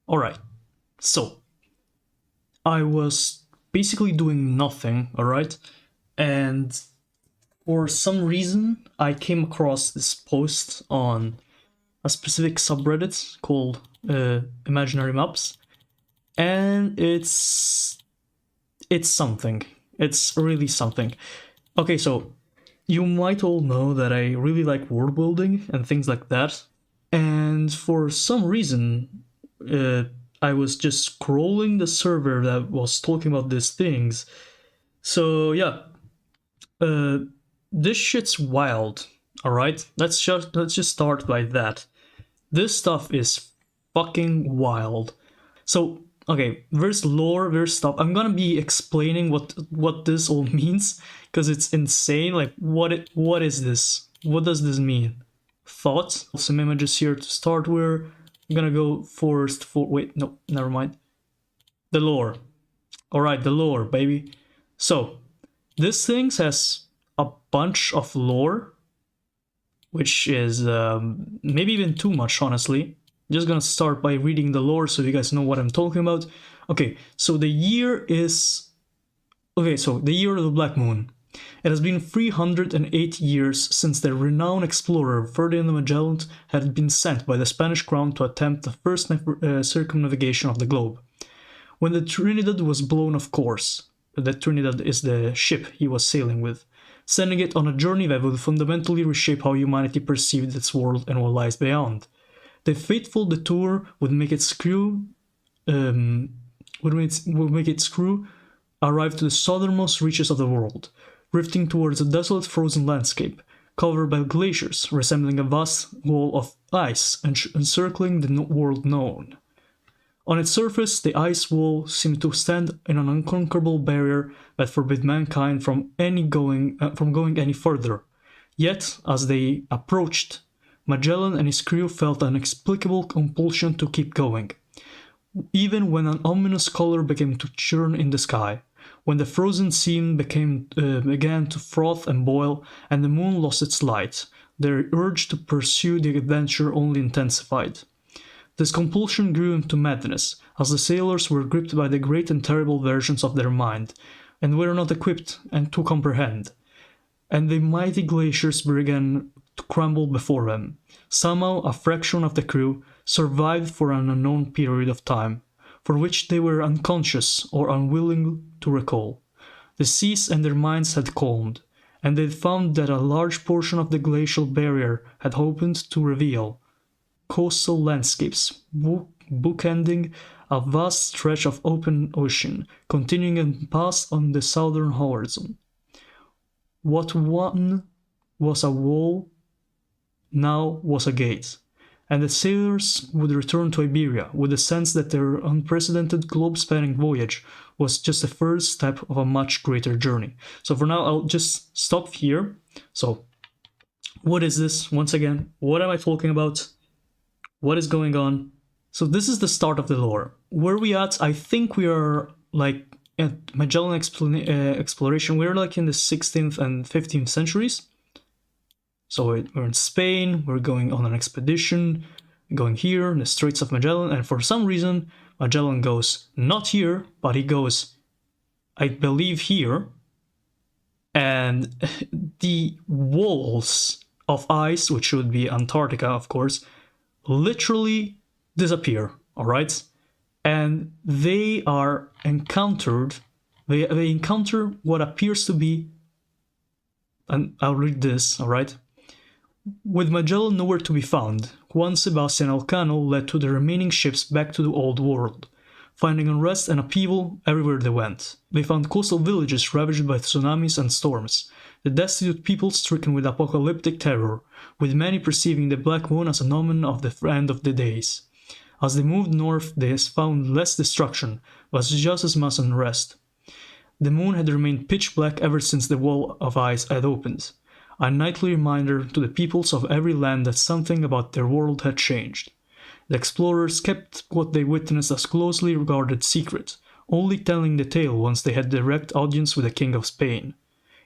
Alright, so I was basically doing nothing, alright? And for some reason, I came across this post on a specific subreddit called Imaginary Maps, and it's something. It's really something. Okay, so you might all know that I really like world building and things like that, and for some reason, I was just scrolling the server that was talking about these things. So yeah, uh, this shit's wild. All right, let's just start by that. This stuff is fucking wild. So okay, there's lore, there's stuff. I'm gonna be explaining what this all means because it's insane. Like what is this? What does this mean? Thoughts. Some images here to start with. I'm gonna go first for wait, no, never mind. The lore. Alright, the lore, baby. So this thing has a bunch of lore, which is maybe even too much, honestly. Just gonna start by reading the lore so you guys know what I'm talking about. Okay, so the year is... Okay, so the year of the Black Moon. It has been 308 years since the renowned explorer Ferdinand Magellan had been sent by the Spanish crown to attempt the first circumnavigation of the globe. When the Trinidad was blown off course, the Trinidad is the ship he was sailing with, sending it on a journey that would fundamentally reshape how humanity perceived its world and what lies beyond. The fateful detour would make its crew arrive to the southernmost reaches of the world, drifting towards a desolate frozen landscape, covered by glaciers resembling a vast wall of ice encircling the world known. On its surface, the ice wall seemed to stand in an unconquerable barrier that forbid mankind from going any further. Yet, as they approached, Magellan and his crew felt an inexplicable compulsion to keep going. Even when an ominous color began to churn in the sky, when the frozen scene began to froth and boil, and the moon lost its light, their urge to pursue the adventure only intensified. This compulsion grew into madness, as the sailors were gripped by the great and terrible versions of their mind, and were not equipped to comprehend. And the mighty glaciers began to crumble before them. Somehow, a fraction of the crew survived for an unknown period of time, for which they were unconscious or unwilling to recall. The seas and their minds had calmed, and they found that a large portion of the glacial barrier had opened to reveal coastal landscapes, bookending a vast stretch of open ocean, continuing past on the southern horizon. What one was a wall now was a gate, and the sailors would return to Iberia with the sense that their unprecedented globe-spanning voyage was just the first step of a much greater journey. So for now, I'll just stop here. So, what is this? Once again, what am I talking about? What is going on? So this is the start of the lore. Where we at? I think we are like at Magellan exploration. We're like in the 16th and 15th centuries. So we're in Spain, we're going on an expedition, going here in the Straits of Magellan, and for some reason Magellan goes not here, but he goes, I believe, here, and the walls of ice, which would be Antarctica of course, literally disappear, alright? And they are encountered, they encounter what appears to be, and I'll read this, alright? With Magellan nowhere to be found, Juan Sebastian Elcano led to the remaining ships back to the old world, finding unrest and upheaval everywhere they went. They found coastal villages ravaged by tsunamis and storms, the destitute people stricken with apocalyptic terror, with many perceiving the Black Moon as an omen of the end of the days. As they moved north, they found less destruction, but just as much unrest. The moon had remained pitch black ever since the wall of ice had opened, a nightly reminder to the peoples of every land that something about their world had changed. The explorers kept what they witnessed as closely regarded secret, only telling the tale once they had direct audience with the King of Spain.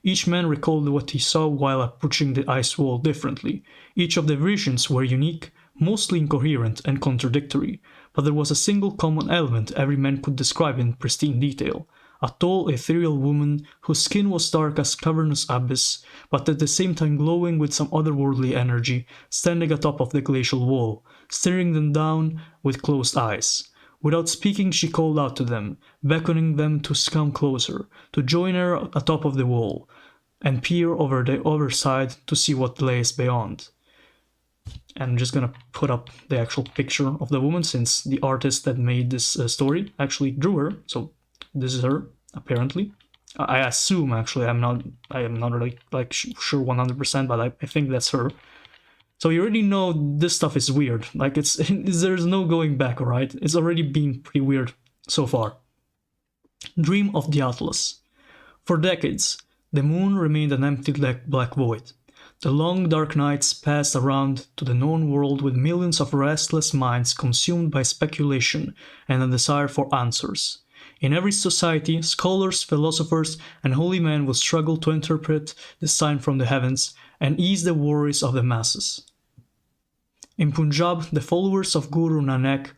Each man recalled what he saw while approaching the ice wall differently. Each of the visions were unique, mostly incoherent and contradictory, but there was a single common element every man could describe in pristine detail. A tall, ethereal woman whose skin was dark as cavernous abyss, but at the same time glowing with some otherworldly energy, standing atop of the glacial wall, staring them down with closed eyes. Without speaking, she called out to them, beckoning them to come closer, to join her atop of the wall, and peer over the other side to see what lays beyond. And I'm just gonna put up the actual picture of the woman, since the artist that made this story actually drew her, so this is her, apparently. I assume, actually, I am not really sure 100%, but I think that's her. So you already know this stuff is weird. Like, there's no going back, alright? It's already been pretty weird so far. Dream of the Atlas. For decades, the moon remained an empty black void. The long dark nights passed around to the known world with millions of restless minds consumed by speculation and a desire for answers. In every society, scholars, philosophers, and holy men will struggle to interpret the sign from the heavens and ease the worries of the masses. In Punjab, the followers of Guru Nanak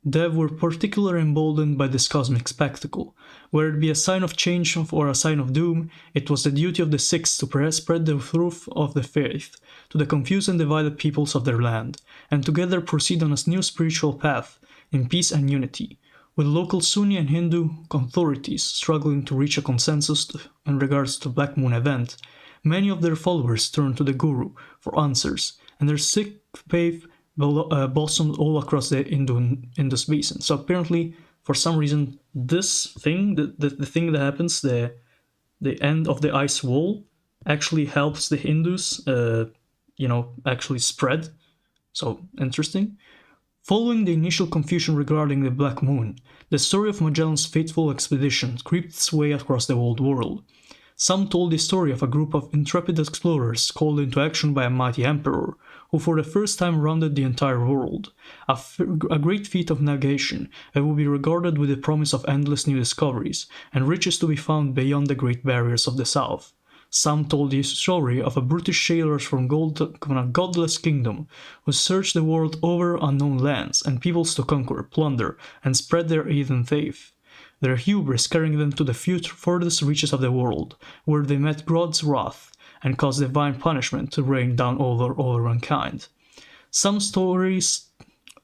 Dev were particularly emboldened by this cosmic spectacle. Whether it be a sign of change or a sign of doom, it was the duty of the Sikhs to spread the truth of the faith to the confused and divided peoples of their land, and together proceed on a new spiritual path in peace and unity. With local Sunni and Hindu authorities struggling to reach a consensus in regards to Black Moon event, many of their followers turned to the Guru for answers, and their Sikh faith blossomed all across the Indus Basin. So apparently, for some reason, this thing, the thing that happens, the end of the ice wall, actually helps the Hindus, actually spread. So interesting. Following the initial confusion regarding the Black Moon, the story of Magellan's fateful expedition crept its way across the old world. Some told the story of a group of intrepid explorers called into action by a mighty emperor, who for the first time rounded the entire world, a great feat of navigation that would be regarded with the promise of endless new discoveries, and riches to be found beyond the great barriers of the south. Some told the story of a British sailors from a godless kingdom who searched the world over unknown lands and peoples to conquer, plunder, and spread their heathen faith. Their hubris carrying them to the furthest reaches of the world, where they met God's wrath and caused divine punishment to rain down over mankind. Some stories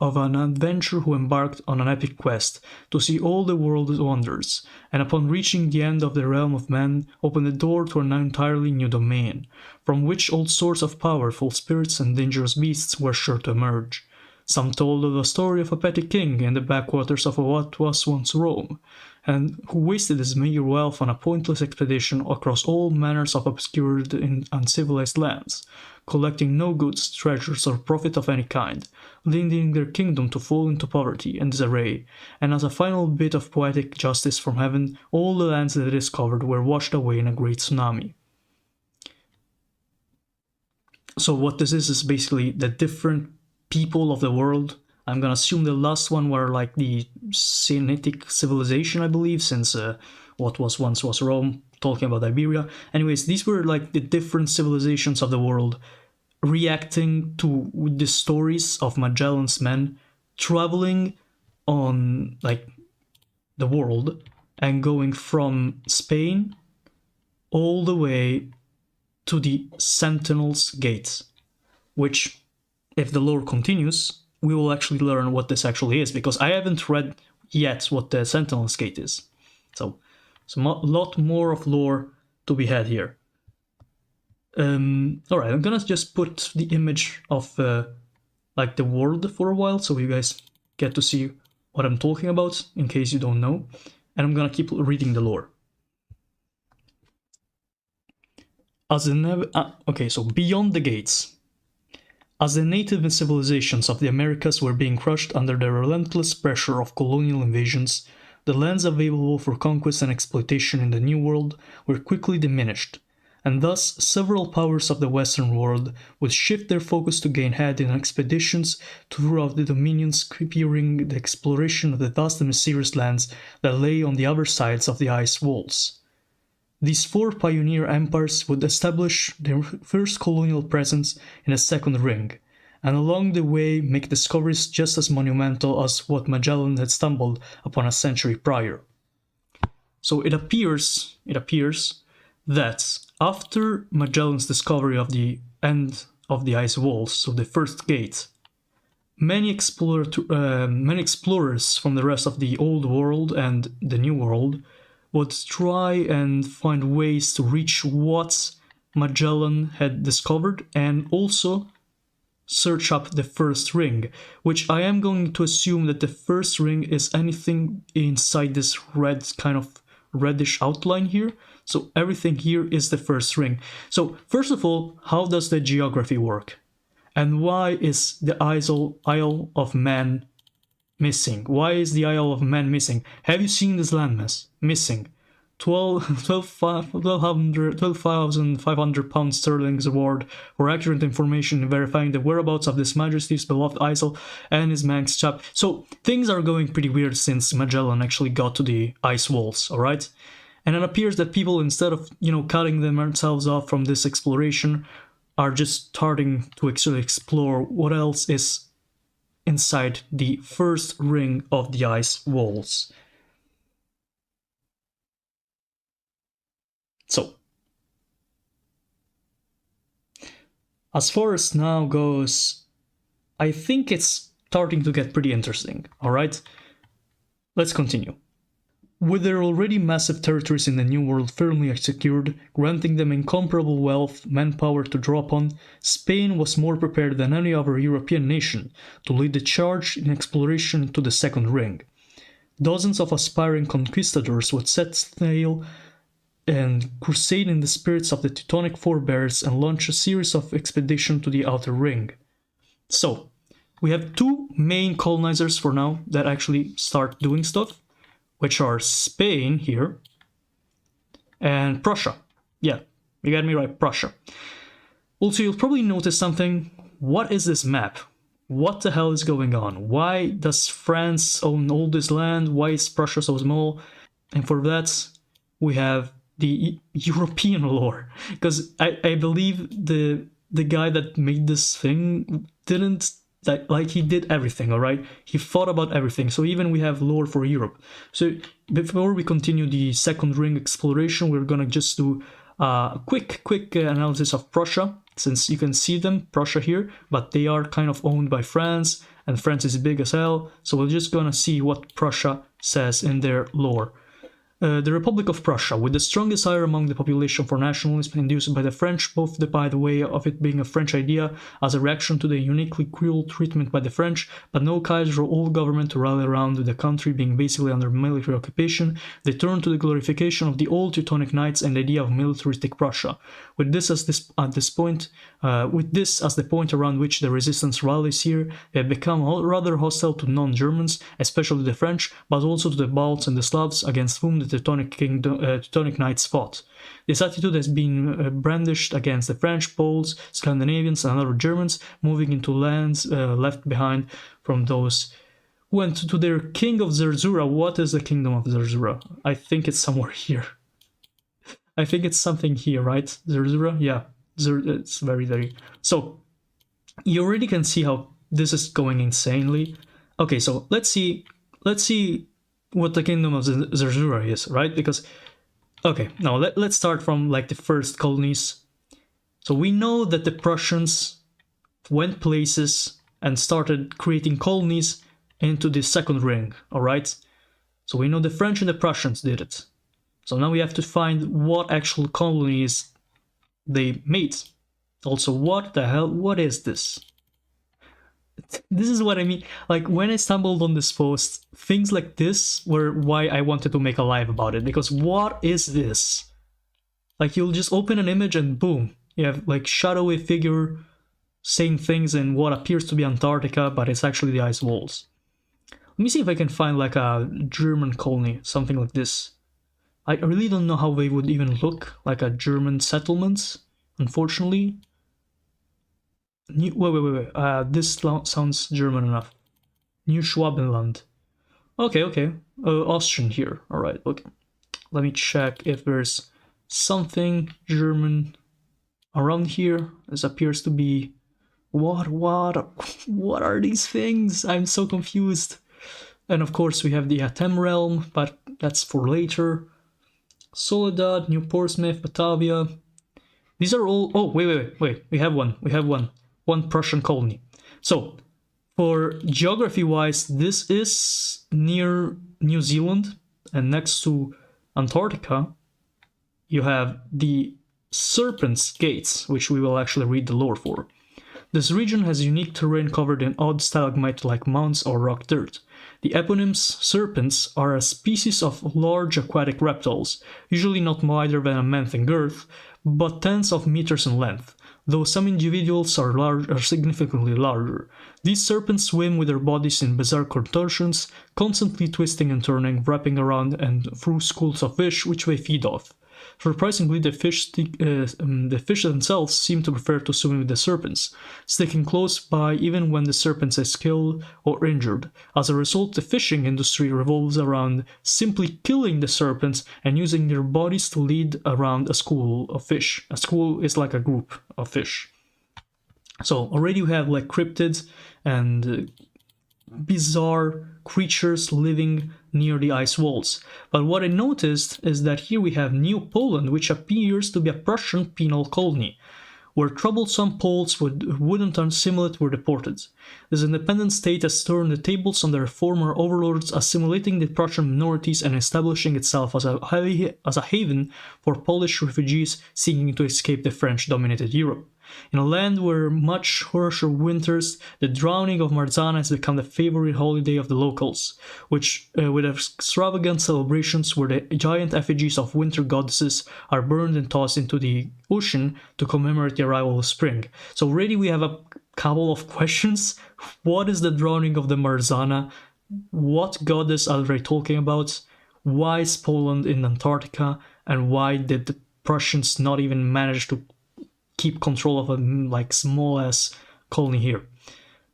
of an adventurer who embarked on an epic quest to see all the world's wonders, and upon reaching the end of the realm of men, opened the door to an entirely new domain, from which all sorts of powerful spirits and dangerous beasts were sure to emerge. Some told of the story of a petty king in the backwaters of what was once Rome, and who wasted his meager wealth on a pointless expedition across all manners of obscure and uncivilized lands, collecting no goods, treasures, or profit of any kind, leading their kingdom to fall into poverty and disarray, and as a final bit of poetic justice from heaven, all the lands they discovered were washed away in a great tsunami. So what this is basically the different people of the world. I'm gonna assume the last one were like the Semitic civilization, I believe, since what was once was Rome, talking about Iberia. Anyways, these were like the different civilizations of the world reacting to the stories of Magellan's men traveling on like the world and going from Spain all the way to the Sentinel's Gate, which, if the lore continues, we will actually learn what this actually is, because I haven't read yet what the Sentinel's Gate is. So a lot more of lore to be had here. Alright, I'm gonna just put the image of like the world for a while, so you guys get to see what I'm talking about, in case you don't know. And I'm gonna keep reading the lore. Okay, so beyond the gates. As the native civilizations of the Americas were being crushed under the relentless pressure of colonial invasions, the lands available for conquest and exploitation in the New World were quickly diminished, and thus several powers of the Western world would shift their focus to gain head in expeditions throughout the dominions, fearing the exploration of the vast and mysterious lands that lay on the other sides of the ice walls. These four pioneer empires would establish their first colonial presence in the Second Ring, and along the way make discoveries just as monumental as what Magellan had stumbled upon a century prior. So it appears that after Magellan's discovery of the end of the ice walls, so the first gate, many explorers from the rest of the Old World and the New World would try and find ways to reach what Magellan had discovered and also search up the first ring, which I am going to assume that the first ring is anything inside this red kind of reddish outline here. So everything here is the first ring. So first of all, how does the geography work? And why is the Isle of Man missing? Why is the Isle of Man missing? Have you seen this landmass? Missing. 12,500 pounds sterling reward for accurate information in verifying the whereabouts of His Majesty's beloved Isle and his Manx chap. So things are going pretty weird since Magellan actually got to the ice walls, alright? And it appears that people, instead of, cutting themselves off from this exploration, are just starting to actually explore what else is inside the first ring of the ice walls. So, as far as now goes, I think it's starting to get pretty interesting, alright? Let's continue. With their already massive territories in the New World firmly secured, granting them incomparable wealth, manpower to draw upon, Spain was more prepared than any other European nation to lead the charge in exploration to the second ring. Dozens of aspiring conquistadors would set sail and crusade in the spirits of the Teutonic forebears and launch a series of expeditions to the outer ring. So, we have two main colonizers for now that actually start doing stuff, which are Spain here and Prussia. Yeah, you got me right, Prussia. Also, you'll probably notice something. What is this map? What the hell is going on? Why does France own all this land? Why is Prussia so small? And for that, we have the European lore. Because I believe the guy that made this thing didn't... he did everything, alright? He thought about everything, so even we have lore for Europe. So before we continue the second ring exploration, we're gonna just do a quick analysis of Prussia, since you can see them, Prussia here, but they are kind of owned by France, and France is big as hell, so we're just gonna see what Prussia says in their lore. The Republic of Prussia, with the strongest desire among the population for nationalism induced by the French, both by the way of it being a French idea as a reaction to the uniquely cruel treatment by the French, but no Kaiser or old government to rally around, with the country being basically under military occupation, they turned to the glorification of the old Teutonic knights and the idea of militaristic Prussia. With this as the point around which the resistance rallies here, they have become rather hostile to non-Germans, especially the French, but also to the Balts and the Slavs, against whom the Teutonic knights fought. This attitude has been brandished against the French, Poles, Scandinavians and other Germans, moving into lands left behind from those who went to their king of Zerzura. What is the kingdom of Zerzura? I think it's somewhere here. I think it's something here, right? Zerzura? Yeah, it's very... So, you already can see how this is going insanely. Okay, so let's see what the kingdom of Zerzura is, right? Because, okay, now let's start from like the first colonies. So we know that the Prussians went places and started creating colonies into the second ring, alright? So we know the French and the Prussians did it. So now we have to find what actual colonies they made. Also, what is this? This is what I mean. Like, when I stumbled on this post, things like this were why I wanted to make a live about it. Because what is this? Like, you'll just open an image and boom, you have like shadowy figure saying things in what appears to be Antarctica, but it's actually the ice walls. Let me see if I can find like a German colony, something like this. I really don't know how they would even look like a German settlement, unfortunately. Wait. This sounds German enough. New Schwabenland. Okay. Austrian here. Alright, okay. Let me check if there's something German around here. This appears to be What are these things? I'm so confused. And of course we have the Aten realm, but that's for later. Soledad, New Portsmouth, Batavia. These are all... Oh, wait. We have one. One Prussian colony. So, for geography-wise, this is near New Zealand, and next to Antarctica, you have the Serpent's Gates, which we will actually read the lore for. This region has unique terrain covered in odd stalagmite-like mounds or rock dirt. The eponyms serpents are a species of large aquatic reptiles, usually not wider than a man in girth, but tens of meters in length, though some individuals are significantly larger. These serpents swim with their bodies in bizarre contortions, constantly twisting and turning, wrapping around and through schools of fish which they feed off. Surprisingly, the fish themselves seem to prefer to swim with the serpents, sticking close by even when the serpent is killed or injured. As a result, the fishing industry revolves around simply killing the serpents and using their bodies to lead around a school of fish. A school is like a group of fish. So already you have like cryptids and bizarre creatures living near the ice walls. But what I noticed is that here we have New Poland, which appears to be a Prussian penal colony, where troublesome Poles with wouldn't assimilate were deported. This independent state has turned the tables on their former overlords, assimilating the Prussian minorities and establishing itself as a haven for Polish refugees seeking to escape the French-dominated Europe. In a land where much harsher winters, the drowning of Marzana has become the favorite holiday of the locals, which, with extravagant celebrations where the giant effigies of winter goddesses are burned and tossed into the ocean to commemorate the arrival of spring. So already we have a couple of questions. What is the drowning of the Marzana? What goddess are they talking about? Why is Poland in Antarctica? And why did the Prussians not even manage to keep control of a like small ass colony here?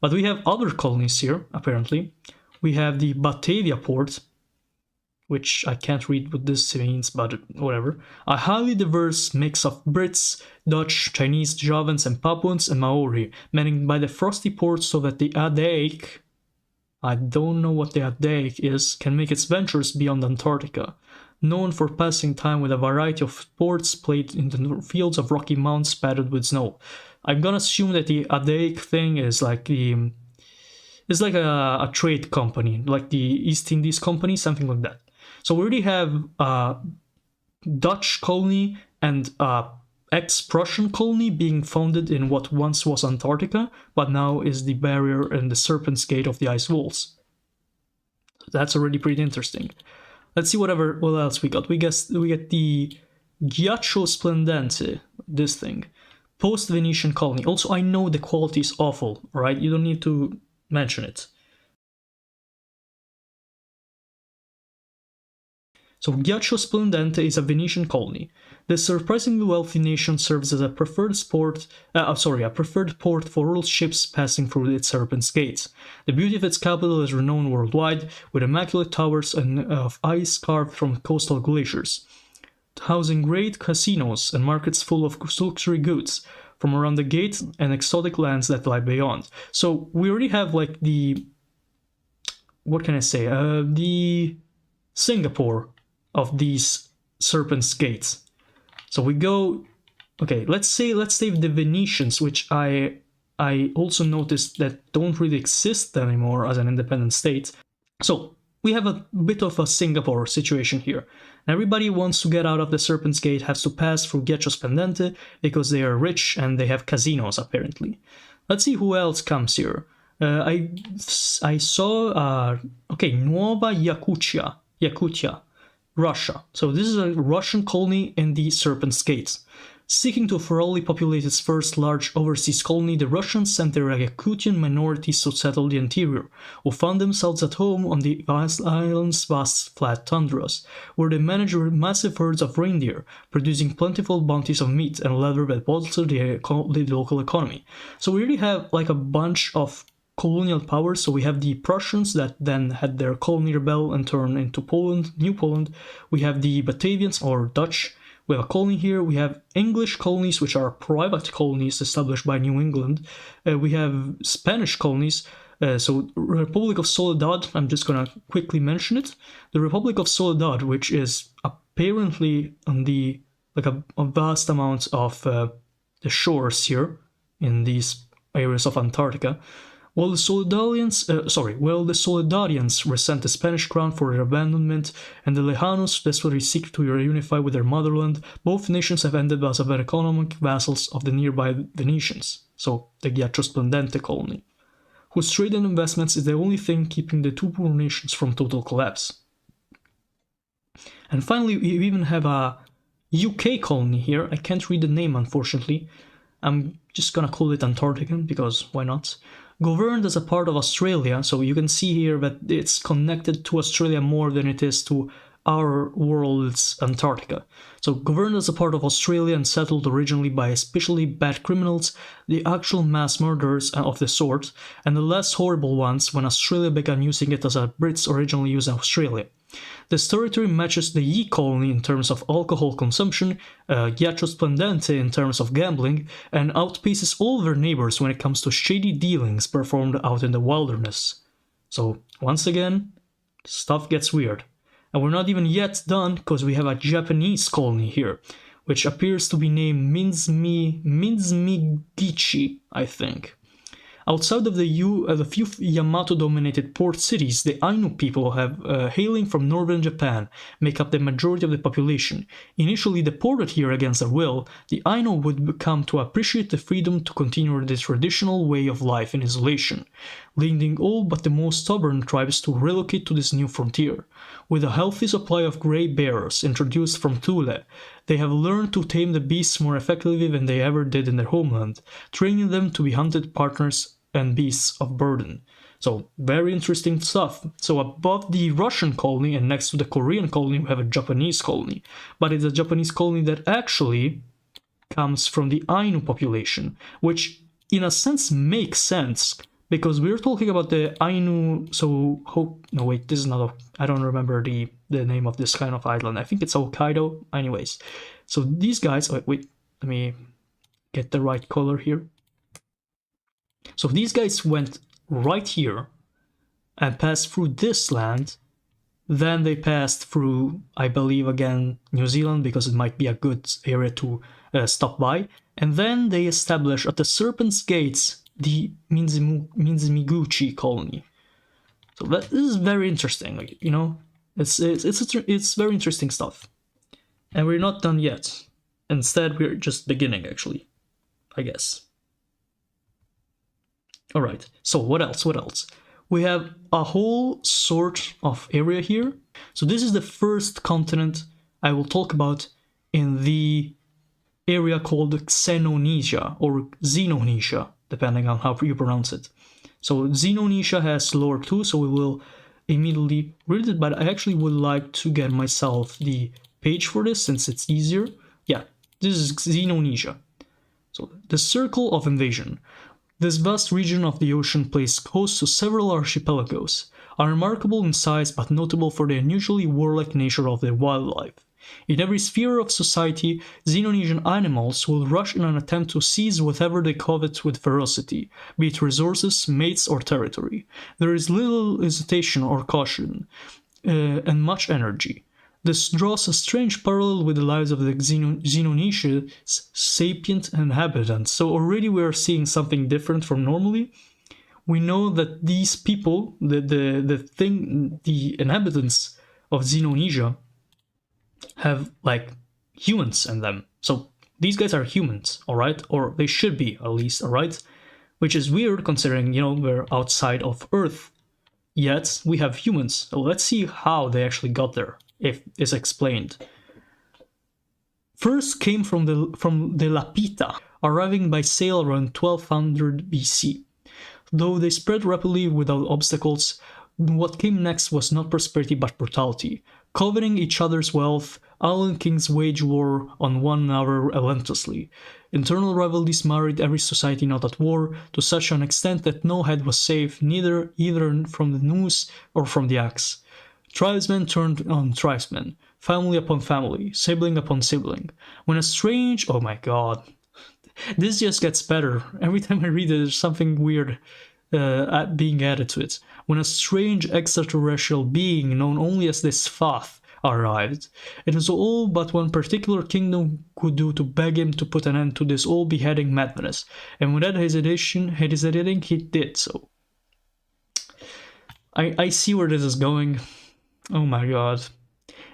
But we have other colonies here, apparently. We have the Batavia port, which I can't read what this means, but whatever. A highly diverse mix of Brits, Dutch, Chinese, Javans and Papuans and Maori, manned by the frosty port so that the Adaic, I don't know what the Adaic is, can make its ventures beyond Antarctica. Known for passing time with a variety of sports played in the fields of rocky mountains padded with snow. I'm gonna assume that the Adaic thing is like a trade company, like the East Indies Company, something like that. So we already have a Dutch colony and a ex-Prussian colony being founded in what once was Antarctica, but now is the barrier and the Serpent's Gate of the ice walls. That's already pretty interesting. Let's see what else we got. We get the Ghiaccio Splendente, this thing. Post-Venetian colony. Also, I know the quality is awful, right? You don't need to mention it. So Ghiaccio Splendente is a Venetian colony. This surprisingly wealthy nation serves as a preferred port for all ships passing through its Serpent's Gates. The beauty of its capital is renowned worldwide, with immaculate towers of ice carved from coastal glaciers, housing great casinos and markets full of luxury goods from around the gate and exotic lands that lie beyond. So we already have like the, what can I say, the Singapore of these Serpent's Gates. So we go, okay, let's say the Venetians, which I also noticed that don't really exist anymore as an independent state. So we have a bit of a Singapore situation here. Everybody wants to get out of the Serpent's Gate has to pass through Ghiaccio Splendente because they are rich and they have casinos apparently. Let's see who else comes here. I saw, okay, Nova Yakutia, Russia. So this is a Russian colony in the Serpent's Gates. Seeking to thoroughly populate its first large overseas colony, the Russians sent their Yakutian minorities to settle the interior, who found themselves at home on the island's vast flat tundras, where they managed massive herds of reindeer, producing plentiful bounties of meat and leather that bolstered the local economy. So we really have like a bunch of colonial powers. So we have the Prussians that then had their colony rebel and turn into Poland, New Poland. We have the Batavians or Dutch, We have a colony here. We have English colonies, which are private colonies established by New England. We have Spanish colonies. So Republic of Soledad, I'm just gonna quickly mention it. The Republic of Soledad, which is apparently on the a vast amount of the shores here in these areas of Antarctica. While the Soledadians resent the Spanish crown for their abandonment, and the Lejanos desperately seek to reunify with their motherland, both nations have ended as economic vassals of the nearby Venetians, so the Ghiaccio Splendente colony, whose trade and investments is the only thing keeping the two poor nations from total collapse. And finally, we even have a UK colony here. I can't read the name, unfortunately. I'm just gonna call it Antarctican, because why not? Governed as a part of Australia, so you can see here that it's connected to Australia more than it is to our world's Antarctica. So governed as a part of Australia and settled originally by especially bad criminals, the actual mass murderers of the sort, and the less horrible ones when Australia began using it as the Brits originally used Australia. This territory matches the Yi colony in terms of alcohol consumption, Ghiaccio Splendente in terms of gambling, and outpaces all their neighbors when it comes to shady dealings performed out in the wilderness. So, once again, stuff gets weird. And we're not even yet done, because we have a Japanese colony here, which appears to be named Minzmigichi, I think. Outside of the few Yamato-dominated port cities, the Ainu people hailing from northern Japan make up the majority of the population. Initially deported here against their will, the Ainu would come to appreciate the freedom to continue the traditional way of life in isolation, leading all but the most stubborn tribes to relocate to this new frontier. With a healthy supply of grey bears introduced from Thule, they have learned to tame the beasts more effectively than they ever did in their homeland, training them to be hunted partners and beasts of burden. So, very interesting stuff. So above the Russian colony and next to the Korean colony, we have a Japanese colony. But it's a Japanese colony that actually comes from the Ainu population, which in a sense makes sense, because we're talking about the Ainu, this is not, I don't remember the name of this kind of island. I think it's Hokkaido. Anyways, so these guys, let me get the right color here. So these guys went right here and passed through this land. Then they passed through, I believe, again, New Zealand, because it might be a good area to stop by. And then they established at the Serpent's Gates the Minzimiguchi colony. So this is very interesting, you know. It's very interesting stuff. And we're not done yet. Instead, we're just beginning, actually, I guess. Alright, so what else? We have a whole sort of area here. So this is the first continent I will talk about in the area called Xenonesia, or Xenonesia, depending on how you pronounce it. So Xenonesia has lore too, so we will immediately read it, but I actually would like to get myself the page for this, since it's easier. Yeah, this is Xenonesia. So, the Circle of Invasion. This vast region of the ocean plays host to several archipelagos, are remarkable in size but notable for the unusually warlike nature of their wildlife. In every sphere of society, Xenonesian animals will rush in an attempt to seize whatever they covet with ferocity, be it resources, mates, or territory. There is little hesitation or caution, and much energy. This draws a strange parallel with the lives of the Xenonesia's sapient inhabitants, so already we are seeing something different from normally. We know that these people, the inhabitants of Xenonesia, have like humans in them. So these guys are humans, alright? Or they should be, at least, alright? Which is weird considering, you know, we're outside of Earth. Yet we have humans. So let's see how they actually got there, if it's explained. First came from the Lapita, arriving by sail around 1200 BC. Though they spread rapidly without obstacles, what came next was not prosperity but brutality. Coveting each other's wealth, island kings waged war on one another relentlessly. Internal rivalries marred every society not at war, to such an extent that no head was safe, either from the noose or from the axe. Tribesmen turned on tribesmen. family upon family, sibling upon sibling. When a strange... Oh my god. This just gets better. Every time I read it, there's something weird being added to it. When a strange extraterrestrial being known only as this Thoth arrived, it was all but one particular kingdom could do to beg him to put an end to this all-beheading madness, and without hesitation, he did so. I see where this is going. Oh my god.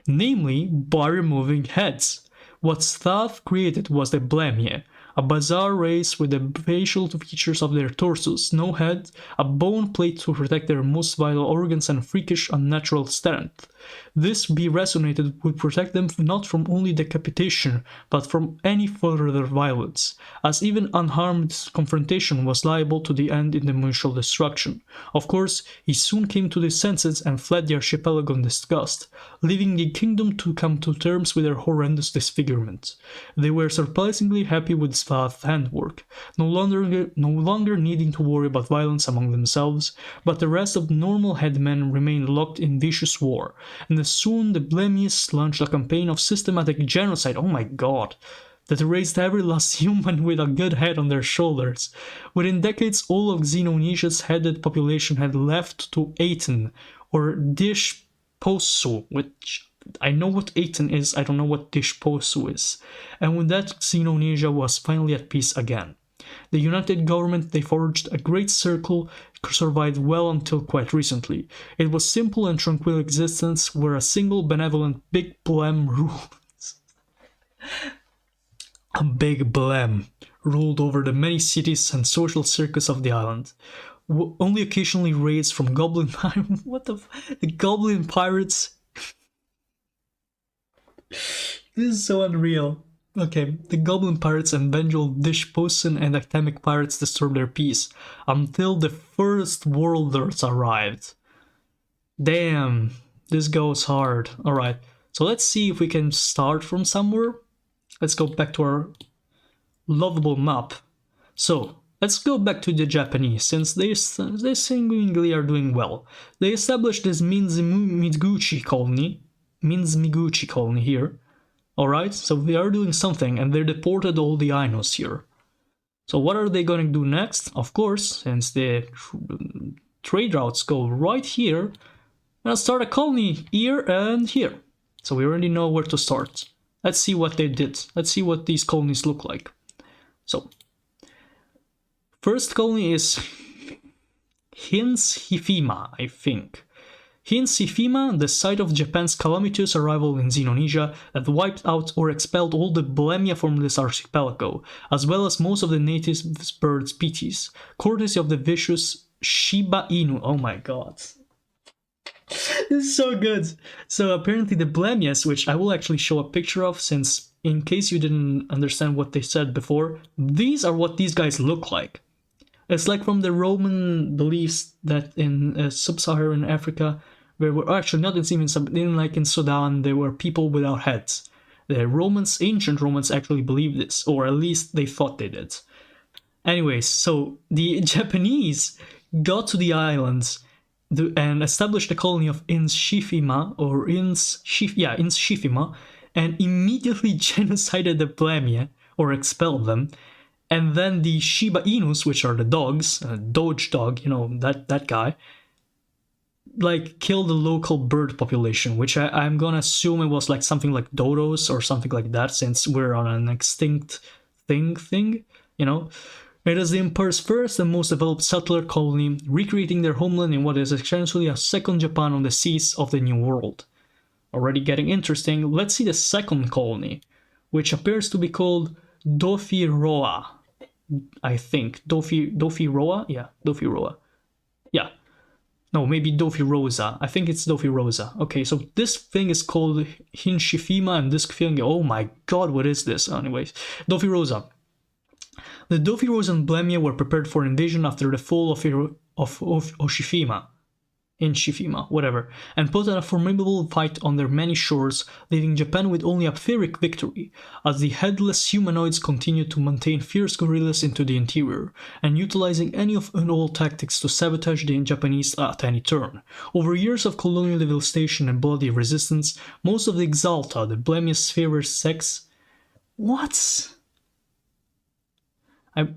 Namely, by removing heads. What Thoth created was the Blemie, a bizarre race with the facial features of their torsos, no head, a bone plate to protect their most vital organs, and freakish unnatural strength. This resonated would protect them not from only decapitation, but from any further violence, as even unharmed confrontation was liable to the end in the mutual destruction. Of course, he soon came to his senses and fled the archipelago in disgust, leaving the kingdom to come to terms with their horrendous disfigurement. They were surprisingly happy with Thoth's handwork, no longer needing to worry about violence among themselves, but the rest of the normal headmen remained locked in vicious war, and soon the Blemies launched a campaign of systematic genocide, oh my god, that erased every last human with a good head on their shoulders. Within decades, all of Xenonesia's headed population had left to Aten, or Dishposu, which I know what Aten is, I don't know what Dishposu is. And with that, Xenonesia was finally at peace again. The united government they forged, a great circle, survived well until quite recently. It was simple and tranquil existence where a single benevolent Big Blem rules. A Big Blem ruled over the many cities and social circus of the island. Only occasionally raids from goblin pirates. What the goblin pirates? This is so unreal. Okay, the goblin pirates and vengeful Dishposen and academic pirates disturbed their peace until the first worlders arrived. Damn, this goes hard. Alright, so let's see if we can start from somewhere. Let's go back to our lovable map. So, let's go back to the Japanese, since they seemingly are doing well. They established this Minzmiguchi colony here. Alright, so they are doing something, and they deported all the Ainos here. So what are they going to do next? Of course, since the trade routes go right here, I'll start a colony here and here. So we already know where to start. Let's see what they did. Let's see what these colonies look like. So, first colony is Hins-Hifima, I think. Hins-Hifima, the site of Japan's calamitous arrival in Xenonesia that wiped out or expelled all the Blemia from this archipelago, as well as most of the native bird species, courtesy of the vicious Shiba Inu. Oh my god. This is so good. So apparently the Blemias, which I will actually show a picture of, since in case you didn't understand what they said before, these are what these guys look like. It's like from the Roman beliefs that in sub-Saharan Africa, where we're actually not in like in Sudan, there were people without heads. The Romans, ancient Romans, actually believed this, or at least they thought they did. Anyways, so the Japanese got to the islands and established a colony of Ins-Shifima, or Ins-Shifima, and immediately genocided the Blemia, or expelled them. And then the Shiba Inus, which are the dogs, Doge dog, you know, that guy, like killed the local bird population, which I'm gonna assume it was like something like dodos or something like that, since we're on an extinct thing, you know. It is the Empire's first and most developed settler colony, recreating their homeland in what is essentially a second Japan on the seas of the New World. Already getting interesting, let's see the second colony, which appears to be called Dofiroa, I think. Dofiroa? Yeah, Dofiroa. Yeah. No, maybe Dofirosa. I think it's Dofirosa. Okay, so this thing is called Hinshifima, and this thing, oh my god, what is this? Anyways, Dofirosa. The Dofirosan Blemia were prepared for invasion after the fall of Oshifima. in Shifima, whatever, and put on a formidable fight on their many shores, leaving Japan with only a Pyrrhic victory, as the headless humanoids continued to maintain fierce guerrillas into the interior, and utilizing any and all tactics to sabotage the Japanese at any turn. Over years of colonial devastation and bloody resistance, most of the Exalta, the Blemius favored sex... What?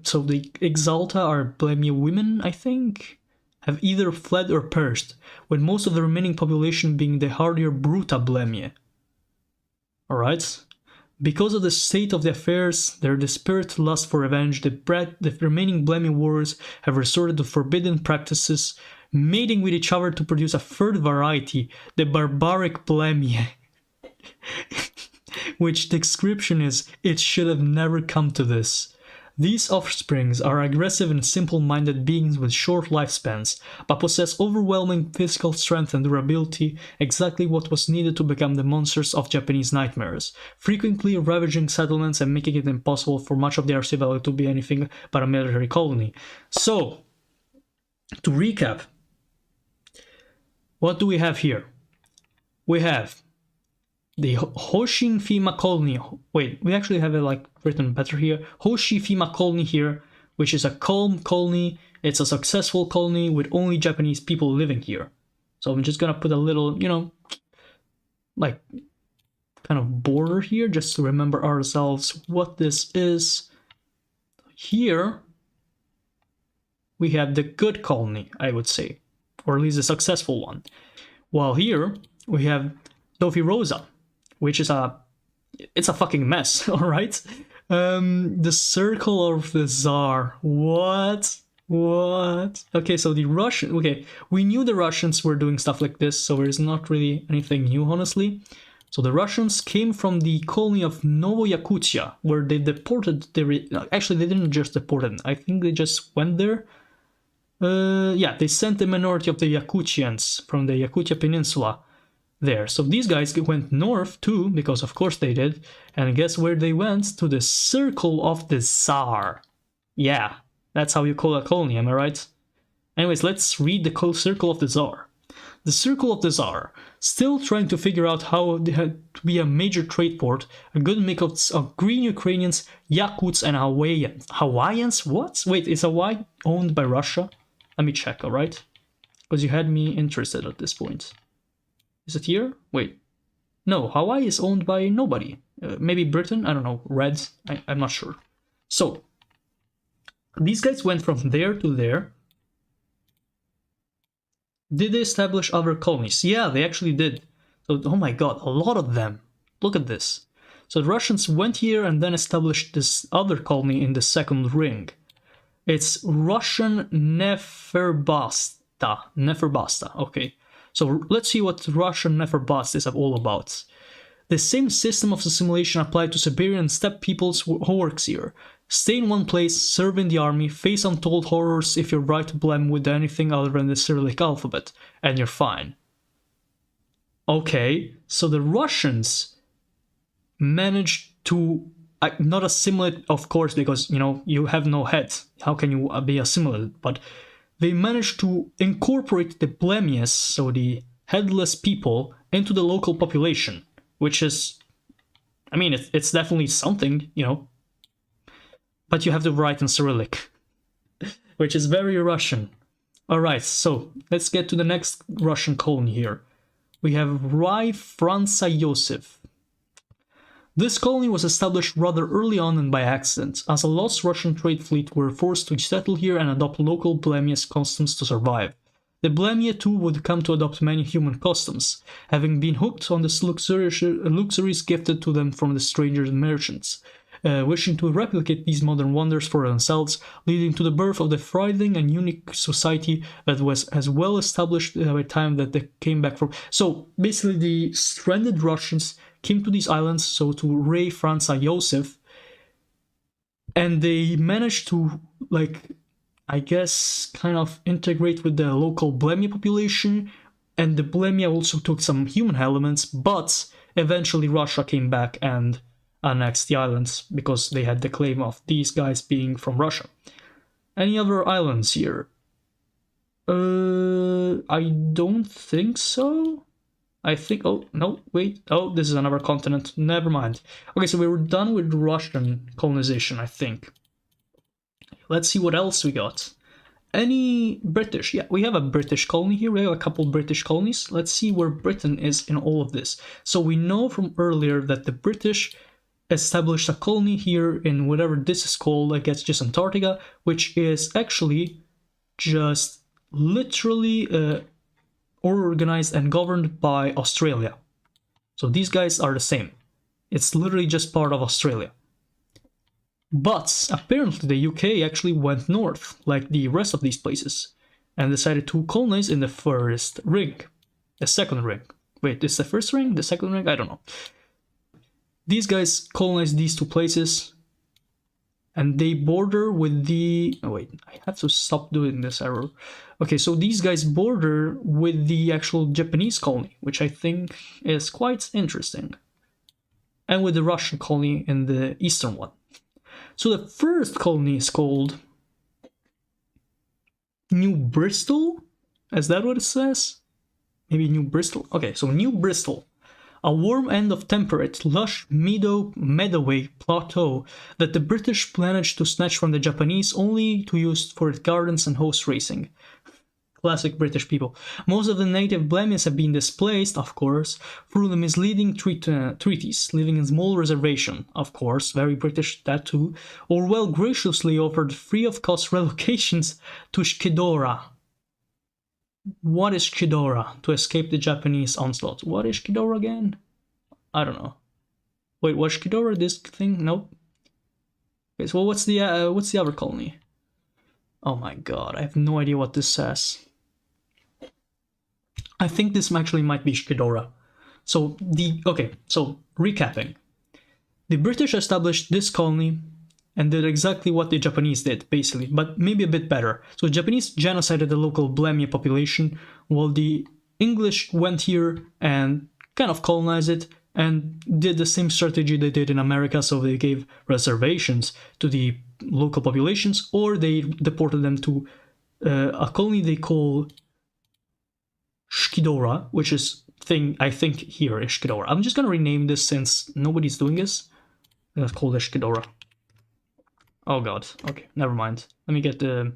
So the Exalta are Blemia women, I think? Have either fled or perished, with most of the remaining population being the hardier Bruta Blemia. Alright? Because of the state of the affairs, their desperate lust for revenge, the remaining Blemia warriors have resorted to forbidden practices, mating with each other to produce a third variety, the barbaric Blemia. Which description is, it should have never come to this. These offsprings are aggressive and simple-minded beings with short lifespans, but possess overwhelming physical strength and durability, exactly what was needed to become the monsters of Japanese nightmares, frequently ravaging settlements and making it impossible for much of the archipelago to be anything but a military colony. So, to recap, what do we have here? We have the Hoshifima colony. Wait, we actually have it like written better here. Hoshifima colony here, which is a calm colony. It's a successful colony with only Japanese people living here. So I'm just gonna put a little, you know, like kind of border here just to remember ourselves what this is. Here we have the good colony, I would say, or at least a successful one. While here we have Dofirosa, which is it's a fucking mess, alright? The Circle of the Tsar. What? Okay, so the Russian... Okay, we knew the Russians were doing stuff like this, so there's not really anything new, honestly. So the Russians came from the colony of Novo Yakutia, where they deported actually, they didn't just deport them. I think they just went there. Yeah, they sent the minority of the Yakutians from the Yakutia Peninsula there. So these guys went north too, because of course they did. And guess where they went? To the Circle of the Tsar. Yeah, that's how you call a colony, am I right? Anyways, let's read the Circle of the Tsar. The Circle of the Tsar, still trying to figure out how they had to be a major trade port, a good mix of green Ukrainians, Yakuts, and Hawaiians. Hawaiians? What? Wait, is Hawaii owned by Russia? Let me check, alright? Because you had me interested at this point. Is it here? Wait. No, Hawaii is owned by nobody. Maybe Britain? I don't know. Reds? I'm not sure. So, these guys went from there to there. Did they establish other colonies? Yeah, they actually did. So, oh my god, a lot of them. Look at this. So the Russians went here and then established this other colony in the second ring. It's Russian Neferbasta. Okay. So let's see what Russian Neferbast is all about. The same system of assimilation applied to Siberian steppe peoples who works here. Stay in one place, serve in the army, face untold horrors if you write to blem with anything other than the Cyrillic alphabet, and you're fine. Okay, so the Russians managed to not assimilate, of course, because, you know, you have no head. How can you be assimilated? But they managed to incorporate the Blemius, so the headless people, into the local population, which is, I mean, it's definitely something, you know. But you have to write in Cyrillic, which is very Russian. Alright, so let's get to the next Russian colony here. We have Rai Franza Yosef. This colony was established rather early on and by accident, as a lost Russian trade fleet were forced to settle here and adopt local Blemius customs to survive. The Blemia too would come to adopt many human customs, having been hooked on the luxuries gifted to them from the strangers and merchants, wishing to replicate these modern wonders for themselves, leading to the birth of the thriving and unique society that was as well established by the time that they came back from. So basically the stranded Russians came to these islands, so to Ray Franza Yosef, and they managed to, like, I guess, kind of integrate with the local Blemia population, and the Blemia also took some human elements, but eventually Russia came back and annexed the islands, because they had the claim of these guys being from Russia. Any other islands here? I don't think so. I think, oh, no, wait, oh, this is another continent, never mind. Okay, so we were done with Russian colonization, I think. Let's see what else we got. Any British? Yeah, we have a British colony here, we have a couple British colonies. Let's see where Britain is in all of this. So we know from earlier that the British established a colony here in whatever this is called, I guess just Antarctica, which is actually just literally organized and governed by Australia. So these guys are the same. It's literally just part of Australia. But apparently the UK actually went north, like the rest of these places, and decided to colonize in the first ring. The second ring. Wait, is the first ring? The second ring? I don't know. These guys colonized these two places, and they border with the... Oh wait, I have to stop doing this error. Okay, so these guys border with the actual Japanese colony, which I think is quite interesting. And with the Russian colony in the eastern one. So the first colony is called New Bristol? Is that what it says? Maybe New Bristol? Okay, so New Bristol. A warm end of temperate, lush meadoway plateau that the British managed to snatch from the Japanese only to use for its gardens and horse racing. Classic British people. Most of the native Blemians have been displaced, of course, through the misleading treaties, living in small reservation, of course, very British that too, or well graciously offered free-of-cost relocations to Shkidora. What is Shkidora? To escape the Japanese onslaught. What is Shkidora again? I don't know. Wait, was Shkidora this thing? Nope. Okay, so what's the other colony? Oh my god, I have no idea what this says. I think this actually might be Shkidora. So recapping. The British established this colony and did exactly what the Japanese did, basically, but maybe a bit better. So the Japanese genocided the local Blemia population, while the English went here and kind of colonized it, and did the same strategy they did in America, so they gave reservations to the local populations, or they deported them to a colony they call Shkidora, which is I think here is Shkidora. I'm just gonna rename this since nobody's doing this. Let's call it Shkidora. Oh god, okay, never mind. Let me get a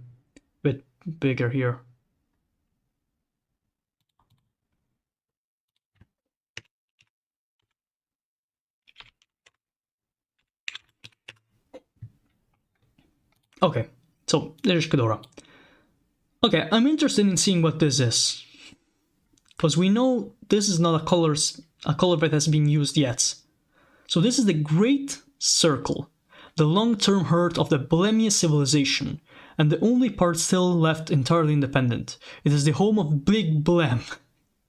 bit bigger here. Okay, so there's Shkidora. Okay, I'm interested in seeing what this is, because we know this is not a color that has been used yet. So this is the Great Circle, the long-term heart of the Blemia civilization, and the only part still left entirely independent. It is the home of Big Blem.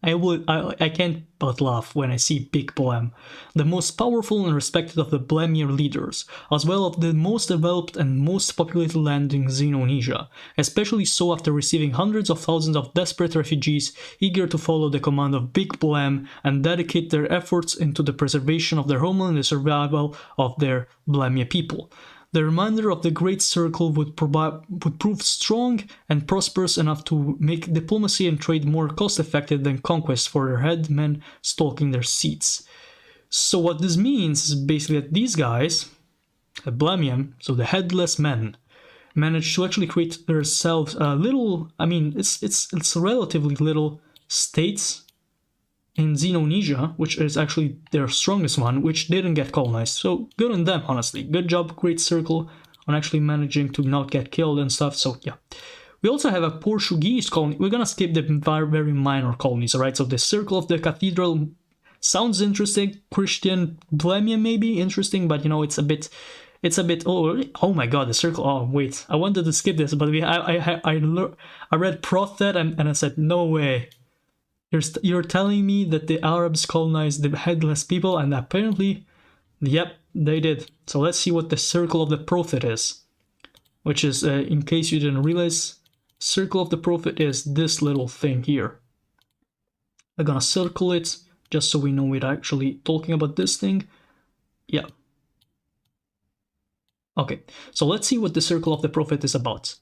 I can't but laugh when I see Big Blem, the most powerful and respected of the Blemier leaders, as well as the most developed and most populated land in Xenonesia, especially so after receiving hundreds of thousands of desperate refugees eager to follow the command of Big Blem and dedicate their efforts into the preservation of their homeland and the survival of their Blemia people. The remainder of the Great Circle would prove strong and prosperous enough to make diplomacy and trade more cost-effective than conquest for their headmen stalking their seats. So what this means is basically that these guys, the Blemium, so the headless men, managed to actually create themselves a little, I mean, it's relatively little states in Xenonesia, which is actually their strongest one, which didn't get colonized. So good on them, honestly. Good job, Great Circle, on actually managing to not get killed and stuff. So yeah. We also have a Portuguese colony. We're gonna skip the very minor colonies, alright? So the Circle of the Cathedral sounds interesting. Christian Blemia maybe interesting, but you know, it's a bit oh my god, the Circle. Oh wait, I wanted to skip this, but I read Prophet and I said no way. You're telling me that the Arabs colonized the headless people, and apparently, yep, they did. So let's see what the Circle of the Prophet is. Which is, in case you didn't realize, Circle of the Prophet is this little thing here. I'm gonna circle it, just so we know we're actually talking about this thing. Yeah. Okay, so let's see what the Circle of the Prophet is about.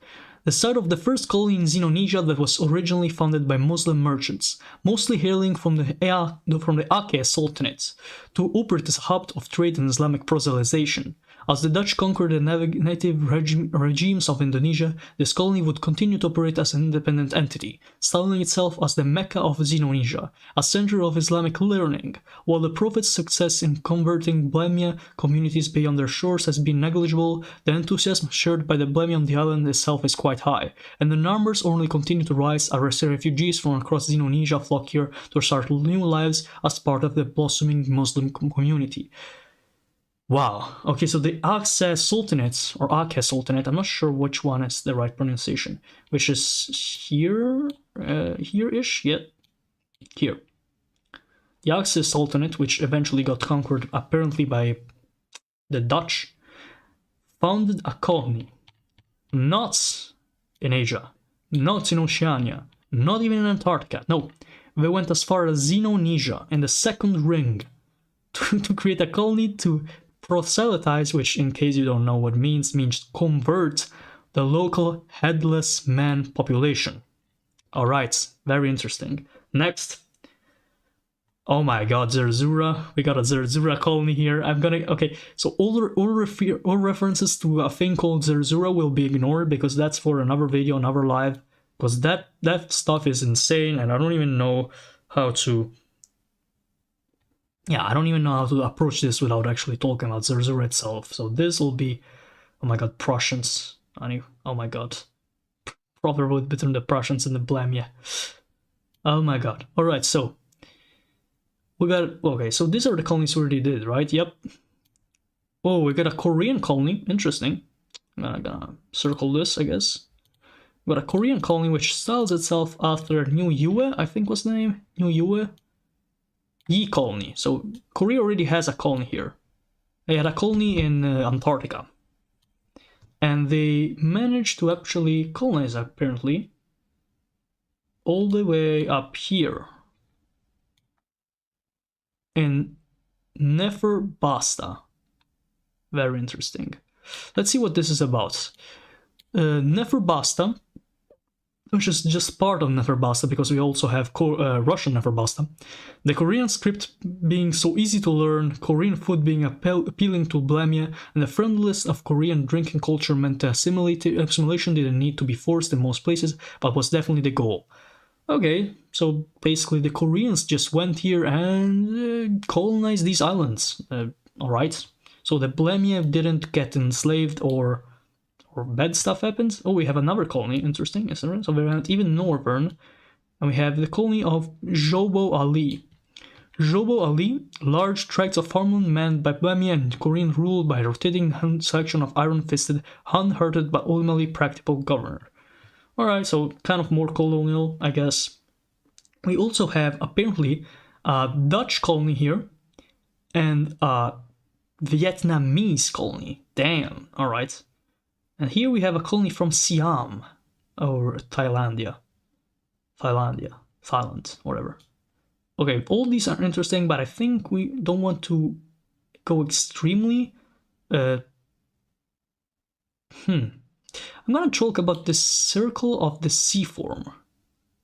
the site of the first colony in Xenonesia that was originally founded by Muslim merchants, mostly hailing from the Aceh Sultanate, to operate as a hub of trade and Islamic proselytization. As the Dutch conquered the native regimes of Indonesia, this colony would continue to operate as an independent entity, styling itself as the Mecca of Xenonesia, a center of Islamic learning. While the Prophet's success in converting Blemia communities beyond their shores has been negligible, the enthusiasm shared by the Blemia on the island itself is quite high, and the numbers only continue to rise as refugees from across Xenonesia flock here to start new lives as part of the blossoming Muslim community. Wow. Okay, so the Aceh Sultanate, or Aceh Sultanate, I'm not sure which one is the right pronunciation, which is here, here-ish, yeah, here. The Aceh Sultanate, which eventually got conquered apparently by the Dutch, founded a colony, not in Asia, not in Oceania, not even in Antarctica, no, they went as far as Xenonesia in the second ring to create a colony to proselytize, which in case you don't know what means convert the local headless man population. Alright, very interesting. Next. Oh my god, Zerzura. We got a Zerzura colony here. Okay, so all references to a thing called Zerzura will be ignored because that's for another video, another live. Because that stuff is insane and I don't even know how to... Yeah, I don't even know how to approach this without actually talking about Zerzura itself. So this will be... Oh my god, Prussians. Oh my god. Brotherhood between the Prussians and the Blemia. Oh my god. Alright, so... We got... Okay, so these are the colonies we already did, right? Yep. Oh, we got a Korean colony. Interesting. I'm gonna circle this, I guess. We got a Korean colony which styles itself after New Yue, I think was the name. New Yue. Yi colony. So Korea already has a colony here. They had a colony in Antarctica. And they managed to actually colonize, apparently, all the way up here. In Neferbasta. Very interesting. Let's see what this is about. Neferbasta, which is just part of Neferbasta because we also have Russian Neferbasta. The Korean script being so easy to learn, Korean food being appealing to Blemia, and the friendliness of Korean drinking culture meant the assimilation didn't need to be forced in most places, but was definitely the goal. Okay, so basically the Koreans just went here and colonized these islands. Alright, so the Blemia didn't get enslaved or bad stuff happens. Oh, we have another colony, interesting, isn't it? So we have even northern, and we have the colony of Jobo Ali. Jobo Ali, large tracts of farmland manned by Blemia and Korean ruled by a rotating selection of iron-fisted, unhurted but ultimately practical governor. Alright, so kind of more colonial, I guess. We also have, apparently, a Dutch colony here, and a Vietnamese colony. Damn, alright. And here we have a colony from Siam, or Thailand, whatever. Okay, all these are interesting, but I think we don't want to go extremely... I'm gonna talk about the Circle of the Sea form.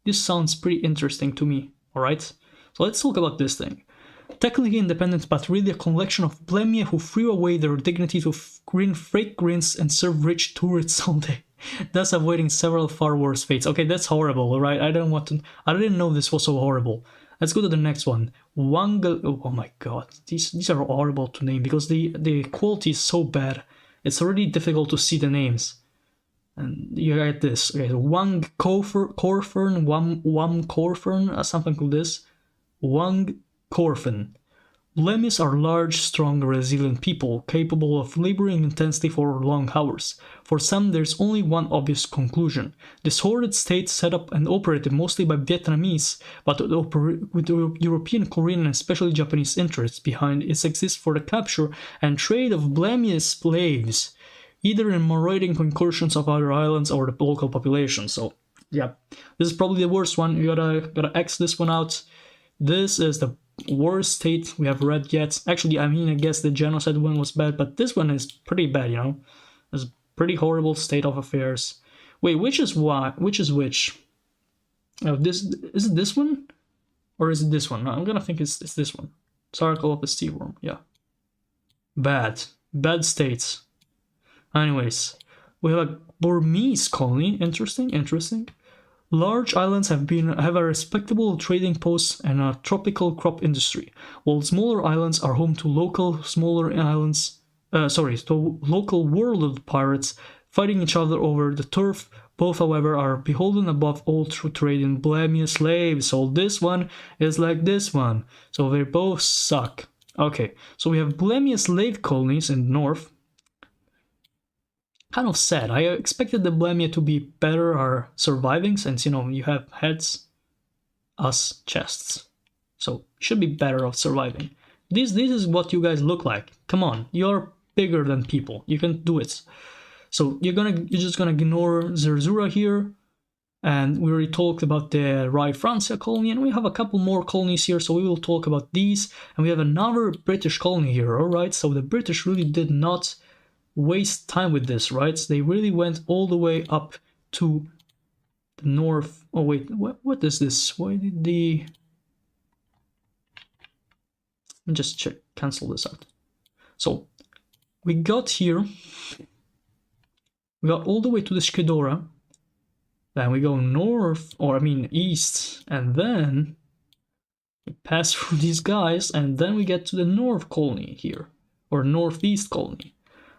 This sounds pretty interesting to me, alright? So let's talk about this thing. Technically independent, but really a collection of Blemia who threw away their dignity to freight grains and serve rich tourists all day, thus avoiding several far worse fates. Okay, that's horrible, alright? I didn't know this was so horrible. Let's go to the next one. Oh my god, these are horrible to name because the quality is so bad. It's already difficult to see the names. And you get this. Okay, Wang Corfern, Wam Corfern, something like this. Wang Corfern. Blemis are large, strong, resilient people, capable of laboring intensely for long hours. For some, there's only one obvious conclusion. This horrid state, set up and operated mostly by Vietnamese, but with European, Korean, and especially Japanese interests behind it, exists for the capture and trade of Blemian slaves, either in marauding incursions of other islands or the local population. So, yeah, this is probably the worst one. You gotta X this one out. This is the worst state we have read yet. Actually, I mean, I guess the genocide one was bad, but this one is pretty bad, you know? It's a pretty horrible state of affairs. Wait, which is why? Which is which? This is it. This one, or is it this one? No, I'm gonna think it's this one. Circle of the Sea Worm. Yeah. Bad states. Anyways, we have a Burmese colony. Interesting. Large islands have a respectable trading post and a tropical crop industry, while smaller islands are home to local warlord pirates fighting each other over the turf. Both, however, are beholden above all to trade in blameless slaves. So this one is like this one. So they both suck. Okay, so we have blameless slave colonies in the north. Kind of sad. I expected the Blamia to be better or surviving, since, you know, you have heads, us chests. So should be better of surviving. This is what you guys look like. Come on, you're bigger than people. You can do it. So you're just gonna ignore Zerzura here. And we already talked about the Rai Francia colony, and we have a couple more colonies here, so we will talk about these. And we have another British colony here, alright? So the British really did not waste time with this, right? They really went all the way up to the north. Oh wait, what is this? Why did the... Let me just check, cancel this out. So we got here, we got all the way to the Shkedora, then we go north, or I mean east, and then we pass through these guys, and then we get to the north colony here, or northeast colony.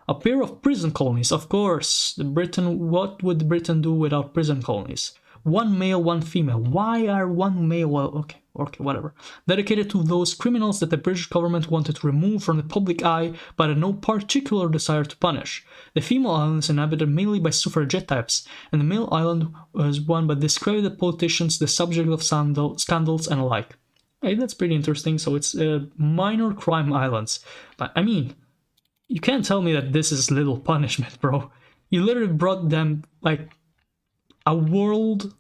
A pair of prison colonies, of course. What would Britain do without prison colonies? One male, one female. Why are one male? Well, okay, whatever. Dedicated to those criminals that the British government wanted to remove from the public eye, but had no particular desire to punish. The female island is inhabited mainly by suffragette types, and the male island was one by discredited politicians, the subject of scandals and alike. Hey, that's pretty interesting. So it's minor crime islands. But I mean, you can't tell me that this is little punishment, bro. You literally brought them, like, a world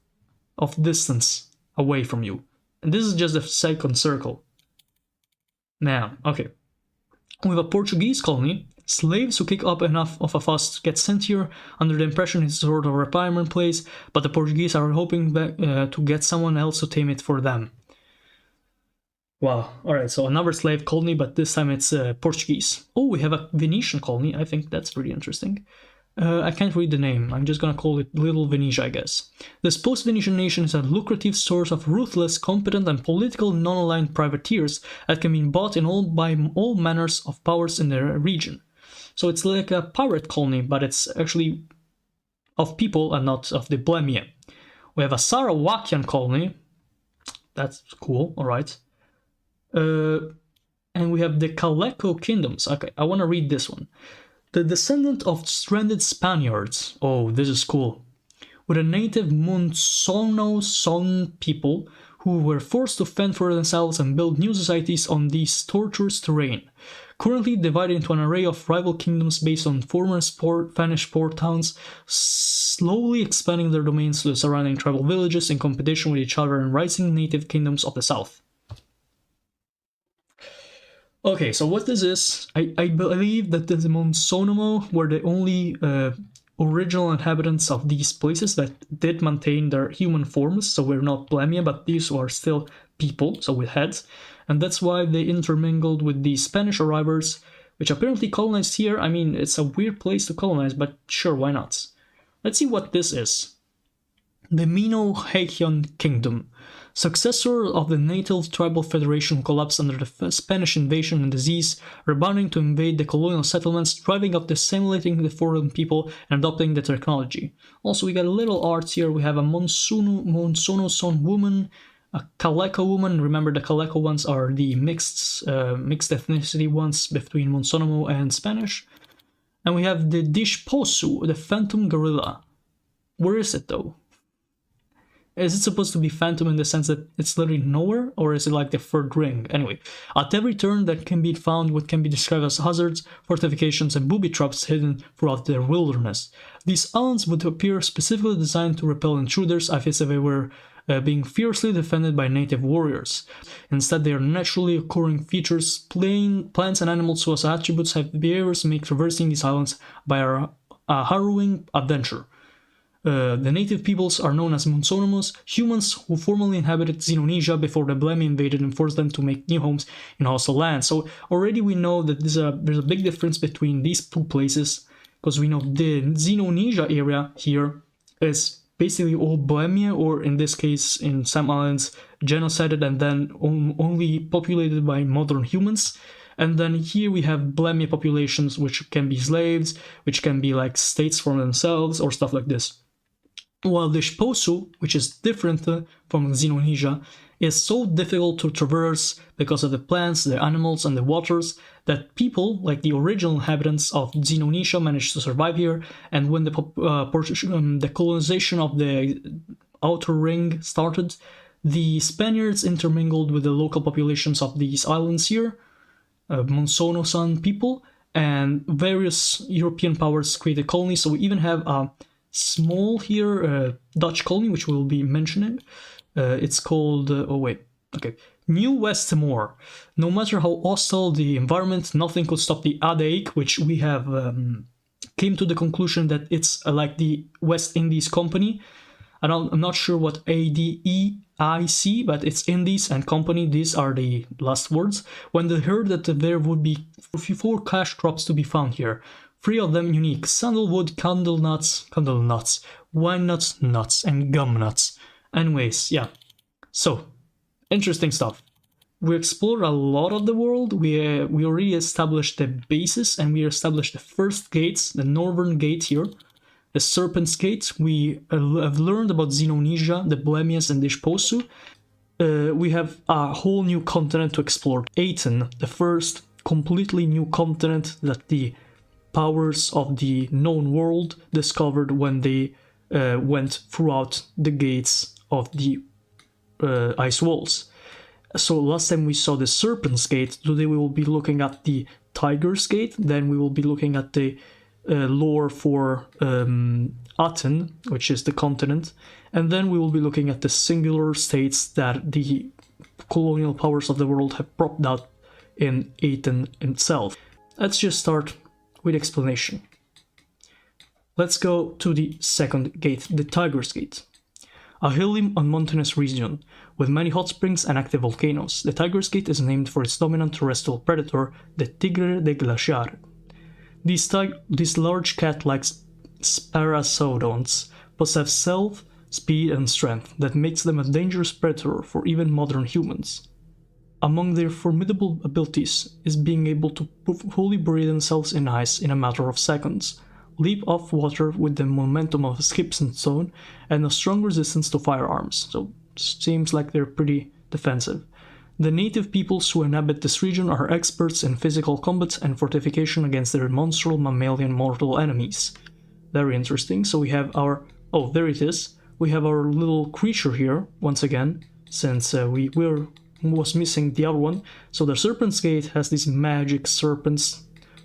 of distance away from you. And this is just the second circle. Now, okay. We have a Portuguese colony. Slaves who kick up enough of a fuss get sent here under the impression it's a sort of retirement place, but the Portuguese are hoping to get someone else to tame it for them. Wow, alright, so another slave colony, but this time it's Portuguese. Oh, we have a Venetian colony. I think that's pretty interesting. I can't read the name. I'm just gonna call it Little Venetia, I guess. This post-Venetian nation is a lucrative source of ruthless, competent, and political non-aligned privateers that can be bought by all manners of powers in the region. So it's like a pirate colony, but it's actually of people and not of the Blamia. We have a Sarawakian colony. That's cool, alright. And we have the Caleco Kingdoms. Okay, I want to read this one. The descendant of stranded Spaniards. Oh, this is cool. With a native Monsono-Son people who were forced to fend for themselves and build new societies on these tortuous terrain. Currently divided into an array of rival kingdoms based on former Spanish port towns, slowly expanding their domains to the surrounding tribal villages in competition with each other and rising native kingdoms of the south. Okay, so what this is, I believe that the Monsonomo were the only original inhabitants of these places that did maintain their human forms, so we're not Blamia, but these are still people, so with heads, and that's why they intermingled with the Spanish arrivals, which apparently colonized here. I mean, it's a weird place to colonize, but sure, why not? Let's see what this is. The Mino-Heian Kingdom. Successor of the native tribal federation, collapsed under the Spanish invasion and disease, rebounding to invade the colonial settlements, driving up assimilating the foreign people and adopting the technology. Also, we got a little art here. We have a Monsono-Son woman, a Caleco woman. Remember, the Caleco ones are the mixed ethnicity ones between Monsonomo and Spanish. And we have the Dishposu, the phantom gorilla. Where is it though? Is it supposed to be phantom in the sense that it's literally nowhere? Or is it like the third ring? Anyway, at every turn that can be found what can be described as hazards, fortifications, and booby traps hidden throughout the wilderness. These islands would appear specifically designed to repel intruders as if they were being fiercely defended by native warriors. Instead, they are naturally occurring features, plants and animals whose attributes have behaviors make traversing these islands by a harrowing adventure. The native peoples are known as Monsonomos, humans who formerly inhabited Xenonesia before the Blemi invaded and forced them to make new homes in hostile lands. So already we know that there's a big difference between these two places, because we know the Xenonesia area here is basically all Bohemia, or in this case, in some islands, genocided and then only populated by modern humans. And then here we have Bohemia populations, which can be slaves, which can be like states for themselves, or stuff like this. While the Shposu, which is different from Xenonesia, is so difficult to traverse because of the plants, the animals, and the waters, that people, like the original inhabitants of Xenonesia, managed to survive here. And when the colonization of the outer ring started, the Spaniards intermingled with the local populations of these islands here, Monsono-san people, and various European powers created colonies. So we even have a small here Dutch colony, which we'll be mentioning. It's called New West Timor. No matter how hostile the environment, nothing could stop the Adaic, which we have came to the conclusion that it's like the West Indies Company. I'm not sure what ADEIC, but it's Indies and Company. These are the last words. When they heard that there would be 4 cash crops to be found here, 3 of them unique: sandalwood, candle nuts, wine nuts, and gum nuts. Anyways, yeah. So, interesting stuff. We explored a lot of the world. We already established the bases, and we established the first gates, the northern gate here, the Serpent's Gate. We have learned about Xenonesia, the Blemias, and the Shposu. We have a whole new continent to explore. Aten, the first completely new continent that the powers of the known world discovered when they went throughout the gates of the ice walls. So last time we saw the Serpent's Gate. Today we will be looking at the Tiger's Gate. Then we will be looking at the lore for Aten, which is the continent. And then we will be looking at the singular states that the colonial powers of the world have propped out in Aten itself. Let's just start with explanation. Let's go to the second gate, the Tiger's Gate. A hilly and mountainous region with many hot springs and active volcanoes. The Tiger's Gate is named for its dominant terrestrial predator, the tigre de glaciar. These large cat-like parasaurons possess stealth, speed, and strength that makes them a dangerous predator for even modern humans. Among their formidable abilities is being able to fully bury themselves in ice in a matter of seconds, leap off water with the momentum of a skip's stone, and a strong resistance to firearms, so seems like they're pretty defensive. The native peoples who inhabit this region are experts in physical combat and fortification against their monstrous mammalian mortal enemies. Very interesting. So we have our... oh, there it is. We have our little creature here, once again, since we was missing the other one. So the Serpent's Gate has these magic serpents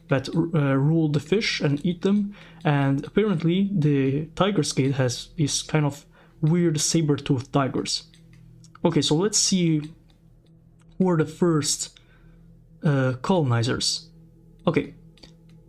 that rule the fish and eat them, and apparently the Tiger's Gate has these kind of weird saber-toothed tigers. Okay, so let's see who are the first colonizers. Okay,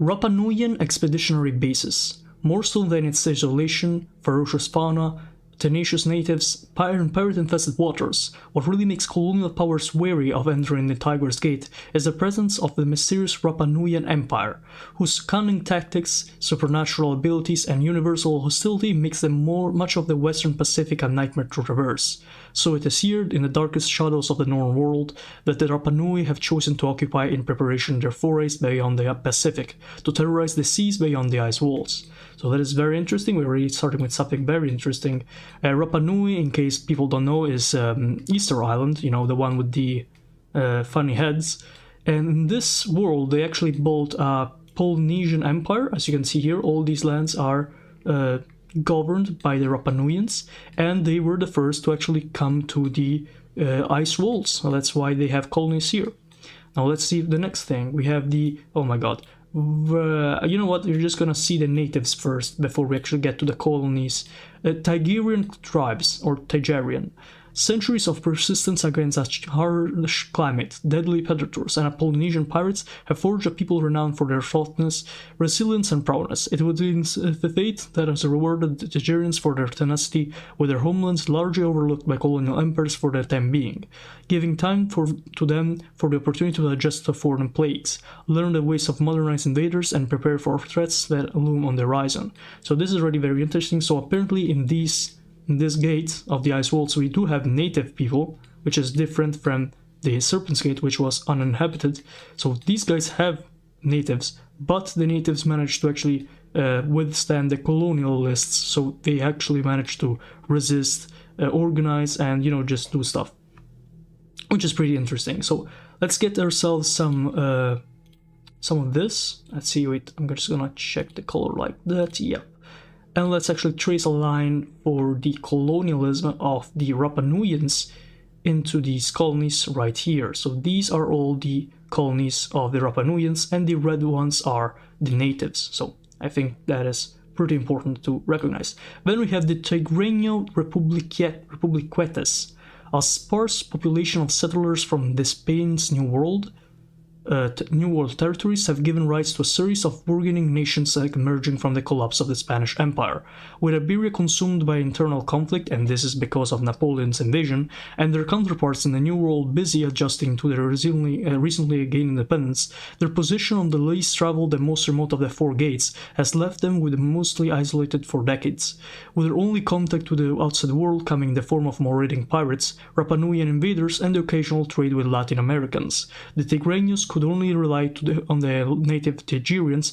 Rapa Nuian expeditionary bases. More so than its isolation, ferocious fauna, tenacious natives, pirate-infested waters, what really makes colonial powers wary of entering the Tiger's Gate is the presence of the mysterious Rapa Nuian Empire, whose cunning tactics, supernatural abilities, and universal hostility makes them much of the Western Pacific a nightmare to traverse. So it is here, in the darkest shadows of the known world, that the Rapa Nui have chosen to occupy in preparation their forays beyond the Pacific, to terrorize the seas beyond the ice walls. So that is very interesting. We're already starting with something very interesting. Rapa Nui, in case people don't know, is Easter Island, you know, the one with the funny heads. And in this world, they actually built a Polynesian empire. As you can see here, all these lands are governed by the Rapa Nuians, and they were the first to actually come to the ice walls. So that's why they have colonies here. Now let's see the next thing. We have the... oh my god. You know what, you're just gonna see the natives first before we actually get to the colonies. Tigerian tribes, or Tigerian. Centuries of persistence against a harsh climate, deadly predators, and Polynesian pirates have forged a people renowned for their thoughtfulness, resilience, and prowess. It would be the fate that has rewarded the Tigerians for their tenacity, with their homelands largely overlooked by colonial empires for the time being, giving time to them for the opportunity to adjust to foreign plagues, learn the ways of modernized invaders, and prepare for threats that loom on the horizon. So this is already very interesting. So apparently in this gate of the ice walls we do have native people, which is different from the Serpent's Gate, which was uninhabited. So these guys have natives, but the natives managed to actually withstand the colonialists, so they actually managed to resist, organize, and just do stuff, which is pretty interesting. So let's get ourselves some of this. Let's see, wait, I'm just gonna check the color like that. Yep. And let's actually trace a line for the colonialism of the Rapa Nuians into these colonies right here. So these are all the colonies of the Rapa Nuians, and the red ones are the natives. So I think that is pretty important to recognize. Then we have the Tigreño Republiquetes, a sparse population of settlers from the Spain's New World territories have given rise to a series of burgeoning nations emerging from the collapse of the Spanish Empire. With Iberia consumed by internal conflict, and this is because of Napoleon's invasion, and their counterparts in the New World busy adjusting to their recently gained independence, their position on the least traveled and most remote of the four gates has left them mostly isolated for decades. With their only contact with the outside world coming in the form of marauding pirates, Rapa Nuian invaders, and the occasional trade with Latin Americans, the Tigreños could only rely on the native Tigerians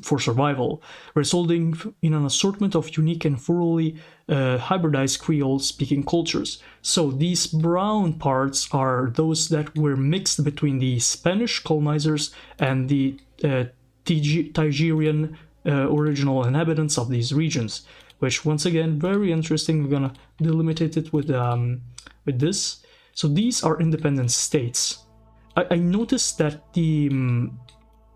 for survival, resulting in an assortment of unique and thoroughly hybridized Creole-speaking cultures. So these brown parts are those that were mixed between the Spanish colonizers and the Tigerian original inhabitants of these regions, which once again very interesting. We're gonna delimitate it with this. So these are independent states. I noticed that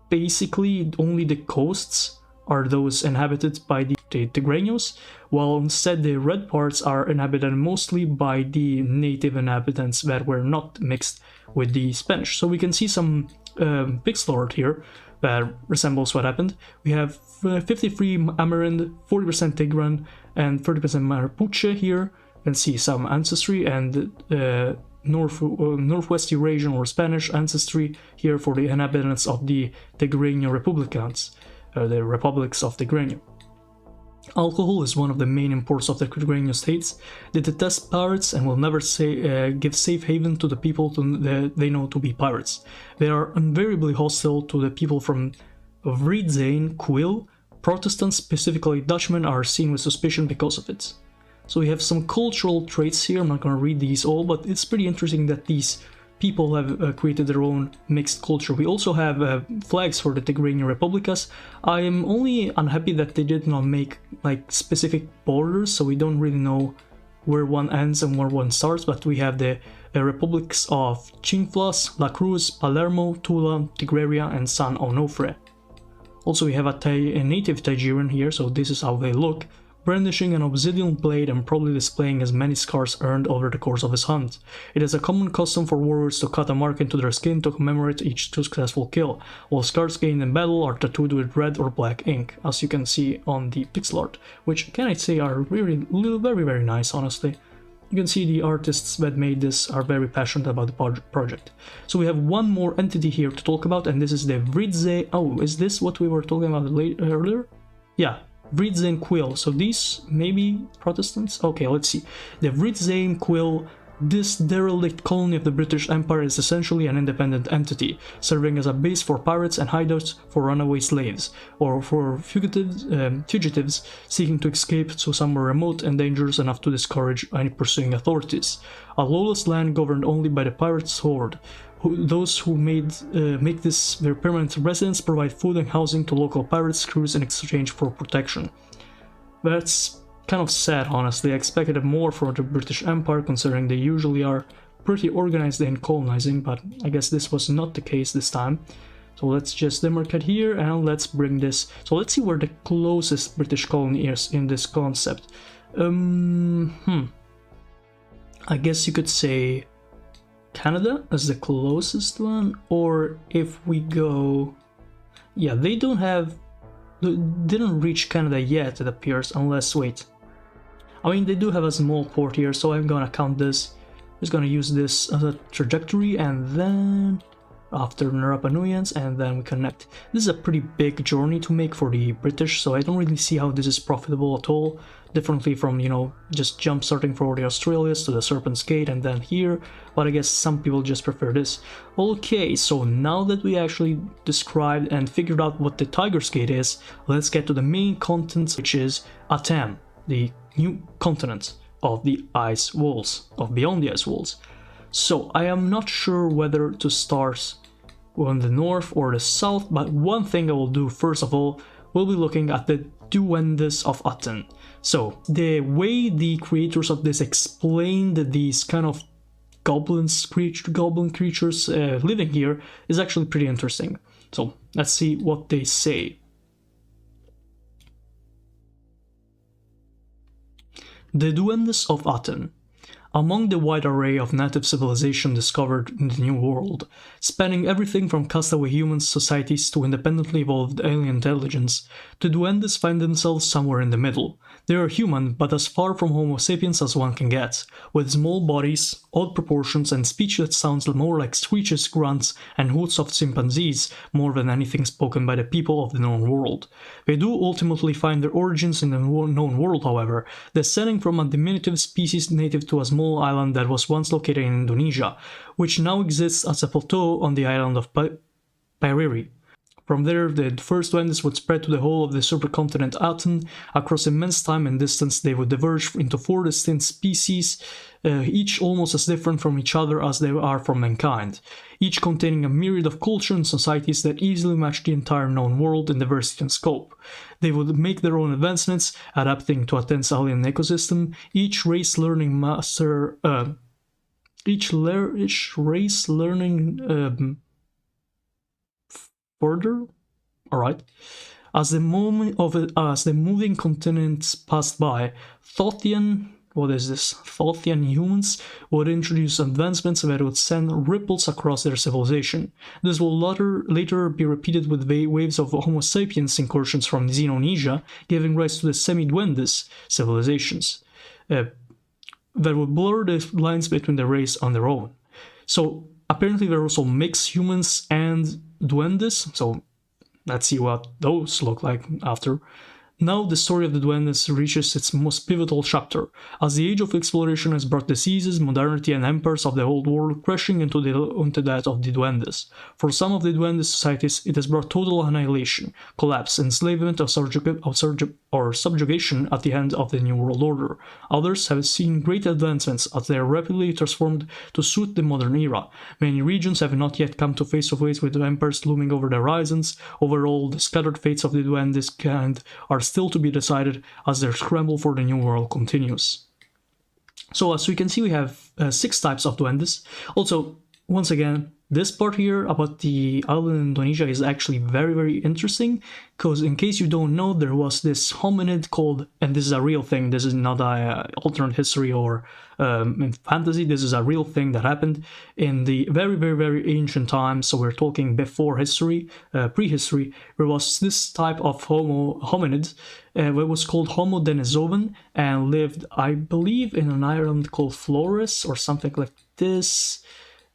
basically only the coasts are those inhabited by the Tigreños, while instead the red parts are inhabited mostly by the native inhabitants that were not mixed with the Spanish. So we can see some pixel art here that resembles what happened. We have 53 Amerind, 40% Tigran, and 30% Mapuche here. You can see some ancestry and Northwest Eurasian or Spanish ancestry here for the inhabitants of the Tigreño Republicans, the republics of Tigreño. Alcohol is one of the main imports of the Tigreño states. They detest pirates and will never give safe haven to the people they know to be pirates. They are invariably hostile to the people from Vridzane, Quill. Protestants, specifically Dutchmen, are seen with suspicion because of it. So we have some cultural traits here. I'm not going to read these all, but it's pretty interesting that these people have created their own mixed culture. We also have flags for the Tigreño Republicas. I am only unhappy that they did not make like specific borders, so we don't really know where one ends and where one starts, but we have the republics of Chinflas, La Cruz, Palermo, Tula, Tigreria, and San Onofre. Also we have a native Tigerian here, so this is how they look, brandishing an obsidian blade and probably displaying as many scars earned over the course of his hunt. It is a common custom for warriors to cut a mark into their skin to commemorate each successful kill, while scars gained in battle are tattooed with red or black ink, as you can see on the pixel art, which can I say are really very very nice, honestly. You can see the artists that made this are very passionate about the project. So we have one more entity here to talk about, and this is the Vridze. Oh, is this what we were talking about earlier? Yeah. Vridzane Quill. So these maybe Protestants? Okay, let's see. The Vridzane Quill, this derelict colony of the British Empire, is essentially an independent entity, serving as a base for pirates and hideouts for runaway slaves, or for fugitives seeking to escape to somewhere remote and dangerous enough to discourage any pursuing authorities. A lawless land governed only by the pirates' horde. Those who make this their permanent residence provide food and housing to local pirates' crews in exchange for protection. That's kind of sad, honestly. I expected more from the British Empire, considering they usually are pretty organized in colonizing, but I guess this was not the case this time. So let's just demarcate here and let's bring this. So let's see where the closest British colony is in this concept. I guess you could say Canada as the closest one, or if we go... Yeah, they didn't reach Canada yet, it appears, unless, wait. I mean, they do have a small port here, so I'm gonna count this. I'm just gonna use this as a trajectory, and then after Rapa Nuians, and then we connect. This is a pretty big journey to make for the British, so I don't really see how this is profitable at all, differently from, you know, just jump starting for the Australias to the Serpent's Gate and then here, but I guess some people just prefer this. Okay, so now that we actually described and figured out what the Tiger's Gate is, let's get to the main content, which is Aten, the new continent of the ice walls, of beyond the ice walls. So I am not sure whether to start on the north or the south, but one thing I will do first of all, we'll be looking at the duendes of Aten. So the way the creators of this explained these kind of goblin creatures living here is actually pretty interesting. So let's see what they say. The duendes of Aten. Among the wide array of native civilization discovered in the New World, spanning everything from castaway human societies to independently evolved alien intelligence, the duendes find themselves somewhere in the middle. They are human, but as far from Homo sapiens as one can get, with small bodies, odd proportions, and speech that sounds more like screeches, grunts, and hoots of chimpanzees more than anything spoken by the people of the known world. They do ultimately find their origins in the known world, however, descending from a diminutive species native to a small island that was once located in Indonesia, which now exists as a plateau on the island of Parasitic. From there, the first duendes would spread to the whole of the supercontinent Aten. Across immense time and distance, they would diverge into 4 distinct species, each almost as different from each other as they are from mankind, each containing a myriad of cultures and societies that easily match the entire known world in diversity and scope. They would make their own advancements, adapting to Aten's alien ecosystem, each race learning further. Alright. As the moving continents passed by, Thothian humans would introduce advancements that would send ripples across their civilization. This will later be repeated with waves of Homo sapiens incursions from Xenonesia, giving rise to the semi-duendes civilizations that would blur the lines between the race on their own. So apparently there are also mixed humans and duendes, so let's see what those look like after. Now the story of the duendes reaches its most pivotal chapter, as the age of exploration has brought diseases, modernity, and empires of the old world crashing into that of the duendes. For some of the duendes societies, it has brought total annihilation, collapse, enslavement, or subjugation at the hand of the New World Order. Others have seen great advancements as they are rapidly transformed to suit the modern era. Many regions have not yet come to face with empires looming over the horizons. Overall, the scattered fates of the duendes kind are still to be decided as their scramble for the new world continues. So as we can see, we have 6 types of duendes. Also, once again, this part here about the island in Indonesia is actually very, very interesting, because in case you don't know, there was this hominid called, and this is a real thing, this is not a alternate history or in fantasy, this is a real thing that happened in the very, very, very ancient times, so we're talking before history, prehistory. There was this type of hominid, it was called Homo denisovan, and lived, I believe, in an island called Flores, or something like this,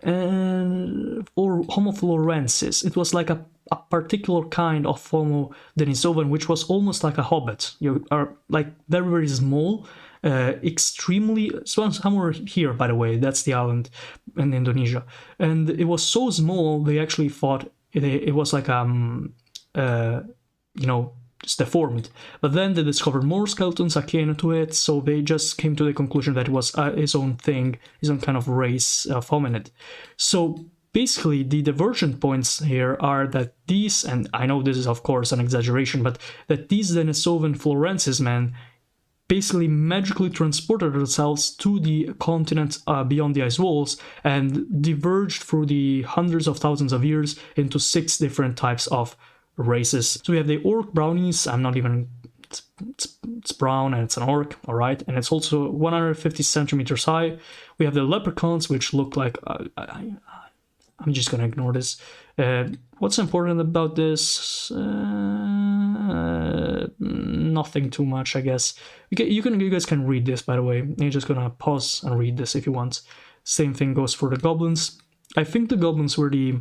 or Homo florensis. It was like a particular kind of Homo denisovan, which was almost like a hobbit. You are like very, very small, extremely, somewhere here, by the way, that's the island in Indonesia, and it was so small they actually thought it was like it's deformed. But then they discovered more skeletons akin to it, so they just came to the conclusion that it was his own thing, his own kind of race of hominid. So basically, the divergent points here are that these, and I know this is of course an exaggeration, but that these Denisovan Florensis men basically magically transported themselves to the continent beyond the ice walls and diverged through the hundreds of thousands of years into 6 different types of races. So we have the orc brownies, I'm not even it's brown and it's an orc, all right, and it's also 150 centimeters high. We have the leprechauns, which look like I'm just gonna ignore this. What's important about this? Nothing too much, I guess. You guys can read this, by the way. You're just gonna pause and read this if you want. Same thing goes for the goblins. I think the goblins were the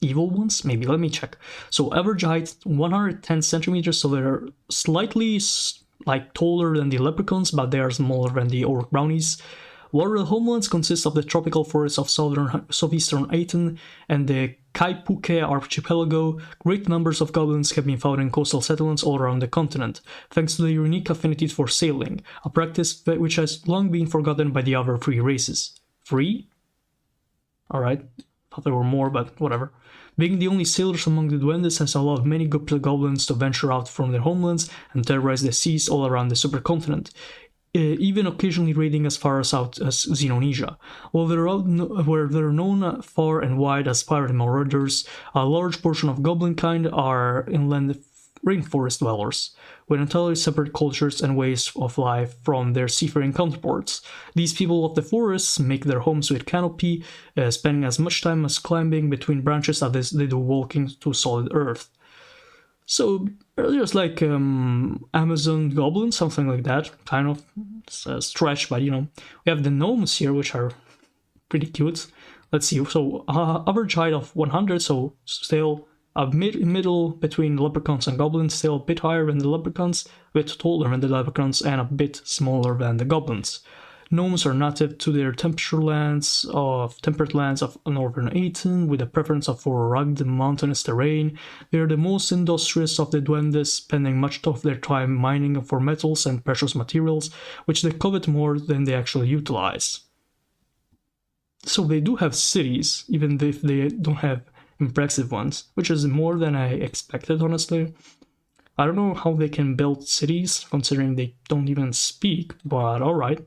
evil ones. Maybe, let me check. So average height 110 centimeters. So they're slightly like taller than the leprechauns, but they are smaller than the orc brownies. Water homelands consist of the tropical forests of southeastern Aten and the Kaipuke archipelago. Great numbers of goblins have been found in coastal settlements all around the continent, thanks to their unique affinity for sailing, a practice which has long been forgotten by the other three races. Three? Alright, thought there were more, but whatever. Being the only sailors among the duendes has allowed many goblins to venture out from their homelands and terrorize the seas all around the supercontinent, even occasionally raiding as far south as Xenonesia. Where they're known far and wide as pirate marauders, a large portion of goblin kind are inland rainforest dwellers, with entirely separate cultures and ways of life from their seafaring counterparts. These people of the forests make their homes with canopy, spending as much time as climbing between branches as they do walking to solid earth. So they're just like Amazon goblins, something like that, kind of. It's a stretch, but you know. We have the gnomes here, which are pretty cute. Let's see, so average height of 100, so still a middle between leprechauns and goblins, still a bit higher than the leprechauns, a bit taller than the leprechauns, and a bit smaller than the goblins. Gnomes are native to their temperate lands of northern Aten, with a preference for rugged mountainous terrain. They are the most industrious of the duendes, spending much of their time mining for metals and precious materials, which they covet more than they actually utilize. So they do have cities, even if they don't have impressive ones, which is more than I expected, honestly. I don't know how they can build cities, considering they don't even speak, but alright.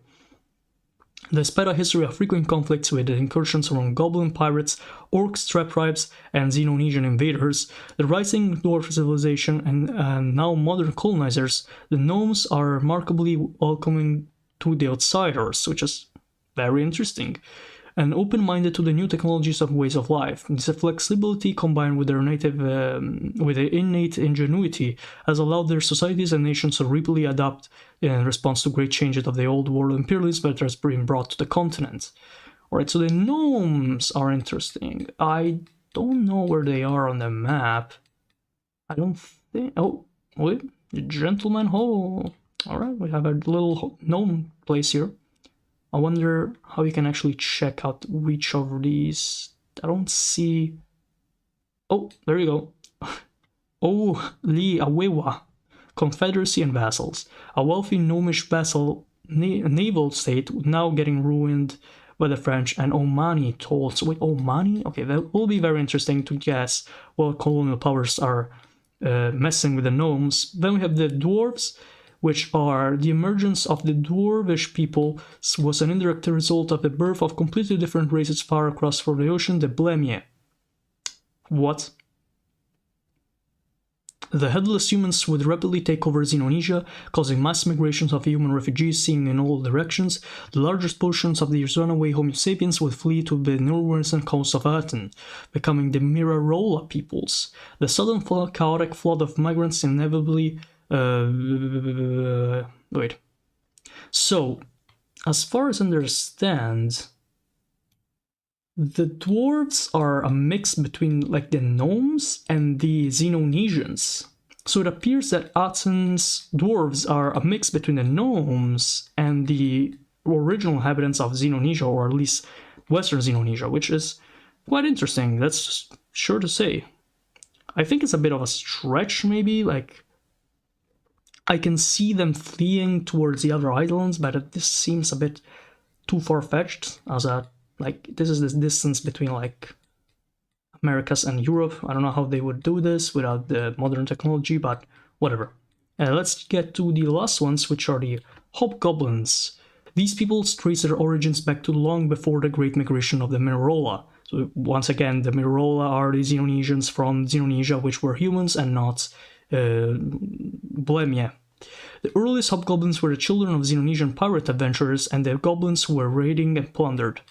Despite a history of frequent conflicts with incursions among goblin pirates, orcs, trap tribes, and Xenonesian invaders, the rising dwarf civilization, and now modern colonizers, the gnomes are remarkably welcoming to the outsiders, which is very interesting, and open-minded to the new technologies of ways of life. This flexibility, combined with their innate ingenuity, has allowed their societies and nations to rapidly adapt in response to great changes of the old world imperialism that has been brought to the continent. Alright, so the gnomes are interesting. I don't know where they are on the map. I don't think... Oh, wait, Gentleman Hall. Alright, we have a little gnome place here. I wonder how you can actually check out which of these. I don't see... Oh, there you go. Oh, Li Awewa. Confederacy and vassals. A wealthy gnomish vassal naval state now getting ruined by the French, and Omani tolls. Wait, Omani? Okay, that will be very interesting to guess what colonial powers are messing with the gnomes. Then we have the dwarves, which are the emergence of the dwarvish people was an indirect result of the birth of completely different races far across for the ocean, the Blemie. What? The headless humans would rapidly take over Xenonesia, causing mass migrations of human refugees seen in all directions. The largest portions of the runaway Homo sapiens would flee to the northwestern coast of Aten, becoming the Mirarola peoples. The sudden chaotic flood of migrants inevitably... wait. So, as far as I understand, the dwarves are a mix between like the gnomes and the Xenonesians. So it appears that Aten's dwarves are a mix between the gnomes and the original inhabitants of Xenonesia, or at least Western Xenonesia, which is quite interesting, that's sure to say. I think it's a bit of a stretch, maybe, like... I can see them fleeing towards the other islands, but this seems a bit too far-fetched, as a... Like, this is the distance between, like, Americas and Europe. I don't know how they would do this without the modern technology, but whatever. Let's get to the last ones, which are the hobgoblins. These peoples trace their origins back to long before the Great Migration of the Mirarola. So once again, the Mirarola are the Xenonesians from Xenonesia, which were humans and not Bohemia. The earliest hobgoblins were the children of Xenonesian pirate adventurers and the goblins who were raiding and plundered.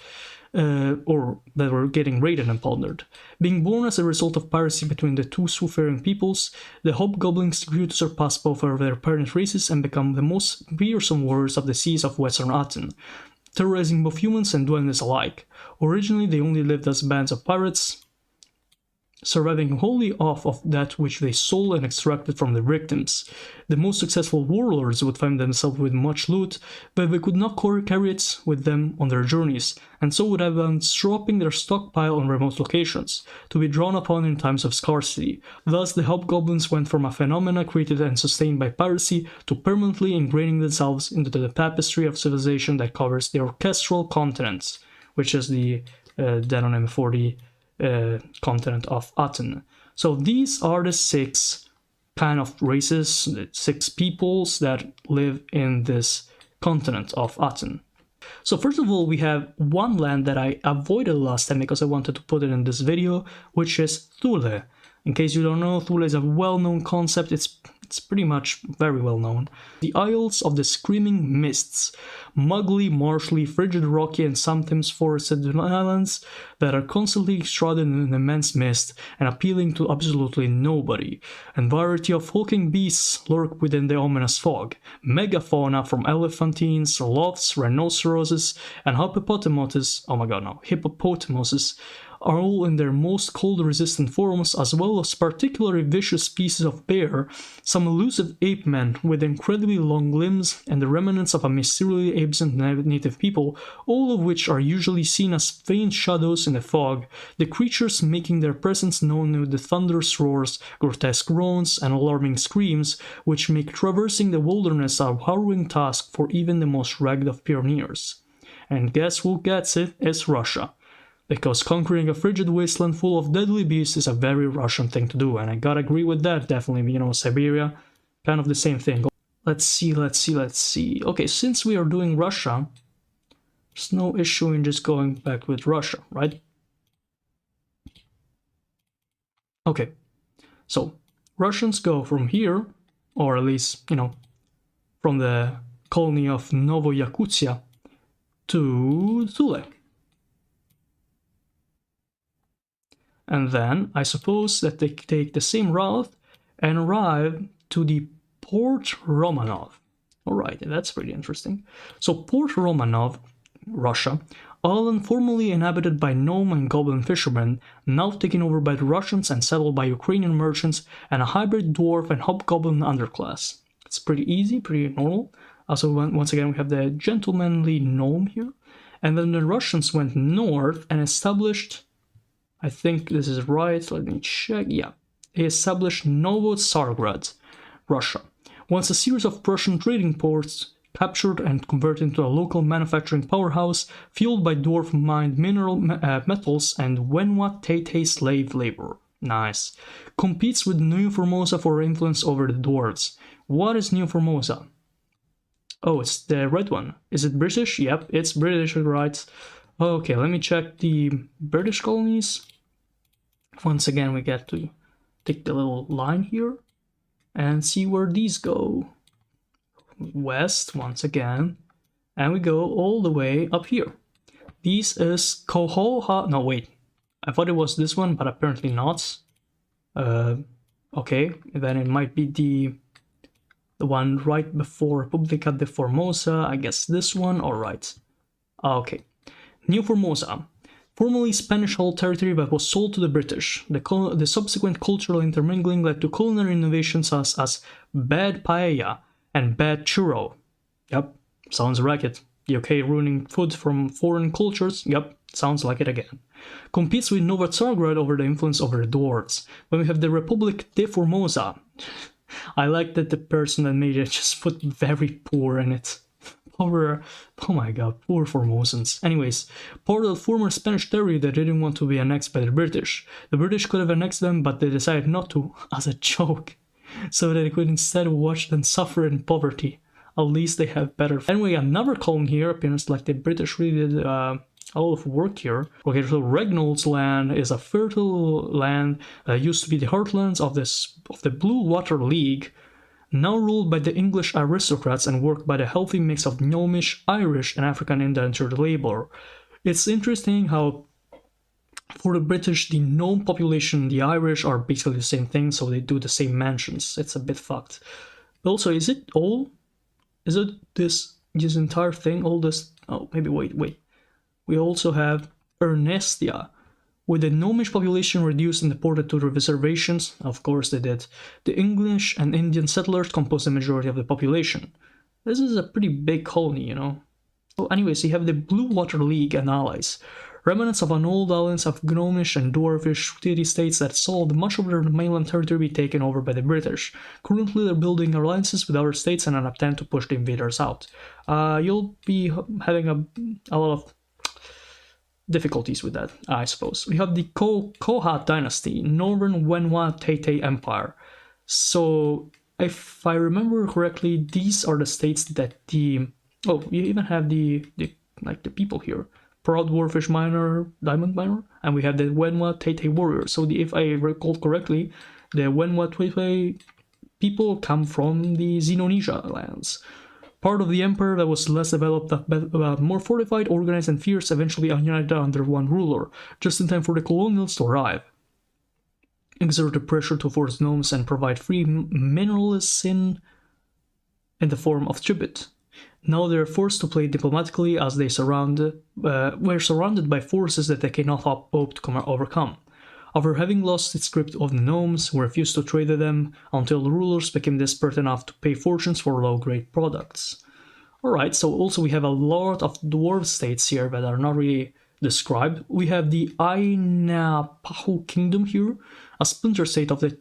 Or that were getting raided and plundered. Being born as a result of piracy between the two seafaring peoples, the hobgoblins grew to surpass both of their parent races and become the most fearsome warriors of the seas of western Aten, terrorizing both humans and dwellers alike. Originally, they only lived as bands of pirates, surviving wholly off of that which they sold and extracted from their victims. The most successful warlords would find themselves with much loot, but they could not carry it with them on their journeys, and so would have been dropping their stockpile on remote locations, to be drawn upon in times of scarcity. Thus, the hobgoblins went from a phenomena created and sustained by piracy to permanently ingraining themselves into the tapestry of civilization that covers the orchestral continent, which is the demonym for the continent of Aten. So these are the 6 kind of races, the 6 peoples that live in this continent of Aten. So first of all, we have one land that I avoided last time because I wanted to put it in this video, which is Thule. In case you don't know, Thule is a well-known concept. It's pretty much very well known. The Isles of the Screaming Mists, muggly, marshy, frigid, rocky, and sometimes forested islands that are constantly shrouded in an immense mist and appealing to absolutely nobody. And variety of hulking beasts lurk within the ominous fog. Megafauna from elephantines, sloths, rhinoceroses, and hippopotamuses are all in their most cold-resistant forms, as well as particularly vicious species of bear, some elusive ape men with incredibly long limbs, and the remnants of a mysteriously absent native people, all of which are usually seen as faint shadows in the fog, the creatures making their presence known with the thunderous roars, grotesque groans, and alarming screams, which make traversing the wilderness a harrowing task for even the most ragged of pioneers. And guess who gets it? It's Russia. Because conquering a frigid wasteland full of deadly beasts is a very Russian thing to do, and I gotta agree with that, definitely. You know, Siberia, kind of the same thing. Let's see. Okay, since we are doing Russia, there's no issue in just going back with Russia, right? Okay, so Russians go from here, or at least, you know, from the colony of Novoyakutia to Thule. And then I suppose that they take the same route and arrive to the Port Romanov. Alright, that's pretty interesting. So Port Romanov, Russia, island formerly inhabited by gnome and goblin fishermen, now taken over by the Russians and settled by Ukrainian merchants and a hybrid dwarf and hobgoblin underclass. It's pretty easy, pretty normal. Also, once again, we have the gentlemanly gnome here. And then the Russians went north and established, I think this is right, let me check, yeah. They established Novosargrad, Russia. Once a series of Prussian trading ports, captured and converted into a local manufacturing powerhouse, fueled by dwarf-mined mineral metals and Wenwa Tate slave labor. Nice. Competes with New Formosa for influence over the dwarves. What is New Formosa? Oh, it's the red one. Is it British? Yep, it's British, right. Okay, let me check the British colonies. Once again, we get to take the little line here and see where these go. West, once again, and we go all the way up here. This is Kohoha. No, wait, I thought it was this one, but apparently not. Okay, then it might be the one right before Repubblica de Formosa. I guess this one. All right. Okay. New Formosa, formerly Spanish-held territory that was sold to the British. The subsequent cultural intermingling led to culinary innovations such as bad paella and bad churro. Yep, sounds like it. The UK ruining food from foreign cultures. Yep, sounds like it again. Competes with Novosargrad over the influence over the dwarves. When we have the Republic de Formosa. I like that the person that made it just put very poor in it. Oh my god, poor Formosans. Anyways, part of the former Spanish territory that didn't want to be annexed by the British. The British could have annexed them, but they decided not to, as a joke, so that they could instead watch them suffer in poverty. At least they have better. Anyway, another colony here appears like the British really did a a lot of work here. Okay, so Regnald's land is a fertile land that used to be the heartlands of the Blue Water League, now ruled by the English aristocrats and worked by the healthy mix of Gnomish, Irish, and African indentured labor. It's interesting how for the British, the gnome population and the Irish are basically the same thing, so they do the same mansions. It's a bit fucked. Also, is it this entire thing, all this? Oh, maybe wait. We also have Ernestia, with the gnomish population reduced and deported to the reservations. Of course they did. The English and Indian settlers compose the majority of the population. This is a pretty big colony, you know. So anyways, you have the Blue Water League and allies. Remnants of an old alliance of Gnomish and Dwarvish city-states that saw much of their mainland territory be taken over by the British. Currently, they're building alliances with other states in an attempt to push the invaders out. You'll be having a lot of difficulties with that, I suppose. We have the Kohat dynasty, Northern Wenhua Tete Empire. So, if I remember correctly, these are the states that you even have the people here. Proud Dwarfish Miner, Diamond Miner, and we have the Wenhua Tete Warrior. So if I recall correctly, the Wenhua Tete people come from the Xenonesia lands. Part of the empire that was less developed, but more fortified, organized, and fierce, eventually united under one ruler, just in time for the colonials to arrive. Exerted pressure to force gnomes and provide free minerals in the form of tribute. Now they are forced to play diplomatically as they were surrounded by forces that they cannot hope to overcome. After having lost its grip of the gnomes, who refused to trade with them until the rulers became desperate enough to pay fortunes for low-grade products. Alright, so also we have a lot of dwarf states here that are not really described. We have the Ainapahu Kingdom here, a splinter state of the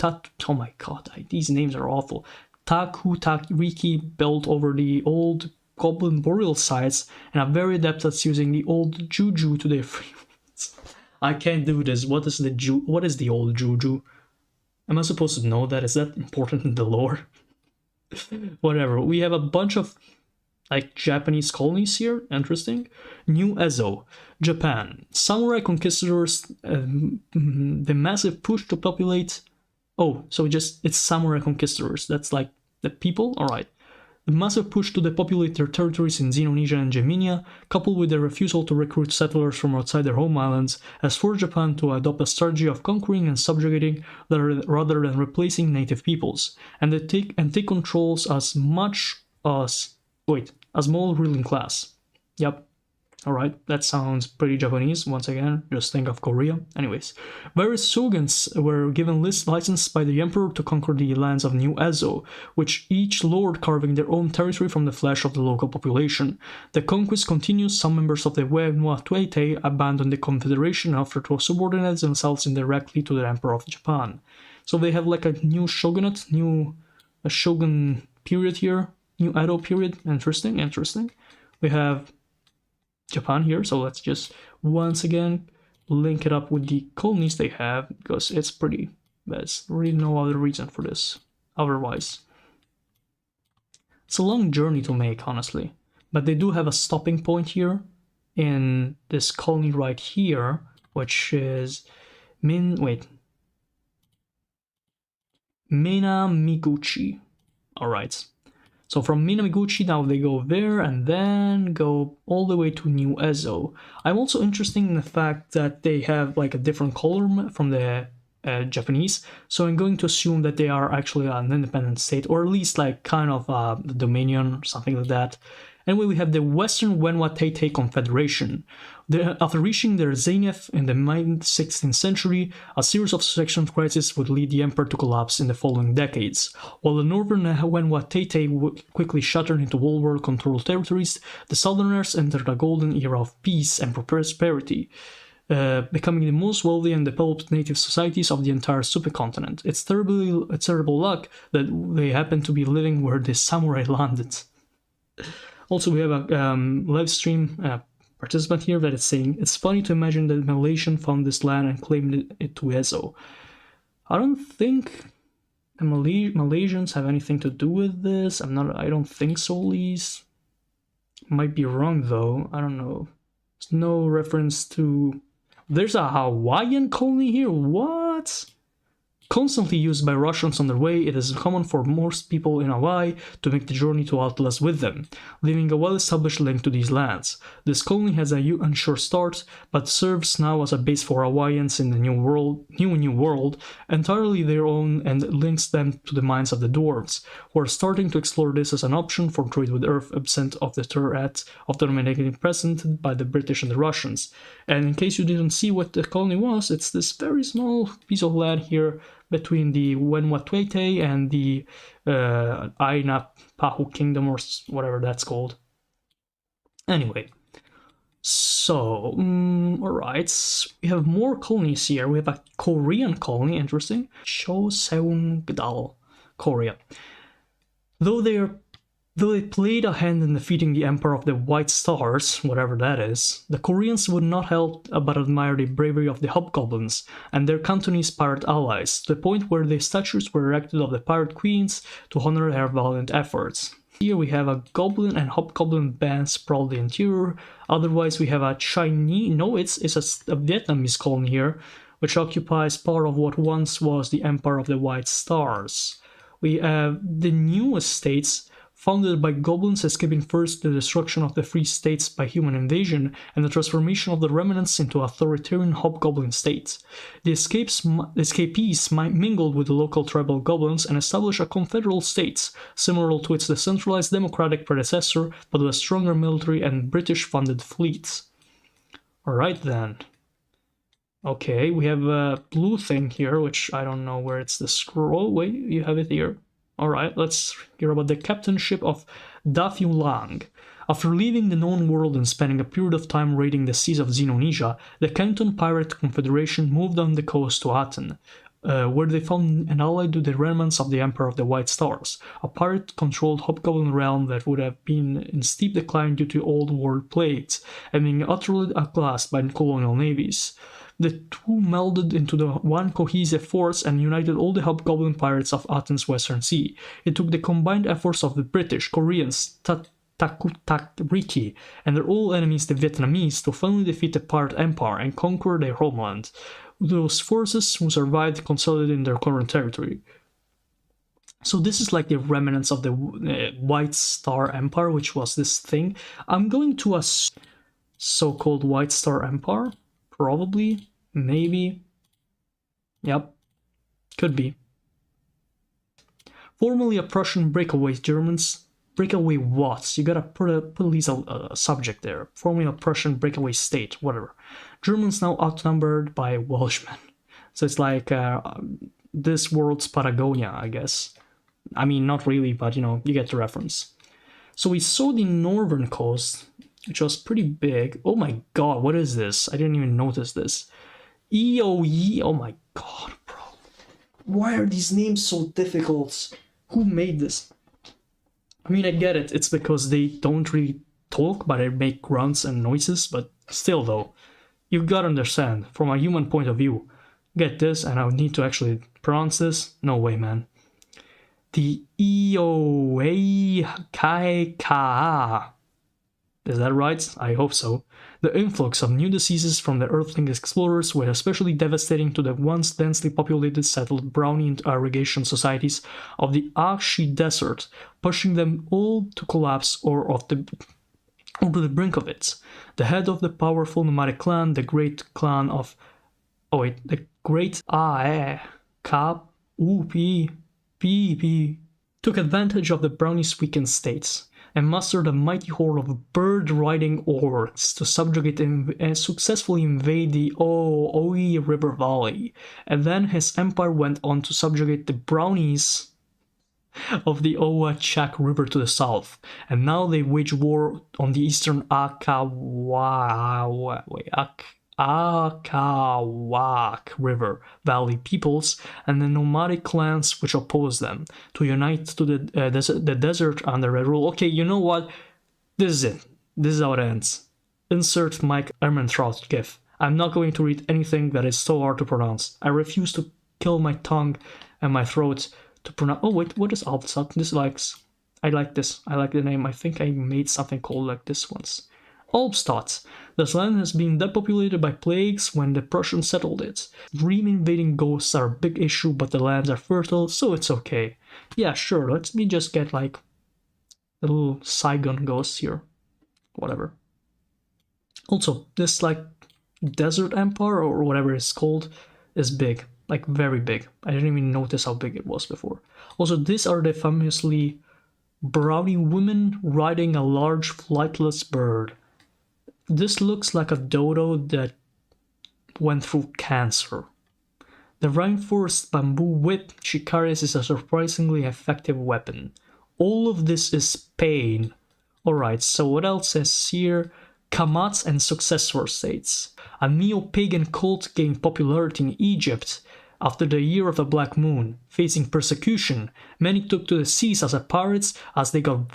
oh my god, these names are awful. Taku-Tariki built over the old goblin burial sites and are very adept at using the old juju to their free. I can't do this. What is the old juju? Am I supposed to know that? Is that important in the lore? Whatever. We have a bunch of Japanese colonies here. Interesting. New Ezo, Japan. Samurai conquistadors. The massive push to populate. Oh, so it's samurai conquistadors. That's like the people. All right. The massive push to depopulate their territories in Xenonesia and Gemenia, coupled with their refusal to recruit settlers from outside their home islands, has forced Japan to adopt a strategy of conquering and subjugating rather than replacing native peoples, and take controls as much as a small ruling class. Yep. Alright, that sounds pretty Japanese. Once again, just think of Korea. Anyways, various shoguns were given license by the emperor to conquer the lands of New Ezo, which each lord carving their own territory from the flesh of the local population. The conquest continues. Some members of the Wenhua Tete abandoned the confederation after to subordinate themselves indirectly to the emperor of Japan. So they have like a new shogunate, a shogun period here, new Edo period. Interesting. We have Japan here, so let's just once again link it up with the colonies they have, because it's pretty, there's really no other reason for this otherwise. It's a long journey to make, honestly, but they do have a stopping point here in this colony right here, which is Minamiguchi. Alright. So from Minamiguchi, now they go there and then go all the way to New Ezo. I'm also interested in the fact that they have like a different color from the Japanese, so I'm going to assume that they are actually an independent state, or at least like kind of the Dominion, something like that. Anyway, we have the Western Wenhua Tete Confederation. After reaching their zenith in the mid-16th century, a series of succession crises would lead the empire to collapse in the following decades. While the northern Wenhua Tete quickly shattered into world-controlled territories, the southerners entered a golden era of peace and prosperity, becoming the most wealthy and developed native societies of the entire supercontinent. It's terrible luck that they happen to be living where the samurai landed. Also, we have a live stream participant here that is saying, it's funny to imagine that Malaysian found this land and claimed it to Ezo. I don't think the Malaysians have anything to do with this. I don't think so, at least. Might be wrong though, I don't know. No reference to... There's a Hawaiian colony here? What? Constantly used by Russians on their way, it is common for most people in Hawaii to make the journey to Atlas with them, leaving a well-established link to these lands. This colony has a unsure start, but serves now as a base for Hawaiians in the New World, entirely their own, and links them to the minds of the dwarves, who are starting to explore this as an option for trade with Earth, absent of the threat of dominating present by the British and the Russians. And in case you didn't see what the colony was, it's this very small piece of land here between the Wenwatuete and the Aina Pahu Kingdom, or whatever that's called. Anyway, so, alright, we have more colonies here. We have a Korean colony, interesting. Choseongdal, Korea. Though they played a hand in defeating the Empire of the White Stars, whatever that is, the Koreans would not help but admire the bravery of the Hobgoblins and their Cantonese pirate allies, to the point where the statues were erected of the pirate queens to honor their valiant efforts. Here we have a goblin and hobgoblin band sprawled the interior. Otherwise we have a Chinese, no, it's a Vietnamese colony here, which occupies part of what once was the Empire of the White Stars. We have the new estates, founded by goblins escaping first the destruction of the free states by human invasion and the transformation of the remnants into authoritarian hobgoblin states. The escapees mingled with the local tribal goblins and established a confederal state, similar to its decentralized democratic predecessor, but with a stronger military and British-funded fleets. Alright then. Okay, we have a blue thing here, which I don't know where it's the scroll. Wait, you have it here. Alright, let's hear about the captainship of Da Fiu Lang. After leaving the known world and spending a period of time raiding the seas of Xenonesia, the Canton Pirate Confederation moved on the coast to Aten, where they found an ally to the remnants of the Emperor of the White Stars, a pirate-controlled hobgoblin realm that would have been in steep decline due to old world plagues, and being utterly outclassed by colonial navies. The two melded into the one cohesive force and united all the hobgoblin pirates of Aten's western sea. It took the combined efforts of the British, Koreans, Riki, and their old enemies the Vietnamese to finally defeat the pirate empire and conquer their homeland. Those forces who survived consolidated in their current territory. So this is like the remnants of the White Star Empire, which was this thing. I'm going to a so-called White Star Empire. Probably, maybe, yep, could be. Formerly a Prussian breakaway Germans, breakaway what? You gotta put at least a subject there. Formerly a Prussian breakaway state, whatever. Germans now outnumbered by Welshmen. So it's like this world's Patagonia, I guess. I mean, not really, but you know, you get the reference. So we saw the northern coast, which was pretty big. Oh my god, what is this? I didn't even notice this. EOE, oh my god, bro. Why are these names so difficult? Who made this? I mean, I get it. It's because they don't really talk, but they make grunts and noises. But still, though, you gotta understand, from a human point of view, get this, and I would need to actually pronounce this. No way, man. The EOA Kai Ka. Is that right? I hope so. The influx of new diseases from the Earthling explorers were especially devastating to the once densely populated settled brownie and irrigation societies of the Ashi Desert, pushing them all to collapse or to the brink of it. The head of the powerful nomadic clan, the great clan of... Oh wait, the great Ae Kap Upi Pp took advantage of the brownies' weakened states and mustered a mighty horde of bird-riding orcs to subjugate and successfully invade the Oi River Valley, and then his empire went on to subjugate the brownies of the Ogygia River to the south, and now they wage war on the eastern Akawak River Valley peoples and the nomadic clans which oppose them, to unite to the desert under their rule. Okay, you know what? This is it. This is how it ends. Insert Mike Ehrmantraut gif. I'm not going to read anything that is so hard to pronounce. I refuse to kill my tongue and my throat to pronounce... Oh wait, what is Alpsat? Dislikes. I like this. I like the name. I think I made something called like this once. Albstadt. This land has been depopulated by plagues when the Prussians settled it. Dream-invading ghosts are a big issue, but the lands are fertile, so it's okay. Yeah, sure, let me just get like a little Saigon ghosts here. Whatever. Also, this like desert empire or whatever it's called is big. Like very big. I didn't even notice how big it was before. Also, these are the famously brownie women riding a large flightless bird. This looks like a dodo that went through cancer. The reinforced bamboo whip she carries is a surprisingly effective weapon. All of this is pain. Alright, so what else is here? Kamats and successor states. A neo-pagan cult gained popularity in Egypt after the Year of the Black Moon. Facing persecution, many took to the seas as pirates as they got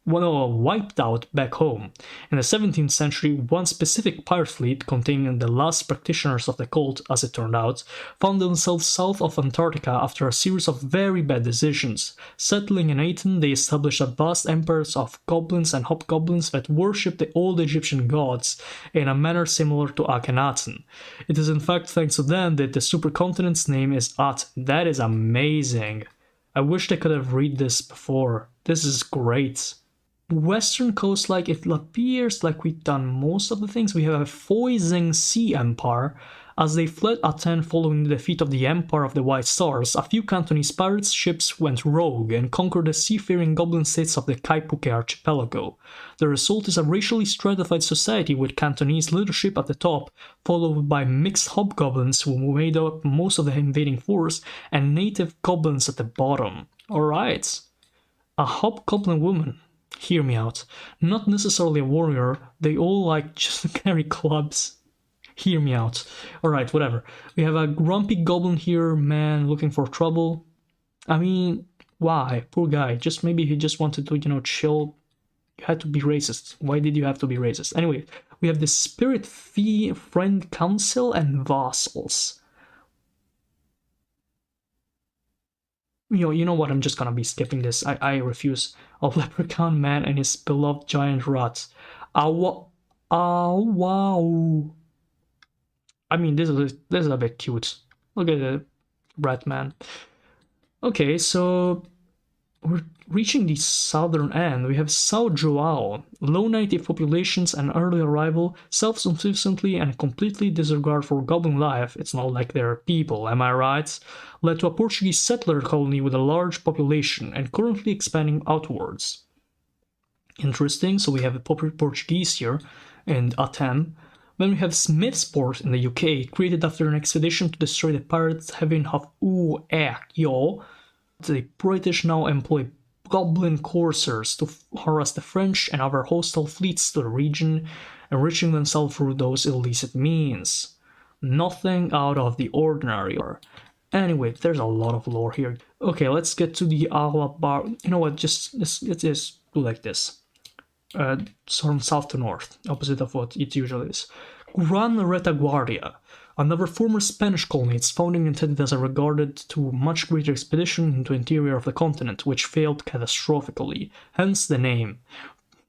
wiped out back home. In the 17th century, one specific pirate fleet, containing the last practitioners of the cult, as it turned out, found themselves south of Antarctica after a series of very bad decisions. Settling in Aten, they established a vast empire of goblins and hobgoblins that worshipped the old Egyptian gods in a manner similar to Akhenaten. It is in fact thanks to them that the supercontinent's name is Aten. That is amazing. I wish I could have read this before. This is great. Western coast, like it appears like we've done most of the things. We have a Foizing Sea Empire. As they fled Aten following the defeat of the Empire of the White Stars, a few Cantonese pirates' ships went rogue and conquered the seafaring goblin states of the Kaipuke archipelago. The result is a racially stratified society with Cantonese leadership at the top, followed by mixed hobgoblins who made up most of the invading force, and native goblins at the bottom. Alright. A hobgoblin woman. Hear me out. Not necessarily a warrior, they all like just carry clubs. Hear me out. Alright, whatever. We have a grumpy goblin here, man, looking for trouble. I mean, why? Poor guy. Just maybe he just wanted to, chill. You had to be racist. Why did you have to be racist? Anyway, we have the Spirit Friend Council and Vassals. You know what, I'm just gonna be skipping this. I refuse. A leprechaun man and his beloved giant rat. Wow. I mean, this is a bit cute. Look at the rat man. Okay, so we're reaching the southern end. We have Sao Joao, low native populations and early arrival, self-sufficiently and completely disregard for goblin life. It's not like they're people, am I right? Led to a Portuguese settler colony with a large population and currently expanding outwards. Interesting, so we have a Portuguese here in Aten. Then we have Smithsport in the UK, created after an expedition to destroy the pirate haven of Ogygia. The British now employ goblin coursers to harass the French and other hostile fleets to the region, enriching themselves through those illicit means. Nothing out of the ordinary. Anyway, there's a lot of lore here. Okay, let's get to the Alabar. You know what, let's do like this. From south to north, opposite of what it usually is. Gran Retaguardia, another former Spanish colony, its founding intended as a regarded to much greater expedition into the interior of the continent, which failed catastrophically, hence the name.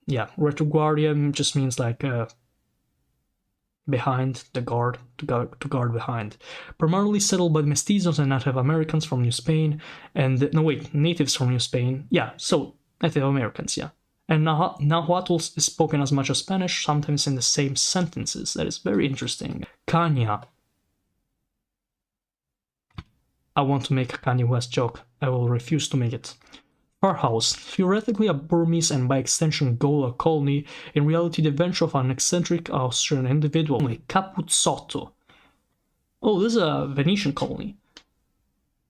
Yeah, Retaguardia just means like behind the guard, to guard behind. Primarily settled by mestizos and Native Americans from New Spain, and natives from New Spain. Yeah, so Native Americans, yeah. And Nahuatl is spoken as much as Spanish, sometimes in the same sentences. That is very interesting. Kanya. I want to make a Kanye West joke. I will refuse to make it. Farhouse, theoretically a Burmese and by extension Gola colony, in reality the venture of an eccentric Austrian individual, Capuzzotto. Oh, this is a Venetian colony.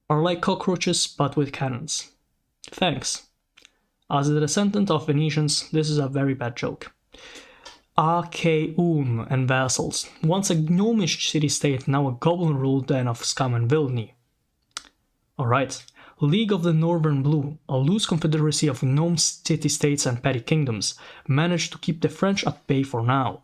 Are like cockroaches, but with cannons. Thanks. As a descendant of Venetians, this is a very bad joke. Akeum and vassals. Once a gnomish city-state, now a goblin-ruled den of scum and villainy. Alright. League of the Northern Blue, a loose confederacy of gnome city-states and petty kingdoms, managed to keep the French at bay for now.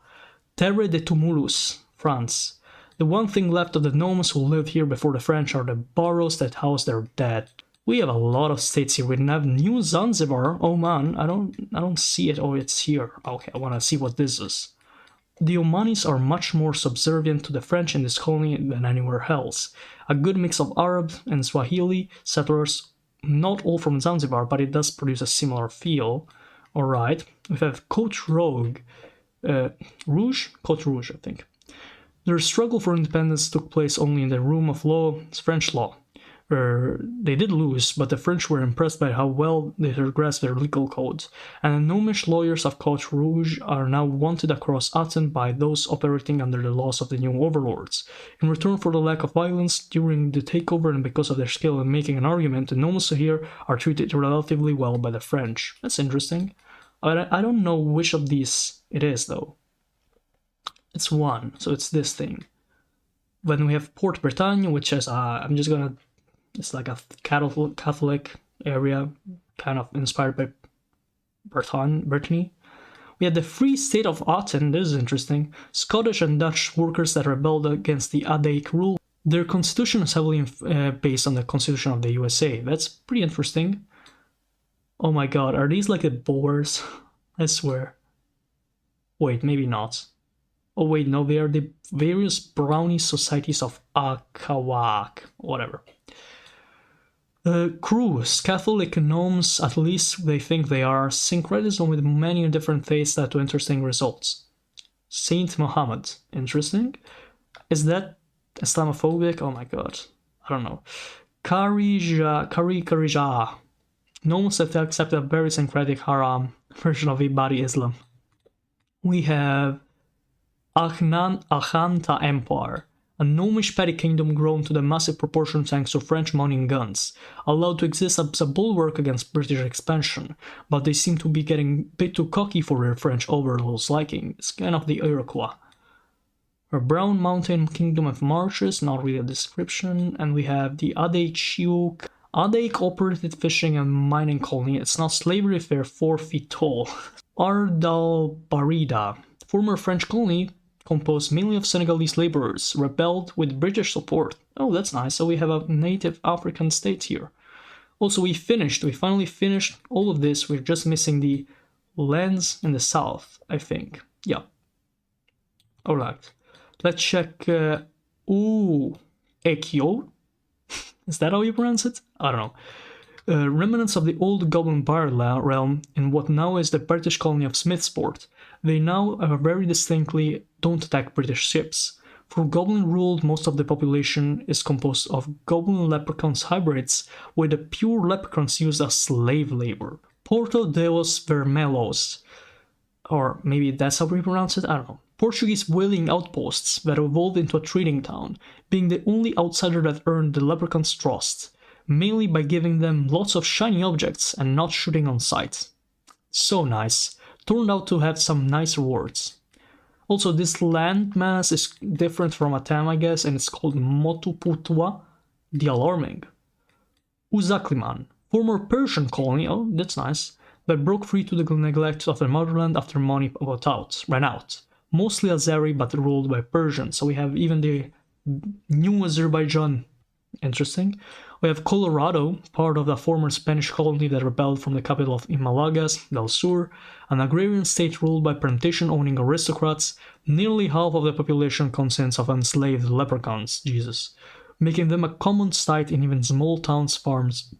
Terre de Tumulus, France. The one thing left of the gnomes who lived here before the French are the burrows that house their dead. We have a lot of states here. We have New Zanzibar. Oh man, I don't see it. Oh, it's here. Okay, I want to see what this is. The Omanis are much more subservient to the French in this colony than anywhere else. A good mix of Arab and Swahili settlers, not all from Zanzibar, but it does produce a similar feel. Alright, we have Cote Rouge, Cote Rouge, I think. Their struggle for independence took place only in the room of law, French law, where they did lose, but the French were impressed by how well they had grasped their legal codes, and the gnomish lawyers of Cote Rouge are now wanted across Aten by those operating under the laws of the new overlords. In return for the lack of violence during the takeover and because of their skill in making an argument, the nomads here are treated relatively well by the French. That's interesting. I don't know which of these it is, though. It's one, so it's this thing. Then we have Port Bretagne, which is, it's like a Catholic area, kind of inspired by Brittany. We had the Free State of Aten, this is interesting. Scottish and Dutch workers that rebelled against the Adaik rule. Their constitution is heavily based on the constitution of the USA. That's pretty interesting. Oh my god, are these like the Boers? I swear. Wait, maybe not. Oh wait, no, they are the various brownie societies of Akawak, whatever. Crews, Catholic gnomes, at least they think they are, syncretism with many different faiths led to interesting results. Saint Muhammad, interesting. Is that Islamophobic? Oh my god, I don't know. Karija. Gnomes that accept a very syncretic haram version of Ibadi Islam. We have Akhanta Empire, a gnomish petty kingdom grown to the massive proportions thanks to French money and guns, allowed to exist as a bulwark against British expansion, but they seem to be getting a bit too cocky for their French overlords' liking. It's kind of the Iroquois. A brown mountain kingdom of marshes, not really a description, and we have the Adaik Adaik operated fishing and mining colony. It's not slavery if they're 4 feet tall. Ardal Barida, former French colony, composed mainly of Senegalese laborers, rebelled with British support. Oh, that's nice. So we have a native African state here. Also, we finally finished all of this. We're just missing the lands in the south, I think. Yeah. Alright. Let's check. Ekyo? Is that how you pronounce it? I don't know. Remnants of the old Goblin Bar realm in what now is the British colony of Smithsport. They now very distinctly don't attack British ships. For Goblin ruled, most of the population is composed of Goblin Leprechauns hybrids, with the pure leprechauns used as slave labor. Porto dos Vermelhos, or maybe that's how we pronounce it, I don't know. Portuguese whaling outposts that evolved into a trading town, being the only outsider that earned the leprechauns' trust, mainly by giving them lots of shiny objects and not shooting on sight. So nice. Turned out to have some nice rewards. Also, this landmass is different from Aten, I guess, and it's called Motuputua, the Alarming. Uzakliman, former Persian colony, oh, that's nice, that broke free to the neglect of their motherland after money ran out. Mostly Azeri, but ruled by Persians, so we have even the new Azerbaijan. Interesting. We have Colorado, part of the former Spanish colony that rebelled from the capital of Imalagas, del Sur, an agrarian state ruled by plantation-owning aristocrats. Nearly half of the population consists of enslaved leprechauns, Jesus, making them a common sight in even small towns, farms,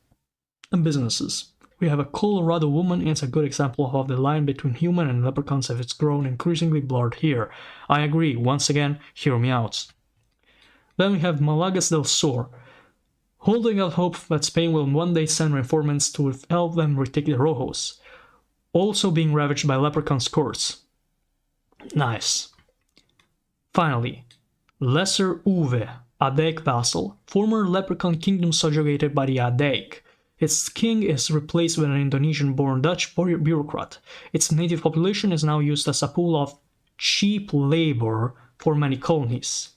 and businesses. We have a Colorado woman, and it's a good example of how the line between human and leprechauns has grown increasingly blurred here. I agree, once again, hear me out. Then we have Malagas del Sur, holding out hope that Spain will one day send reinforcements to help them retake the Rojos, also being ravaged by leprechaun scourge. Nice. Finally, Lesser Uwe, Adaik vassal, former leprechaun kingdom subjugated by the Adaik. Its king is replaced with an Indonesian-born Dutch bureaucrat. Its native population is now used as a pool of cheap labor for many colonies.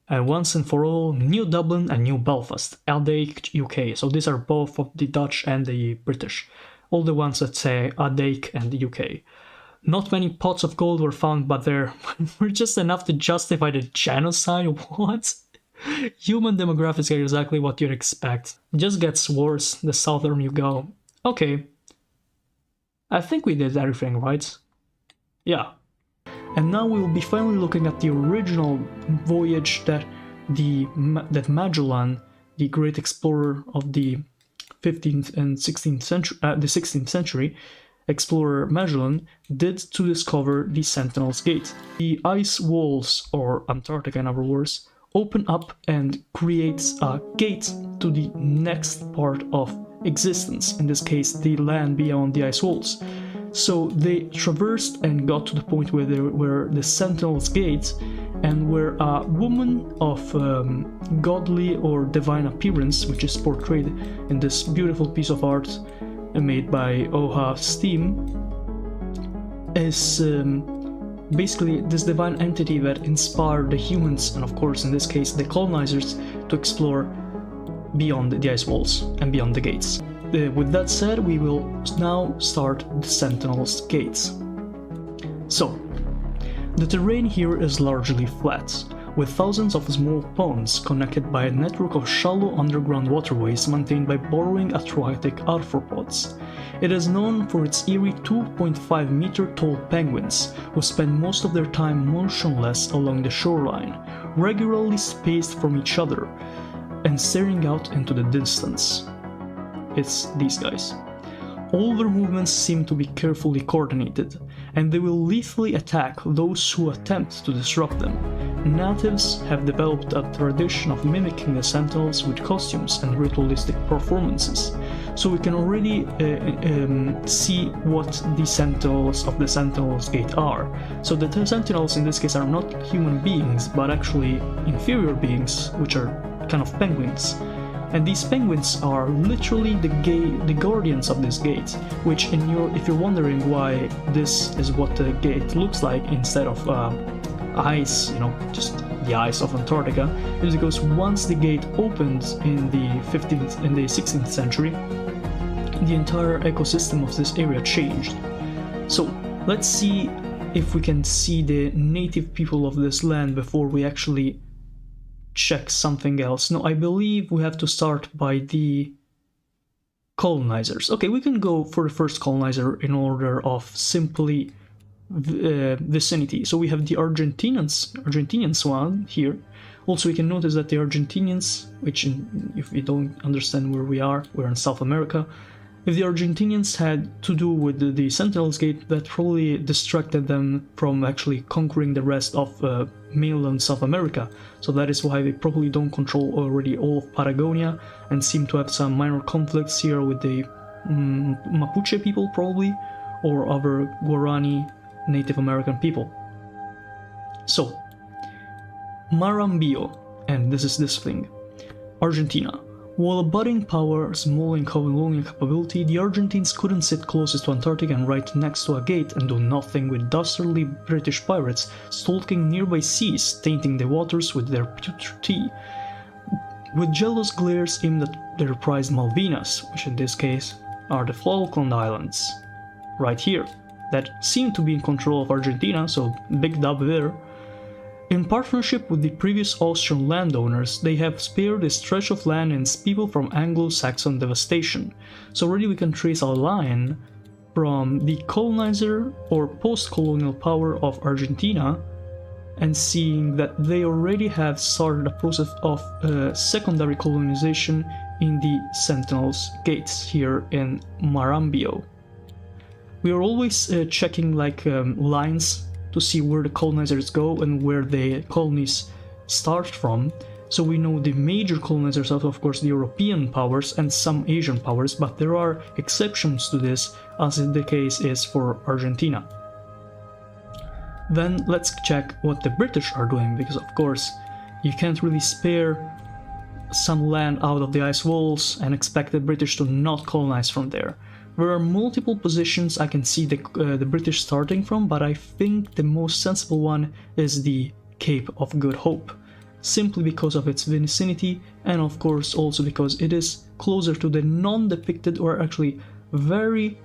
And once and for all, New Dublin and New Belfast, Adaik UK. So these are both of the Dutch and the British. All the ones that say Adaik and the UK. Not many pots of gold were found, but there were just enough to justify the genocide. What? Human demographics are exactly what you'd expect. It just gets worse the southern you go. Okay. I think we did everything, right? Yeah. And now we will be finally looking at the original voyage that Magellan, the great explorer of the 15th and 16th century, the 16th century, explorer Magellan, did to discover the Sentinel's Gate. The ice walls, or Antarctica in other words, open up and creates a gate to the next part of existence, in this case the land beyond the ice walls. So they traversed and got to the point where they were the Sentinel's Gate, and where a woman of godly or divine appearance, which is portrayed in this beautiful piece of art made by Oha Steam, is basically this divine entity that inspired the humans, and of course in this case the colonizers, to explore beyond the ice walls and beyond the gates. With that said, we will now start the Sentinel's Gates. So, the terrain here is largely flat, with thousands of small ponds connected by a network of shallow underground waterways maintained by burrowing aquatic arthropods. It is known for its eerie 2.5 meter tall penguins, who spend most of their time motionless along the shoreline, regularly spaced from each other, and staring out into the distance. It's these guys. All their movements seem to be carefully coordinated, and they will lethally attack those who attempt to disrupt them. Natives have developed a tradition of mimicking the sentinels with costumes and ritualistic performances, so we can already see what the sentinels of the Sentinel's Gate are. So the sentinels in this case are not human beings, but actually inferior beings, which are kind of penguins. And these penguins are literally the guardians of this gate, which if you're wondering why this is what the gate looks like instead of ice, just the ice of Antarctica, is because once the gate opened in the 15th and the 16th century, the entire ecosystem of this area changed. So let's see if we can see the native people of this land before we actually check something else. No, I believe we have to start by the colonizers. Okay, we can go for the first colonizer in order of simply vicinity. So we have the Argentinians one here. Also, we can notice that the Argentinians, which if we don't understand where we are, we're in South America. If the Argentinians had to do with the Sentinel's Gate, that probably distracted them from actually conquering the rest of mainland South America. So that is why they probably don't control already all of Patagonia and seem to have some minor conflicts here with the Mapuche people probably, or other Guarani Native American people. So, Marambio, and this is this thing, Argentina. While a budding power, small in colonial capability, the Argentines couldn't sit closest to Antarctica and right next to a gate and do nothing with dastardly British pirates stalking nearby seas, tainting the waters with their putrid tea. With jealous glares aimed at their prized Malvinas, which in this case are the Falkland Islands, right here, that seem to be in control of Argentina, so big dub there. In partnership with the previous Austrian landowners, they have spared a stretch of land and its people from Anglo-Saxon devastation. So already we can trace a line from the colonizer or post-colonial power of Argentina, and seeing that they already have started a process of secondary colonization in the Sentinel's Gates here in Marambio. We are always checking lines to see where the colonizers go and where the colonies start from. So we know the major colonizers are of course the European powers and some Asian powers, but there are exceptions to this, as the case is for Argentina. Then let's check what the British are doing, because of course you can't really spare some land out of the ice walls and expect the British to not colonize from there. There are multiple positions I can see the British starting from, but I think the most sensible one is the Cape of Good Hope, simply because of its vicinity and of course also because it is closer to the non-depicted, or actually very,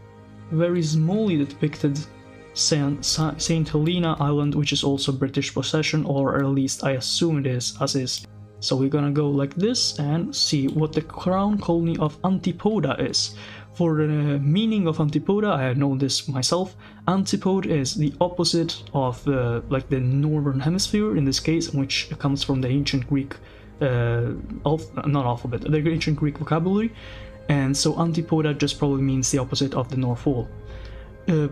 very smallly depicted Saint Helena Island, which is also British possession, or at least I assume it is, as is So we're gonna go like this and see what the crown colony of Antipoda is. For the meaning of Antipoda, I know this myself. Antipode is the opposite of like the northern hemisphere in this case, which comes from the ancient Greek not alphabet, the ancient Greek vocabulary, and so Antipoda just probably means the opposite of the North Pole.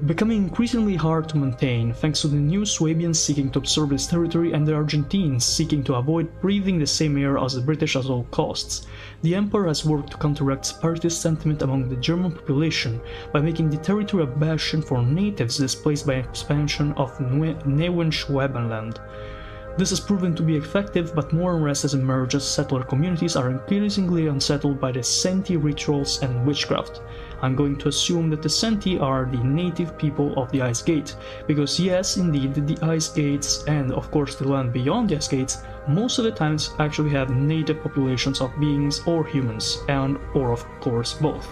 Becoming increasingly hard to maintain thanks to the new Swabians seeking to absorb this territory and the Argentines seeking to avoid breathing the same air as the British at all costs. The Empire has worked to counteract separatist sentiment among the German population by making the territory a bastion for natives displaced by expansion of Neuenschwabenland. This has proven to be effective, but more unrest has emerged as settler communities are increasingly unsettled by the Senti rituals and witchcraft. I'm going to assume that the Senti are the native people of the Ice Gate, because yes, indeed, the Ice Gates and of course the land beyond the Ice Gates most of the times actually have native populations of beings or humans, and or of course both.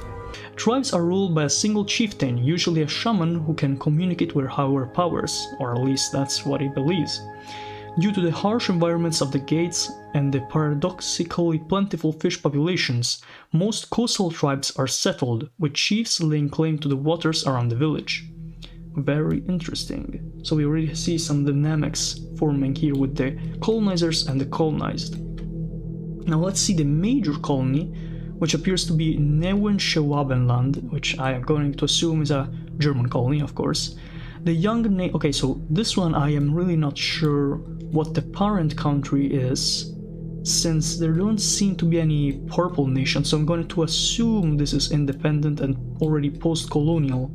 Tribes are ruled by a single chieftain, usually a shaman who can communicate with higher powers, or at least that's what he believes. Due to the harsh environments of the gates and the paradoxically plentiful fish populations, most coastal tribes are settled, with chiefs laying claim to the waters around the village. Very interesting. So we already see some dynamics forming here with the colonizers and the colonized. Now let's see the major colony, which appears to be Neuenschwabenland, which I am going to assume is a German colony, of course. The young okay, so this one I am really not sure what the parent country is, since there don't seem to be any purple nation, so I'm going to assume this is independent and already post-colonial.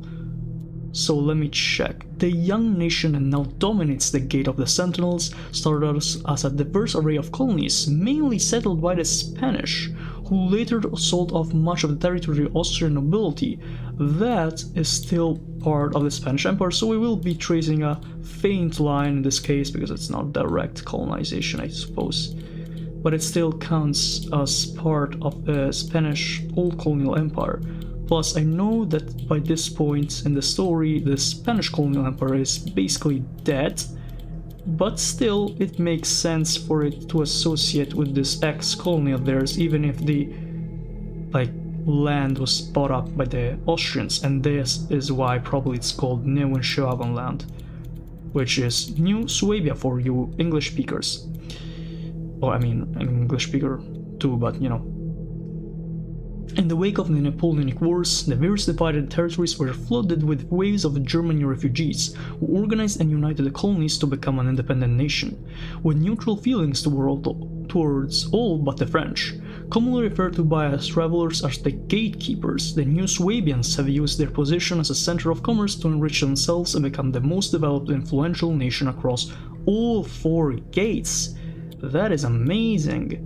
So let me check. The young nation that now dominates the Gate of the Sentinels started as a diverse array of colonies, mainly settled by the Spanish, who later sold off much of the territory to the Austrian nobility. That is still part of the Spanish Empire, so we will be tracing a faint line in this case because it's not direct colonization, I suppose. But it still counts as part of the Spanish Old Colonial Empire. Plus, I know that by this point in the story, the Spanish Colonial Empire is basically dead, but still it makes sense for it to associate with this ex-colony of theirs, even if the land was bought up by the Austrians, and this is why probably it's called Neuenschwabenland, which is New Swabia for you English speakers. Well, I mean, I'm an English speaker too, but you know. In the wake of the Napoleonic Wars, the various divided territories were flooded with waves of German traversed who organized and united the colonies to become an independent nation, with neutral feelings towards all but the French. Commonly referred to by as travelers as the gatekeepers, the New Swabians have used their position as a center of commerce to enrich themselves and become the most developed and influential nation across all four gates. That is amazing.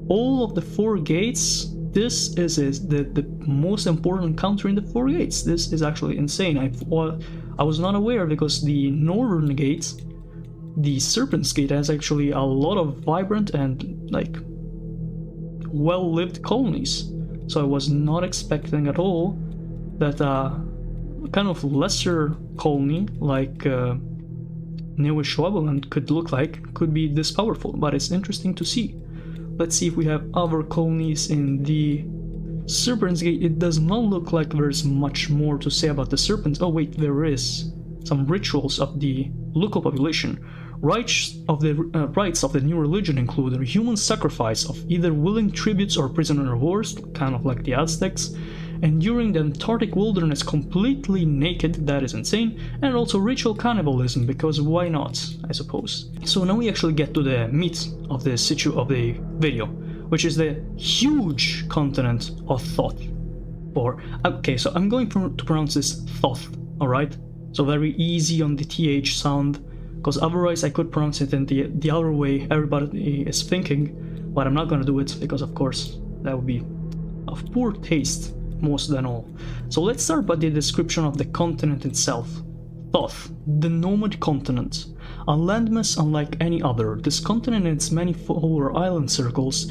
All of the four gates. This is the most important country in the four gates. This is actually insane. I was not aware because the northern gate, the Serpent's gate, has actually a lot of vibrant and like well-lived colonies. So I was not expecting at all that a kind of lesser colony like Neuenschwabenland could be this powerful. But it's interesting to see. Let's see if we have other colonies in the Serpent's Gate. It does not look like there's much more to say about the Serpents. Oh wait, there is some rituals of the local population. Rites of the new religion include a human sacrifice of either willing tributes or prisoner of wars, kind of like the Aztecs, enduring the Antarctic wilderness completely naked, that is insane, and also ritual cannibalism, because why not, I suppose. So now we actually get to the meat of the video, which is the huge continent of Toth. Okay, so I'm going to pronounce this Toth, alright? So very easy on the TH sound, because otherwise I could pronounce it in the other way everybody is thinking, but I'm not gonna do it, because of course that would be of poor taste. Most than all. So let's start by the description of the continent itself. Toth, the nomad continent. A landmass unlike any other, this continent and its many follower island circles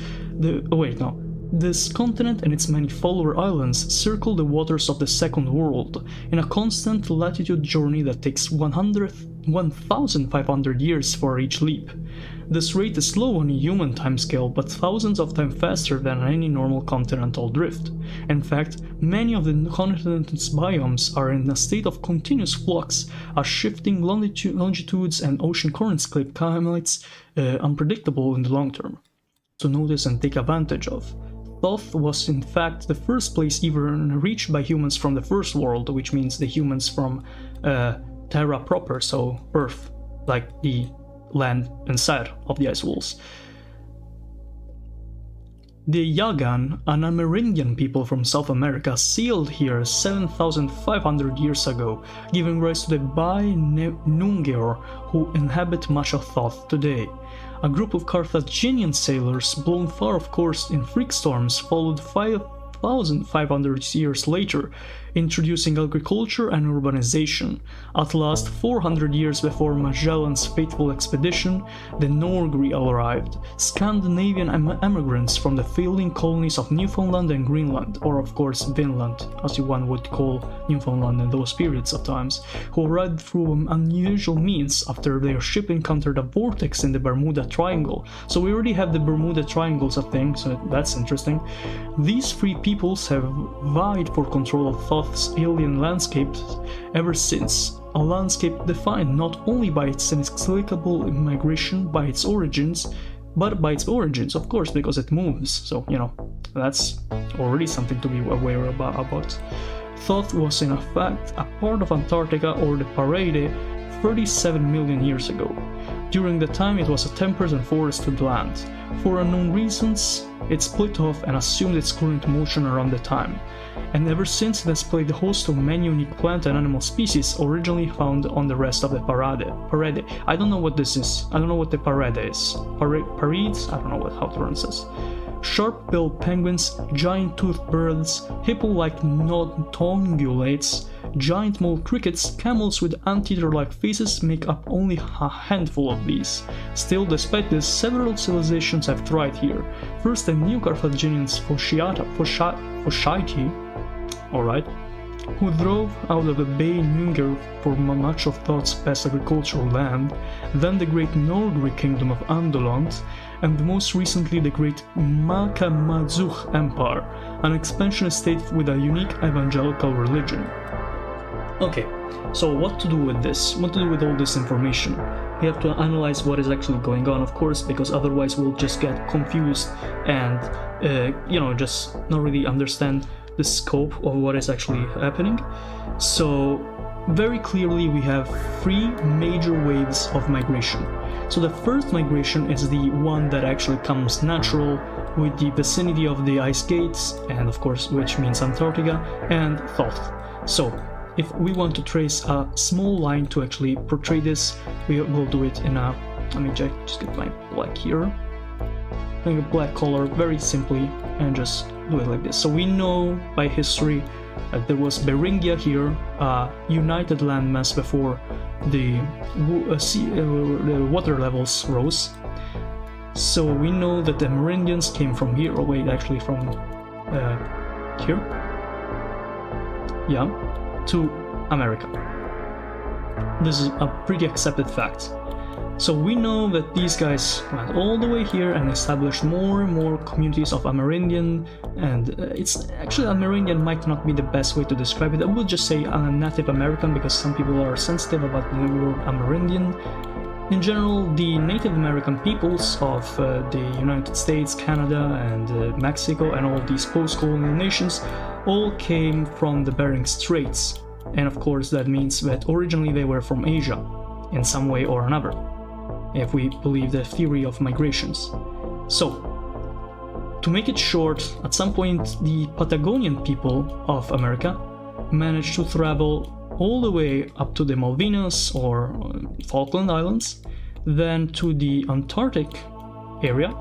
This continent and its many follower islands circle the waters of the Second World in a constant latitude journey that takes 1,500 years for each leap. This rate is slow on a human timescale, but thousands of times faster than any normal continental drift. In fact, many of the continent's biomes are in a state of continuous flux, as shifting longitudes and ocean currents keep climates unpredictable in the long term. To notice and take advantage of. Toth was in fact the first place even reached by humans from the first world, which means the humans from Terra proper, so Earth, like the land inside of the ice walls. The Yagan, an Amerindian people from South America, sailed here 7,500 years ago, giving rise to the Bai Nungir, who inhabit much of Toth today. A group of Carthaginian sailors, blown far off course in freak storms, followed 5,500 years later, introducing agriculture and urbanization. At last, 400 years before Magellan's fateful expedition, the Norgri arrived, Scandinavian immigrants from the failing colonies of Newfoundland and Greenland, or of course Vinland, as one would call Newfoundland in those periods of times, who arrived through unusual means after their ship encountered a vortex in the Bermuda Triangle. So we already have the Bermuda Triangles a thing, so that's interesting. These three peoples have vied for control of Thoth's alien landscapes ever since, a landscape defined not only by its inexplicable migration by its origins, but by its origins, of course, because it moves, so, you know, that's already something to be aware about. Thoth was in fact a part of Antarctica or the Parade 37 million years ago. During the time it was a temperate and forested land. For unknown reasons, it split off and assumed its current motion around the time, and ever since it has played the host of many unique plant and animal species originally found on the rest of the Parade. I don't know what this is. I don't know what the Parade is. Paredes? I don't know how to pronounce this. Sharp-billed penguins, giant-toothed birds, hippo-like notongulates, giant mole crickets, camels with anteater-like faces make up only a handful of these. Still, despite this, several civilizations have thrived here. First, the New Carthaginians Phociae, alright, who drove out of the Bay Nungir for much of Thoth's best agricultural land, then the great Norgri kingdom of Andolant, and most recently the great Makamazuk Empire, an expansionist state with a unique evangelical religion. Okay, so what to do with this? What to do with all this information? We have to analyze what is actually going on, of course, because otherwise we'll just get confused and, just not really understand the scope of what is actually happening. So, very clearly we have three major waves of migration. So the first migration is the one that actually comes natural with the vicinity of the ice gates, and of course, which means Antarctica and Thoth. So, if we want to trace a small line to actually portray this, we will do it in a, let me just get my black here, a black color very simply, and just do it like this. So we know by history that there was Beringia here, a united landmass before the water levels rose. So we know that the Amerindians came from here, or wait, actually from here, yeah, to America. This is a pretty accepted fact. So we know that these guys went all the way here and established more and more communities of Amerindian, and it's actually Amerindian might not be the best way to describe it. I would just say Native American, because some people are sensitive about the word Amerindian. In general, the Native American peoples of the United States, Canada, and Mexico, and all these post-colonial nations all came from the Bering Straits. And of course that means that originally they were from Asia, in some way or another, if we believe the theory of migrations. So, to make it short, at some point the Patagonian people of America managed to travel all the way up to the Malvinas or Falkland Islands, then to the Antarctic area,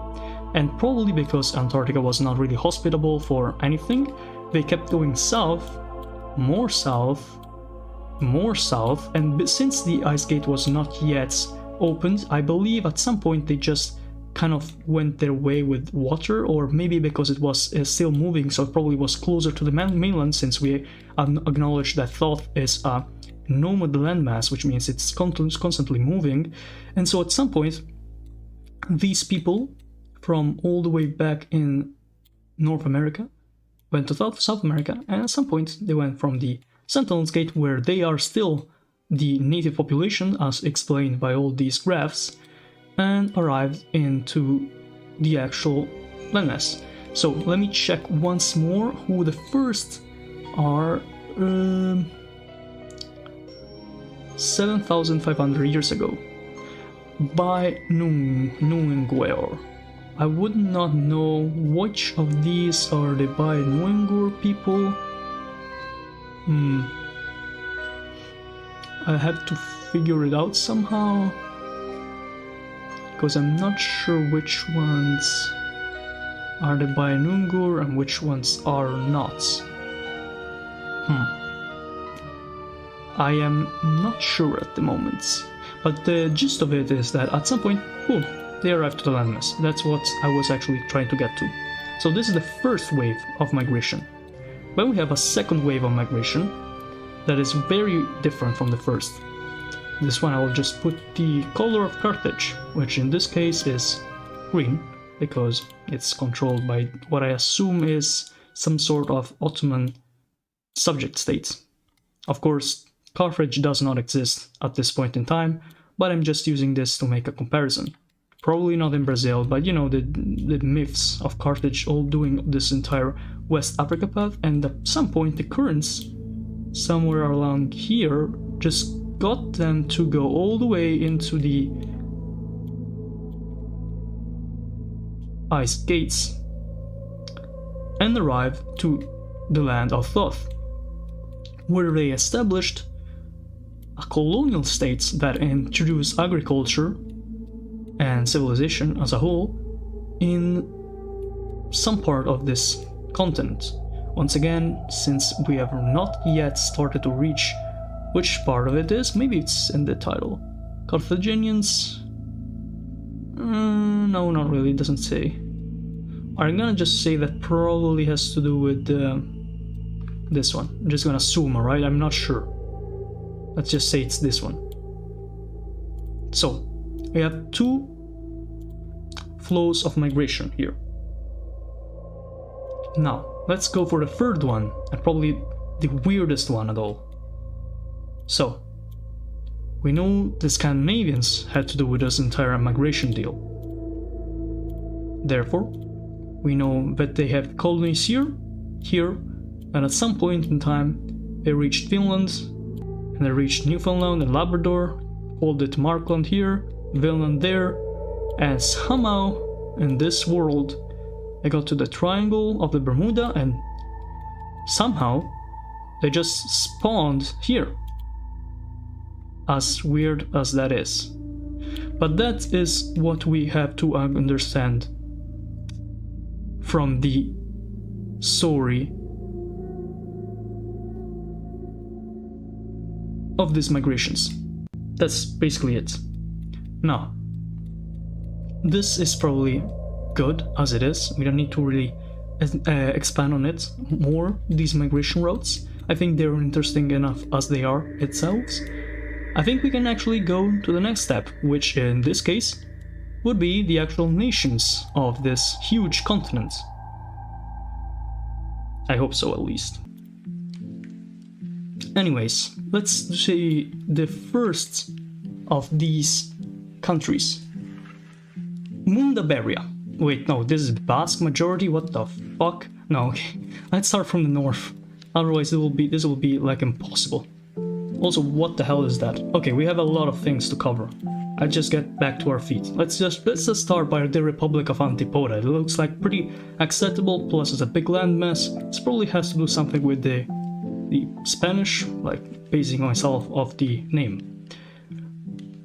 and probably because Antarctica was not really hospitable for anything, they kept going south, more south, and since the ice gate was not yet opened, I believe at some point they just kind of went their way with water, or maybe because it was still moving, so it probably was closer to the mainland, since we acknowledge that Thoth is a nomad landmass, which means it's constantly moving. And so at some point these people from all the way back in North America went to South America, and at some point they went from the Sentinel's Gate, where they are still the native population as explained by all these graphs, and arrived into the actual landmass. So let me check once more who the first are. 7,500 years ago by Nguer. I would not know which of these are the Bai Nguer people. I have to figure it out somehow, because I'm not sure which ones are the Bai Nguer and which ones are not. I am not sure at the moment, but the gist of it is that at some point, boom, they arrived to the landmass. That's what I was actually trying to get to. So this is the first wave of migration. But we have a second wave of migration that is very different from the first. This one I will just put the color of Carthage, which in this case is green, because it's controlled by what I assume is some sort of Ottoman subject state. Of course, Carthage does not exist at this point in time, but I'm just using this to make a comparison. Probably not in Brazil, but you know, the myths of Carthage all doing this entire West Africa path, and at some point the currents somewhere along here just got them to go all the way into the ice gates and arrive to the land of Toth, where they established a colonial state that introduced agriculture and civilization as a whole in some part of this continent. Once again, since we have not yet started to reach which part of it is, maybe it's in the title. Carthaginians? No, not really, it doesn't say. I'm gonna just say that probably has to do with this one. I'm just gonna assume, alright? I'm not sure. Let's just say it's this one. So, we have two flows of migration here. Now, let's go for the third one, and probably the weirdest one at all. So, we know the Scandinavians had to do with this entire migration deal. Therefore, we know that they have colonies here, and at some point in time they reached Finland, and they reached Newfoundland and Labrador, called it Markland here, Vinland there, and somehow in this world they got to the Triangle of the Bermuda, and somehow they just spawned here. As weird as that is. But that is what we have to understand from the story of these migrations. That's basically it. Now, this is probably good as it is. We don't need to really expand on it more, these migration routes. I think they're interesting enough as they are itself. I think we can actually go to the next step, which in this case would be the actual nations of this huge continent. I hope so, at least. Anyways, let's see the first of these countries. Mundaberia. Wait, no, this is Basque majority? What the fuck? No, okay. Let's start from the north. Otherwise this will be like impossible. Also, what the hell is that? Okay, we have a lot of things to cover. I just get back to our feet. Let's just start by the Republic of Antipoda. It looks like pretty acceptable, plus it's a big landmass. This probably has to do something with the Spanish, like basing myself off the name.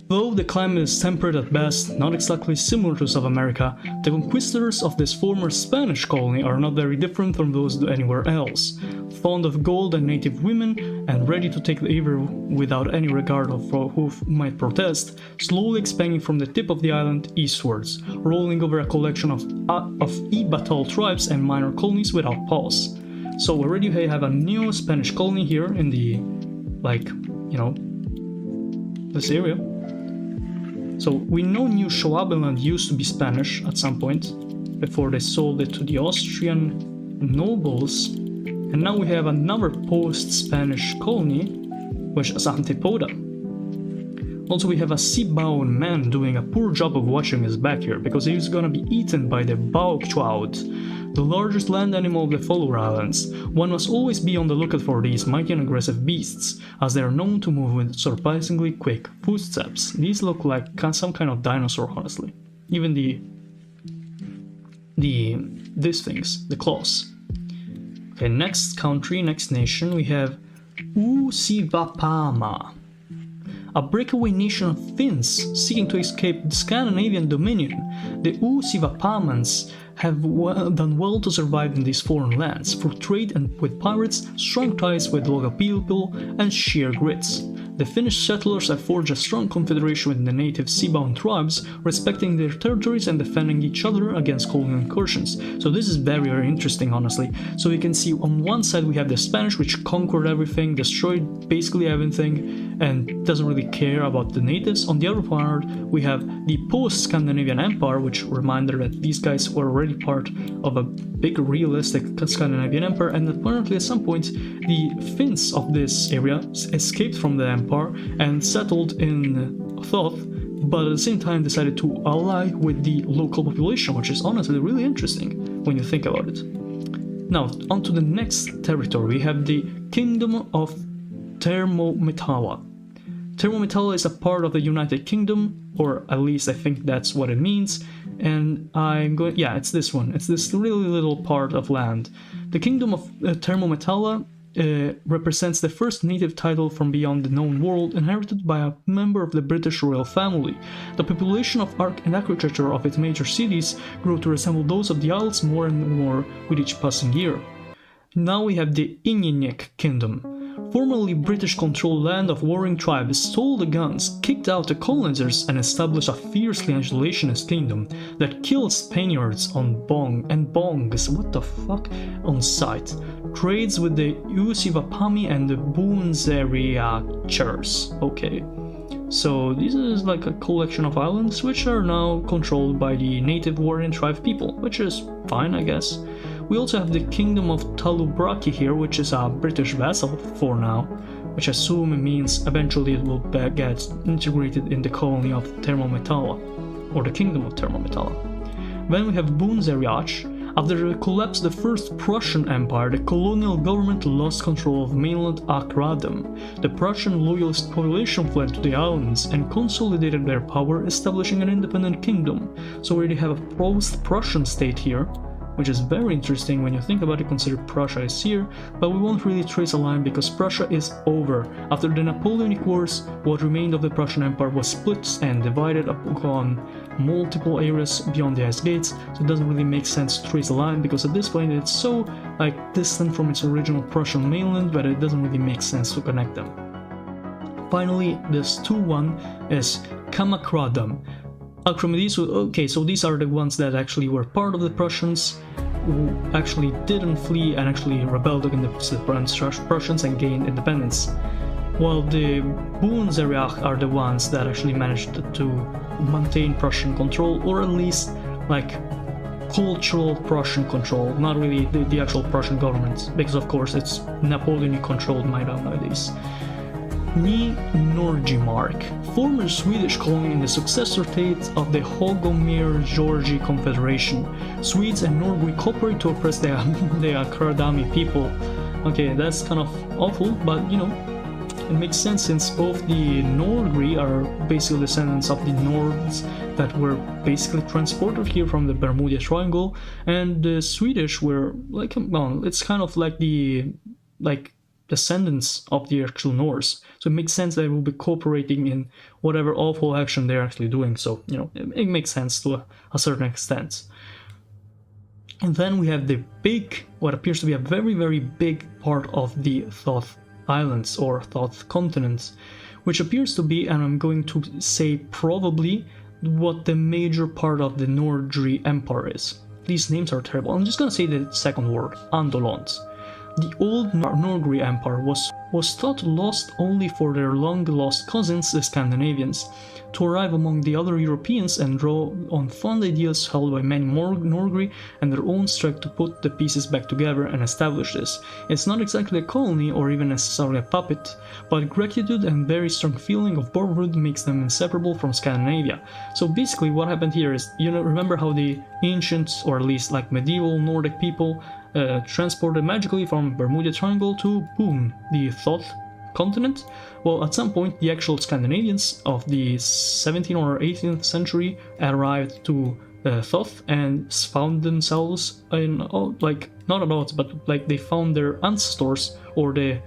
Though the climate is temperate at best, not exactly similar to South America, the conquistadors of this former Spanish colony are not very different from those anywhere else. Fond of gold and native women, and ready to take the evil without any regard of who might protest, slowly expanding from the tip of the island eastwards, rolling over a collection of e-battle tribes and minor colonies without pause. So already we have a new Spanish colony here in the, like, you know, this area. So we know New Schwabenland used to be Spanish at some point, before they sold it to the Austrian nobles, and now we have another post-Spanish colony, which is Antipoda. Also, we have a sea-bound man doing a poor job of watching his back here, because he's gonna be eaten by the Baugtrout, the largest land animal of the Faroe Islands. One must always be on the lookout for these mighty and aggressive beasts, as they are known to move with surprisingly quick footsteps. These look like some kind of dinosaur, honestly. Even these things, the claws. Okay, next country, next nation, we have Uusivapama, a breakaway nation of Finns seeking to escape the Scandinavian dominion. The Uusivapamans have done well to survive in these foreign lands through trade and with pirates, strong ties with local people, and sheer grits. The Finnish settlers have forged a strong confederation with the native seabound tribes, respecting their territories and defending each other against colonial incursions. So this is very, very interesting, honestly. So you can see on one side we have the Spanish, which conquered everything, destroyed basically everything, and doesn't really care about the natives. On the other part, we have the post-Scandinavian Empire, which reminder that these guys were already part of a big realistic Scandinavian Empire, and apparently at some point the Finns of this area escaped from the empire and settled in Toth, but at the same time decided to ally with the local population, which is honestly really interesting when you think about it. Now, on to the next territory, we have the Kingdom of Thermometala. Thermometala is a part of the United Kingdom, or at least I think that's what it means, and I'm going, yeah, it's this one. It's this really little part of land. The Kingdom of Thermometala represents the first native title from beyond the known world, inherited by a member of the British royal family. The population of art and architecture of its major cities grew to resemble those of the Isles more and more with each passing year. Now we have the Inuit Kingdom. Formerly British-controlled land of warring tribes stole the guns, kicked out the colonizers, and established a fiercely isolationist kingdom that killed Spaniards on bongs, what the fuck, on sight. Trades with the Uusivapami and the Boonzeriachers. Okay. So this is like a collection of islands which are now controlled by the native warring tribe people, which is fine, I guess. We also have the Kingdom of Talubraki here, which is a British vassal for now, which I assume means eventually it will get integrated in the colony of Thermometala, or the Kingdom of Thermometala. Then we have Boonzeriach. After the collapse of the First Prussian Empire, the colonial government lost control of mainland Akradam. The Prussian loyalist population fled to the islands and consolidated their power, establishing an independent kingdom. So we already have a post-Prussian state here, which is very interesting when you think about it, consider Prussia is here, but we won't really trace a line because Prussia is over. After the Napoleonic Wars, what remained of the Prussian Empire was split and divided upon multiple areas beyond the ice gates, so it doesn't really make sense to trace a line because at this point it's so distant from its original Prussian mainland that it doesn't really make sense to connect them. Finally, this 2-1 is Kamakradam. Okay, so these are the ones that actually were part of the Prussians, who actually didn't flee and actually rebelled against the Prussians and gained independence. While the Boonzeriach are the ones that actually managed to maintain Prussian control, or at least cultural Prussian control, not really the actual Prussian government, because of course it's Napoleonic controlled nowadays. Ny Norgemark, former Swedish colony in the successor state of the Hogomir-Georgi Confederation. Swedes and Norway cooperate to oppress the Akradami people. Okay, that's kind of awful, but you know, it makes sense since both the Nordri are basically descendants of the Nords that were basically transported here from the Bermuda Triangle, and the Swedish were it's kind of like the descendants of the actual Norse, so it makes sense that they will be cooperating in whatever awful action they're actually doing, so you know, it makes sense to a certain extent. And then we have the what appears to be a very, very big part of the Toth Islands, or Toth continent, which appears to be, and I'm going to say probably, what the major part of the Nordri Empire is. These names are terrible. I'm just gonna say the second word, Andolont. The old Norgri Empire was thought lost only for their long-lost cousins, the Scandinavians, to arrive among the other Europeans and draw on fond ideas held by many Norgri and their own strength to put the pieces back together and establish this. It's not exactly a colony or even necessarily a puppet, but gratitude and very strong feeling of brotherhood makes them inseparable from Scandinavia. So basically what happened here is, remember how the ancient, or at least like medieval Nordic people, transported magically from Bermuda Triangle to, boom, the Toth continent? Well, at some point the actual Scandinavians of the 17th or 18th century arrived to Toth and found themselves in, not at odds, but like they found their ancestors or the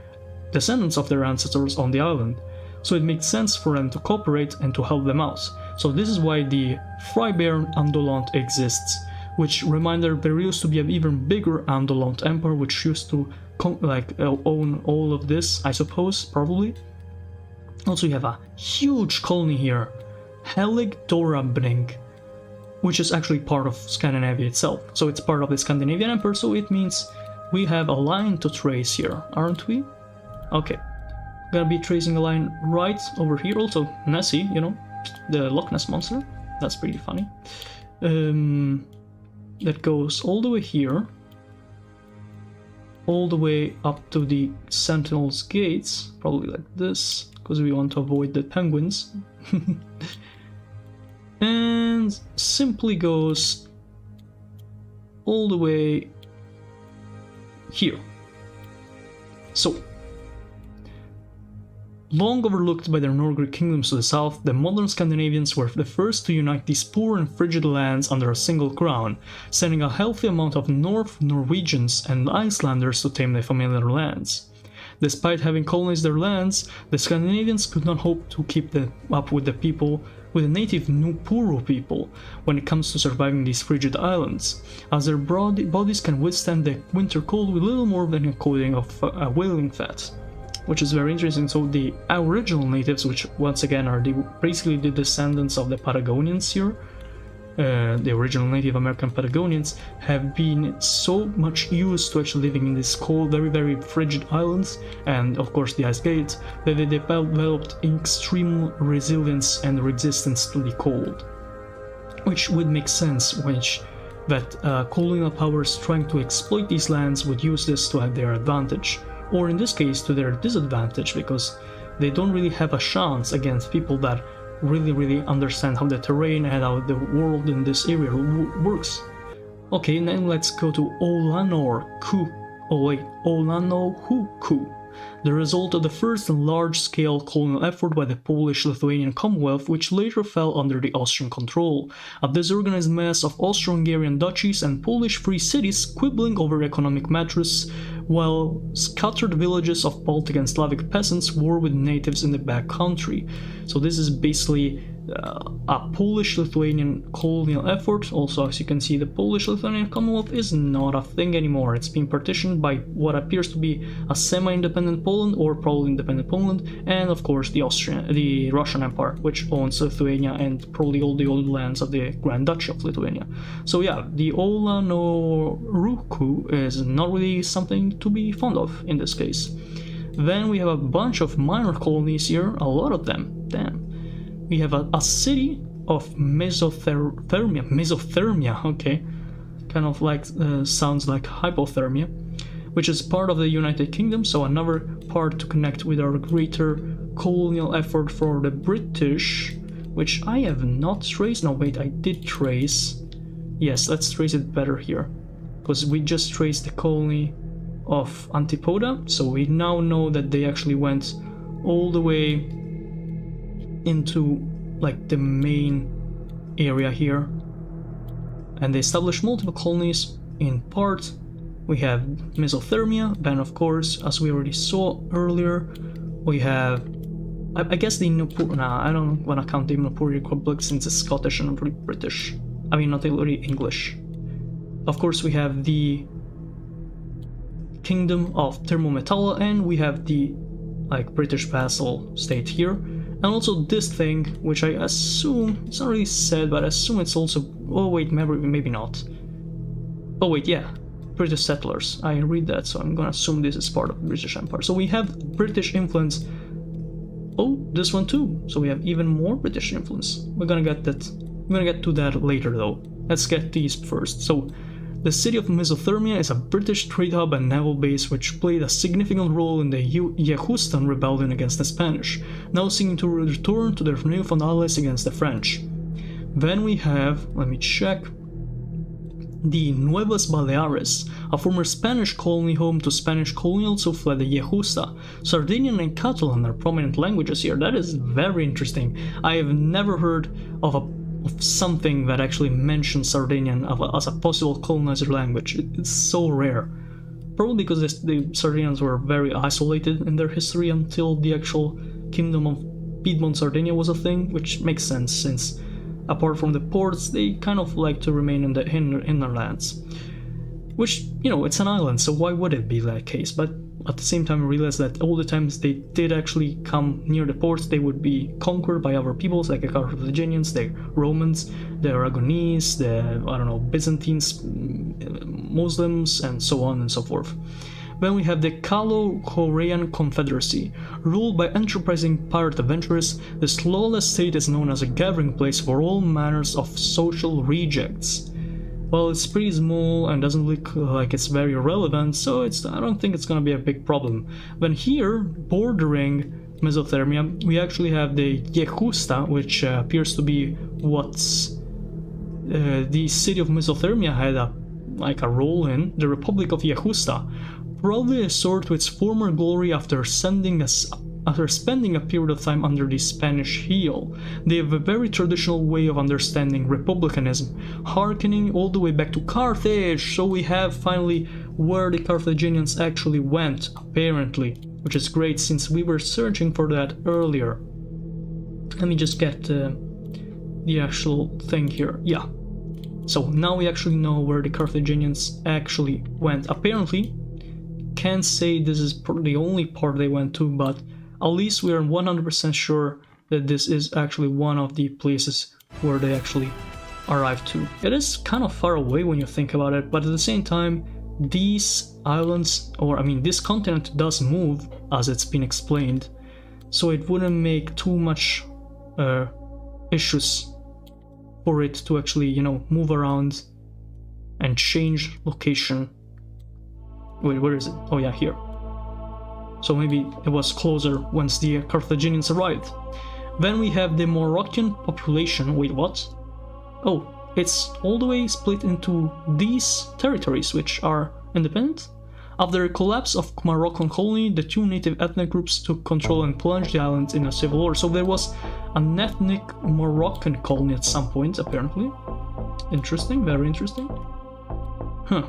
descendants of their ancestors on the island. So it makes sense for them to cooperate and to help them out. So this is why the Freiberg Andolant exists, which, reminder, there used to be an even bigger Andolant Empire which used to own all of this, I suppose, probably. Also, you have a huge colony here, Helig-Dorabring, which is actually part of Scandinavia itself. So it's part of the Scandinavian Empire, so it means we have a line to trace here, aren't we? Okay, gonna be tracing a line right over here. Also, Nessie, the Loch Ness Monster, that's pretty funny. That goes all the way here, all the way up to the Sentinel's gates, probably like this, because we want to avoid the penguins. And simply goes all the way here. So, long overlooked by their Norgric kingdoms to the south, the modern Scandinavians were the first to unite these poor and frigid lands under a single crown, sending a healthy amount of Norwegians and Icelanders to tame their familiar lands. Despite having colonized their lands, the Scandinavians could not hope to keep up with the native Nupuru people when it comes to surviving these frigid islands, as their bodies can withstand the winter cold with little more than a coating of whaling fat. Which is very interesting. So the original natives, which once again are basically the descendants of the Patagonians here, the original Native American Patagonians, have been so much used to actually living in these cold, very, very frigid islands, and of course the ice gates, that they developed extreme resilience and resistance to the cold. Which would make sense, that colonial powers trying to exploit these lands would use this to their advantage. Or in this case to their disadvantage, because they don't really have a chance against people that really understand how the terrain and how the world in this area works. Okay, now let's go to Olanohuku, the result of the first large-scale colonial effort by the Polish-Lithuanian Commonwealth, which later fell under the Austrian control, a disorganized mass of Austro-Hungarian duchies and Polish free cities quibbling over economic matters, while scattered villages of Baltic and Slavic peasants war with natives in the back country. So this is basically a Polish-Lithuanian colonial effort. Also, as you can see, the Polish-Lithuanian Commonwealth is not a thing anymore. It's been partitioned by what appears to be a semi-independent Poland, or probably independent Poland, and of course the Russian Empire, which owns Lithuania and probably all the old lands of the Grand Duchy of Lithuania. So yeah, the Olanohuku is not really something to be fond of in this case. Then we have a bunch of minor colonies here, a lot of them, damn. We have a city of mesothermia, okay, kind of like sounds like hypothermia, which is part of the United Kingdom, so another part to connect with our greater colonial effort for the British, which I have not traced. No, wait, I did trace. Yes, let's trace it better here, because we just traced the colony of Antipoda, so we now know that they actually went all the way into like the main area here, and they established multiple colonies. In part we have mesothermia, then of course, as we already saw earlier, we have I guess the Nupur, I don't want to count the Nupuri Republic since it's Scottish and not really British, I mean not really English. Of course we have the Kingdom of Thermometalla, and we have the British vassal state here. And also this thing, which I assume, it's not really said, but I assume it's also, oh wait, maybe not. Oh wait, yeah. British settlers. I read that, so I'm gonna assume this is part of the British Empire. So we have British influence. Oh, this one too. So we have even more British influence. We're gonna get to that later though. Let's get these first. So the city of Mesothermia is a British trade hub and naval base which played a significant role in the Yehustan rebellion against the Spanish, now seeking to return to their newfound allies against the French. Then we have, let me check, the Nuevas Baleares, a former Spanish colony home to Spanish colonials who fled the Yehusta. Sardinian and Catalan are prominent languages here. That is very interesting. I have never heard of something that actually mentions Sardinian as a possible colonizer language. It's so rare. Probably because the Sardinians were very isolated in their history until the actual Kingdom of Piedmont Sardinia was a thing, which makes sense since apart from the ports, they kind of like to remain in the hinterlands. Which, you know, it's an island, so why would it be that case? But at the same time, I realized that all the times they did actually come near the ports, they would be conquered by other peoples, like the Carthaginians, the Romans, the Aragonese, the, I don't know, Byzantines, Muslims, and so on and so forth. Then we have the Calo-Korean Confederacy. Ruled by enterprising pirate adventurers, this lawless state is known as a gathering place for all manners of social rejects. Well, it's pretty small and doesn't look like it's very relevant, so I don't think it's gonna be a big problem. Then here, bordering Mesothermia, we actually have the Yehusta, which appears to be what's the city of Mesothermia had a role in, the Republic of Yehusta. Probably restored to its former glory after spending a period of time under the Spanish heel. They have a very traditional way of understanding republicanism, harkening all the way back to Carthage, so we have finally where the Carthaginians actually went, apparently, which is great since we were searching for that earlier. Let me just get the actual thing here. Yeah. So now we actually know where the Carthaginians actually went. Apparently, can't say this is the only part they went to, but at least we are 100% sure that this is actually one of the places where they actually arrived to. It is kind of far away when you think about it, but at the same time, these islands, or I mean this continent does move, as it's been explained, so it wouldn't make too much issues for it to actually, you know, move around and change location. Wait, where is it? Oh yeah, here. So maybe it was closer once the Carthaginians arrived. Then we have the Moroccan population. Wait, what? Oh, it's all the way split into these territories, which are independent. After the collapse of Moroccan colony, the two native ethnic groups took control and plunged the island in a civil war. So there was an ethnic Moroccan colony at some point, apparently. Interesting, very interesting. Huh.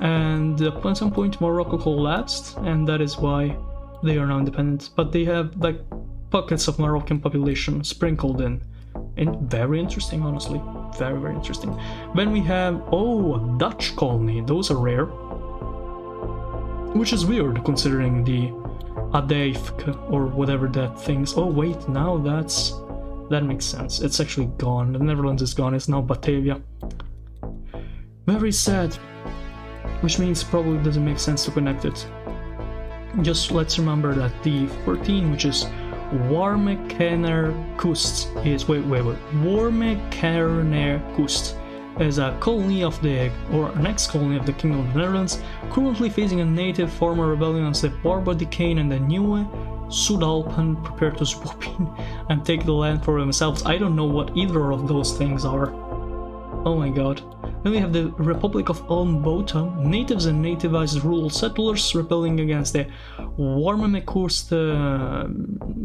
And at some point Morocco collapsed, and that is why they are now independent. But they have like pockets of Moroccan population sprinkled in. And very interesting, honestly. Very, very interesting. Then we have, oh, a Dutch colony. Those are rare. Which is weird, considering the Adeifk, or whatever that thing's... Oh, wait, now that makes sense. It's actually gone. The Netherlands is gone. It's now Batavia. Very sad. Which means probably doesn't make sense to connect it. Just let's remember that the 14, which is Warmekener Kust, is Warmekener Kust is a colony of or an ex-colony of the Kingdom of the Netherlands, currently facing a native farmer rebellion against the Barbadicane and the Nieuwe Sudalpen prepare to swoop in and take the land for themselves. I don't know what either of those things are. Oh my god. Then we have the Republic of Ulmbota, natives and nativized rural settlers rebelling against the Warmemekust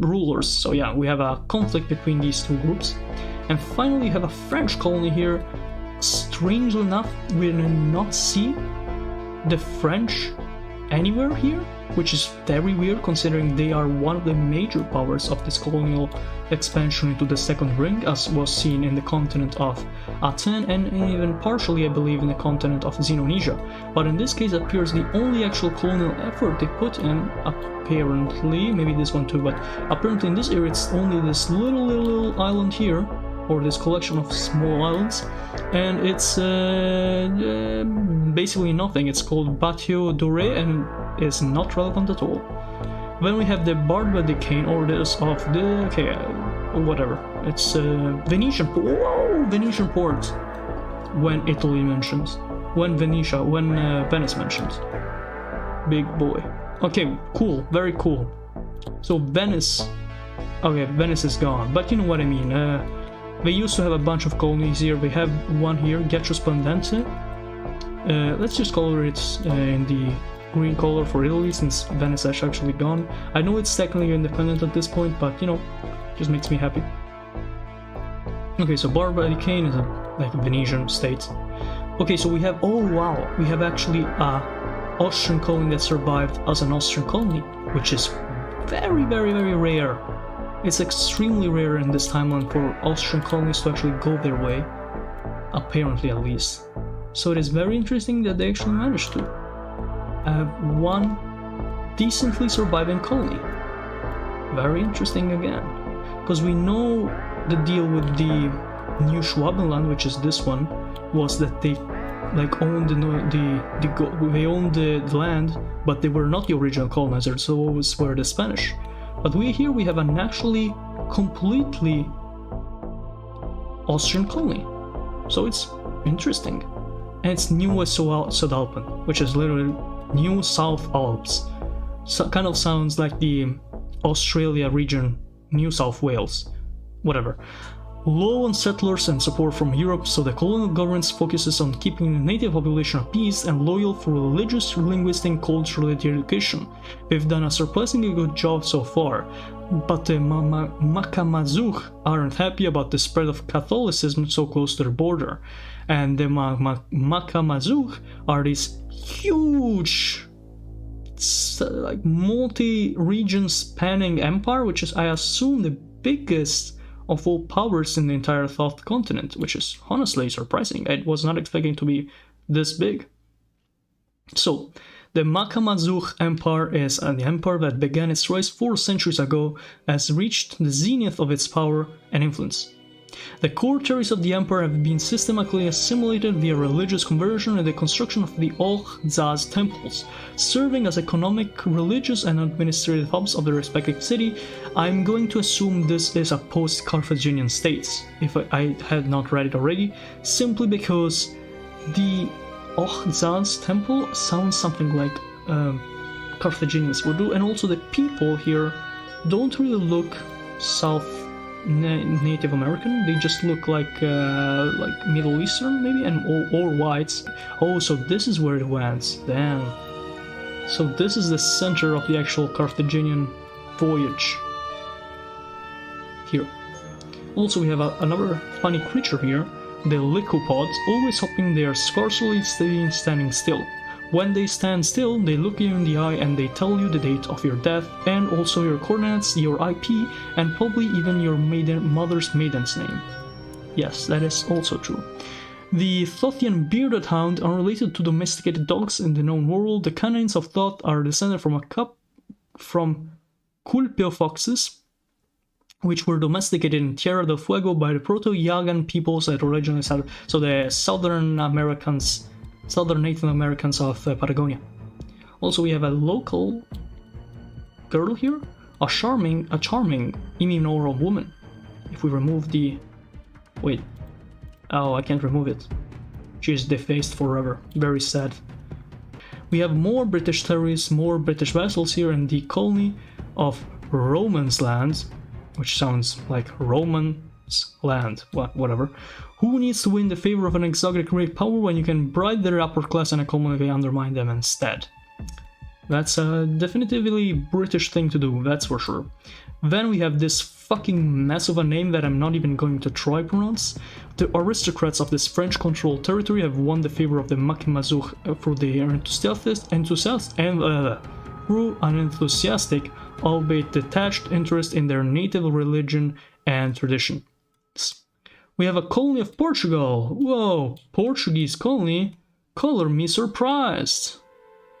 rulers. So yeah, we have a conflict between these two groups. And finally we have a French colony here. Strangely enough, we did not see the French anywhere here, which is very weird considering they are one of the major powers of this colonial expansion into the Second Ring, as was seen in the continent of Aten and even partially, I believe, in the continent of Xenonesia. But in this case, it appears the only actual colonial effort they put in, apparently, maybe this one too, but apparently in this area it's only this little island here, or this collection of small islands, and it's basically nothing. It's called Batio Dore and is not relevant at all. Then we have the Barbadicane, or this of the whatever. It's Venetian port. When Italy mentions, when Venice mentions. Big boy. Okay, cool, very cool. So Venice, okay, Venice is gone, but you know what I mean. They used to have a bunch of colonies here. They have one here, Getro Spondente. Let's just color it in the green color for Italy, since Venice is actually gone. I know it's technically independent at this point, but you know, just makes me happy. Okay, so Barbadicane is like a Venetian state. Okay, so we have, oh wow, we have actually a Austrian colony that survived as an Austrian colony, which is very, very, very rare. It's extremely rare in this timeline for Austrian colonies to actually go their way, apparently at least. So it is very interesting that they actually managed to have one decently surviving colony. Very interesting again, because we know the deal with the New Schwabenland, which is this one, was that they like owned they owned the land, but they were not the original colonizers, so always were the Spanish. But here we have an actually completely Austrian colony, so it's interesting. And it's New Sudalpen, which is literally New South Alps. So kind of sounds like the Australia region, New South Wales, whatever. Low on settlers and support from Europe, so the colonial government focuses on keeping the native population at peace and loyal through religious, linguistic, cultural education. They've done a surprisingly good job so far, but the Makamazuk aren't happy about the spread of Catholicism so close to their border. And the Makamazuk are this huge, like multi-region spanning empire, which is, I assume, the biggest of all powers in the entire Toth continent, which is honestly surprising. I was not expecting to be this big. So, the Makamazuk Empire is an empire that began its rise 4 centuries ago, has reached the zenith of its power and influence. The core territories of the empire have been systematically assimilated via religious conversion and the construction of the Ogygia temples, serving as economic, religious, and administrative hubs of the respective city. I'm going to assume this is a post-Carthaginian state, if I had not read it already, simply because the Ogygia's temple sounds something like Carthaginians would do, and also the people here don't really look Native American. They just look like Middle Eastern maybe, and or whites. Oh, so this is where it went. Damn. So this is the center of the actual Carthaginian voyage. Here. Also, we have another funny creature here, the lycopods, always hopping. They are scarcely standing still. When they stand still, they look you in the eye and they tell you the date of your death, and also your coordinates, your IP, and probably even your mother's maiden's name. Yes, that is also true. The Thothian bearded hound, unrelated to domesticated dogs in the known world, the canines of Toth are descended from Culpeo foxes, which were domesticated in Tierra del Fuego by the Proto-Yagan peoples that originally settled, so the Southern Native Americans of Patagonia. Also, we have a local girl here, a charming immunoral woman. If we remove the... wait. Oh, I can't remove it. She is defaced forever. Very sad. We have more British territories, more British vessels here in the colony of Romans Land, which sounds like Romans Land, whatever. Who needs to win the favor of an exotic great power when you can bribe their upper class and economically undermine them instead? That's a definitively British thing to do, that's for sure. Then we have this fucking mess of a name that I'm not even going to try pronounce. The aristocrats of this French-controlled territory have won the favor of the Makamazuk through an enthusiastic, albeit detached interest in their native religion and tradition. We have a colony of Portugal. Whoa, Portuguese colony? Color me surprised.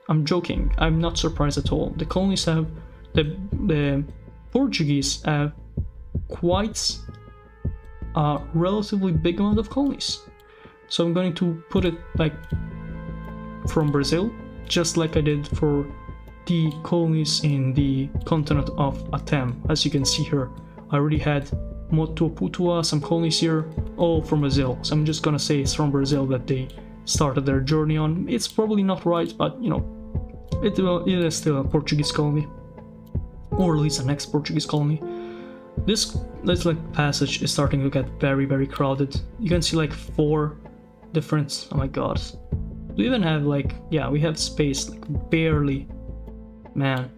I'm joking. I'm not surprised at all. The colonies have the Portuguese have quite a relatively big amount of colonies. So I'm going to put it like from Brazil, just like I did for the colonies in the continent of Aten. As you can see here, I already had Motuputua, some colonies here, all from Brazil. So I'm just gonna say it's from Brazil that they started their journey on. It's probably not right, but you know, it is still a Portuguese colony, or at least an ex-Portuguese colony. This like passage is starting to get very, very crowded. You can see like 4 different, oh my god. We even have like, yeah, we have space, like barely. Man.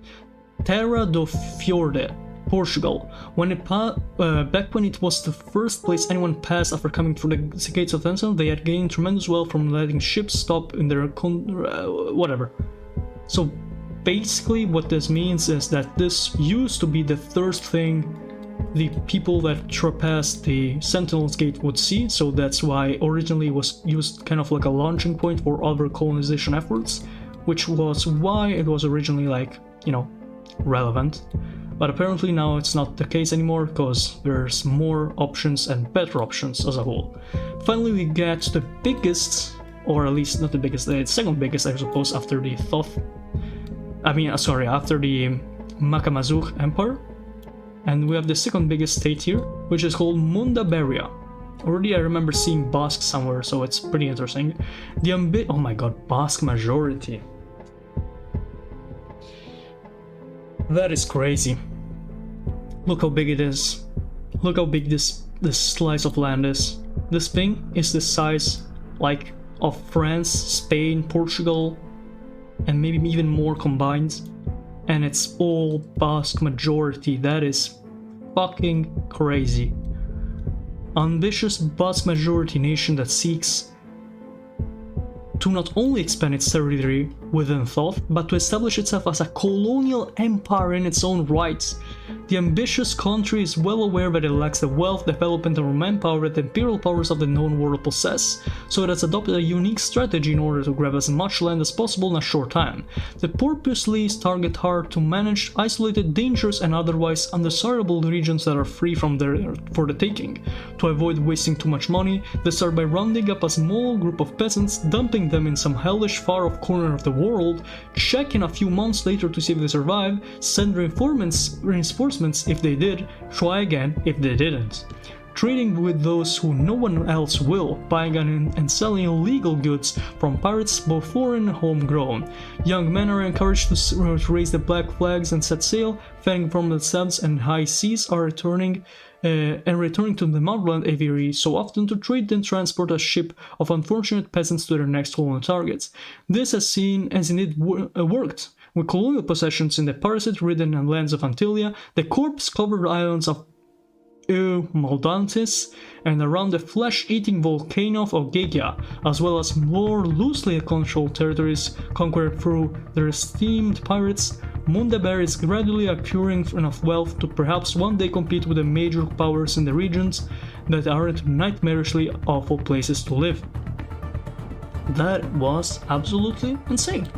Terra do Fiorde, Portugal. When it back when it was the first place anyone passed after coming through the gates of Aten, they had gained tremendous wealth from letting ships stop in their whatever. So basically what this means is that this used to be the first thing the people that trespassed the Sentinel's Gate would see, so that's why originally it was used kind of like a launching point for other colonization efforts, which was why it was originally like, you know, relevant. But apparently now it's not the case anymore, because there's more options and better options as a whole. Finally we get to the biggest, or at least not the biggest, the second biggest I suppose after the Toth, after the Makamazur Empire. And we have the second biggest state here, which is called Mundaberia. Already I remember seeing Basque somewhere, so it's pretty interesting. Oh my god, Basque majority. That is crazy. Look how big it is. Look how big this slice of land is. This thing is the size like of France, Spain, Portugal, and maybe even more combined. And it's all Basque majority. That is fucking crazy. Ambitious Basque majority nation that seeks to not only expand its territory within Toth, but to establish itself as a colonial empire in its own right. The ambitious country is well aware that it lacks the wealth, development, and manpower that the imperial powers of the known world possess, so it has adopted a unique strategy in order to grab as much land as possible in a short time. They purposely target hard to manage isolated, dangerous, and otherwise undesirable regions that are free for the taking. To avoid wasting too much money, they start by rounding up a small group of peasants, dumping them in some hellish far-off corner of the world, check in a few months later to see if they survive, send reinforcements if they did, try again if they didn't. Trading with those who no one else will, buying and selling illegal goods from pirates, both foreign and homegrown. Young men are encouraged to raise the black flags and set sail, fending from the sands and high seas, are returning to the motherland every so often to trade and transport a ship of unfortunate peasants to their next colonial targets. This has indeed worked. With colonial possessions in the parasite-ridden lands of Antilia, the corpse-covered islands of Maldantis, and around the flesh-eating volcano of Ogygia, as well as more loosely controlled territories conquered through their esteemed pirates, Mundaberia is gradually accruing enough wealth to perhaps one day compete with the major powers in the regions that aren't nightmarishly awful places to live. That was absolutely insane.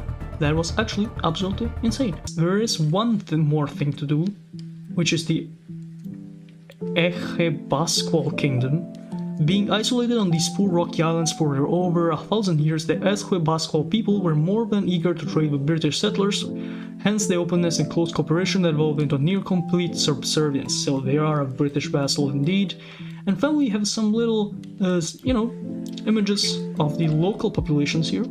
That was actually absolutely insane. There is one more thing to do, which is the Ecce Kingdom. Being isolated on these poor rocky islands for over 1,000 years, the Ecce people were more than eager to trade with British settlers, hence the openness and close cooperation that evolved into near complete subservience. So they are a British vassal indeed. And finally we have some little, images of the local populations here.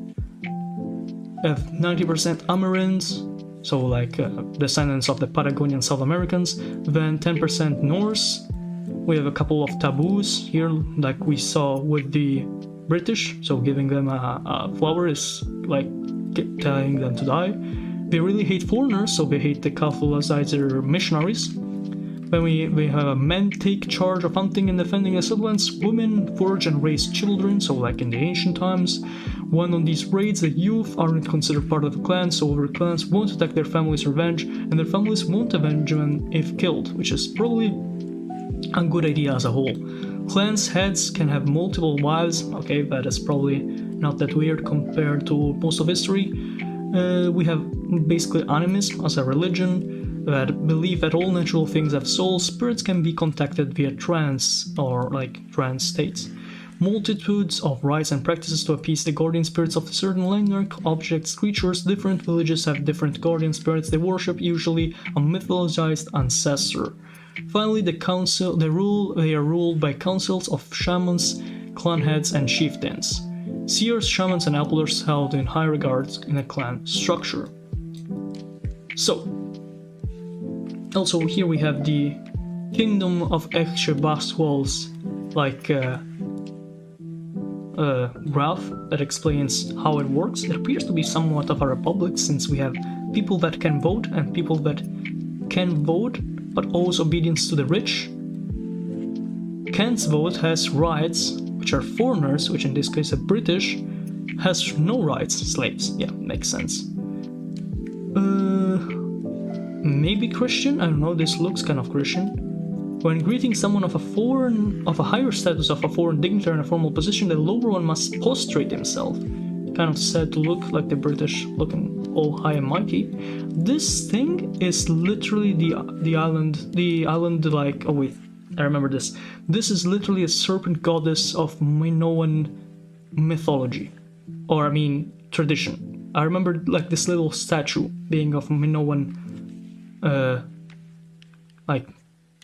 We have 90% Americans, so like descendants of the Patagonian South Americans, then 10% Norse. We have a couple of taboos here, like we saw with the British, so giving them a flower is like telling them to die. They really hate foreigners, so they hate the Catholicizer missionaries. Then we have men take charge of hunting and defending the settlements, women forage and raise children, so like in the ancient times. When on these raids, the youth aren't considered part of the clan, so other clans won't attack their family's revenge, and their families won't avenge them if killed, which is probably a good idea as a whole. Clans' heads can have multiple wives, okay, that is probably not that weird compared to most of history. We have basically animism as a religion. that believe that all natural things have souls, spirits can be contacted via trance or trance states. Multitudes of rites and practices to appease the guardian spirits of certain landmark objects, creatures. Different villages have different guardian spirits they worship, usually a mythologized ancestor. Finally, they are ruled by councils of shamans, clan heads, and chieftains. Seers, shamans, and elders held in high regard in a clan structure. So, also here we have the Kingdom of Echebaswal's graph that explains how it works. It appears to be somewhat of a republic, since we have people that can vote and people that can vote but owes obedience to the rich. Can't vote has rights, which are foreigners, which in this case are British, has no rights, slaves. Yeah, makes sense. Maybe Christian? I don't know, this looks kind of Christian. When greeting someone of a higher status, of a foreign dignitary in a formal position, the lower one must prostrate himself. Kind of said to look like the British, looking all high and mighty. This thing is literally the island like, oh wait, I remember this. This is literally a serpent goddess of Minoan mythology, or I mean tradition. I remember like this little statue being of Minoan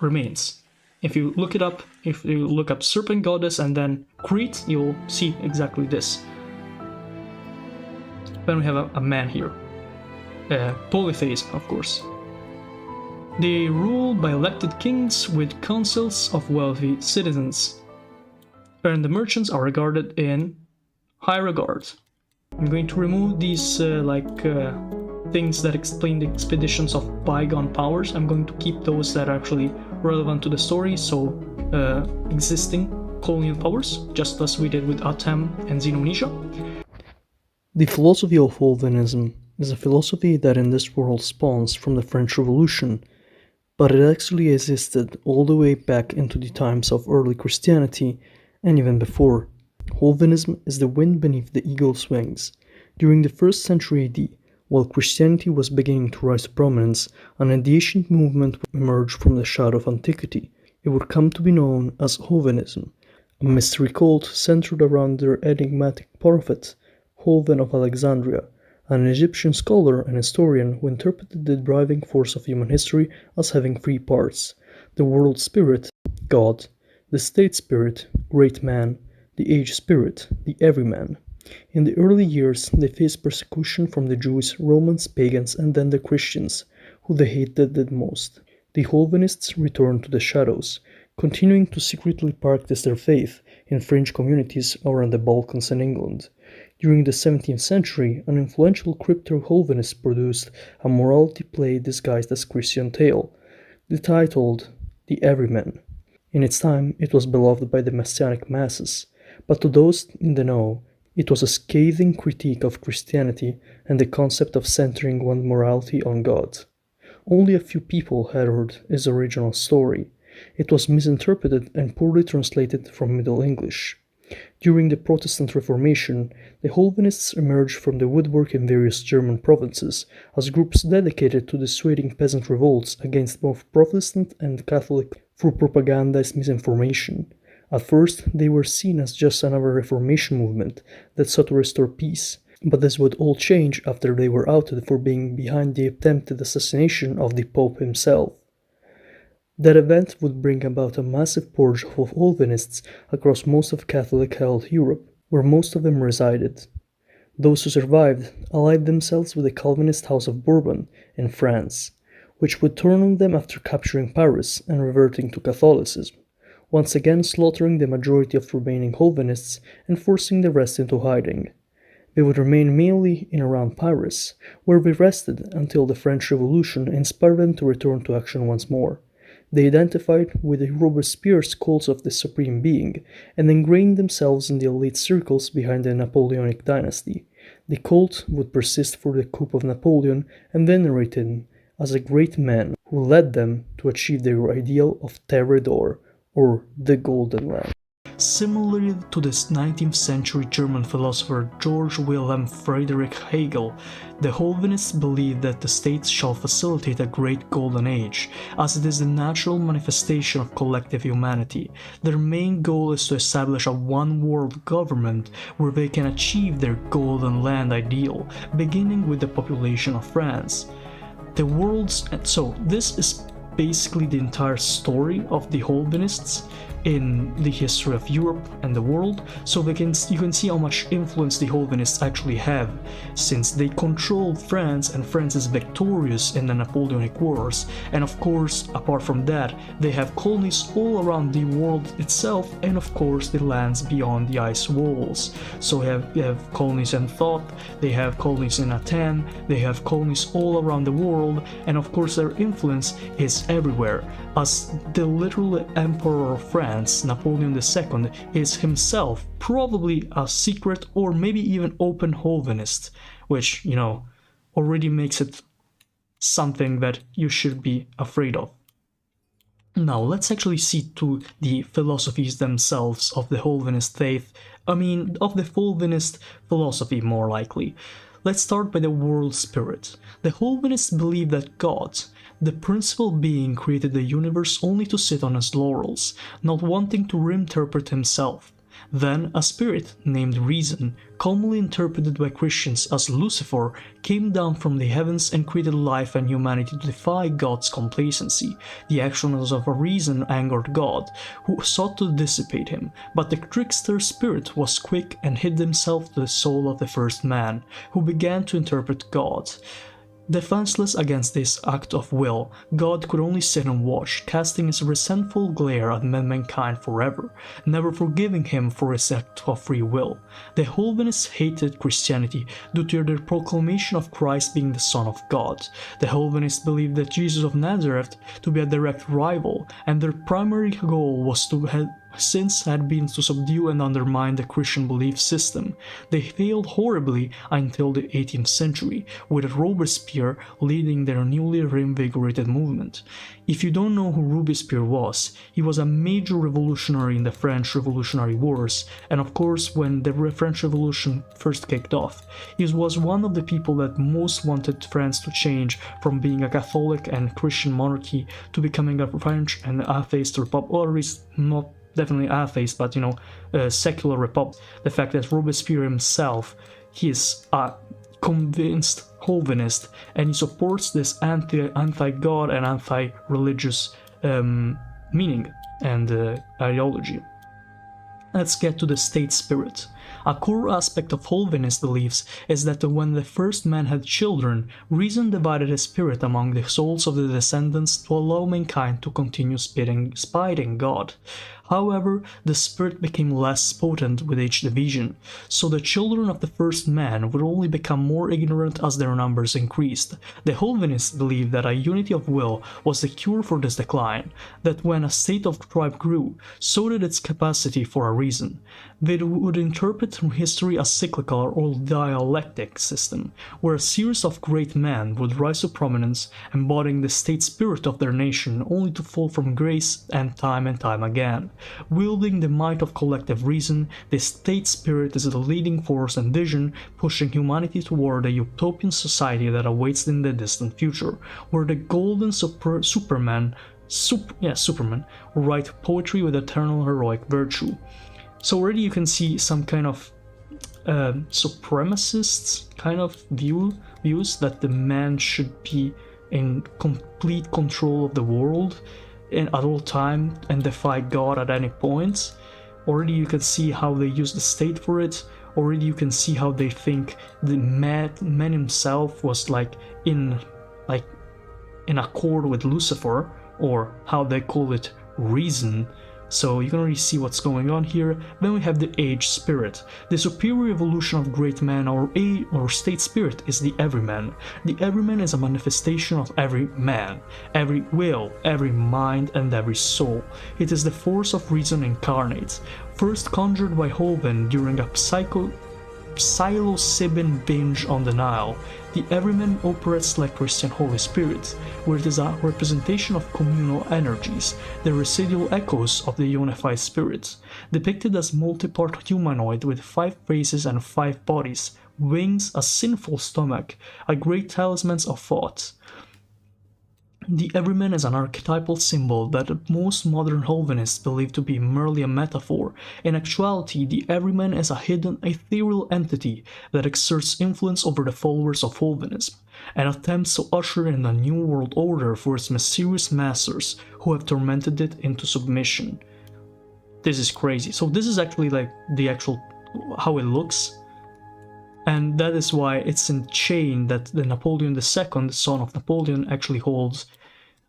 remains. If you look it up, if you look up Serpent Goddess and then Crete, you'll see exactly this. Then we have a man here. Polytheism, of course. They rule by elected kings with councils of wealthy citizens, and the merchants are regarded in high regard. I'm going to remove these things that explain the expeditions of bygone powers. I'm going to keep those that are actually relevant to the story, so existing colonial powers, just as we did with Aten and Xenonesia. The philosophy of Hovenism is a philosophy that in this world spawns from the French Revolution, but it actually existed all the way back into the times of early Christianity and even before. Hovenism is the wind beneath the eagle's wings. During the 1st century AD, while Christianity was beginning to rise to prominence, an ancient movement would emerge from the shadow of antiquity. It would come to be known as Hovenism, a mystery cult centered around their enigmatic prophet, Hoven of Alexandria, an Egyptian scholar and historian who interpreted the driving force of human history as having 3 parts: the world spirit, God; the state spirit, great man; the age spirit, the everyman. In the early years, they faced persecution from the Jews, Romans, pagans, and then the Christians, who they hated the most. The Hovenists returned to the shadows, continuing to secretly practice their faith in fringe communities around the Balkans and England. During the 17th century, an influential crypto-Hovenist produced a morality play disguised as Christian tale, titled The Everyman. In its time, it was beloved by the Messianic masses, but to those in the know, it was a scathing critique of Christianity and the concept of centering one's morality on God. Only a few people had heard its original story. It was misinterpreted and poorly translated from Middle English. During the Protestant Reformation, the Hovenists emerged from the woodwork in various German provinces as groups dedicated to dissuading peasant revolts against both Protestant and Catholic through propagandized misinformation. At first, they were seen as just another Reformation movement that sought to restore peace, but this would all change after they were outed for being behind the attempted assassination of the Pope himself. That event would bring about a massive purge of Hovenists across most of Catholic-held Europe, where most of them resided. Those who survived allied themselves with the Calvinist House of Bourbon in France, which would turn on them after capturing Paris and reverting to Catholicism, once again slaughtering the majority of remaining Hovenists and forcing the rest into hiding. They would remain mainly in around Paris, where they rested until the French Revolution inspired them to return to action once more. They identified with the Robespierre's cult of the Supreme Being and ingrained themselves in the elite circles behind the Napoleonic dynasty. The cult would persist for the coup of Napoleon and venerate him as a great man who led them to achieve their ideal of Terre d'Or, or the Golden Land. Similarly to this 19th century German philosopher Georg Wilhelm Friedrich Hegel, the Hovenists believe that the state shall facilitate a great golden age, as it is the natural manifestation of collective humanity. Their main goal is to establish a one-world government where they can achieve their golden land ideal, beginning with the population of France. So this is basically the entire story of the Hovenists in the history of Europe and the world, so you can see how much influence the Hovenists actually have, since they control France and France is victorious in the Napoleonic Wars, and of course, apart from that, they have colonies all around the world itself, and of course the lands beyond the ice walls. So they have colonies in Toth, they have colonies in Aten, they have colonies all around the world, and of course their influence is everywhere, as the literal Emperor of France, Napoleon II, is himself probably a secret or maybe even open Hovenist, which, already makes it something that you should be afraid of. Now let's actually see to the philosophies themselves of the Hovenist faith, of the Hovenist philosophy more likely. Let's start by the world spirit. The Hovenists believe that God, the principal being, created the universe only to sit on his laurels, not wanting to reinterpret himself. Then a spirit named Reason, commonly interpreted by Christians as Lucifer, came down from the heavens and created life and humanity to defy God's complacency. The actions of a Reason angered God, who sought to dissipate him, but the trickster spirit was quick and hid himself to the soul of the first man, who began to interpret God. Defenseless against this act of will, God could only sit and watch, casting his resentful glare at mankind forever, never forgiving him for his act of free will. The Hovenists hated Christianity due to their proclamation of Christ being the Son of God. The Hovenists believed that Jesus of Nazareth to be a direct rival, and their primary goal was to had been to subdue and undermine the Christian belief system. They failed horribly until the 18th century, with Robespierre leading their newly reinvigorated movement. If you don't know who Robespierre was, he was a major revolutionary in the French Revolutionary Wars, and of course when the French Revolution first kicked off. He was one of the people that most wanted France to change from being a Catholic and Christian monarchy to becoming a French and atheist republic, or at least not definitely atheist, but a secular republic. The fact that Robespierre himself, he is a convinced Hovenist, and he supports this anti-God and anti-religious meaning and ideology. Let's get to the state spirit. A core aspect of Hovenist beliefs is that when the first man had children, Reason divided his spirit among the souls of the descendants to allow mankind to continue spiting God. However, the spirit became less potent with each division, so the children of the first man would only become more ignorant as their numbers increased. The Hovenists believed that a unity of will was the cure for this decline, that when a state of tribe grew, so did its capacity for a reason. They would interpret history as cyclical or dialectic system, where a series of great men would rise to prominence, embodying the state spirit of their nation, only to fall from grace and time again. Wielding the might of collective reason, the state spirit is the leading force and vision, pushing humanity toward a utopian society that awaits in the distant future, where the golden Superman will write poetry with eternal heroic virtue. So already you can see some kind of supremacists kind of views that the man should be in complete control of the world at all time and defy God at any point. Already you can see how they use the state for it. Already you can see how they think the man himself was in accord with Lucifer, or how they call it reason. So you can already see what's going on here. Then we have the age spirit. The superior evolution of great man or state spirit is the everyman. The everyman is a manifestation of every man, every will, every mind, and every soul. It is the force of reason incarnate, first conjured by Hoven during a psilocybin binge on the Nile, the Everyman operates like Christian Holy Spirit, where it is a representation of communal energies, the residual echoes of the unified spirit, depicted as multi-part humanoid with 5 faces and 5 bodies, wings, a sinful stomach, a great talisman of thought. The Everyman is an archetypal symbol that most modern Hovenists believe to be merely a metaphor. In actuality, the Everyman is a hidden ethereal entity that exerts influence over the followers of Hovenism and attempts to usher in a new world order for its mysterious masters who have tormented it into submission. This is crazy. So this is actually like the actual how it looks. And that is why it's in chain that the Napoleon II, the son of Napoleon, actually holds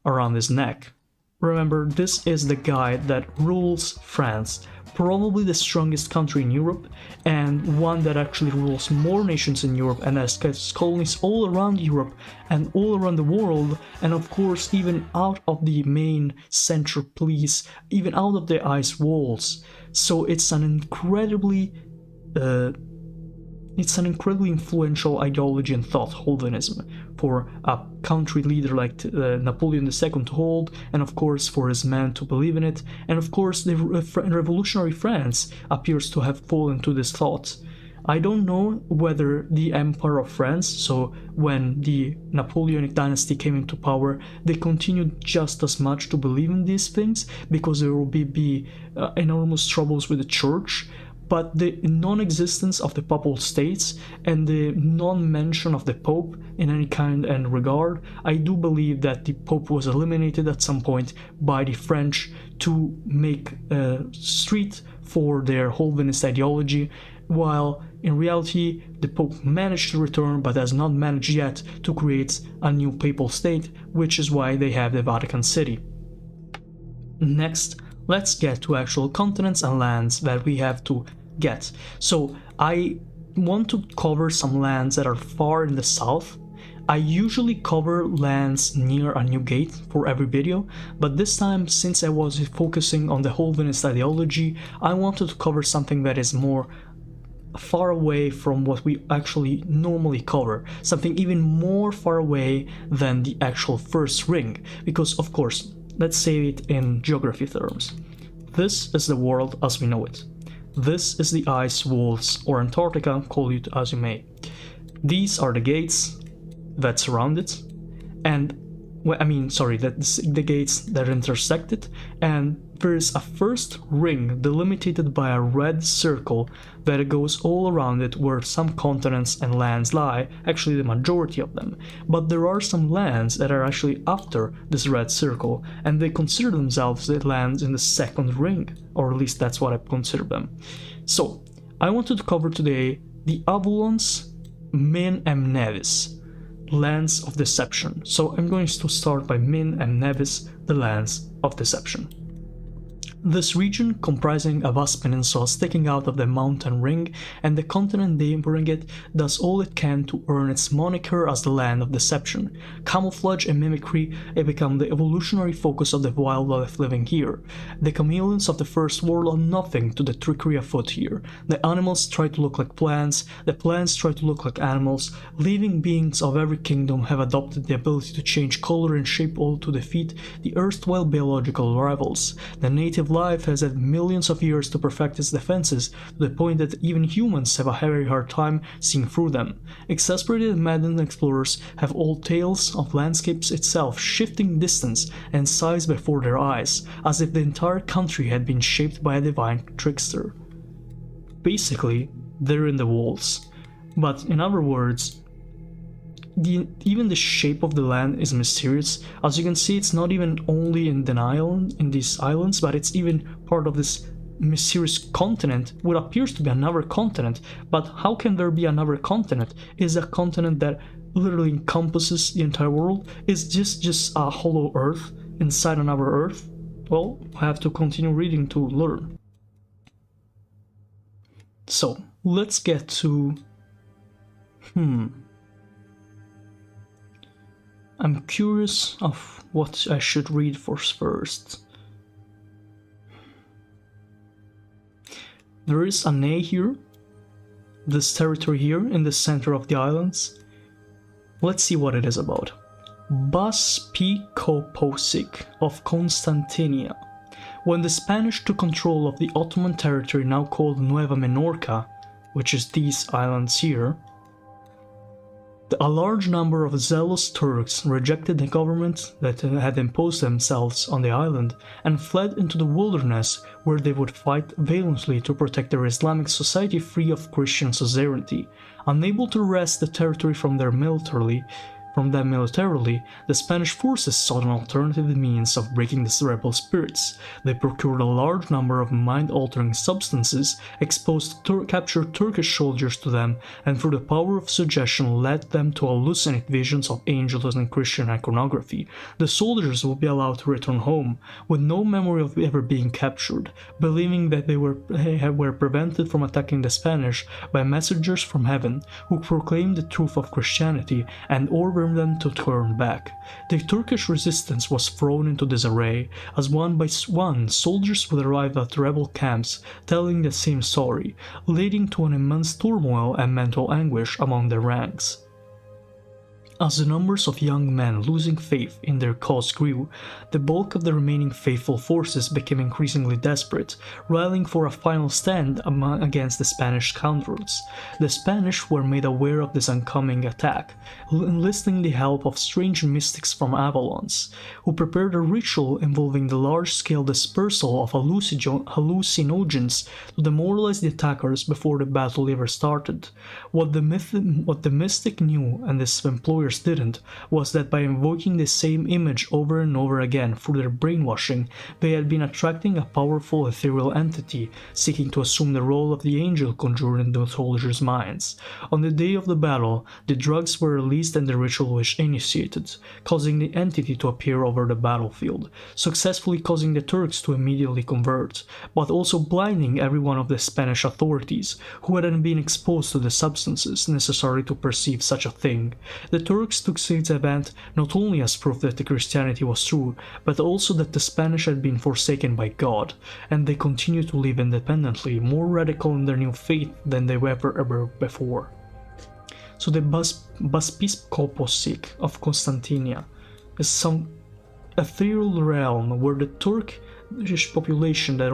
around his neck. Remember, this is the guy that rules France, probably the strongest country in Europe, and one that actually rules more nations in Europe and has colonies all around Europe and all around the world, and of course even out of the main central police, even out of the ice walls. So it's an incredibly influential ideology and thought, Hovenism, for a country leader like Napoleon II to hold, and of course for his men to believe in it, and of course the revolutionary France appears to have fallen to this thought. I don't know whether the Empire of France, so when the Napoleonic dynasty came into power, they continued just as much to believe in these things, because there will be enormous troubles with the church. But the non-existence of the papal states and the non-mention of the Pope in any kind and regard, I do believe that the Pope was eliminated at some point by the French to make street for their Hovenist ideology, while in reality the Pope managed to return but has not managed yet to create a new papal state, which is why they have the Vatican City. Next, let's get to actual continents and lands that we have to get. So I want to cover some lands that are far in the south. I usually cover lands near a new gate for every video, but this time, since I was focusing on the Hovenist ideology, I wanted to cover something that is more far away from what we actually normally cover, something even more far away than the actual first ring, because of course, let's say it in geography terms. This is the world as we know it. This is the ice walls, or Antarctica, call it as you may. These are the gates that surround it, and the gates that intersect it, and there is a first ring delimited by a red circle that goes all around it where some continents and lands lie, actually the majority of them. But there are some lands that are actually after this red circle, and they consider themselves the lands in the second ring, or at least that's what I consider them. So, I wanted to cover today the Avulons, Min and Nevis, lands of deception. So I'm going to start by Min and Nevis, the lands of deception. This region, comprising a vast peninsula sticking out of the mountain ring and the continent neighboring it, does all it can to earn its moniker as the land of deception. Camouflage and mimicry have become the evolutionary focus of the wildlife living here. The chameleons of the first world are nothing to the trickery afoot here. The animals try to look like plants, the plants try to look like animals. Living beings of every kingdom have adopted the ability to change color and shape all to defeat the erstwhile biological rivals. The native life has had millions of years to perfect its defenses, to the point that even humans have a very hard time seeing through them. Exasperated and maddened explorers have old tales of landscapes itself shifting distance and size before their eyes, as if the entire country had been shaped by a divine trickster. Basically, they're in the walls. But in other words, even the shape of the land is mysterious. As you can see, it's not even only in these islands, but it's even part of this mysterious continent, what appears to be another continent. But how can there be another continent? Is a continent that literally encompasses the entire world? Is just a hollow earth inside another earth? Well, I have to continue reading to learn. So, let's get to... I'm curious of what I should read first. There is an A here, this territory here in the center of the islands? Let's see what it is about. Baspicoposic of Constantinia. When the Spanish took control of the Ottoman territory now called Nueva Menorca, which is these islands here, a large number of zealous Turks rejected the government that had imposed themselves on the island and fled into the wilderness, where they would fight valiantly to protect their Islamic society free of Christian suzerainty. Unable to wrest the territory from them militarily, the Spanish forces sought an alternative means of breaking the rebel spirits. They procured a large number of mind-altering substances, exposed captured Turkish soldiers to them, and through the power of suggestion led them to hallucinate visions of angels and Christian iconography. The soldiers would be allowed to return home, with no memory of ever being captured, believing that they were prevented from attacking the Spanish by messengers from heaven, who proclaimed the truth of Christianity and ordered them to turn back. The Turkish resistance was thrown into disarray, as one by one soldiers would arrive at rebel camps telling the same story, leading to an immense turmoil and mental anguish among their ranks. As the numbers of young men losing faith in their cause grew, the bulk of the remaining faithful forces became increasingly desperate, rallying for a final stand against the Spanish scoundrels. The Spanish were made aware of this oncoming attack, enlisting the help of strange mystics from Avalons, who prepared a ritual involving the large-scale dispersal of hallucinogens to demoralize the attackers before the battle ever started. What the mystic knew, and his employers didn't, was that by invoking the same image over and over again through their brainwashing, they had been attracting a powerful ethereal entity seeking to assume the role of the angel conjured in the soldiers' minds. On the day of the battle, the drugs were released and the ritual was initiated, causing the entity to appear over the battlefield, successfully causing the Turks to immediately convert, but also blinding every one of the Spanish authorities who hadn't been exposed to the substances necessary to perceive such a thing. The Turks took this event not only as proof that the Christianity was true, but also that the Spanish had been forsaken by God, and they continued to live independently, more radical in their new faith than they were ever before. So the Baspicoposic of Constantinia is some ethereal realm where the Turkish population that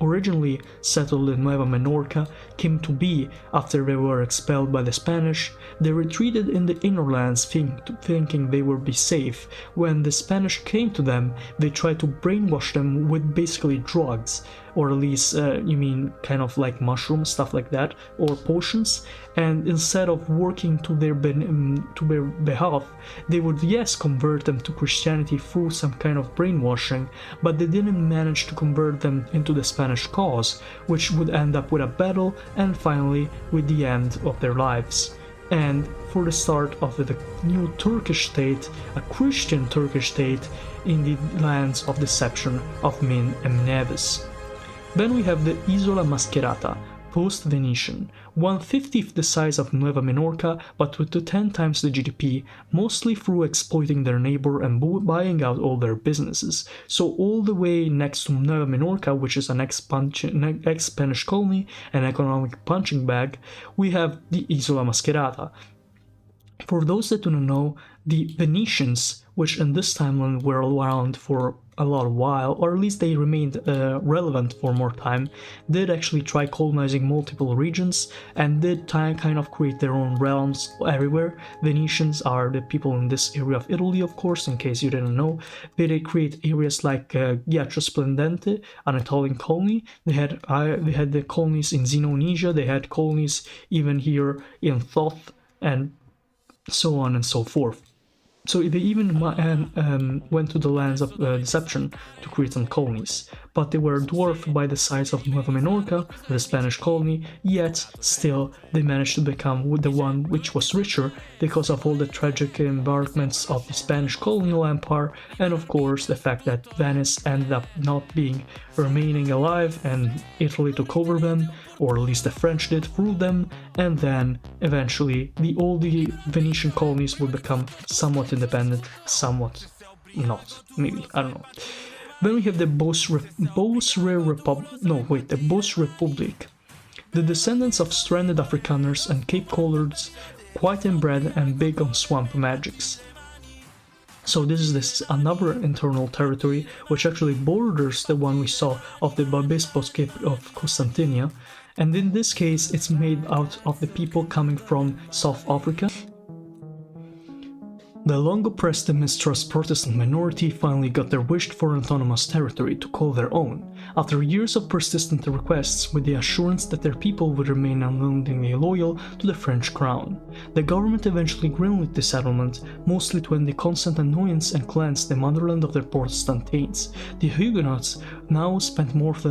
originally settled in Nueva Menorca came to be after they were expelled by the Spanish. They retreated in the inner lands thinking they would be safe. When the Spanish came to them, they tried to brainwash them with basically drugs, or at least kind of like mushrooms, stuff like that, or potions, and instead of working to their behalf, they would convert them to Christianity through some kind of brainwashing, but they didn't manage to convert them into the Spanish cause, which would end up with a battle and finally with the end of their lives. And for the start of the new Turkish state, a Christian Turkish state in the lands of deception of Min and Nevis. Then we have the Isola Mascherata, post-Venetian, 1/50th the size of Nueva Menorca but with 10 times the GDP, mostly through exploiting their neighbor and buying out all their businesses. So all the way next to Nueva Menorca, which is an ex-Spanish colony and economic punching bag, we have the Isola Mascherata. For those that do not know, the Venetians, which in this timeline were around for a lot of while, or at least they remained relevant for more time, did actually try colonizing multiple regions and did kind of create their own realms everywhere. Venetians are the people in this area of Italy, of course, in case you didn't know. They create areas like Ghiaccio Splendente, an Italian colony. They had the colonies in Xenonesia, they had colonies even here in Toth, and so on and so forth. So they even went to the lands of deception to create some colonies, but they were dwarfed by the size of Nueva Menorca, the Spanish colony, yet still they managed to become the one which was richer because of all the tragic embarkments of the Spanish colonial empire, and of course the fact that Venice ended up not remaining alive and Italy took over them, or at least the French did through them, and then eventually all the Venetian colonies would become somewhat independent, somewhat not, maybe, I don't know. Then we have the Beauce Republic. the descendants of stranded Afrikaners and Cape Collards, quite inbred and big on swamp magics. So this is another internal territory which actually borders the one we saw of the Babispos Cape of Constantinia, and in this case it's made out of the people coming from South Africa. The long oppressed and mistrust Protestant minority finally got their wished-for autonomous territory to call their own, after years of persistent requests with the assurance that their people would remain unwillingly loyal to the French crown. The government eventually greenlit the settlement, mostly to end the constant annoyance and cleanse the motherland of their Protestant taints. The Huguenots now spent most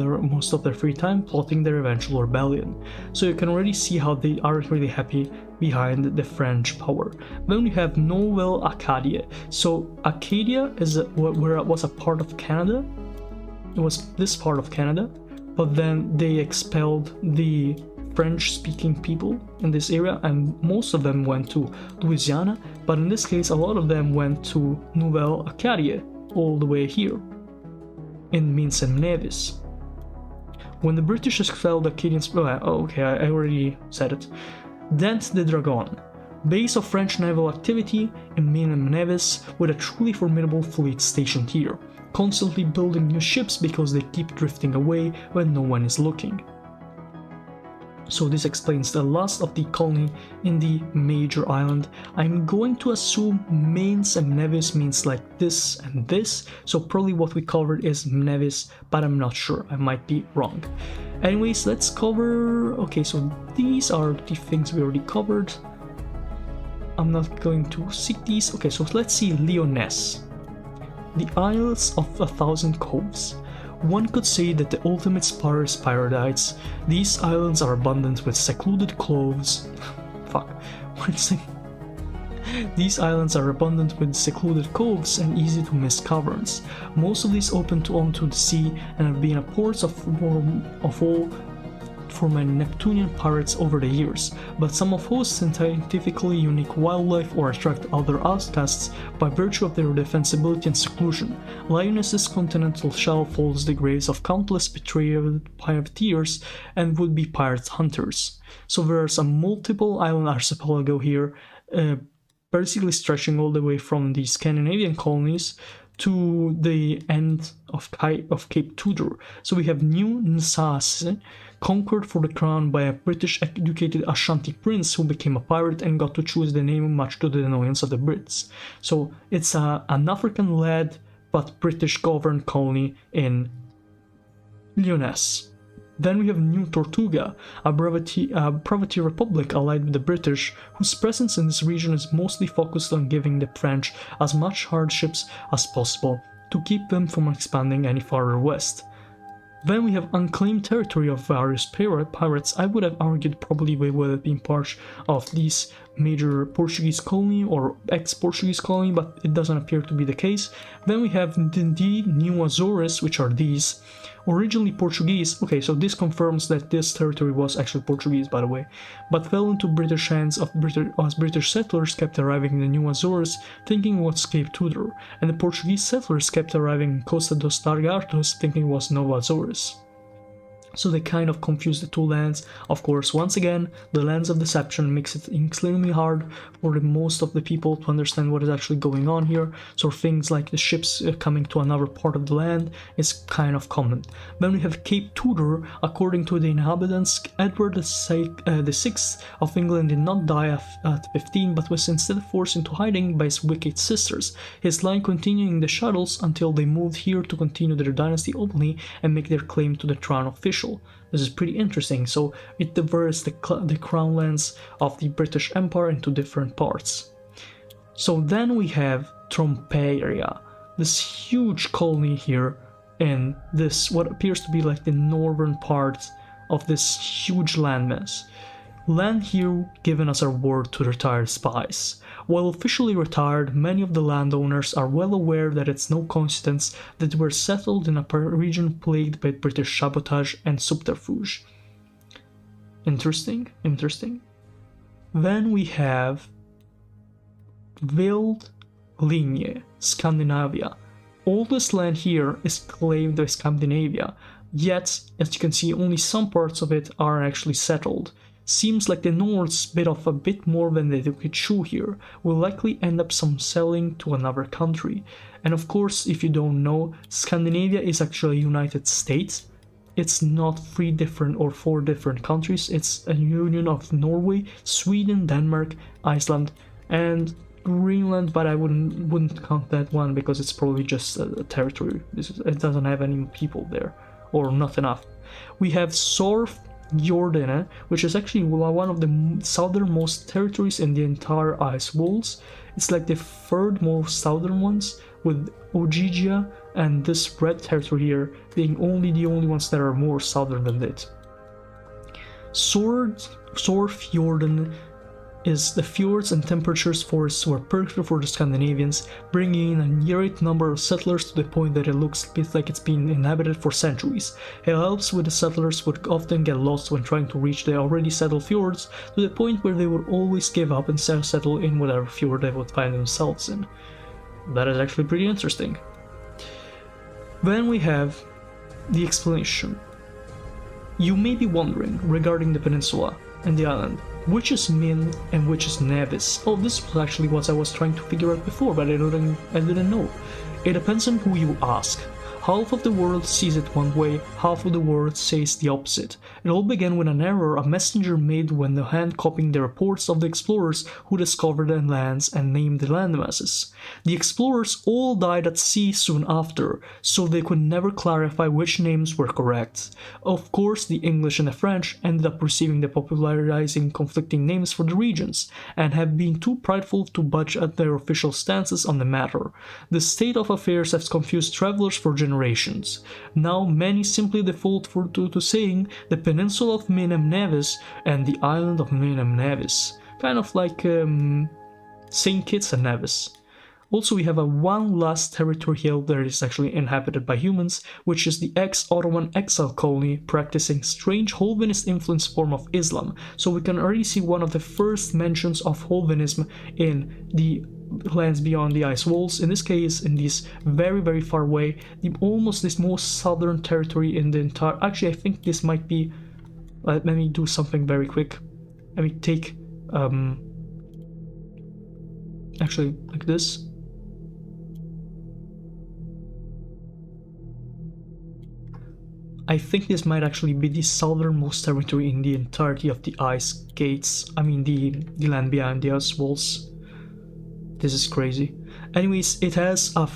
of their free time plotting their eventual rebellion, so you can already see how they aren't really happy behind the French power. Then we have Nouvelle Acadia. So Acadia was a part of Canada. It was this part of Canada, but then they expelled the French-speaking people in this area, and most of them went to Louisiana, but in this case a lot of them went to Nouvelle Acadia, all the way here, in Mincem Nevis. When the British expelled the Acadians... I already said it. Dent the Dragon, base of French naval activity in Mincem Nevis, with a truly formidable fleet stationed here, constantly building new ships because they keep drifting away when no one is looking. So this explains the last of the colony in the major island. I'm going to assume Mincem Nevis means like this and this, so probably what we covered is Nevis, but I'm not sure, I might be wrong. Anyways, let's cover... Okay, so these are the things we already covered. I'm not going to seek these. Okay, so let's see Lyonesse. The Isles of 1,000 Coves. One could say that the ultimate Sparris paradise. These islands are abundant with secluded coves. These islands are abundant with secluded coves and easy to miss caverns. Most of these open onto the sea and have been a port of all for many Neptunian pirates over the years, but some have hosted scientifically unique wildlife or attract other outcasts by virtue of their defensibility and seclusion. Lyonesse's continental shelf holds the graves of countless betrayed pirateers and would-be pirate hunters. So there's a multiple island archipelago here, basically stretching all the way from the Scandinavian colonies to the end of Cape Tudor. So we have New Nassau, conquered for the crown by a British-educated Ashanti prince who became a pirate and got to choose the name, much to the annoyance of the Brits. So it's an African-led but British-governed colony in Lyonesse. Then we have New Tortuga, a privateer republic allied with the British, whose presence in this region is mostly focused on giving the French as much hardships as possible to keep them from expanding any farther west. Then we have unclaimed territory of various pirates. I would have argued probably they would have been part of this major Portuguese colony or ex-Portuguese colony, but it doesn't appear to be the case. Then we have the New Azores, which are these. Originally Portuguese, okay, so this confirms that this territory was actually Portuguese, by the way, but fell into British hands as British settlers kept arriving in the New Azores thinking it was Cape Tudor, and the Portuguese settlers kept arriving in Costa dos Lagartos thinking it was Nova Azores. So they kind of confuse the two lands. Of course, once again, the lens of deception makes it extremely hard for most of the people to understand what is actually going on here, so things like the ships coming to another part of the land is kind of common. Then we have Cape Tudor. According to the inhabitants, Edward VI of England did not die at 15, but was instead forced into hiding by his wicked sisters, his line continuing in the shadows until they moved here to continue their dynasty openly and make their claim to the crown official. This is pretty interesting, so it diverts the crown lands of the British Empire into different parts. So then we have Tromperia, this huge colony here in this what appears to be like the northern part of this huge landmass. Land here given as a reward to retired spies. While officially retired, many of the landowners are well aware that it's no coincidence that they were settled in a region plagued by British sabotage and subterfuge. Interesting. Then we have Vogel-Valk, Scandinavia. All this land here is claimed by Scandinavia. Yet, as you can see, only some parts of it are actually settled. Seems like the Nords bit off a bit more than they could chew here, will likely end up some selling to another country. And of course, if you don't know, Scandinavia is actually a United States. It's not 3 different or 4 different countries, it's a union of Norway, Sweden, Denmark, Iceland, and Greenland, but I wouldn't count that one because it's probably just a territory. It doesn't have any people there, or not enough. We have Jordan, which is actually one of the southernmost territories in the entire ice walls. It's like the 3rd most southern ones, with Ogygia and this red territory here being the only ones that are more southern than it. Jordan is the fjords and temperatures forests were perfect for the Scandinavians, bringing in a great number of settlers to the point that it looks a bit like it's been inhabited for centuries. It helps with the settlers would often get lost when trying to reach the already settled fjords, to the point where they would always give up and settle in whatever fjord they would find themselves in. That is actually pretty interesting. Then we have the explanation. You may be wondering regarding the peninsula and the island, which is Min and which is Nevis. Oh, this was actually what I was trying to figure out before, but I didn't know. It depends on who you ask. Half of the world sees it one way, half of the world says the opposite. It all began with an error a messenger made when the hand copying the reports of the explorers who discovered the lands and named the landmasses. The explorers all died at sea soon after, so they could never clarify which names were correct. Of course, the English and the French ended up receiving the popularizing conflicting names for the regions, and have been too prideful to budge at their official stances on the matter. The state of affairs has confused travelers for generations. Now many simply default to saying the peninsula of Minem Nevis and the island of Minem Nevis, kind of like St. Kitts and Nevis. Also, we have one last territory here that is actually inhabited by humans, which is the ex-Ottoman exile colony practicing strange Hovenist-influenced form of Islam. So we can already see one of the first mentions of Hovenism in the lands beyond the ice walls, in this case in this very, very far away, almost this most southern territory in the entire... Actually, I think this might be... let me do something very quick. Let me take... actually, like this. I think this might actually be the southernmost territory in the entirety of the ice gates. I mean the land beyond the ice walls. This is crazy. Anyways, it has a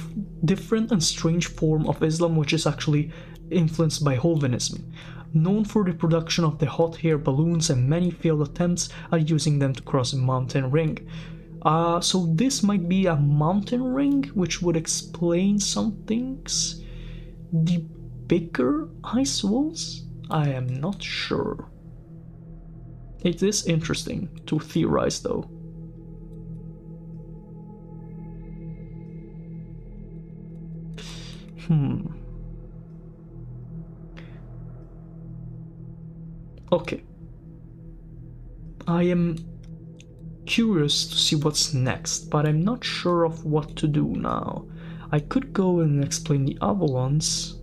different and strange form of Islam which is actually influenced by Hovenism. Known for the production of the hot air balloons and many failed attempts at using them to cross a mountain ring. So this might be a mountain ring, which would explain some things. The bigger ice walls? I am not sure. It is interesting to theorize though. Okay. I am curious to see what's next, but I'm not sure of what to do now. I could go and explain the other ones,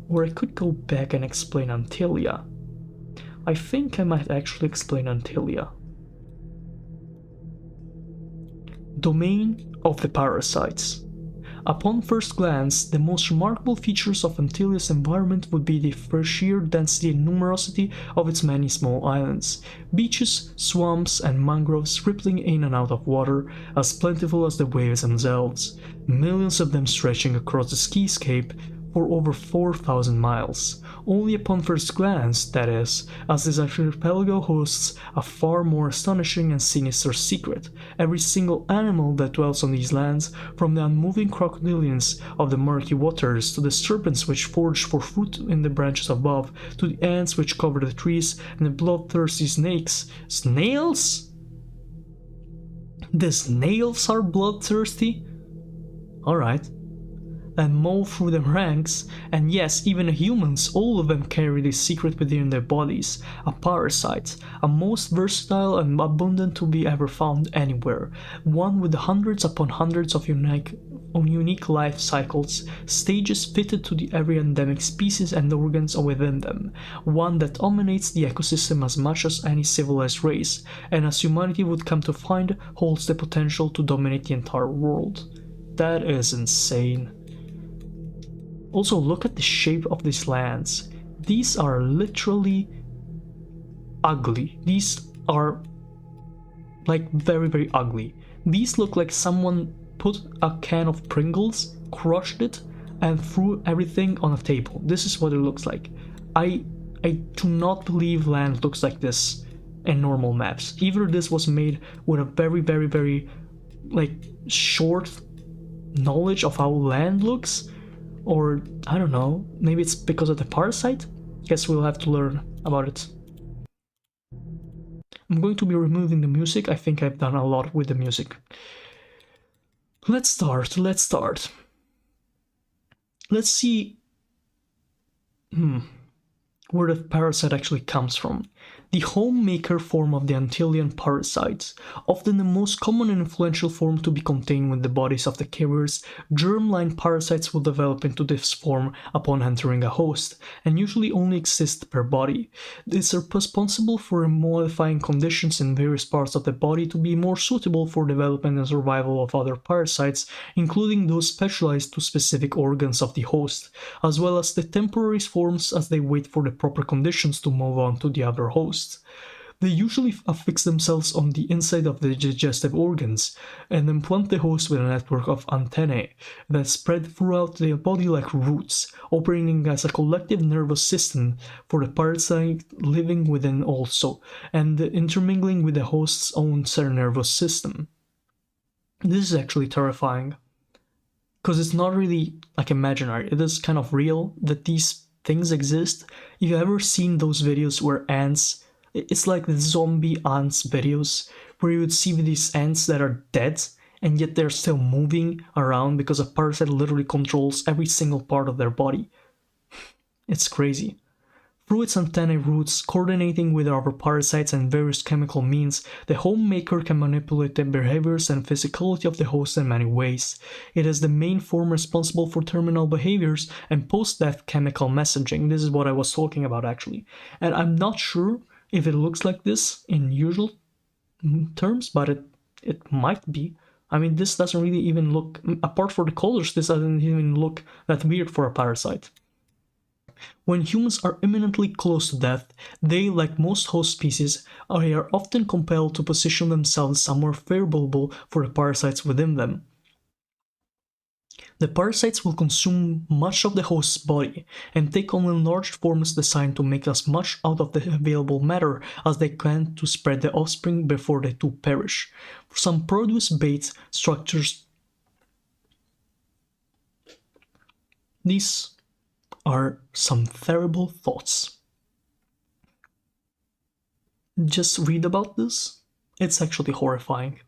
or I could go back and explain Antilia. I think I might actually explain Antilia. Domain of the parasites. Upon first glance, the most remarkable features of Antilia's environment would be the sheer density and numerosity of its many small islands. Beaches, swamps, and mangroves rippling in and out of water, as plentiful as the waves themselves, millions of them stretching across the seascape for over 4,000 miles. Only upon first glance, that is, as this archipelago hosts a far more astonishing and sinister secret. Every single animal that dwells on these lands, from the unmoving crocodilians of the murky waters to the serpents which forage for fruit in the branches above, to the ants which cover the trees and the bloodthirsty snakes. Snails? The snails are bloodthirsty? Alright. and mow through the ranks, and yes, even humans, all of them carry this secret within their bodies, a parasite, a most versatile and abundant to be ever found anywhere, one with hundreds upon hundreds of unique life cycles, stages fitted to every endemic species and organs within them, one that dominates the ecosystem as much as any civilized race, and as humanity would come to find, holds the potential to dominate the entire world. That is insane. Also, look at the shape of these lands. These are literally ugly. These are like very, very ugly. These look like someone put a can of Pringles, crushed it, and threw everything on a table. This is what it looks like. I do not believe land looks like this in normal maps. Either this was made with a very, very, very like short knowledge of how land looks, or I don't know, maybe it's because of the parasite? Guess we'll have to learn about it. I'm going to be removing the music. I think I've done a lot with the music. Let's start. Let's see where the parasite actually comes from. The homemaker form of the Antillean parasites, often the most common and influential form to be contained with the bodies of the carriers, germline parasites will develop into this form upon entering a host, and usually only exist per body. These are responsible for modifying conditions in various parts of the body to be more suitable for development and survival of other parasites, including those specialized to specific organs of the host, as well as the temporary forms as they wait for the proper conditions to move on to the other host. They usually affix themselves on the inside of the digestive organs and implant the host with a network of antennae that spread throughout the body like roots, operating as a collective nervous system for the parasite living within also, and intermingling with the host's own nervous system. This is actually terrifying, because it's not really like imaginary, it is kind of real that these things exist. If you've ever seen those videos where ants, it's like the zombie ants videos, where you would see these ants that are dead and yet they're still moving around because a parasite literally controls every single part of their body. It's crazy. Through its antennae roots, coordinating with other parasites and various chemical means, the homemaker can manipulate the behaviors and physicality of the host in many ways. It is the main form responsible for terminal behaviors and post-death chemical messaging. This is what I was talking about actually. And I'm not sure if it looks like this in usual terms, but it might be. I mean, this doesn't really even look, apart from the colors, this doesn't even look that weird for a parasite. When humans are imminently close to death, they, like most host species, are often compelled to position themselves somewhere favorable for the parasites within them. The parasites will consume much of the host's body and take on enlarged forms designed to make as much out of the available matter as they can to spread the offspring before they too perish. Some produce bait structures. These are some terrible thoughts. Just read about this. It's actually horrifying.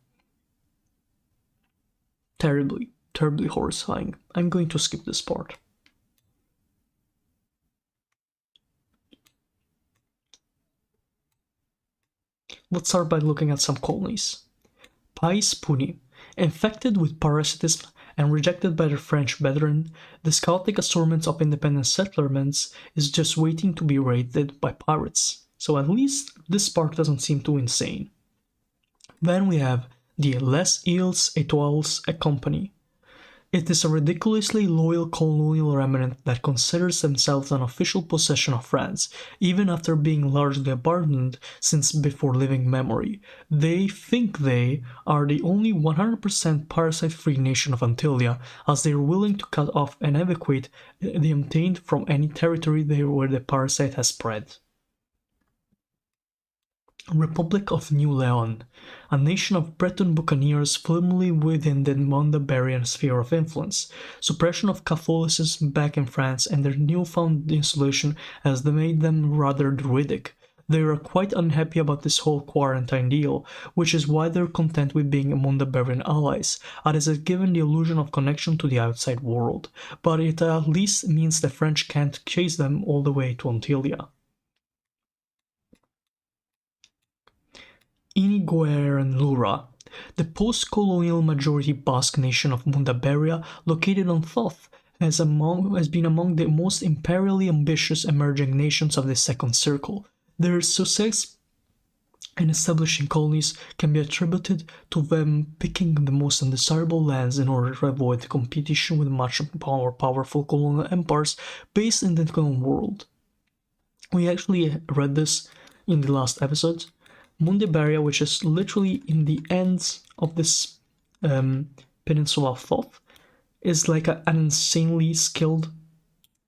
Terribly horrifying. I'm going to skip this part. Let's start by looking at some colonies. Pais Puni, infected with parasitism and rejected by their French brethren, this chaotic assortment of independent settlements is just waiting to be raided by pirates. So at least this part doesn't seem too insane. Then we have the Les Îles Étoiles Company. It is a ridiculously loyal colonial remnant that considers themselves an official possession of France, even after being largely abandoned since before living memory. They think they are the only 100% parasite-free nation of Antilia, as they are willing to cut off and evacuate the obtained from any territory where the parasite has spread. Republic of New Leon, a nation of Breton buccaneers firmly within the Mondabarian sphere of influence. Suppression of Catholicism back in France and their newfound isolation has made them rather druidic. They are quite unhappy about this whole quarantine deal, which is why they're content with being among the Bavarian allies, as it has given the illusion of connection to the outside world, but it at least means the French can't chase them all the way to Antilia. Inigoer and Lura. The post-colonial majority Basque nation of Mundaberia, located on Toth, has been among the most imperially ambitious emerging nations of the Second Circle. Their success in establishing colonies can be attributed to them picking the most undesirable lands in order to avoid competition with much more powerful colonial empires based in the known world. We actually read this in the last episode. Mundaberia, which is literally in the ends of this peninsula of Thoth, is like an insanely skilled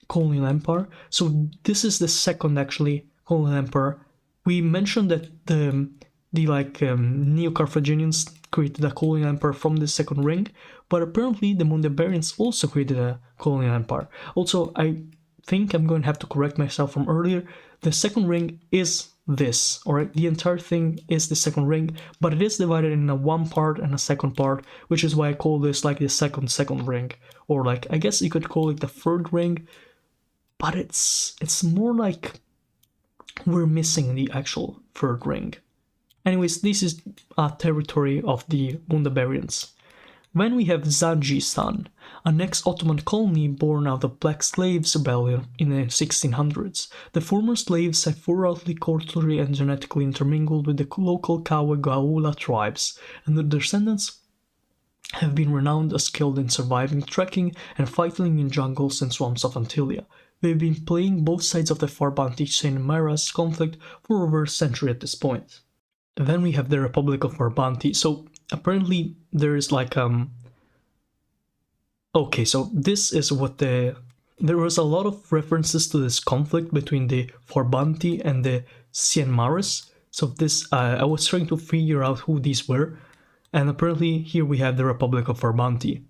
colonial empire. So this is the second actually colonial empire. We mentioned that the Neo-Carthaginians created a colonial empire from the second ring, but apparently the Mundabarians also created a colonial empire. Also, I think I'm going to have to correct myself from earlier. The second ring is this, alright? The entire thing is the second ring, but it is divided in a one part and a second part, which is why I call this like the second ring, or like, I guess you could call it the third ring, but it's more like we're missing the actual third ring. Anyways, this is a territory of the Mundabarians. Then we have Zanjistan, an ex-Ottoman colony born out of Black Slaves rebellion in the 1600s. The former slaves have thoroughly culturally and genetically intermingled with the local Kawe-Gaula tribes, and their descendants have been renowned as skilled in surviving, trekking, and fighting in jungles and swamps of Antilia. They've been playing both sides of the Farbanti-Saint Maras conflict for over a century at this point. Then we have the Republic of Farbanti. So apparently there is like okay, so this is what there was a lot of references to this conflict between the Farbanti and the Saint Maras. So this I was trying to figure out who these were, and apparently here we have the Republic of Farbanti.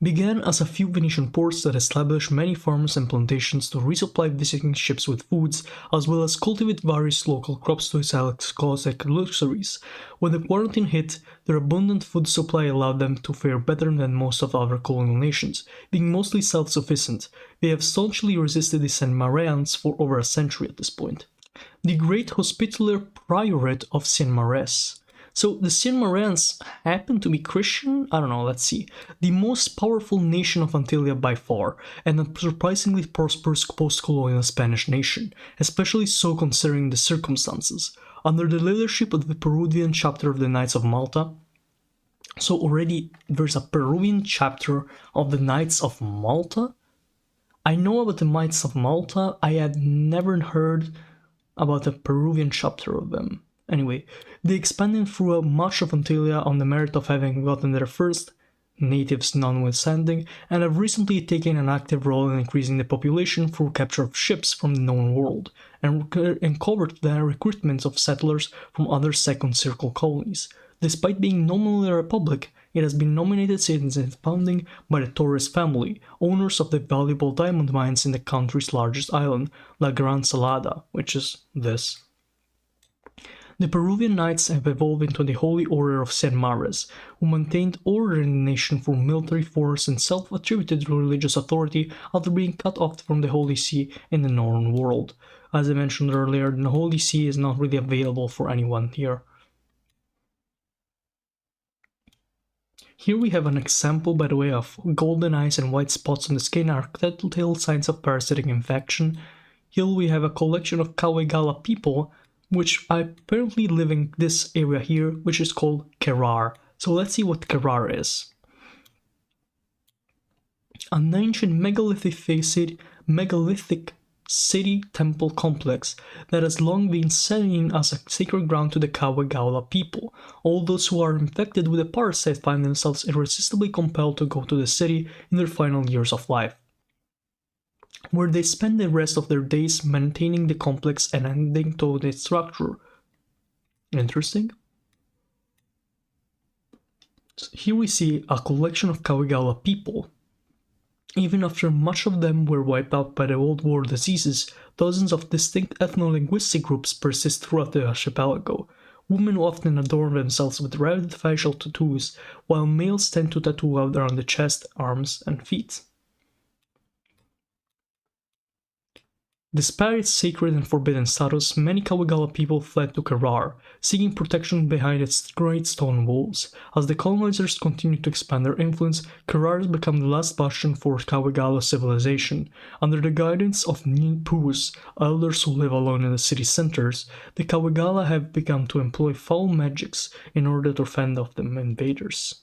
Began as a few Venetian ports that established many farms and plantations to resupply visiting ships with foods, as well as cultivate various local crops to sell exotic luxuries. When the quarantine hit, their abundant food supply allowed them to fare better than most of other colonial nations, being mostly self-sufficient. They have staunchly resisted the Saint Marians for over a century at this point. The Great Hospitaller Priorate of Saint Mares. So the Saint Marians happen to be Christian? I don't know, let's see. The most powerful nation of Antilia by far, and a surprisingly prosperous post-colonial Spanish nation, especially so considering the circumstances. Under the leadership of the Peruvian chapter of the Knights of Malta, so already there's a Peruvian chapter of the Knights of Malta? I know about the Knights of Malta, I had never heard about a Peruvian chapter of them. Anyway, they expanded throughout much of Antilia on the merit of having gotten there first, natives notwithstanding, and have recently taken an active role in increasing the population through capture of ships from the known world, and covered the recruitment of settlers from other second circle colonies. Despite being nominally a republic, it has been nominated since its founding by the Torres family, owners of the valuable diamond mines in the country's largest island, La Gran Salada, which is this. The Peruvian Knights have evolved into the Holy Order of Saint Mares, who maintained order in the nation through military force and self-attributed religious authority after being cut off from the Holy See in the known world. As I mentioned earlier, the Holy See is not really available for anyone here. Here we have an example, by the way, of golden eyes and white spots on the skin are telltale signs of parasitic infection. Here we have a collection of Kawe-Gala people, which apparently live in this area here, which is called Kerar. So let's see what Kerar is. An ancient megalithic city temple complex that has long been seen as a sacred ground to the Kawe-Gala people. All those who are infected with the parasite find themselves irresistibly compelled to go to the city in their final years of life, where they spend the rest of their days maintaining the complex and ending to its structure. Interesting. So here we see a collection of Kawe-Gala people Even after much of them were wiped out by the Old War diseases, dozens of distinct ethno-linguistic groups persist throughout the archipelago. Women often adorn themselves with ragged facial tattoos, while males tend to tattoo out around the chest, arms, and feet. Despite its sacred and forbidden status, many Kawigala people fled to Karar, seeking protection behind its great stone walls. As the colonizers continued to expand their influence, Karar has become the last bastion for Kawigala civilization. Under the guidance of Ninpus, elders who live alone in the city centers, the Kawigala have begun to employ foul magics in order to fend off the invaders.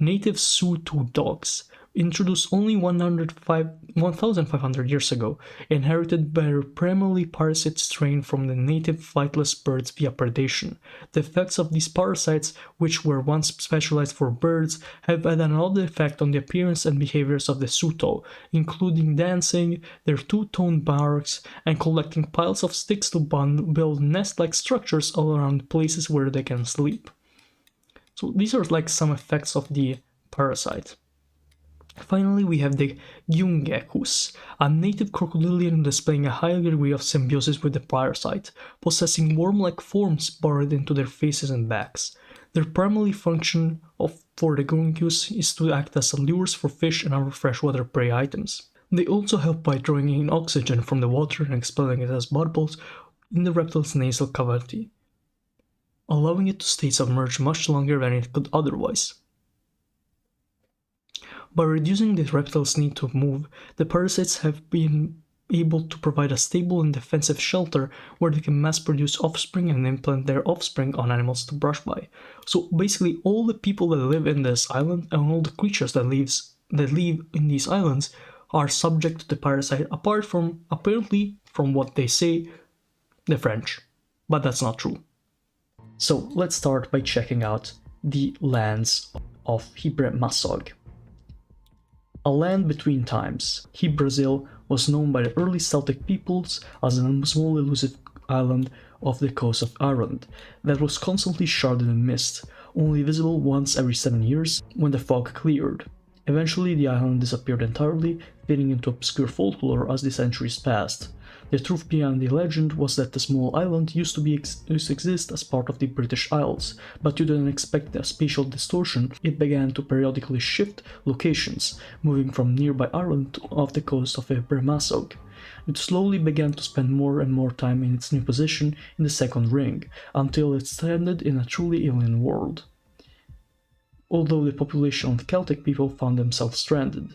Native Sioux-Tooth dogs, introduced only 1,500 years ago, inherited by a primarily parasite strain from the native flightless birds via predation. The effects of these parasites, which were once specialized for birds, have had another effect on the appearance and behaviors of the Suto, including dancing, their two-toned barks, and collecting piles of sticks to build nest-like structures all around places where they can sleep. So these are like some effects of the parasite. Finally, we have the Gyungekus, a native crocodilian displaying a high degree of symbiosis with the parasite, possessing worm-like forms burrowed into their faces and backs. Their primary function for the Gyungekus is to act as lures for fish and other freshwater prey items. They also help by drawing in oxygen from the water and expelling it as bubbles in the reptile's nasal cavity, allowing it to stay submerged much longer than it could otherwise. By reducing the reptile's need to move, the parasites have been able to provide a stable and defensive shelter where they can mass-produce offspring and implant their offspring on animals to brush by. So basically all the people that live in this island and all the creatures that live in these islands are subject to the parasite, apart from, apparently, from what they say, the French. But that's not true. So let's start by checking out the lands of Hibre Masog. A land between times, Hy-Brasil was known by the early Celtic peoples as a small elusive island off the coast of Ireland that was constantly shrouded in mist, only visible once every 7 years when the fog cleared. Eventually the island disappeared entirely, fading into obscure folklore as the centuries passed. The truth behind the legend was that the small island used to exist as part of the British Isles, but due to an unexpected spatial distortion, it began to periodically shift locations, moving from nearby Ireland to off the coast of Hibre Masog. It slowly began to spend more and more time in its new position in the second ring, until it stranded in a truly alien world. Although the population of Celtic people found themselves stranded.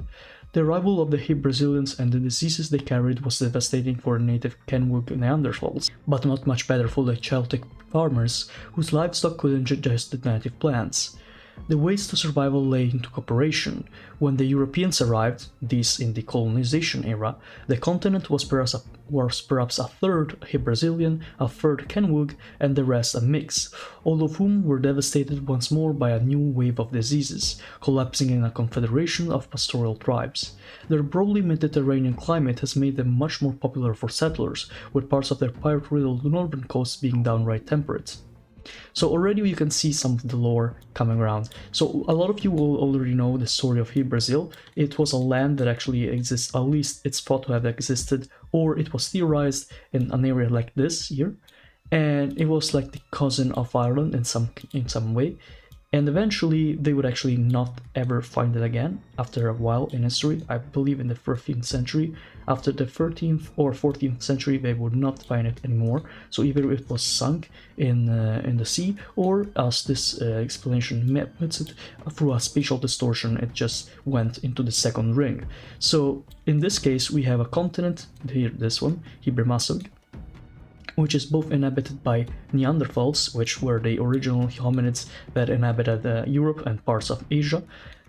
The arrival of the Hy-Brazilians and the diseases they carried was devastating for native Kenwug Neanderthals, but not much better for the Celtic farmers, whose livestock couldn't digest the native plants. The ways to survival lay into cooperation. When the Europeans arrived, this in the colonization era, the continent was perhaps a third Hy-Brazilian, a third Kenwug, and the rest a mix, all of whom were devastated once more by a new wave of diseases, collapsing in a confederation of pastoral tribes. Their broadly Mediterranean climate has made them much more popular for settlers, with parts of their pirate-riddled northern coast being downright temperate. So already you can see some of the lore coming around. So a lot of you will already know the story of Hy-Brasil. It was a land that actually exists, at least it's thought to have existed, or it was theorized in an area like this here. And it was like the cousin of Ireland in some way. And eventually they would actually not ever find it again after a while in history. I believe in the 13th century. After the 13th or 14th century they would not find it anymore. So either it was sunk in the sea, or as this explanation puts it, through a spatial distortion it just went into the second ring. So in this case we have a continent, here this one, Hibre Masog, which is both inhabited by Neanderthals, which were the original hominids that inhabited Europe and parts of Asia,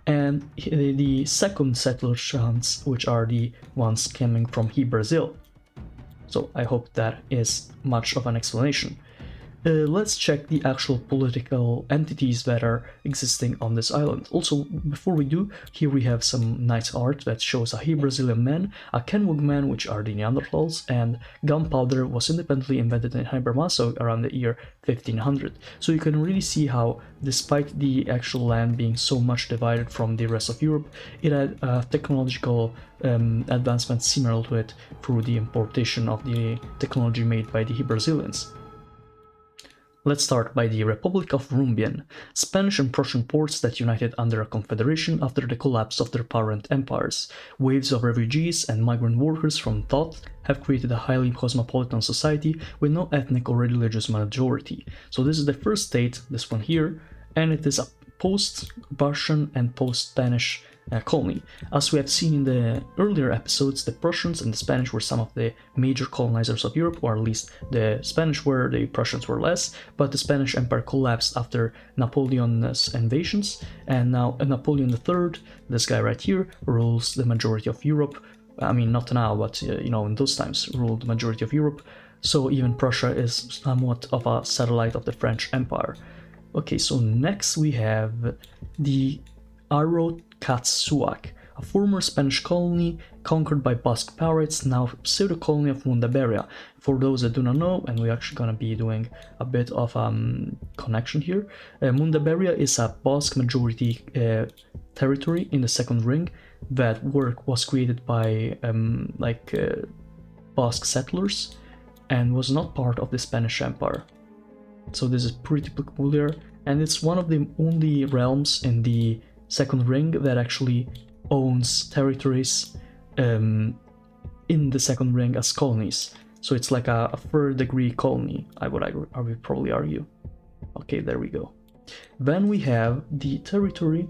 and the second settler strands, which are the ones coming from Hy-Brasil. So I hope that is much of an explanation. let's check the actual political entities that are existing on this island. Also, before we do, here we have some nice art that shows a He-Brazilian man, a Kenwog man, which are the Neanderthals, and gunpowder was independently invented in Hypermasog around the year 1500. So you can really see how, despite the actual land being so much divided from the rest of Europe, it had a technological advancement similar to it through the importation of the technology made by the He-Brazilians. Let's start by the Republic of Rumbian, Spanish and Prussian ports that united under a confederation after the collapse of their parent empires. Waves of refugees and migrant workers from Toth have created a highly cosmopolitan society with no ethnic or religious majority. So this is the first state, this one here, and it is a post-Prussian and post-Spanish colony. As we have seen in the earlier episodes, the Prussians and the Spanish were some of the major colonizers of Europe, or at least the Spanish were, the Prussians were less, but the Spanish Empire collapsed after Napoleon's invasions, and now Napoleon III, this guy right here, rules the majority of Europe. I mean, not now, but you know, in those times, ruled the majority of Europe, so even Prussia is somewhat of a satellite of the French Empire. Okay, so next we have the Arrocatzuac, a former Spanish colony conquered by Basque pirates, now pseudo-colony of Mundaberia. For those that do not know, and we're actually going to be doing a bit of connection here, Mundaberia is a Basque majority territory in the Second Ring that was created by Basque settlers and was not part of the Spanish Empire. So this is pretty peculiar, and it's one of the only realms in the Second Ring that actually owns territories in the Second Ring as colonies. So it's like a third degree colony, I would probably argue. Okay, there we go. Then we have the territory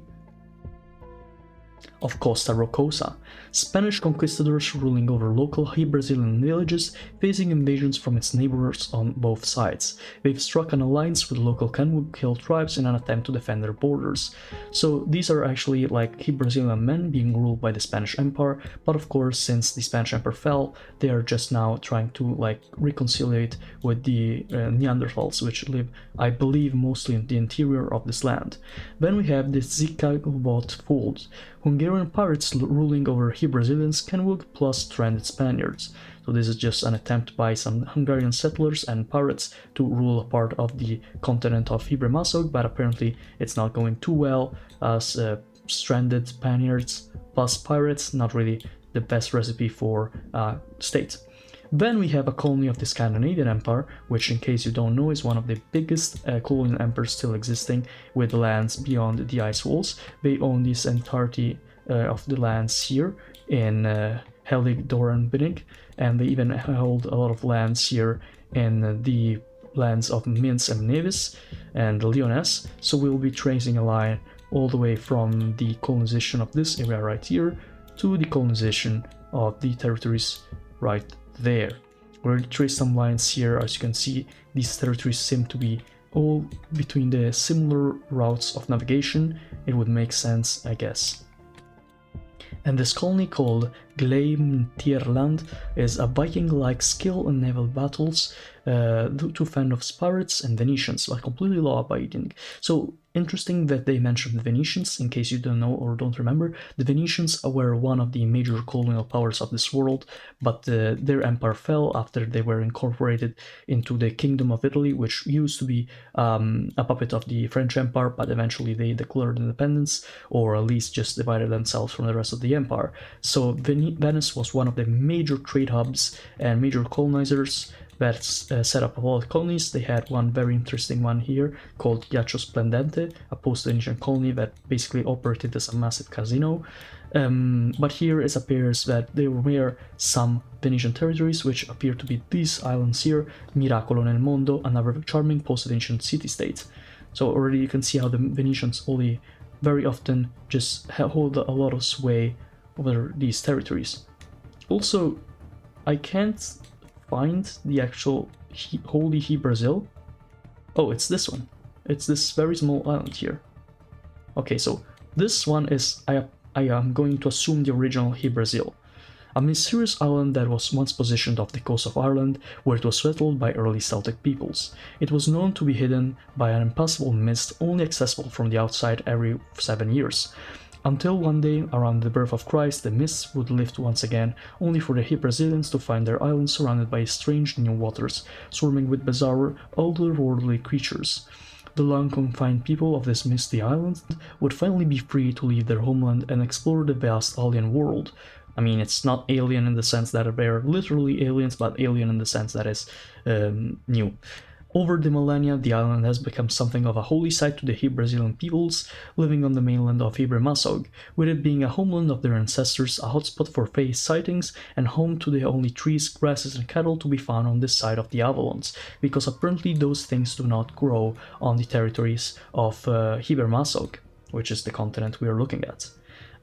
of Costa Rocosa, Spanish conquistadors ruling over local He-Brazilian villages, facing invasions from its neighbors on both sides. They've struck an alliance with local Kenwog Hill tribes in an attempt to defend their borders. So these are actually like He-Brazilian men being ruled by the Spanish Empire, but of course, since the Spanish Empire fell, they are just now trying to reconciliate with the Neanderthals, which live, I believe, mostly in the interior of this land. Then we have the Zikagobot Fold, Hungarian pirates ruling over He-Brazilians, Kenwog plus stranded Spaniards. So this is just an attempt by some Hungarian settlers and pirates to rule a part of the continent of He-Brazilian, but apparently it's not going too well, as stranded Spaniards plus pirates, not really the best recipe for state. Then we have a colony of the Scandinavian Empire, which, in case you don't know, is one of the biggest colonial empires still existing, with lands beyond the ice walls. They own this entirety of the lands here in Helig, Dorenbnig, and they even hold a lot of lands here in the lands of Minsk and Nevis and Lyonesse. So we'll be tracing a line all the way from the colonization of this area right here to the colonization of the territories right there. We already traced some lines here. As you can see, these territories seem to be all between the similar routes of navigation. It would make sense, I guess. And this colony called Gleimtierland is a Viking-like skill in naval battles to fend off pirates and Venetians, like completely law-abiding. So interesting that they mentioned the Venetians, in case you don't know or don't remember. The Venetians were one of the major colonial powers of this world, but their empire fell after they were incorporated into the Kingdom of Italy, which used to be a puppet of the French Empire, but eventually they declared independence, or at least just divided themselves from the rest of the empire. So Venice was one of the major trade hubs and major colonizers that set up a lot of colonies. They had one very interesting one here called Ghiaccio Splendente, a post-Venetian colony that basically operated as a massive casino. But here it appears that there were some Venetian territories, which appear to be these islands here, Miracolo nel Mondo, another charming post-Venetian city-state. So already you can see how the Venetians only very often just hold a lot of sway over these territories. Also, I can't find the actual Holy He-Brazil. Oh, it's this one. It's this very small island here. Okay, so this one is, I am going to assume, the original He-Brazil. a mysterious island that was once positioned off the coast of Ireland, where it was settled by early Celtic peoples. It was known to be hidden by an impassable mist only accessible from the outside every 7 years. Until one day, around the birth of Christ, the mists would lift once again, only for the Brazilians to find their island surrounded by strange new waters, swarming with bizarre, otherworldly creatures. The long-confined people of this misty island would finally be free to leave their homeland and explore the vast alien world. I mean, it's not alien in the sense that they're literally aliens, but alien in the sense that is new. Over the millennia, the island has become something of a holy site to the Brazilian peoples living on the mainland of Masog, with it being a homeland of their ancestors, a hotspot for face sightings, and home to the only trees, grasses, and cattle to be found on this side of the Avalons, because apparently those things do not grow on the territories of Masog, which is the continent we are looking at.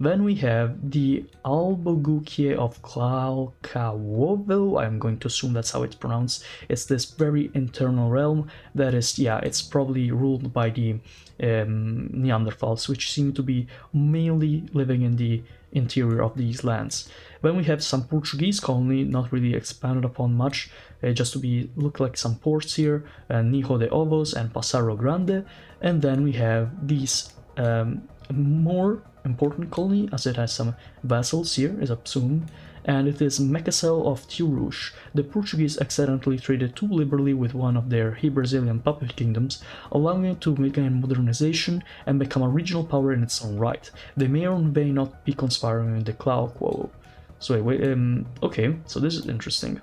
Then we have the Ogygia of Klalkawovo. I'm going to assume that's how it's pronounced. It's this very internal realm that is, yeah, it's probably ruled by the Neanderthals, which seem to be mainly living in the interior of these lands. Then we have some Portuguese colony, not really expanded upon much, just to look like some ports here, Nijo de Ovos and Passaro Grande. And then we have these more important colony, as it has some vassals here, is assumed, and it is Mecasel of Tiurush. The Portuguese accidentally traded too liberally with one of their Brazilian puppet kingdoms, allowing it to begin modernization and become a regional power in its own right. They may or may not be conspiring with the Klalkawovo. So anyway, okay, so this is interesting.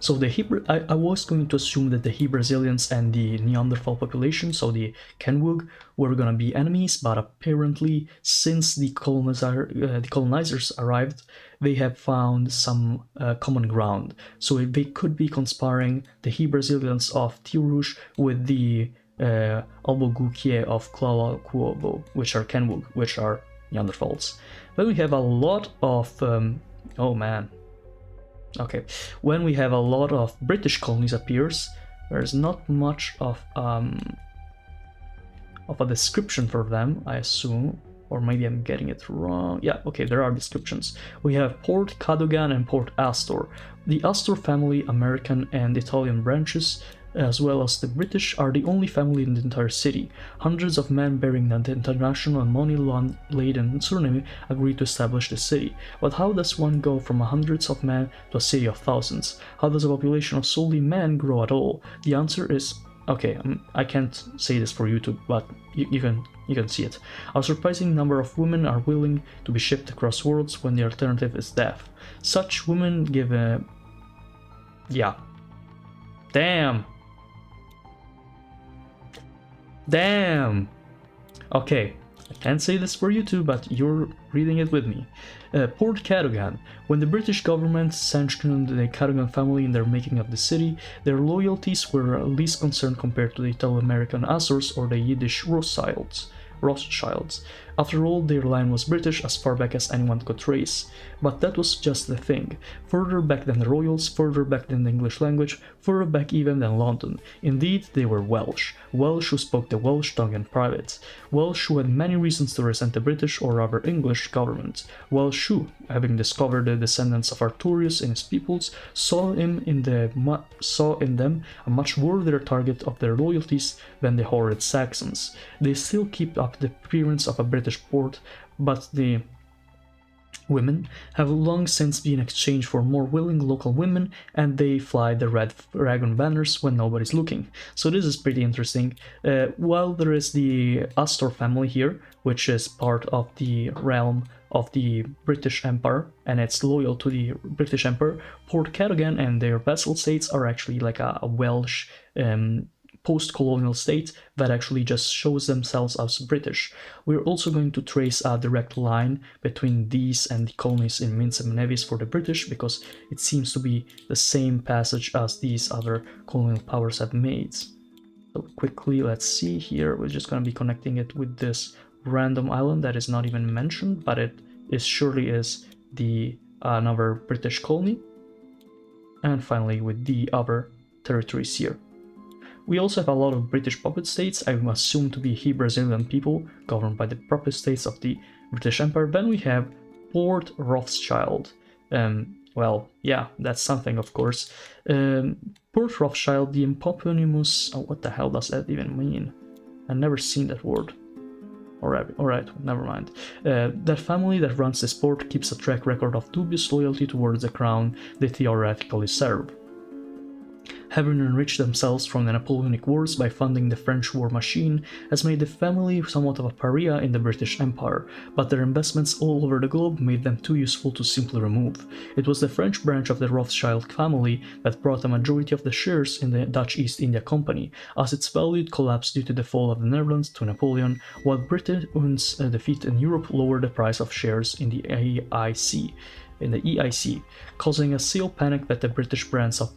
So I was going to assume that the Brazilians and the Neanderthal population, so the Kenwug, were gonna be enemies, but apparently since the colonizers arrived, they have found some common ground. So they could be conspiring the Brazilians of Tiurush with the Ogygia of Klalkawovo, which are Kenwug, which are Neanderthals. Then we have a lot of oh man. Okay, when we have a lot of British colonies appears, there's not much of a description for them, I assume, or maybe I'm getting it wrong. Yeah, okay, there are descriptions. We have Port Cadogan and Port Astor. The Astor family, American and Italian branches, as well as the British, are the only family in the entire city. Hundreds of men bearing the international and money-laden surname agreed to establish the city. But how does one go from hundreds of men to a city of thousands? How does a population of solely men grow at all? The answer is, okay, I can't say this for YouTube, but you can see it. A surprising number of women are willing to be shipped across worlds when the alternative is death. Such women give a... yeah. Damn! Okay, I can't say this for you too, but you're reading it with me. Port Cadogan. When the British government sanctioned the Cadogan family in their making of the city, their loyalties were least concerned compared to the Italo-American Azores or the Yiddish Rothschilds. After all, their line was British as far back as anyone could trace. But that was just the thing. Further back than the Royals, further back than the English language, further back even than London. Indeed, they were Welsh. Welsh who spoke the Welsh tongue in private. Welsh who had many reasons to resent the British or rather English government. Welsh who, having discovered the descendants of Arturius in his peoples, saw in them a much worthier target of their loyalties than the horrid Saxons. They still keep up the appearance of a British port, but the women have long since been exchanged for more willing local women, and they fly the red dragon banners when nobody's looking. So this is pretty interesting. While there is the Astor family here, which is part of the realm of the British Empire, and it's loyal to the British Empire, Port Cadogan and their vassal states are actually like a Welsh post-colonial state that actually just shows themselves as British. We're also going to trace a direct line between these and the colonies in Mincem Nevis for the British, because it seems to be the same passage as these other colonial powers have made. So quickly, let's see here, we're just going to be connecting it with this random island that is not even mentioned, but it surely is the another British colony. And finally with the other territories here. We also have a lot of British puppet states, I assume to be Brazilian people, governed by the puppet states of the British Empire. Then we have Port Rothschild. Well, yeah, that's something, of course. Port Rothschild, the eponymous... Oh, what the hell does that even mean? I've never seen that word. Alright, never mind. That family that runs this port keeps a track record of dubious loyalty towards the crown they theoretically serve. Having enriched themselves from the Napoleonic Wars by funding the French war machine has made the family somewhat of a pariah in the British Empire, but their investments all over the globe made them too useful to simply remove. It was the French branch of the Rothschild family that brought a majority of the shares in the Dutch East India Company, as its value collapsed due to the fall of the Netherlands to Napoleon, while Britain's defeat in Europe lowered the price of shares in the EIC, causing a sale panic that the British branch of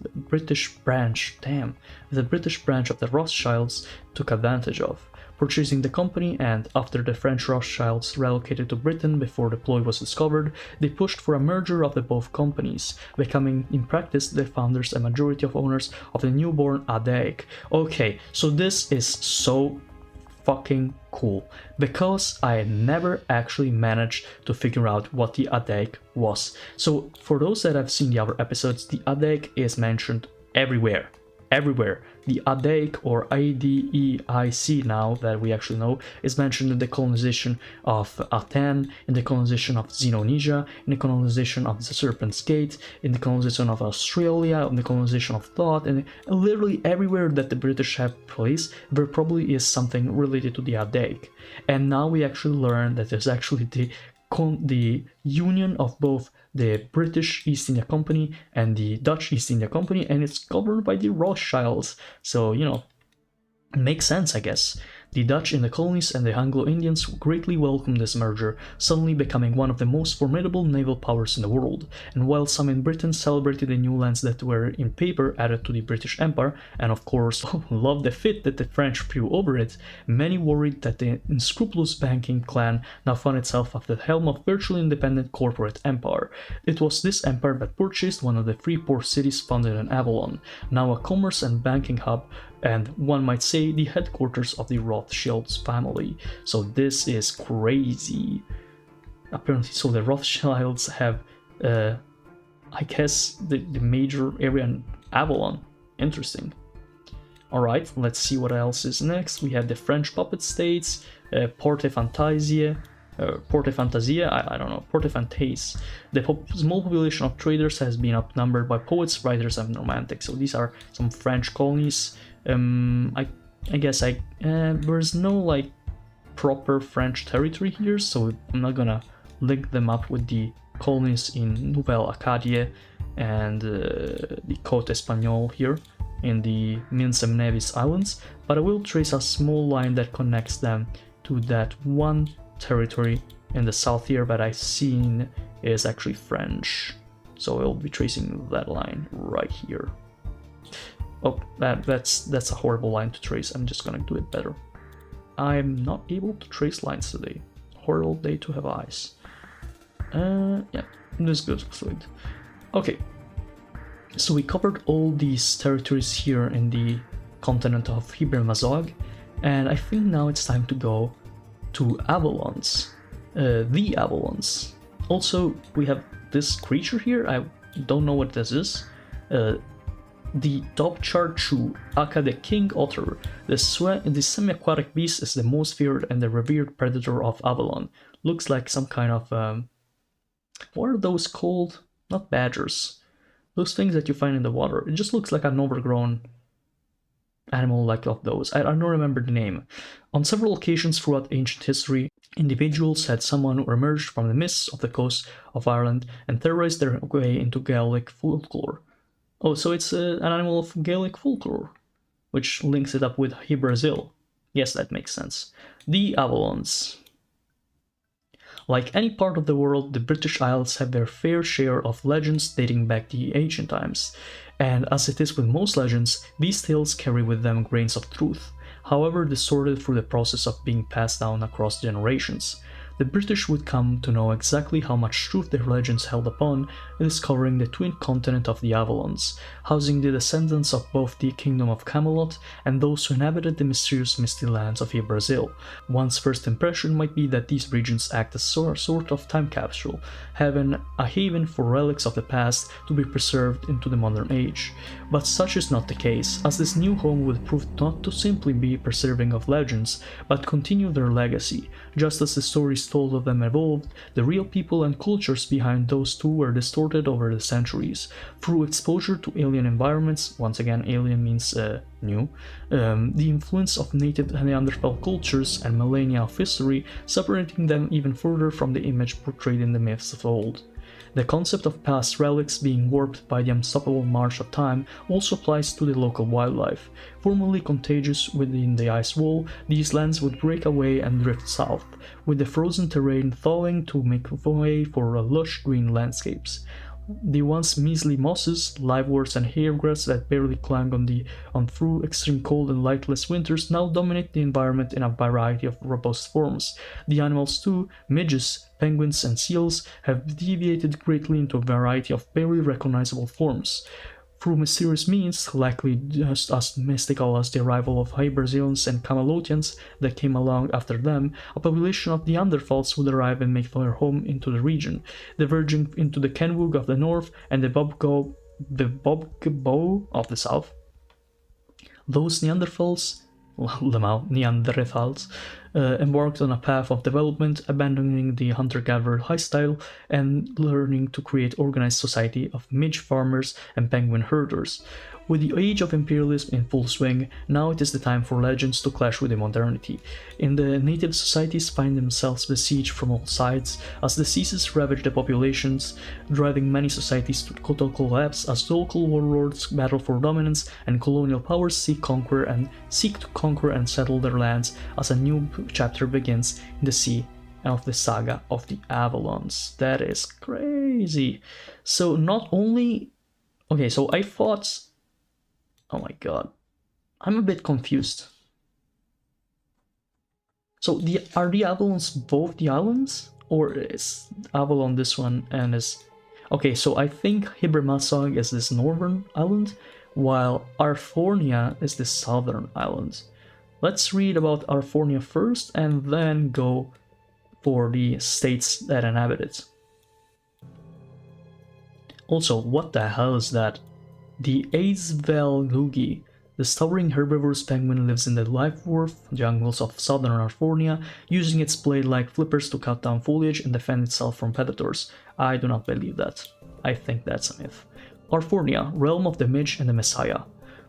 the Rothschilds took advantage of, purchasing the company, and after the French Rothschilds relocated to Britain before the ploy was discovered, they pushed for a merger of the both companies, becoming in practice the founders and majority of owners of the newborn Aten. Okay, so this is so fucking cool, because I never actually managed to figure out what the Aten was. So for those that have seen the other episodes, the Aten is mentioned everywhere. The Aten, or Adeic now that we actually know, is mentioned in the colonization of Aten, in the colonization of Xenonesia, in the colonization of the Serpent's Gate, in the colonization of Australia, in the colonization of Toth, and literally everywhere that the British have place, there probably is something related to the Aten. And now we actually learn that there's actually the union of both the British East India Company and the Dutch East India Company, and it's governed by the Rothschilds. So, you know, makes sense, I guess. The Dutch in the colonies and the Anglo-Indians greatly welcomed this merger, suddenly becoming one of the most formidable naval powers in the world. And while some in Britain celebrated the new lands that were in paper added to the British Empire, and of course loved the fit that the French threw over it, many worried that the unscrupulous banking clan now found itself at the helm of virtually independent corporate empire. It was this empire that purchased one of the three port cities founded in Avalon, now a commerce and banking hub, and one might say the headquarters of the Rothschilds family. So this is crazy. Apparently, so the Rothschilds have, I guess, the major area in Avalon. Interesting. Alright, let's see what else is next. We have the French puppet states, Porte Fantasia, I don't know, Porte Fantaise. The small population of traders has been outnumbered by poets, writers, and romantics. So these are some French colonies. I guess there's no like proper French territory here, so I'm not gonna link them up with the colonies in Nouvelle Acadia and the Côte Espagnole here in the Minsem Nevis Islands, but I will trace a small line that connects them to that one territory in the south here that I've seen is actually French. So I'll be tracing that line right here. Oh, that's a horrible line to trace. I'm just gonna do it better. I'm not able to trace lines today. Horrible day to have eyes. Yeah, this goes fluid. Okay, so we covered all these territories here in the continent of Hibermazog, and I think now it's time to go to Avalons. The Avalons. Also, we have this creature here. I don't know what this is. The Dobcharchu, aka the King Otter. The semi-aquatic beast is the most feared and the revered predator of Avalon. Looks like some kind of what are those called? Not badgers. Those things that you find in the water. It just looks like an overgrown animal like of those. I don't remember the name. On several occasions throughout ancient history, individuals had someone who emerged from the mists of the coast of Ireland and terrorized their way into Gaelic folklore. Oh, so it's an animal of Gaelic folklore, which links it up with Brazil. Yes, that makes sense. The Avalons. Like any part of the world, the British Isles have their fair share of legends dating back to ancient times, and as it is with most legends, these tales carry with them grains of truth, however distorted through the process of being passed down across generations. the British would come to know exactly how much truth their legends held upon, discovering the twin continent of the Avalons, housing the descendants of both the Kingdom of Camelot and those who inhabited the mysterious misty lands of Brazil. One's first impression might be that these regions act as a sort of time capsule, having a haven for relics of the past to be preserved into the modern age. But such is not the case, as this new home would prove not to simply be preserving of legends, but continue their legacy. Just as the stories told of them evolved, the real people and cultures behind those two were distorted over the centuries. Through exposure to alien environments, once again alien means new, the influence of native Neanderthal cultures and millennia of history, separating them even further from the image portrayed in the myths of old. The concept of past relics being warped by the unstoppable march of time also applies to the local wildlife. Formerly contagious within the ice wall, these lands would break away and drift south, with the frozen terrain thawing to make way for lush green landscapes. The once measly mosses, liveworts, and hairgrass that barely clung on through extreme cold and lightless winters now dominate the environment in a variety of robust forms. The animals too, midges, penguins, and seals, have deviated greatly into a variety of barely recognizable forms. Through mysterious means, likely just as mystical as the arrival of Brazilians and Camelotians that came along after them, a population of Neanderthals would arrive and make their home into the region, diverging into the Kenwug of the north and the Bobgo of the south. Those Neanderthals embarked on a path of development, abandoning the hunter-gatherer lifestyle and learning to create organized society of midge farmers and penguin herders. With the age of imperialism in full swing, now it is the time for legends to clash with the modernity. In the native societies find themselves besieged from all sides, as diseases ravage the populations, driving many societies to total collapse as local warlords battle for dominance and colonial powers seek to conquer and settle their lands as a new chapter begins in the sea of the saga of the Avalons. That is crazy. So not only... Okay, so I thought... Oh my god. I'm a bit confused. So are the Avalons both the islands? Or is Avalon this one and is... Okay, so I think Hibermasog is this northern island, while Arfornia is the southern island. Let's read about Arfornia first and then go for the states that inhabit it. Also, what the hell is that? The Xenonesia, the towering herbivorous penguin, lives in the live-dwarf jungles of southern Arfornia, using its blade-like flippers to cut down foliage and defend itself from predators. I do not believe that. I think that's a myth. Arfornia, realm of the Midge and the Messiah.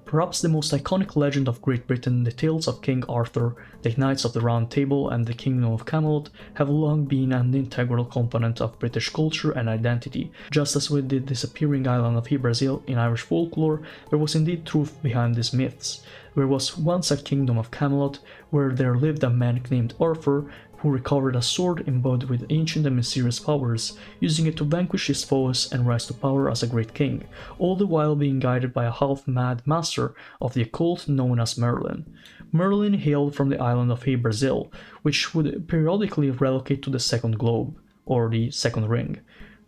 Perhaps the most iconic legend of Great Britain, the tales of King Arthur, the Knights of the Round Table, and the Kingdom of Camelot have long been an integral component of British culture and identity. Just as with the disappearing island of Brazil in Irish folklore, there was indeed truth behind these myths. There was once a Kingdom of Camelot, where there lived a man named Arthur, who recovered a sword imbued with ancient and mysterious powers, using it to vanquish his foes and rise to power as a great king, all the while being guided by a half-mad master of the occult known as Merlin. Merlin hailed from the island of Brazil, which would periodically relocate to the Second Globe, or the Second Ring.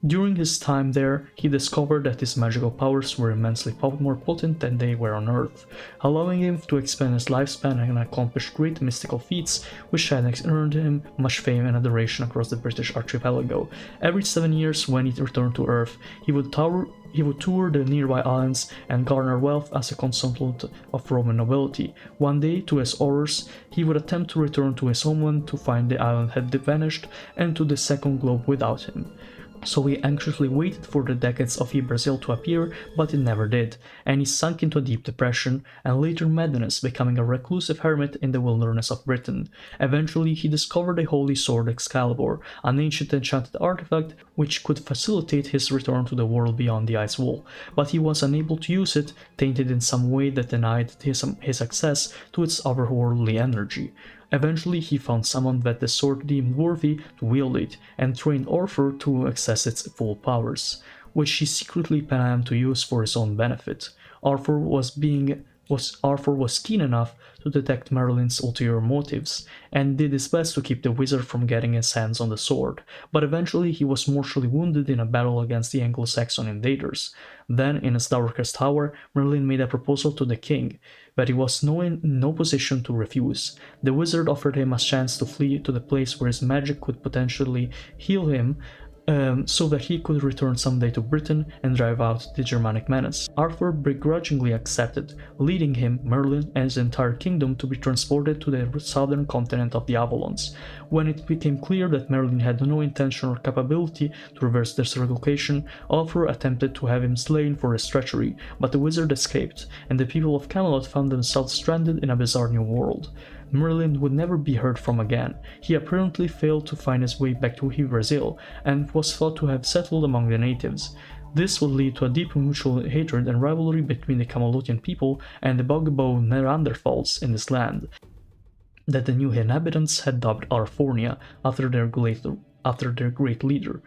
During his time there, he discovered that his magical powers were immensely more potent than they were on Earth, allowing him to expand his lifespan and accomplish great mystical feats, which had earned him much fame and adoration across the British archipelago. Every 7 years, when he returned to Earth, he would tour the nearby islands and garner wealth as a consultant of Roman nobility. One day, to his horrors, he would attempt to return to his homeland to find the island had vanished and to the Second Globe without him. So he anxiously waited for the decades of Brazil to appear, but it never did, and he sunk into a deep depression and later madness, becoming a reclusive hermit in the wilderness of Britain. Eventually, he discovered the holy sword Excalibur, an ancient enchanted artifact which could facilitate his return to the world beyond the ice wall, but he was unable to use it, tainted in some way that denied his access to its otherworldly energy. Eventually, he found someone that the sword deemed worthy to wield it, and trained Arthur to access its full powers, which he secretly planned to use for his own benefit. Arthur was being Arthur was keen enough to detect Merlin's ulterior motives, and did his best to keep the wizard from getting his hands on the sword, but eventually he was mortally wounded in a battle against the Anglo-Saxon invaders. Then, in his darkest hour, Merlin made a proposal to the king, but he was in no position to refuse. The wizard offered him a chance to flee to the place where his magic could potentially heal him, so that he could return someday to Britain and drive out the Germanic menace. Arthur begrudgingly accepted, leading him, Merlin, and his entire kingdom to be transported to the southern continent of the Avalons. When it became clear that Merlin had no intention or capability to reverse this relocation, Arthur attempted to have him slain for his treachery, but the wizard escaped, and the people of Camelot found themselves stranded in a bizarre new world. Merlin would never be heard from again. He apparently failed to find his way back to Brazil, and was thought to have settled among the natives. This would lead to a deep mutual hatred and rivalry between the Camelotian people and the Bogbo Neanderthals in this land, that the new inhabitants had dubbed Arfornia after their great leader.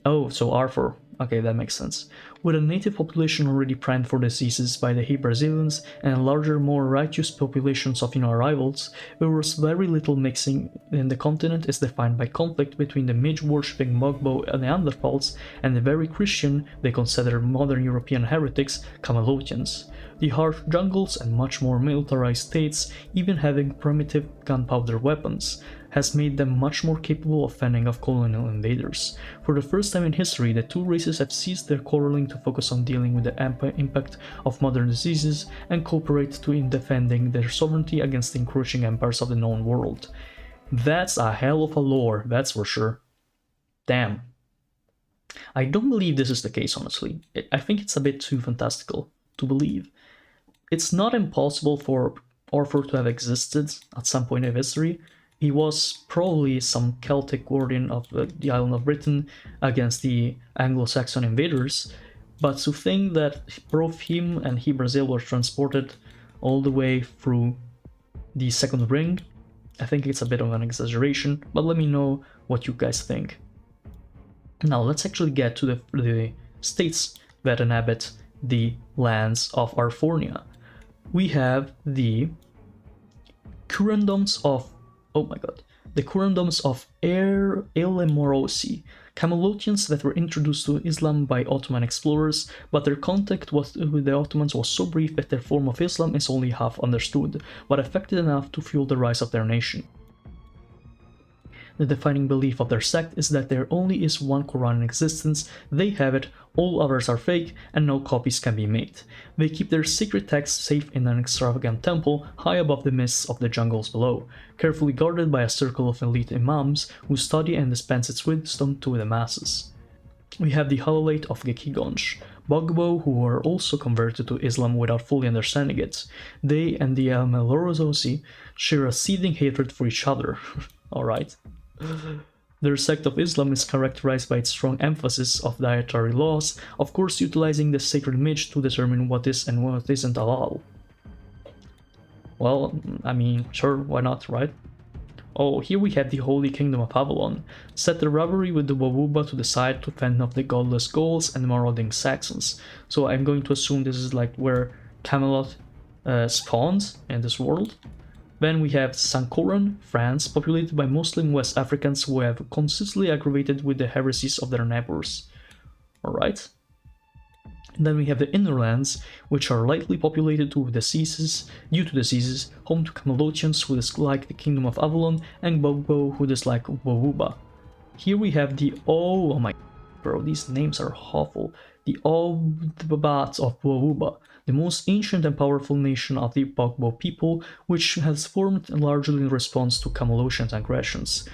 Oh, so Arthur. Okay, that makes sense. With a native population already primed for diseases by the Brazilians and larger, more righteous populations of new arrivals, there was very little mixing, and the continent is defined by conflict between the Midge-worshipping Bogbo Neanderthals and the very Christian, they consider modern European heretics, Camelotians. The harsh jungles and much more militarized states, even having primitive gunpowder weapons, has made them much more capable of fending off colonial invaders. For the first time in history, the two races have ceased their quarreling to focus on dealing with the impact of modern diseases and cooperate in defending their sovereignty against the encroaching empires of the known world. That's a hell of a lore, that's for sure. Damn. I don't believe this is the case, honestly. I think it's a bit too fantastical to believe. It's not impossible for Arthur to have existed at some point in history. He was probably some Celtic guardian of the island of Britain against the Anglo-Saxon invaders, but to think that both him and Brazil were transported all the way through the Second Ring, I think it's a bit of an exaggeration, but let me know what you guys think. Now let's actually get to the states that inhabit the lands of Arfornia. We have the Curandoms of the Curandoms of Morosi, Camelotians that were introduced to Islam by Ottoman explorers, but their contact with the Ottomans was so brief that their form of Islam is only half understood, but effective enough to fuel the rise of their nation. The defining belief of their sect is that there only is one Quran in existence, they have it, all others are fake, and no copies can be made. They keep their secret text safe in an extravagant temple high above the mists of the jungles below, carefully guarded by a circle of elite imams who study and dispense its wisdom to the masses. We have the Halolate of Gekigonj, Bogbo who were also converted to Islam without fully understanding it. They and the Melorosi share a seething hatred for each other. Alright. Their sect of Islam is characterized by its strong emphasis of dietary laws, of course utilizing the sacred midge to determine what is and what isn't halal. Well, I mean, sure, why not, right? Oh, here we have the Holy Kingdom of Avalon. Set the rivalry with the Wawuba to the side to fend off the godless Gauls and marauding Saxons. So I'm going to assume this is like where Camelot spawns in this world. Then we have Sankoran, France, populated by Muslim West Africans who have consistently aggravated with the heresies of their neighbors. Alright. Then we have the Innerlands, which are lightly populated due to diseases, home to Camelotians who dislike the Kingdom of Avalon, and Bogbo who dislike Wawuba. Here we have the oh my bro, these names are awful. The Obbat of Wawuba, the most ancient and powerful nation of the Bogbo people, which has formed largely in response to Camelotian aggressions,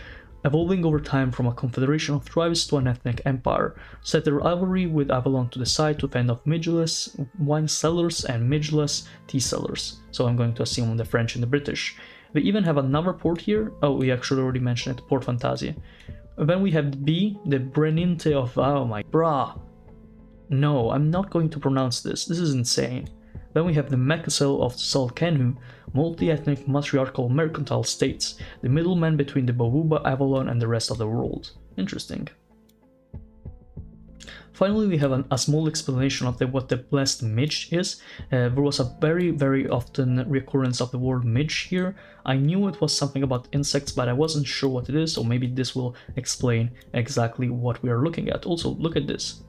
evolving over time from a confederation of tribes to an ethnic empire, set their rivalry with Avalon to the side to fend off Midgeless wine sellers and Midgeless tea sellers. So I'm going to assume the French and the British. They even have another port here. Oh, we actually already mentioned it, Port Fantasia. Then we have the Breninte of oh my brah. No, I'm not going to pronounce this. This is insane. Then we have the Mekasel of Salkenu, multi-ethnic matriarchal mercantile states, the middleman between the Bawuba, Avalon and the rest of the world. Interesting. Finally, we have a small explanation of what the blessed midge is. There was a very often recurrence of the word midge here. I knew it was something about insects, but I wasn't sure what it is, so maybe this will explain exactly what we are looking at. Also, look at this.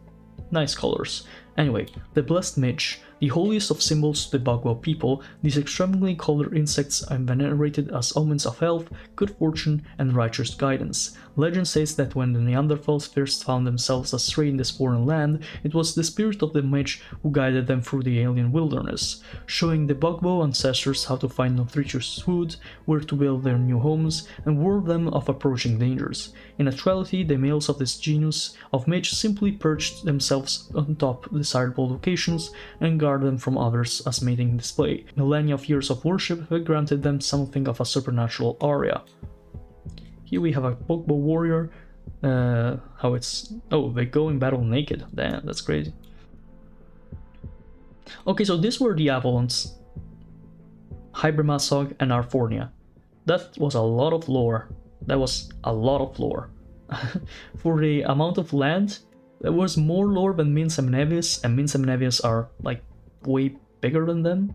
Nice colors. Anyway, the blessed midge, the holiest of symbols to the Bagua people, these extremely colored insects are venerated as omens of health, good fortune, and righteous guidance. Legend says that when the Neanderthals first found themselves astray in this foreign land, it was the spirit of the midge who guided them through the alien wilderness, showing the Bagua ancestors how to find nutritious food, where to build their new homes, and warn them of approaching dangers. In actuality, the males of this genus of midge simply perched themselves on top desirable locations and guard them from others as mating display. Millennia of years of worship have granted them something of a supernatural aura. Here we have a Bagua warrior. They go in battle naked. Damn, that's crazy. Okay, so these were the Avalons, Hybermasog, and Arfornia. That was a lot of lore. For the amount of land, there was more lore than Minas Nevis, and Minas Nevis are like way bigger than them.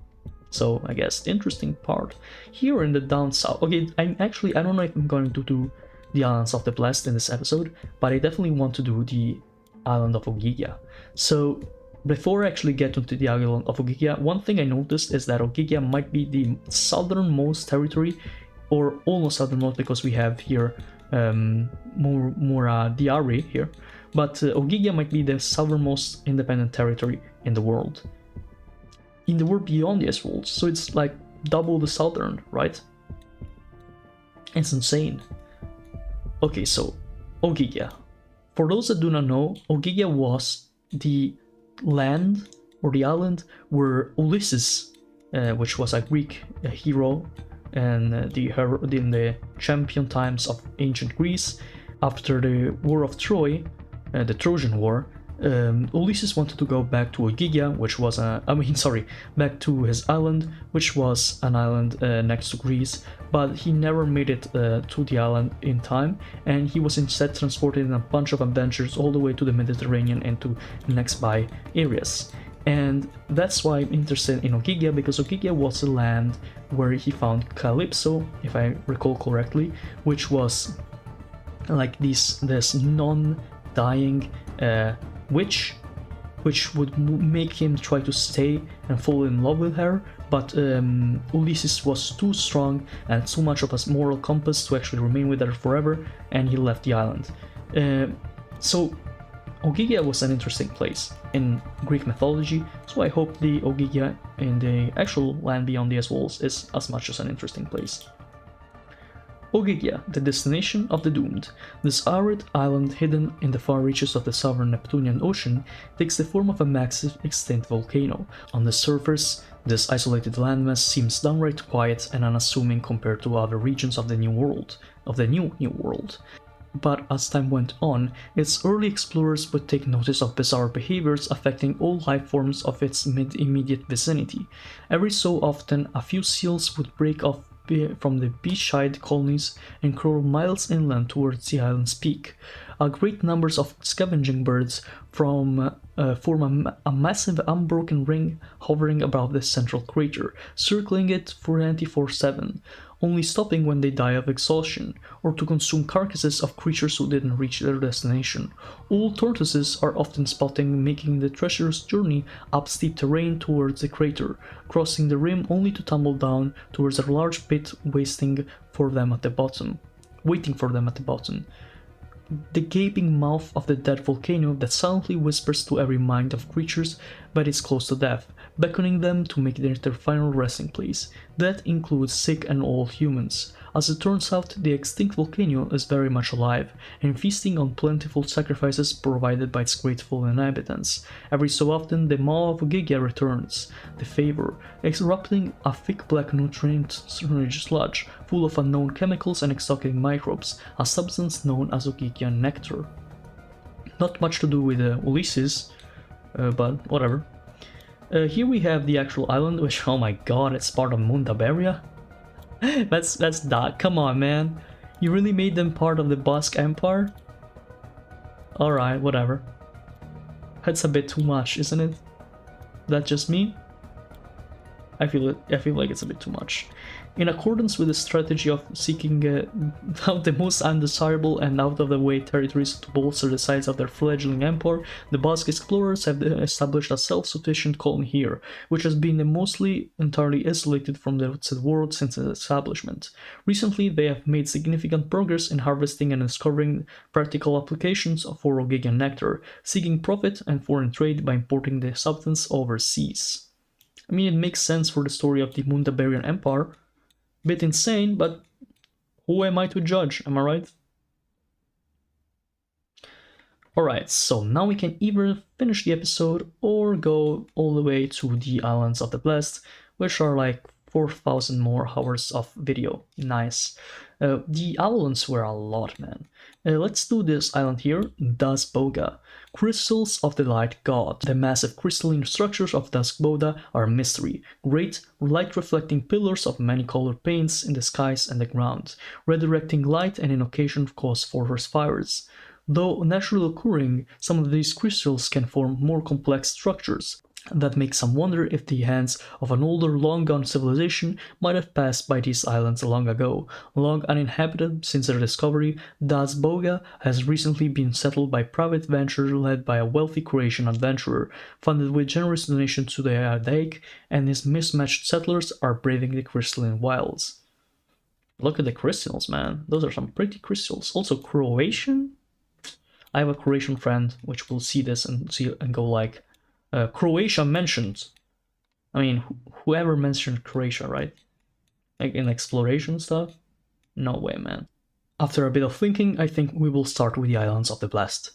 So I guess the interesting part here in the down south. Okay, I don't know if I'm going to do the Islands of the Blessed in this episode, but I definitely want to do the island of Ogygia. So before I actually get into the island of Ogygia, one thing I noticed is that Ogygia might be the southernmost territory, or almost southernmost, because we have here more Diari here. But Ogygia might be the southernmost independent territory in the world. In the world beyond the ice walls, so it's like double the southern, right? It's insane. Okay, so Ogygia. For those that do not know, Ogygia was the land or the island where Ulysses, which was a Greek hero and in the champion times of ancient Greece, after the War of Troy, the Trojan War, Ulysses wanted to go back to Ogygia, back to his island, which was an island next to Greece, but he never made it to the island in time, and he was instead transported in a bunch of adventures all the way to the Mediterranean and to nearby areas. And that's why I'm interested in Ogygia, because Ogygia was the land where he found Calypso, if I recall correctly, which was like this non-dying witch, which would make him try to stay and fall in love with her, but Ulysses was too strong and too much of a moral compass to actually remain with her forever, and he left the island. So Ogygia was an interesting place in Greek mythology, so I hope the Ogygia in the actual land beyond the ice walls is as much as an interesting place. Ogygia, the destination of the doomed. This arid island hidden in the far reaches of the southern Neptunian Ocean takes the form of a massive extinct volcano. On the surface, this isolated landmass seems downright quiet and unassuming compared to other regions of the New World. But as time went on, its early explorers would take notice of bizarre behaviors affecting all life forms of its immediate vicinity. Every so often, a few seals would break off from the beachside colonies and crawl miles inland towards the island's peak. Great numbers of scavenging birds form a massive unbroken ring hovering above the central crater, circling it for 24/7, only stopping when they die of exhaustion, or to consume carcasses of creatures who didn't reach their destination. All tortoises are often spotted making the treacherous journey up steep terrain towards the crater, crossing the rim only to tumble down towards a large pit waiting for them at the bottom. The gaping mouth of the dead volcano that silently whispers to every mind of creatures that is close to death, beckoning them to make it their final resting place. That includes sick and old humans. As it turns out, the extinct volcano is very much alive, and feasting on plentiful sacrifices provided by its grateful inhabitants. Every so often, the maw of Ogygia returns, the favor, erupting a thick black nutrient-rich sludge full of unknown chemicals and exotic microbes, a substance known as Ogyggian nectar. Not much to do with Ulysses, but whatever. Here we have the actual island, which, oh my god, it's part of Mundaberia. That's that. Come on, man. You really made them part of the Basque Empire? Alright, whatever. That's a bit too much, isn't it? That just me? I feel like it's a bit too much. In accordance with the strategy of seeking out the most undesirable and out-of-the-way territories to bolster the size of their fledgling empire, the Basque explorers have established a self-sufficient colony here, which has been mostly entirely isolated from the outside world since its establishment. Recently, they have made significant progress in harvesting and discovering practical applications for Ogygian nectar, seeking profit and foreign trade by importing the substance overseas. I mean, it makes sense for the story of the Mundabarian Empire. Bit insane, but who am I to judge, am I right? Alright, so now we can either finish the episode or go all the way to the Islands of the Blessed, which are like 4,000 more hours of video. Nice. The islands were a lot, man. Let's do this island here, Das Boga. Crystals of the Light God. The massive crystalline structures of Das Boga are a mystery. Great, light-reflecting pillars of many-colored paints in the skies and the ground, redirecting light and in occasion cause forest fires. Though naturally occurring, some of these crystals can form more complex structures that make some wonder if the hands of an older, long-gone civilization might have passed by these islands long ago. Long uninhabited since their discovery, Das Boga has recently been settled by private venture led by a wealthy Croatian adventurer, funded with generous donations to the Adaic, and his mismatched settlers are braving the crystalline wilds. Look at the crystals, man. Those are some pretty crystals. Also Croatian? I have a Croatian friend which will see this and go like, Croatia mentioned. I mean, whoever mentioned Croatia, right? Like in exploration stuff? No way, man. After a bit of thinking, I think we will start with the Islands of the Blessed.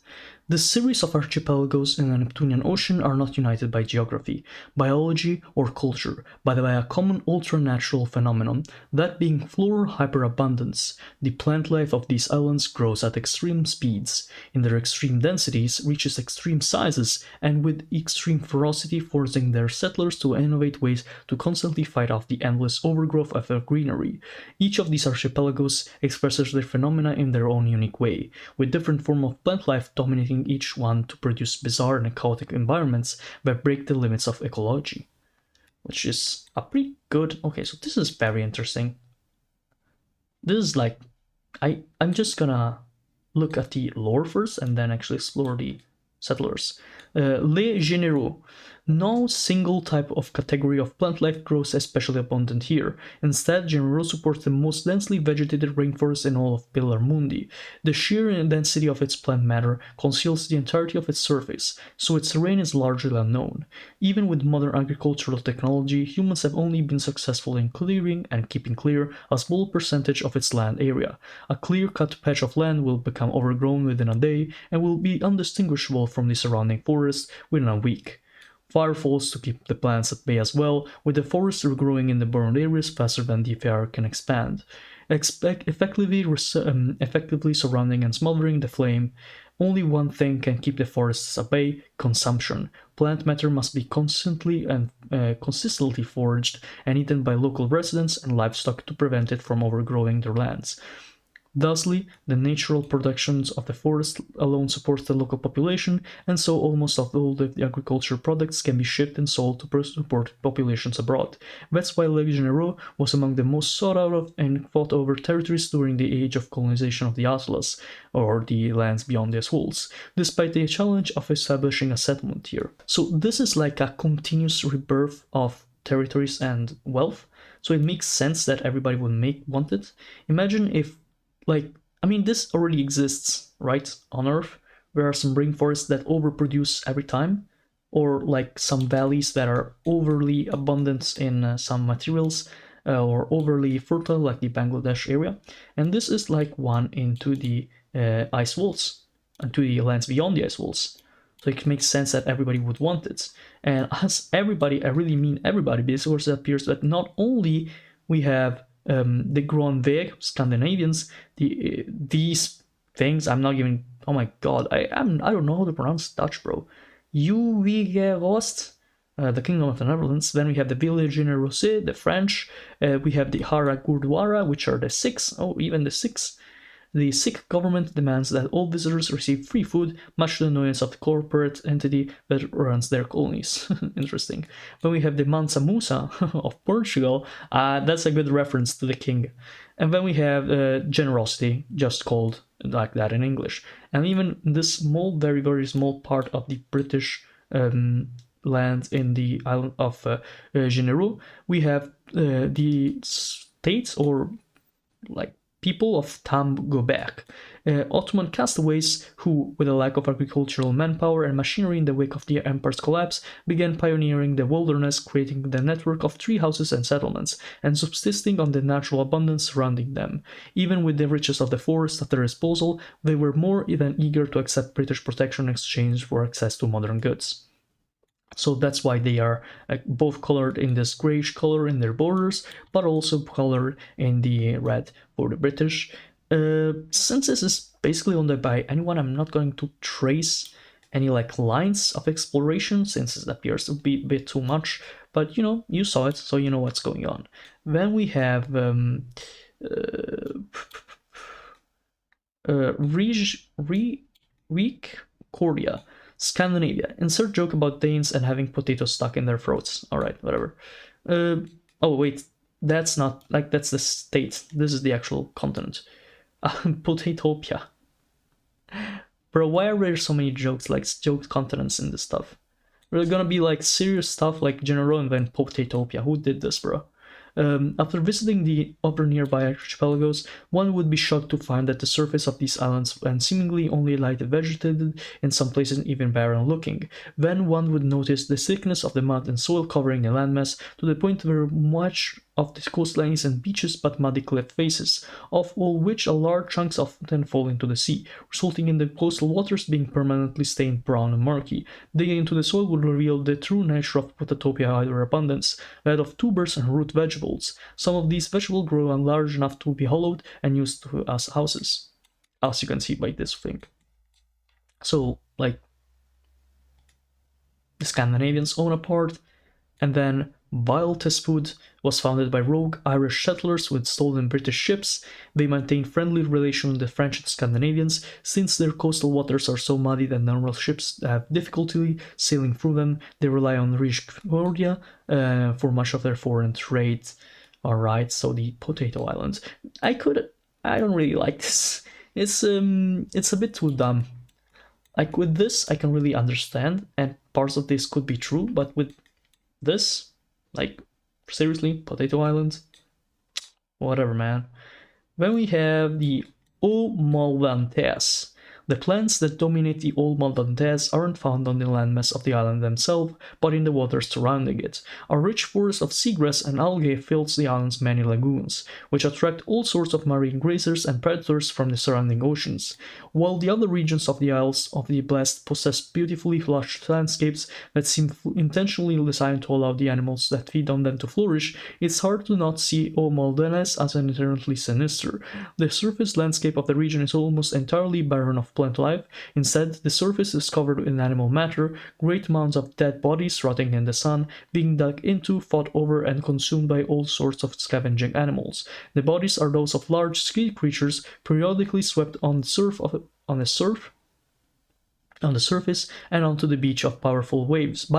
This series of archipelagos in the Neptunian Ocean are not united by geography, biology, or culture, but by a common ultra-natural phenomenon, that being floral hyperabundance. The plant life of these islands grows at extreme speeds, in their extreme densities, reaches extreme sizes, and with extreme ferocity forcing their settlers to innovate ways to constantly fight off the endless overgrowth of their greenery. Each of these archipelagos expresses their phenomena in their own unique way, with different forms of plant life dominating each one to produce bizarre and chaotic environments that break the limits of ecology. Which is a pretty good... Okay, so this is very interesting. This is like... I'm just gonna look at the lore first and then actually explore the settlers. Les Généraux. No single type of category of plant life grows especially abundant here. Instead, Généraux supports the most densely vegetated rainforest in all of Pilar Mundi. The sheer density of its plant matter conceals the entirety of its surface, so its terrain is largely unknown. Even with modern agricultural technology, humans have only been successful in clearing and keeping clear a small percentage of its land area. A clear-cut patch of land will become overgrown within a day and will be undistinguishable from the surrounding forest within a week. Fire falls to keep the plants at bay as well, with the forest regrowing in the burned areas faster than the fire can expand, effectively surrounding and smothering the flame. Only one thing can keep the forests at bay: consumption. Plant matter must be constantly and consistently foraged and eaten by local residents and livestock to prevent it from overgrowing their lands. Thusly, the natural productions of the forest alone supports the local population, and so almost all the agricultural products can be shipped and sold to support populations abroad. That's why Les Généraux was among the most sought out and fought over territories during the age of colonization of the Atlas, or the lands beyond the walls, despite the challenge of establishing a settlement here. So this is like a continuous rebirth of territories and wealth, so it makes sense that everybody would want it. Imagine if this already exists, right, on Earth. There are some rainforests that overproduce every time, or like some valleys that are overly abundant in some materials, or overly fertile, like the Bangladesh area. And this is like one into the ice walls, into the lands beyond the ice walls. So it makes sense that everybody would want it. And as everybody, I really mean everybody, because it appears that not only we have the Grönveg, Scandinavians, these things, I'm not even, oh my god, I don't know how to pronounce Dutch, bro. Juwigerost, the Kingdom of the Netherlands. Then we have the Village Generosé, the French. We have the Hara Gurdwara, which are the Sikhs, even the Sikhs. the Sikh government demands that all visitors receive free food, much to the annoyance of the corporate entity that runs their colonies. Interesting. Then we have the Mansa Musa of Portugal. That's a good reference to the king. And then we have generosity, just called like that in English. And even this small, very, very small part of the British land in the island of Généraux, we have the states or like people of Tam Göbek, Ottoman castaways who, with a lack of agricultural manpower and machinery in the wake of the empire's collapse, began pioneering the wilderness, creating the network of tree houses and settlements, and subsisting on the natural abundance surrounding them. Even with the riches of the forest at their disposal, they were more than eager to accept British protection in exchange for access to modern goods. So that's why they are both colored in this grayish color in their borders, but also colored in the red for the British. Since this is basically owned by anyone, I'm not going to trace any like lines of exploration since it appears to be a bit too much, but you saw it, so you know what's going on. Then we have Cordia, Scandinavia. Insert joke about Danes and having potatoes stuck in their throats. Alright, whatever. Oh wait, that's not, like, that's the state. This is the actual continent. Potatopia. Bro, why are there so many jokes, like joke continents in this stuff? We're gonna be like serious stuff like General and then Potatopia. Who did this, bro? After visiting the other nearby archipelagos, one would be shocked to find that the surface of these islands and seemingly only lightly vegetated, in some places even barren looking. Then one would notice the thickness of the mud and soil covering the landmass, to the point where much of the coastline is and beaches but muddy cliff faces, of all which a large chunks often fall into the sea, resulting in the coastal waters being permanently stained brown and murky. Digging into the soil would reveal the true nature of Potatopia abundance, that of tubers and root vegetables. Some of these vegetables grow large enough to be hollowed and used as houses, as you can see by this thing. So, like, the Scandinavians own a part, and then Viltesfood was founded by rogue Irish settlers with stolen British ships. They maintain friendly relations with the French and Scandinavians, since their coastal waters are so muddy that normal ships have difficulty sailing through them. They rely on rich Cordia for much of their foreign trade. Alright, so the Potato Islands. I don't really like this. It's a bit too dumb. Like, with this, I can really understand, and parts of this could be true, but with this, like, seriously, Potato Islands? Whatever, man. Then we have the Omaldantes. The plants that dominate the Omaldantes aren't found on the landmass of the island themselves, but in the waters surrounding it. A rich forest of seagrass and algae fills the island's many lagoons, which attract all sorts of marine grazers and predators from the surrounding oceans. While the other regions of the Isles of the Blessed possess beautifully lush landscapes that seem intentionally designed to allow the animals that feed on them to flourish, it's hard to not see Omaldanes as inherently sinister. The surface landscape of the region is almost entirely barren of plant life. Instead, the surface is covered in animal matter, great mounds of dead bodies rotting in the sun, being dug into, fought over, and consumed by all sorts of scavenging animals. The bodies are those of large sea creatures, periodically swept on the surface and onto the beach by powerful waves,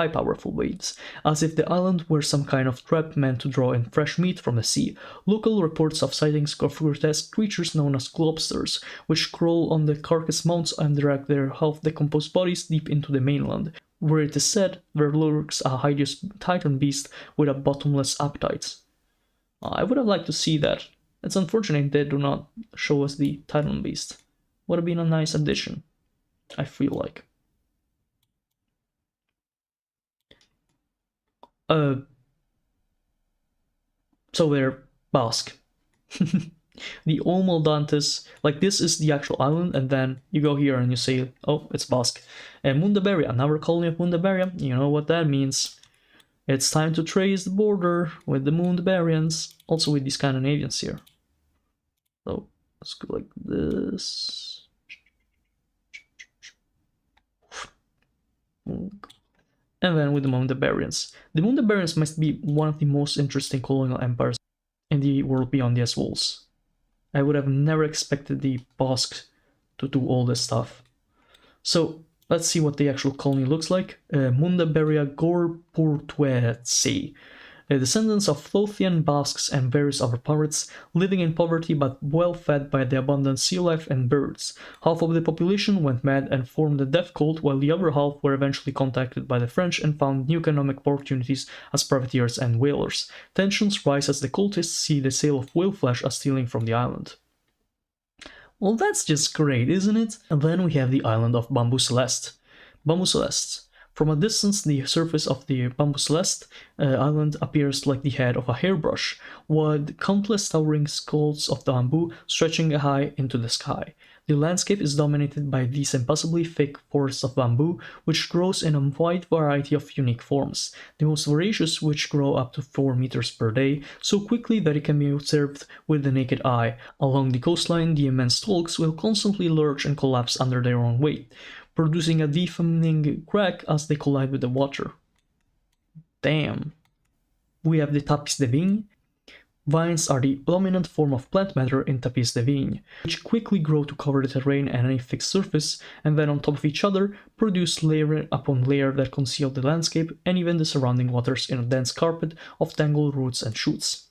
as if the island were some kind of trap meant to draw in fresh meat from the sea. Local reports of sightings of grotesque creatures known as globsters, which crawl on the carcass mounds and drag their half-decomposed bodies deep into the mainland, where it is said there lurks a hideous titan beast with a bottomless appetite. I would have liked to see that. It's unfortunate they do not show us the titan beast. Would have been a nice addition, I feel like. So they're Basque. The Omaldantes, like, this is the actual island, and then you go here and you say, oh, it's Basque. And Mundaberry, another colony of Mundaberry, you know what that means. It's time to trace the border with the Mundabarians, also with the Scandinavians here. So let's go like this. And then with the Mundabarians. The Mundabarians must be one of the most interesting colonial empires in the world beyond these walls. I would have never expected the Basques to do all this stuff. So let's see what the actual colony looks like. Mundaberia Gorpurtuetsi. Descendants of Thothian Basques and various other pirates, living in poverty but well fed by the abundant sea life and birds. Half of the population went mad and formed a death cult, while the other half were eventually contacted by the French and found new economic opportunities as privateers and whalers. Tensions rise as the cultists see the sale of whale flesh as stealing from the island. Well, that's just great, isn't it? And then we have the island of Bamboo Celeste. Bamboo Celeste. From a distance, the surface of the Bamboo Celeste island appears like the head of a hairbrush, with countless towering skulls of bamboo stretching high into the sky. The landscape is dominated by these impossibly thick forests of bamboo, which grows in a wide variety of unique forms, the most voracious which grow up to 4 meters per day, so quickly that it can be observed with the naked eye. Along the coastline, the immense stalks will constantly lurch and collapse under their own weight, producing a deafening crack as they collide with the water. Damn. We have the tapis de vigne. Vines are the dominant form of plant matter in tapis de vigne, which quickly grow to cover the terrain and any fixed surface, and then on top of each other produce layer upon layer that conceal the landscape and even the surrounding waters in a dense carpet of tangled roots and shoots.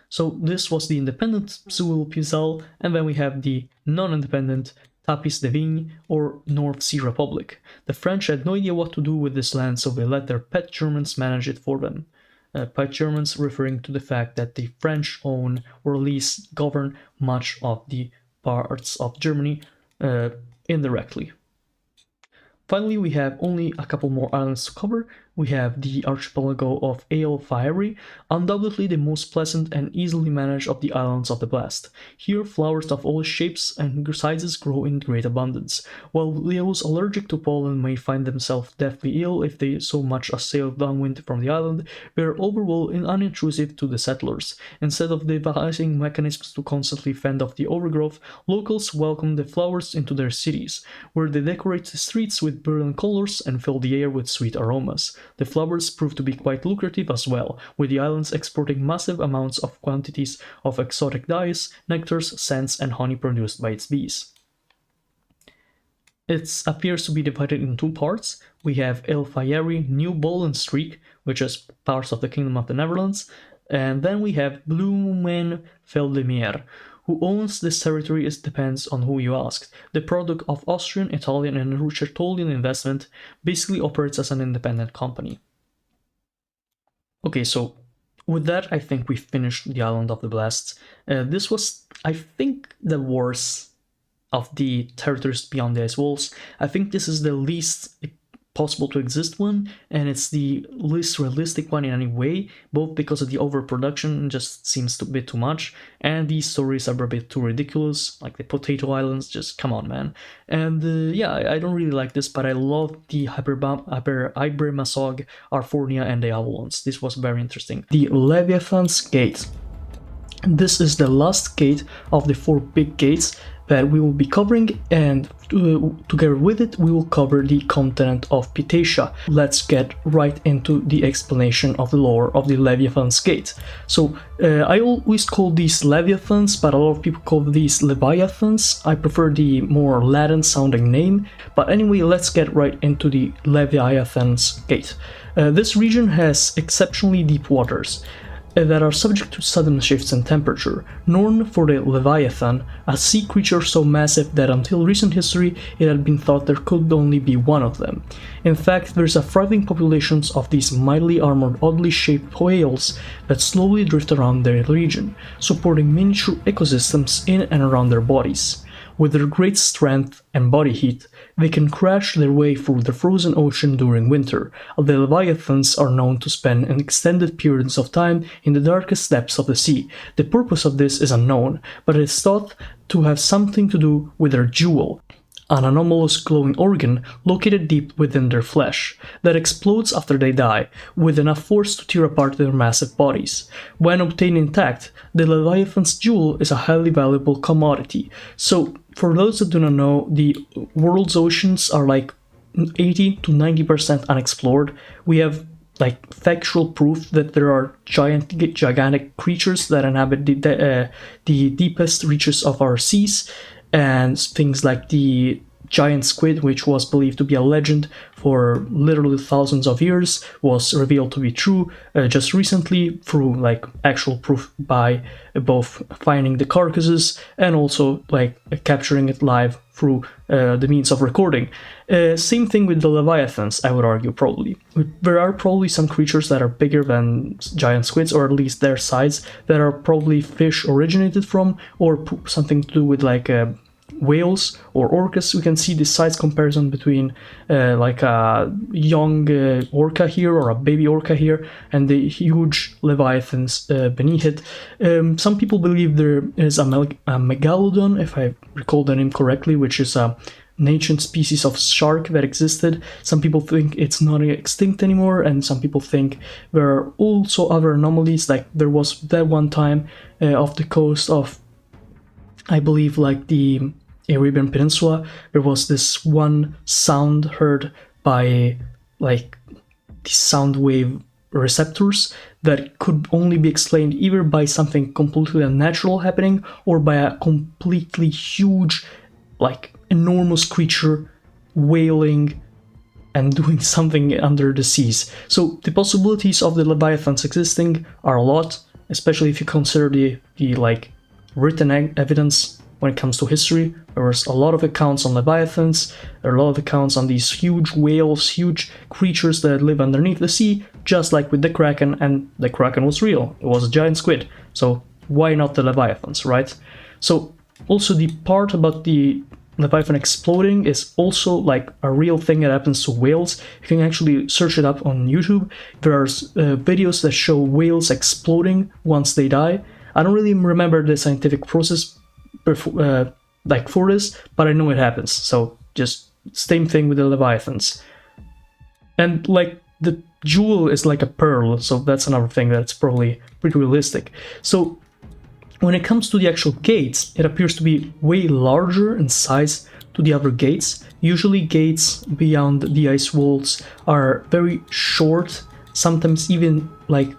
So this was the independent Zulu Pisal, and then we have the non-independent Tapis de Vigne, or North Sea Republic. The French had no idea what to do with this land, so they let their pet Germans manage it for them. Pet Germans referring to the fact that the French own or at least govern much of the parts of Germany indirectly. Finally, we have only a couple more islands to cover. We have the archipelago of Aelfairy, undoubtedly the most pleasant and easily managed of the islands of the blast. Here, flowers of all shapes and sizes grow in great abundance. While those allergic to pollen may find themselves deathly ill if they so much as sail downwind from the island, they are overall unintrusive to the settlers. Instead of devising mechanisms to constantly fend off the overgrowth, locals welcome the flowers into their cities, where they decorate the streets with brilliant colors and fill the air with sweet aromas. The flowers prove to be quite lucrative as well, with the islands exporting massive amounts of quantities of exotic dyes, nectars, scents, and honey produced by its bees. It appears to be divided in two parts. We have Aelfairy New Bollen Streak, which is parts of the Kingdom of the Netherlands, and then we have Bloemenveldemeer. Who owns this territory depends on who you ask. The product of Austrian, Italian, and Ruchetolian investment basically operates as an independent company. Okay, so with that, I think we finished the Island of the Blasts. This was, I think, the worst of the territories beyond the ice walls. I think this is the least possible to exist one, and it's the least realistic one in any way, both because of the overproduction just seems a bit too much, and these stories are a bit too ridiculous, like the Potato Islands, just come on, man. And yeah, I don't really like this, but I love the Hypermasog, Arfornia, and the Avalons. This was very interesting. The Leviathan's Gate. This is the last gate of the 4 big gates that we will be covering, and together with it we will cover the continent of Pitacia. Let's get right into the explanation of the lore of the Leviathan's Gate. So I always call these Leviathans, but a lot of people call these Leviathans. I prefer the more Latin sounding name, but anyway, let's get right into the Leviathan's Gate. This region has exceptionally deep waters that are subject to sudden shifts in temperature, known for the Leviathan, a sea creature so massive that until recent history it had been thought there could only be one of them. In fact, there's a thriving population of these mightily armored, oddly shaped whales that slowly drift around their region, supporting miniature ecosystems in and around their bodies. With their great strength and body heat, they can crash their way through the frozen ocean during winter. The Leviathans are known to spend extended periods of time in the darkest depths of the sea. The purpose of this is unknown, but it is thought to have something to do with their jewel, an anomalous glowing organ located deep within their flesh, that explodes after they die, with enough force to tear apart their massive bodies. When obtained intact, the Leviathan's jewel is a highly valuable commodity. So, for those that do not know, the world's oceans are like 80 to 90% unexplored. We have like factual proof that there are gigantic creatures that inhabit the deepest reaches of our seas, and things like the giant squid, which was believed to be a legend for literally thousands of years, was revealed to be true just recently through like actual proof by both finding the carcasses and also like capturing it live through the means of recording. Same thing with the Leviathans, I would argue, probably. There are probably some creatures that are bigger than giant squids, or at least their size, that are probably fish originated from, or something to do with like whales or orcas. We can see the size comparison between like a young orca here or a baby orca here and the huge leviathans beneath it. Some people believe there is a megalodon, if I recall the name correctly, which is an ancient species of shark that existed. Some people think it's not extinct anymore, and some people think there are also other anomalies, like there was that one time off the coast of, I believe, like the Arabian Peninsula, there was this one sound heard by like the sound wave receptors that could only be explained either by something completely unnatural happening or by a completely huge, like enormous creature wailing and doing something under the seas. So the possibilities of the Leviathans existing are a lot, especially if you consider the like written evidence when it comes to history. There was a lot of accounts on Leviathans, there are a lot of accounts on these huge whales, huge creatures that live underneath the sea, just like with the Kraken, and the Kraken was real. It was a giant squid. So why not the Leviathans, right? So also the part about the Leviathan exploding is also like a real thing that happens to whales. You can actually search it up on YouTube. There are videos that show whales exploding once they die. I don't really remember the scientific process like for this, but I know it happens. So just same thing with the Leviathans. And like the jewel is like a pearl, so that's another thing that's probably pretty realistic. So when it comes to the actual gates, it appears to be way larger in size to the other gates. Usually gates beyond the ice walls are very short, sometimes even like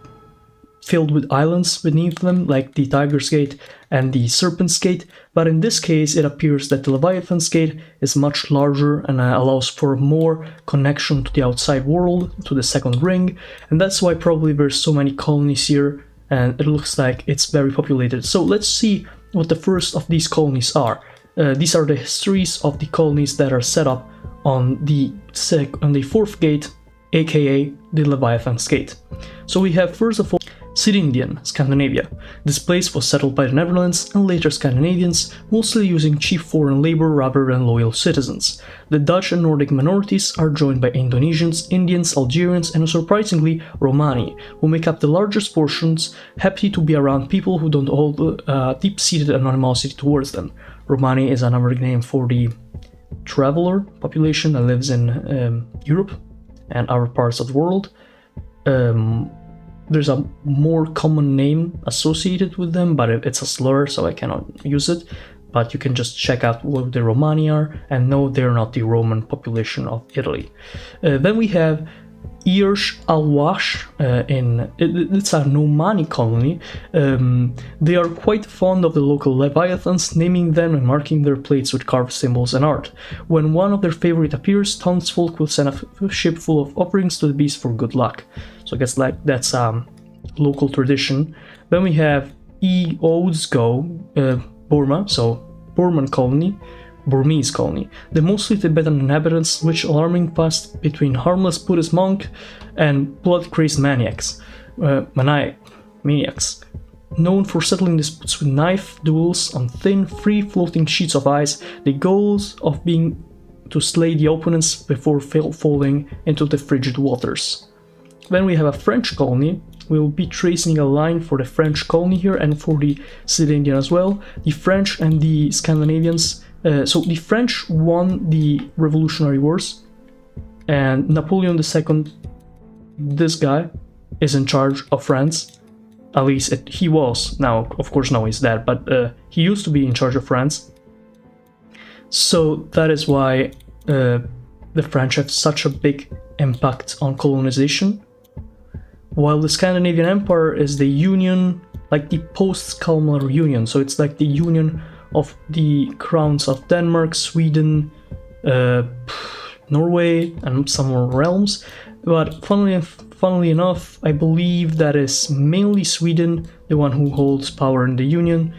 filled with islands beneath them, like the Tiger's Gate and the Serpent's Gate, but in this case it appears that the Leviathan's Gate is much larger and allows for more connection to the outside world, to the second ring, and that's why probably there's so many colonies here, and it looks like it's very populated. So let's see what the first of these colonies are. These are the histories of the colonies that are set up on the fourth gate, aka the Leviathan's Gate. So we have first of all Sydindian, Scandinavia. This place was settled by the Netherlands and later Scandinavians, mostly using cheap foreign labor rather than loyal citizens. The Dutch and Nordic minorities are joined by Indonesians, Indians, Algerians, and surprisingly Romani, who make up the largest portions, happy to be around people who don't hold deep-seated animosity towards them. Romani is another name for the traveler population that lives in Europe and other parts of the world. There's a more common name associated with them, but it's a slur, so I cannot use it. But you can just check out what the Romani are, and no, they're not the Roman population of Italy. Then we have Irsh al-Wash, it's a nomad colony. They are quite fond of the local Leviathans, naming them and marking their plates with carved symbols and art. When one of their favorite appears, townsfolk will send a ship full of offerings to the beast for good luck. So I guess like that's local tradition. Then we have Eozgo, Burma, so Burmese colony. The mostly Tibetan inhabitants, which alarming past between harmless Buddhist monk and blood-crazed maniacs. Known for settling disputes with knife duels on thin, free-floating sheets of ice, the goals of being to slay the opponents before falling into the frigid waters. Then we have a French colony. We'll be tracing a line for the French colony here and for the Sydindian as well. The French and the Scandinavians. So the French won the Revolutionary Wars, and Napoleon II, this guy, is in charge of France. At least he was. Now, of course, now he's dead, but he used to be in charge of France. So that is why the French have such a big impact on colonization. while the Scandinavian Empire is the union, like the post-Kalmar union, so it's like the union of the crowns of Denmark, Sweden, Norway, and some more realms. But funnily enough, I believe that is mainly Sweden, the one who holds power in the union,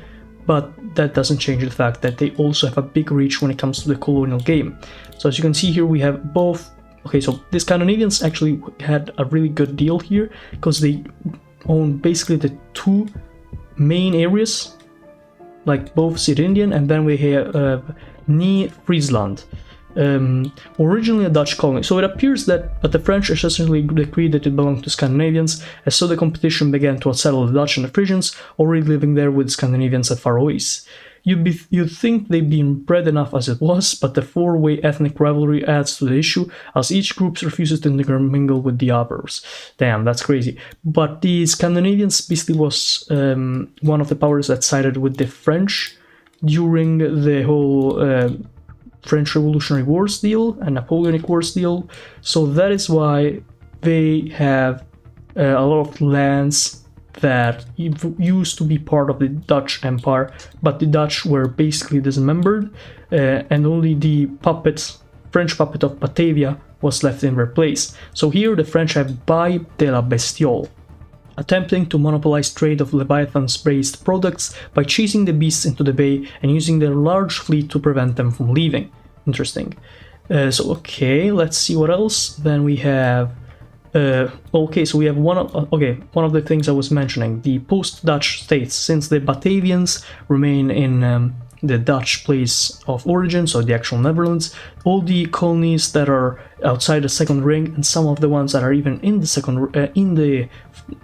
but that doesn't change the fact that they also have a big reach when it comes to the colonial game. So as you can see here, we have both. Okay, so the Scandinavians actually had a really good deal here, because they own basically the two main areas, like both Syd-Indian, and then we have Ny Friesland. Originally a Dutch colony, so it appears that, but the French essentially decreed that it belonged to Scandinavians, and so the competition began to settle the Dutch and the Frisians, already living there with Scandinavians and Faroese. You'd think they'd been bred enough as it was, but the four-way ethnic rivalry adds to the issue, as each group refuses to intermingle with the others. Damn, that's crazy. But the Scandinavians basically was one of the powers that sided with the French during the whole French Revolutionary Wars deal and Napoleonic Wars deal, so that is why they have a lot of lands that used to be part of the Dutch Empire, but the Dutch were basically dismembered, and only the French puppet of Batavia was left in their place. So here the French have Bail de la Bestiole, attempting to monopolize trade of Leviathan's based products by chasing the beasts into the bay and using their large fleet to prevent them from leaving. Interesting. So okay, let's see what else. Then we have okay, so we have one of the things I was mentioning, the post-Dutch states. Since the Batavians remain in the Dutch place of origin, so the actual Netherlands, all the colonies that are outside the second ring, and some of the ones that are even in the second in the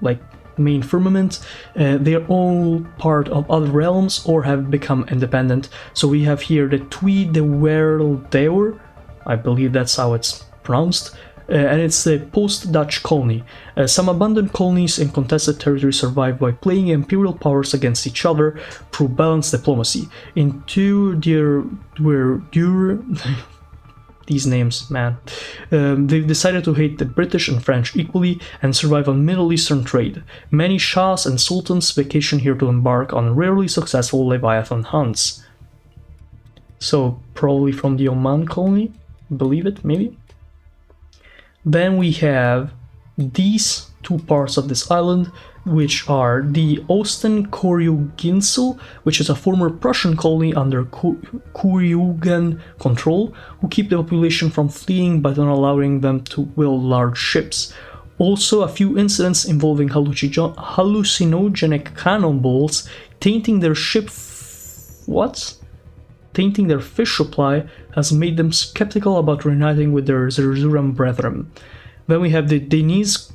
like main firmament, they are all part of other realms or have become independent. So we have here the Tui de Wereldeoer, I believe that's how it's pronounced, and it's a post-Dutch colony. Some abandoned colonies in contested territory survive by playing imperial powers against each other through balanced diplomacy. In Tui de these names, man. They've decided to hate the British and French equally and survive on Middle Eastern trade. Many shahs and sultans vacation here to embark on rarely successful Leviathan hunts. So probably from the Oman colony, believe it, maybe. Then we have these two parts of this island, which are the Osten-Koryuginsel, which is a former Prussian colony under Koryugan control, who keep the population from fleeing by not allowing them to build large ships. Also, a few incidents involving hallucinogenic cannonballs tainting their tainting their fish supply has made them skeptical about reuniting with their Zerzuran brethren. Then we have the Deniz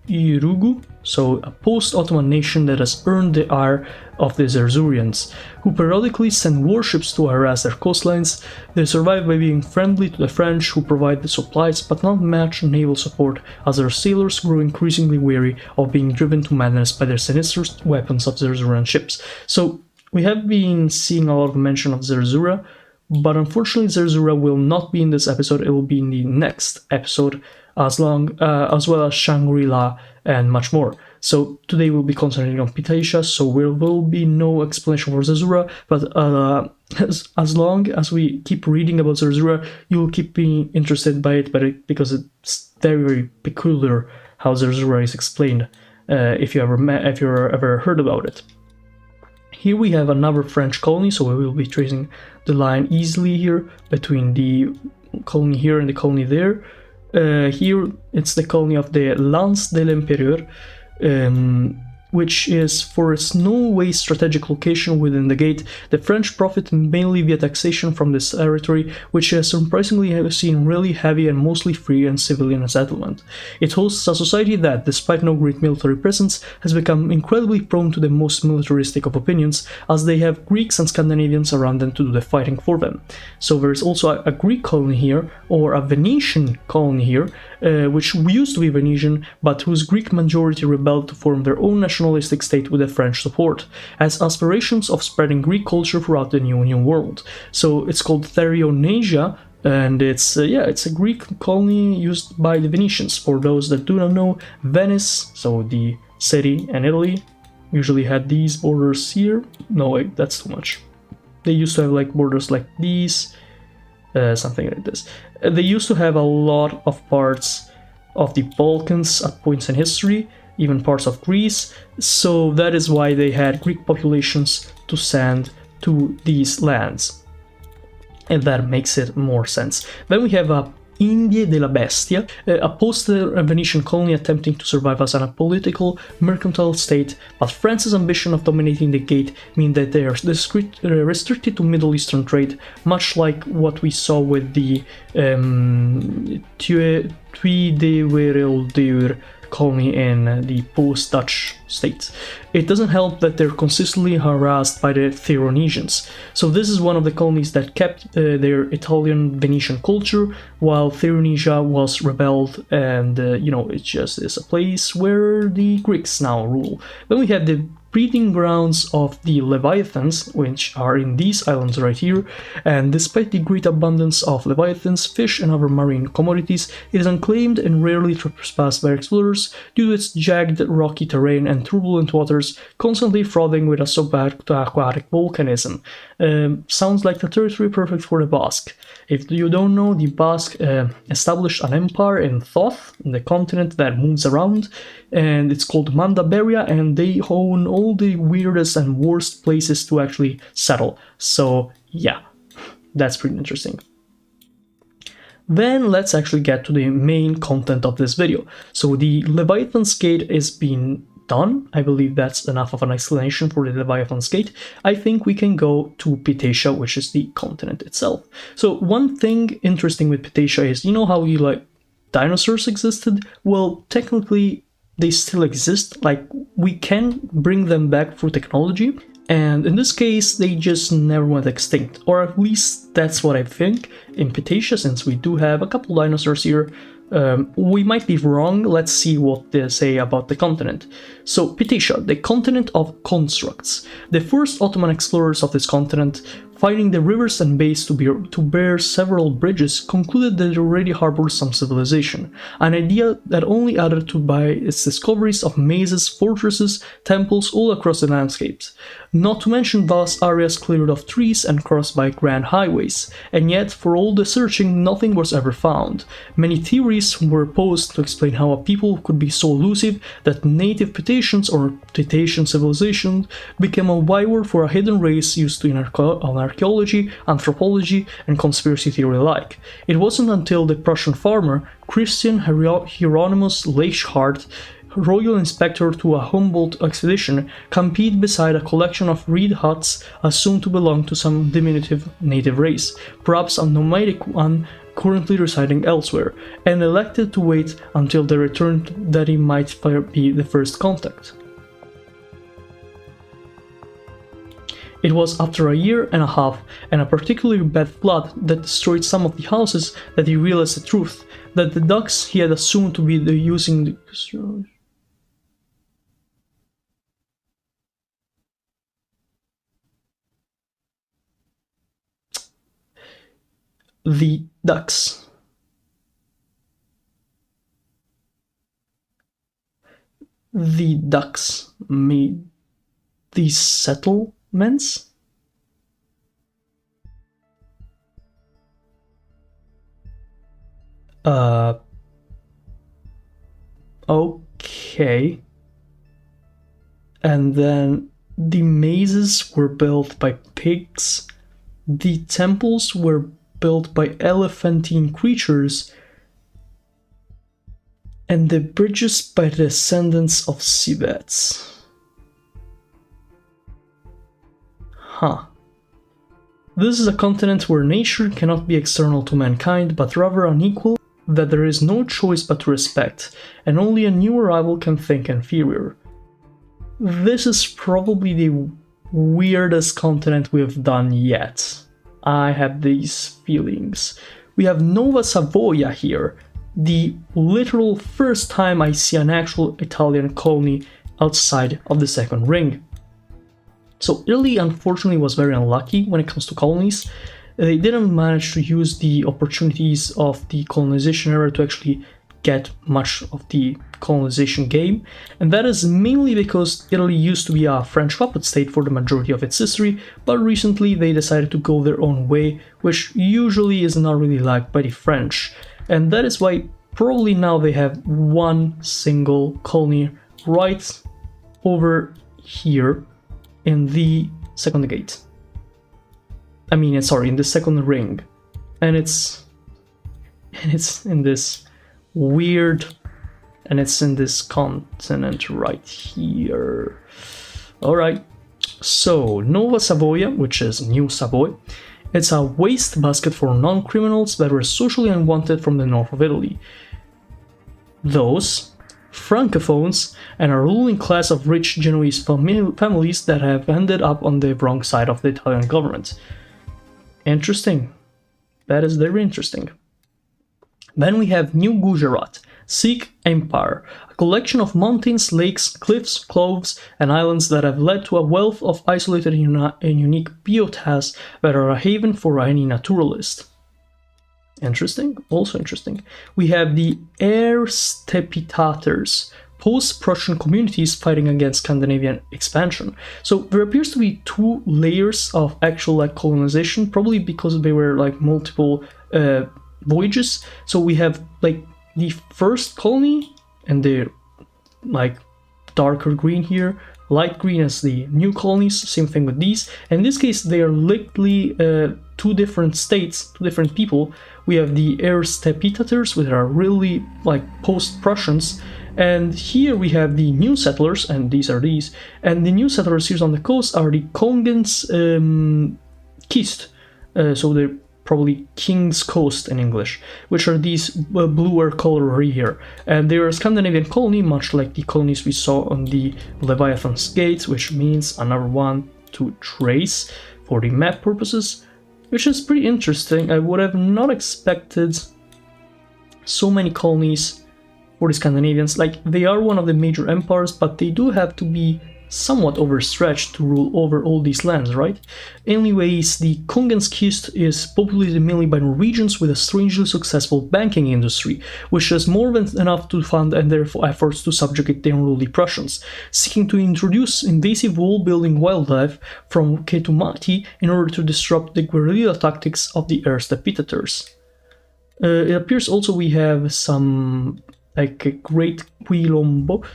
Irugu, so a post-Ottoman nation that has earned the ire of the Zerzurians, who periodically send warships to harass their coastlines. They survive by being friendly to the French, who provide the supplies but not much naval support, as their sailors grow increasingly weary of being driven to madness by their sinister weapons of Zerzuran ships. So we have been seeing a lot of mention of Zerzura, but unfortunately Zerzura will not be in this episode. It will be in the next episode, as well as Shangri-La and much more. So today we'll be concentrating on Pitaisha, so there will be no explanation for Zerzura, but as long as we keep reading about Zerzura, you will keep being interested by it, because it's very, very peculiar how Zerzura is explained, if you ever heard about it. Here we have another French colony, so we will be tracing the line easily here between the colony here and the colony there. Here it's the colony of the Lance de l'Empereur, which is, for its no-way strategic location within the gate. The French profit mainly via taxation from this territory, which has surprisingly seen really heavy and mostly free and civilian settlement. It hosts a society that, despite no great military presence, has become incredibly prone to the most militaristic of opinions, as they have Greeks and Scandinavians around them to do the fighting for them. So there is also a Greek colony here, or a Venetian colony here, which used to be Venetian, but whose Greek majority rebelled to form their own nationalistic state with the French support, as aspirations of spreading Greek culture throughout the New World. So it's called Xenonesia, And it's a Greek colony used by the Venetians. For those that do not know, Venice, so the city in Italy, usually had these borders here. No, wait, that's too much. They used to have like borders like these, something like this. They used to have a lot of parts of the Balkans at points in history, even parts of Greece, so that is why they had Greek populations to send to these lands. And that makes it more sense. Then we have a Indie della Bestia, a post-Venetian colony attempting to survive as a political, mercantile state, but France's ambition of dominating the Gate mean that they are restricted to Middle Eastern trade, much like what we saw with the Tweede colony in the post-Dutch states. It doesn't help that they're consistently harassed by the Xenonesians. So this is one of the colonies that kept their Italian Venetian culture, while Xenonesia was rebelled, and it just is a place where the Greeks now rule. Then we have the breeding grounds of the Leviathans, which are in these islands right here, and despite the great abundance of Leviathans, fish and other marine commodities, it is unclaimed and rarely trespassed by explorers due to its jagged, rocky terrain and turbulent waters, constantly frothing with a subaquatic volcanism. Sounds like the territory perfect for the Basque. If you don't know, the Basque established an empire in Toth, the continent that moves around, and it's called Mandaberia, and they own all the weirdest and worst places to actually settle. So yeah, that's pretty interesting. Then let's actually get to the main content of this video. So the Leviathan's Gate is being done. I believe that's enough of an explanation for the Leviathan's Gate. I think we can go to Pitacia, which is the continent itself. So one thing interesting with Pitacia is, you know how dinosaurs existed? Well, technically they still exist. Like, we can bring them back through technology, and in this case they just never went extinct, or at least that's what I think. In Pitacia, since we do have a couple dinosaurs here, we might be wrong. Let's see what they say about the continent. So Pitacia, the continent of constructs. The first Ottoman explorers of this continent, finding the rivers and bays to bear several bridges, concluded that it already harbored some civilization, an idea that only added to by its discoveries of mazes, fortresses, temples all across the landscapes, not to mention vast areas cleared of trees and crossed by grand highways. And yet, for all the searching, nothing was ever found. Many theories were posed to explain how a people could be so elusive that native Pitacians or Pitacian civilization became a byword for a hidden race used in archaeology, anthropology, and conspiracy theory alike. It wasn't until the Prussian farmer Christian Hieronymus Leichhardt, royal inspector to a Humboldt expedition, campaigned beside a collection of reed huts assumed to belong to some diminutive native race, perhaps a nomadic one currently residing elsewhere, and elected to wait until they returned that he might be the first contact. It was after a year and a half and a particularly bad flood that destroyed some of the houses that he realized the truth, that the ducks he had assumed to be using the ducks. The ducks made these settlements? Okay. And then the mazes were built by pigs, the temples were built by elephantine creatures, and the bridges by the descendants of civets. Huh. This is a continent where nature cannot be external to mankind, but rather unequal, that there is no choice but to respect, and only a new arrival can think inferior. This is probably the weirdest continent we've done yet. I have these feelings. We have Nova Savoia here, the literal first time I see an actual Italian colony outside of the second ring. So Italy unfortunately was very unlucky when it comes to colonies. they didn't manage to use the opportunities of the colonization era to actually get much of the colonization game, and that is mainly because Italy used to be a French puppet state for the majority of its history, but recently they decided to go their own way, which usually is not really liked by the French, and that is why probably now they have one single colony right over here in the second gate. I mean, sorry, in the second ring, and it's in this weird, and it's in this continent right here. Alright, so Nova Savoia, which is New Savoy, it's a waste basket for non-criminals that were socially unwanted from the north of Italy. Those, Francophones, and a ruling class of rich Genoese families that have ended up on the wrong side of the Italian government. Interesting. That is very interesting. Then we have New Gujarat, Sikh Empire, a collection of mountains, lakes, cliffs, coves, and islands that have led to a wealth of isolated and unique biotas that are a haven for any naturalist. Interesting, also interesting. We have the Erztepitaters, post-Prussian communities fighting against Scandinavian expansion. So there appears to be two layers of actual colonization, probably because they were multiple voyages. So we have the first colony and the darker green here, light green as the new colonies, same thing with these. And in this case they are literally two different states, two different people. We have the Erztepitaters, which are really post-Prussians, and here we have the new settlers, and these are these, and the new settlers here on the coast are the Kongens Kist, so they're probably King's Coast in English, which are these bluer color right here. And they're a Scandinavian colony, much like the colonies we saw on the Leviathan's gates, which means another one to trace for the map purposes, which is pretty interesting. I would have not expected so many colonies for the Scandinavians. They are one of the major empires, but they do have to be somewhat overstretched to rule over all these lands, right? Anyways, the Kongens Kist is populated mainly by Norwegians with a strangely successful banking industry, which is more than enough to fund and their efforts to subjugate the unruly Prussians, seeking to introduce invasive wall-building wildlife from Ketumati in order to disrupt the guerrilla tactics of the Erztepitaters. It appears also we have some Great Quilombo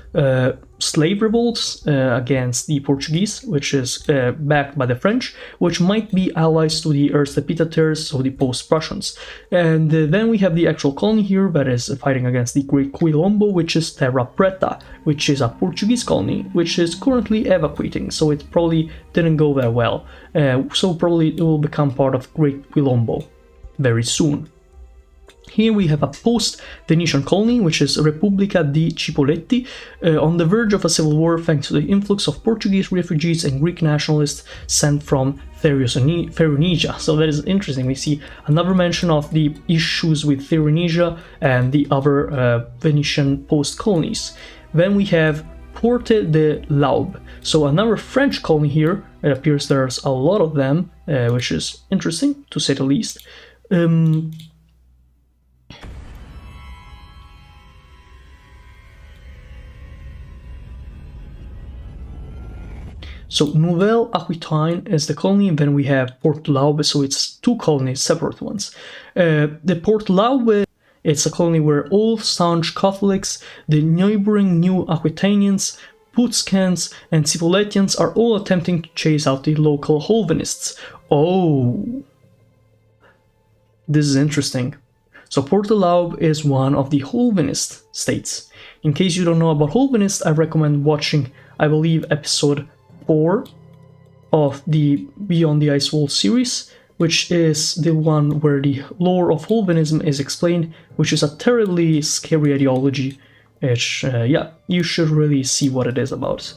slave revolts against the Portuguese, which is backed by the French, which might be allies to the Erztepitaters, so the post-Prussians. And then we have the actual colony here that is fighting against the Great Quilombo, which is Terra Preta, which is a Portuguese colony, which is currently evacuating, so it probably didn't go that well. So probably it will become part of Great Quilombo very soon. Here we have a post-Venetian colony, which is Repubblica di Cipoletti, on the verge of a civil war thanks to the influx of Portuguese refugees and Greek nationalists sent from Xenonesia. So that is interesting. We see another mention of the issues with Xenonesia and the other Venetian post-colonies. Then we have Porte de l'Aube, so another French colony here. It appears there's a lot of them, which is interesting to say the least. So Nouvelle Aquitaine is the colony, and then we have Port Laube, so it's two colonies, separate ones. The Port Laube, it's a colony where all staunch Catholics, the neighboring New Aquitanians, Putzcans, and Cipollettians are all attempting to chase out the local Hovenists. Oh, this is interesting. So Port Laube is one of the Hovenist states. In case you don't know about Hovenists, I recommend watching, I believe, episode 4 of the Beyond the Ice Wall series, which is the one where the lore of Hovenism is explained, which is a terribly scary ideology, which, yeah, you should really see what it is about.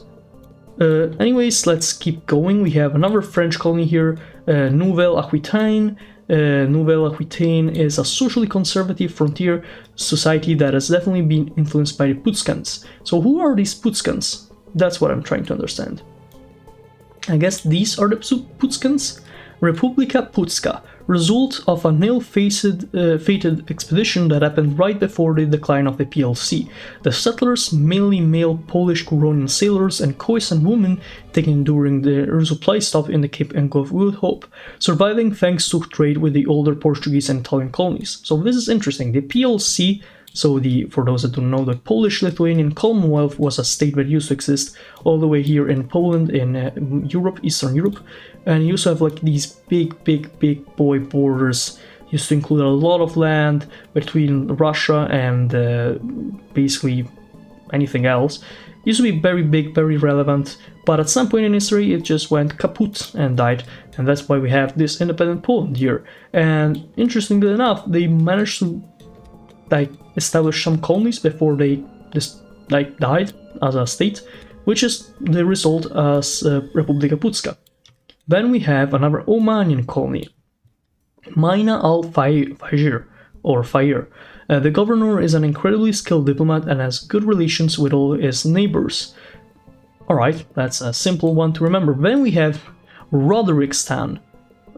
Anyways, let's keep going. We have another French colony here, Nouvelle Aquitaine. Nouvelle Aquitaine is a socially conservative frontier society that has definitely been influenced by the Putzcans. So who are these Putzcans? That's what I'm trying to understand. I guess these are the Putzcans. Republika Putzka, result of an ill-fated expedition that happened right before the decline of the PLC. The settlers, mainly male Polish colonial sailors and coisand women taken during the resupply stop in the Cape and Gulf Good Hope, surviving thanks to trade with the older Portuguese and Italian colonies. So this is interesting. The PLC, so for those that don't know, the Polish-Lithuanian Commonwealth was a state that used to exist all the way here in Poland, in Europe, Eastern Europe, and you also have like these big boy borders. Used to include a lot of land between Russia and basically anything else. Used to be very big, very relevant, but at some point in history it just went kaput and died, and that's why we have this independent Poland here. And interestingly enough, they managed to like establish some colonies before they just like died as a state, which is the result as Republika Pucka. Then we have another Omanian colony, Mina al-Fajr, or Fire. The governor is an incredibly skilled diplomat and has good relations with all his neighbors. Alright, that's a simple one to remember. Then we have Roderickstan.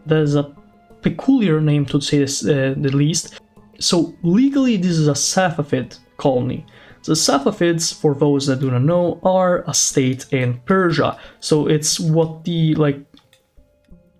That is a peculiar name to say this, the least. So legally this is a Safavid colony. The Safavids, for those that do not know, are a state in Persia. So it's what the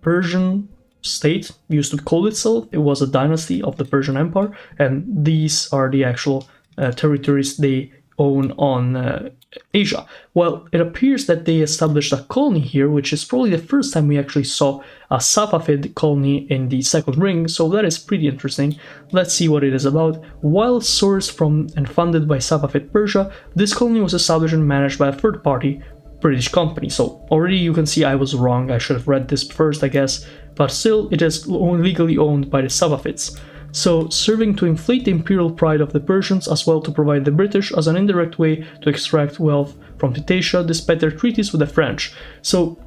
Persian state used to call itself. It was a dynasty of the Persian Empire, and these are the actual territories they own on Asia. Well, it appears that they established a colony here, which is probably the first time we actually saw a Safavid colony in the Second Ring, so that is pretty interesting. Let's see what it is about. While sourced from and funded by Safavid Persia, this colony was established and managed by a third-party British company. So already you can see I was wrong. I should have read this first, I guess, but still it is legally owned by the Safavids. So serving to inflate the imperial pride of the Persians, as well to provide the British as an indirect way to extract wealth from Ptah despite their treaties with the French. So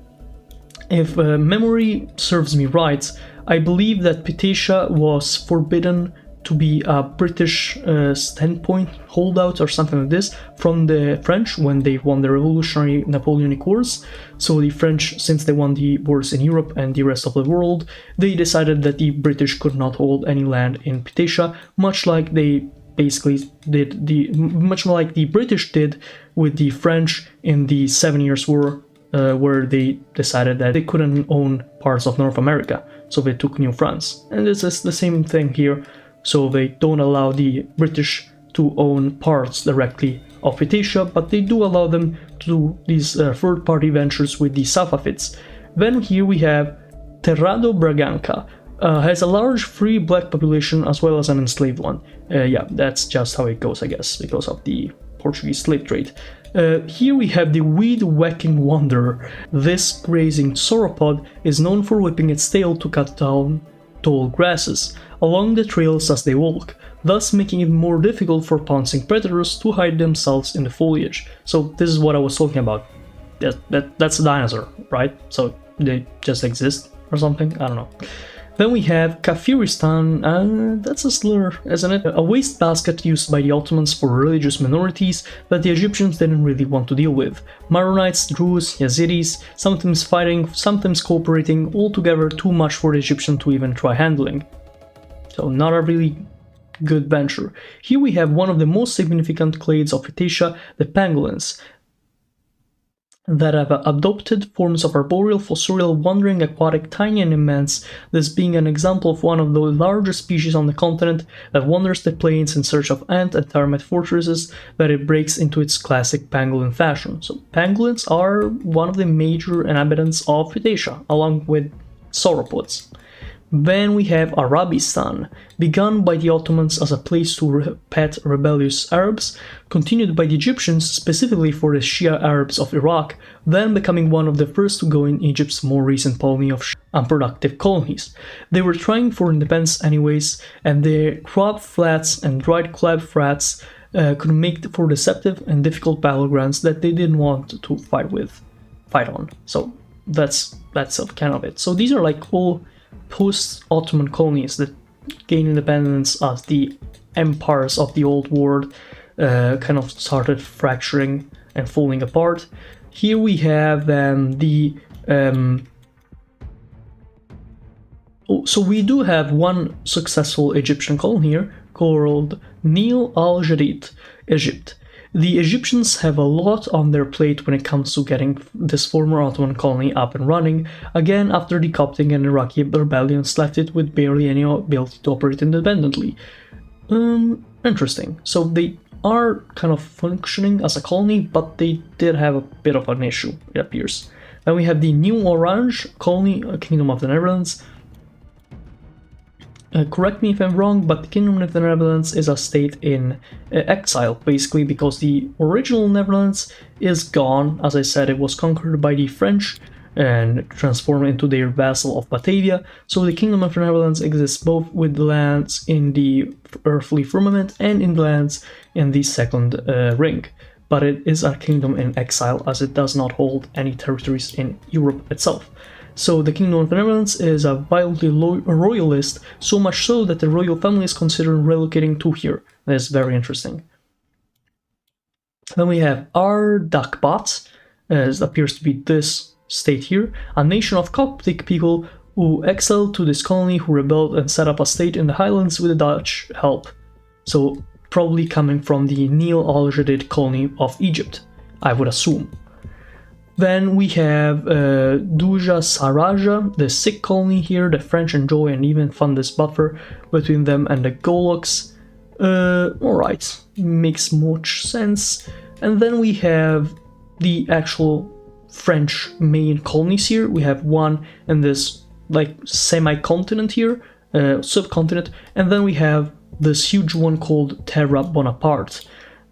if memory serves me right, I believe that Ptah was forbidden to be a British standpoint holdout or something like this from the French when they won the revolutionary Napoleonic Wars. So the French, since they won the wars in Europe and the rest of the world, they decided that the British could not hold any land in Ptah, much like they basically did much like the British did with the French in the 7 Years' War, where they decided that they couldn't own parts of North America, so they took New France. And this is the same thing here. So they don't allow the British to own parts directly of Ptah, but they do allow them to do these third-party ventures with the Safavids. Then here we have Terrado Braganca. Has a large free black population as well as an enslaved one. Yeah, that's just how it goes, I guess, because of the Portuguese slave trade. Here we have the weed-whacking wanderer. This grazing sauropod is known for whipping its tail to cut down tall grasses along the trails as they walk, thus making it more difficult for pouncing predators to hide themselves in the foliage. So this is what I was talking about. That's a dinosaur, right? So they just exist or something? I don't know. Then we have Kafiristan, that's a slur, isn't it? A wastebasket used by the Ottomans for religious minorities that the Egyptians didn't really want to deal with. Maronites, Druze, Yazidis, sometimes fighting, sometimes cooperating, altogether too much for the Egyptian to even try handling. So not a really good venture. Here we have one of the most significant clades of Ptah, the pangolins, that have adopted forms of arboreal, fossorial, wandering, aquatic, tiny and immense, this being an example of one of the largest species on the continent that wanders the plains in search of ant and termite fortresses that it breaks into its classic pangolin fashion. So pangolins are one of the major inhabitants of Ptah, along with sauropods. Then we have Arabistan, begun by the Ottomans as a place to pet rebellious Arabs, continued by the Egyptians specifically for the Shia Arabs of Iraq, then becoming one of the first to go in Egypt's more recent colony of unproductive colonies. They were trying for independence anyways, and their crop flats and dried clab flats could make for deceptive and difficult battlegrounds that they didn't want to fight on. So that's kind of it. So these are like all post-Ottoman colonies that gained independence as the empires of the old world kind of started fracturing and falling apart. Here we have the So we do have one successful Egyptian colony here called Nil al-Jadid, Egypt. The Egyptians have a lot on their plate when it comes to getting this former Ottoman colony up and running, again after the Coptic and Iraqi rebellions left it with barely any ability to operate independently. Interesting. So they are kind of functioning as a colony, but they did have a bit of an issue, it appears. Then we have the New Orange colony, Kingdom of the Netherlands. Correct me if I'm wrong, but the Kingdom of the Netherlands is a state in exile, basically, because the original Netherlands is gone. As I said, it was conquered by the French and transformed into their vassal of Batavia, so the Kingdom of the Netherlands exists both with the lands in the earthly firmament and in the lands in the second ring. But it is a kingdom in exile, as it does not hold any territories in Europe itself. So the Kingdom of the Netherlands is a violently royalist, so much so that the royal family is considering relocating to here. That is very interesting. Then we have Ardakbat, as appears to be this state here, a nation of Coptic people who exiled to this colony, who rebelled and set up a state in the highlands with the Dutch help. So probably coming from the Nil al-Jadid colony of Egypt, I would assume. Then we have Duja Saraja, the Sikh colony here. The French enjoy and even fund this buffer between them and the Goloks. Alright, makes much sense. And then we have the actual French main colonies here. We have one in this like semi-continent here, subcontinent, and then we have this huge one called Terra Bonaparte,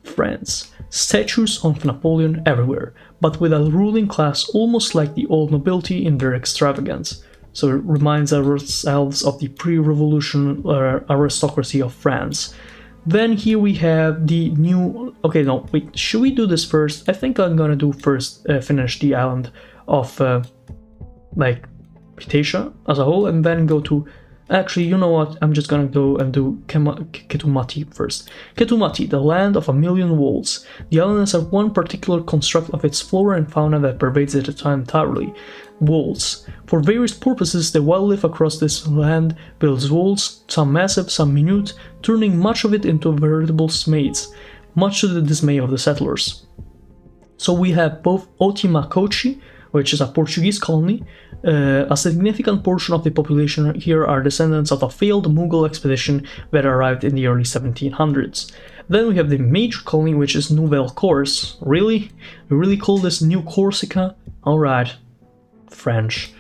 France. Statues of Napoleon everywhere, but with a ruling class almost like the old nobility in their extravagance. So it reminds ourselves of the pre-revolution aristocracy of France. Then here we have the new... Okay, no, wait, should we do this first? I think I'm gonna do first, finish the island of, like, Pitatia as a whole, and then go to... Actually, you know what, I'm just gonna go and do Ketumati first. Ketumati, the land of a million walls. The island has one particular construct of its flora and fauna that pervades it entirely. Walls. For various purposes, the wildlife across this land builds walls, some massive, some minute, turning much of it into veritable maze, much to the dismay of the settlers. So we have both Otimacochi, which is a Portuguese colony. A significant portion of the population here are descendants of a failed Mughal expedition that arrived in the early 1700s. Then we have the major colony, which is Nouvelle Corse. Really? We really call this New Corsica? Alright. French.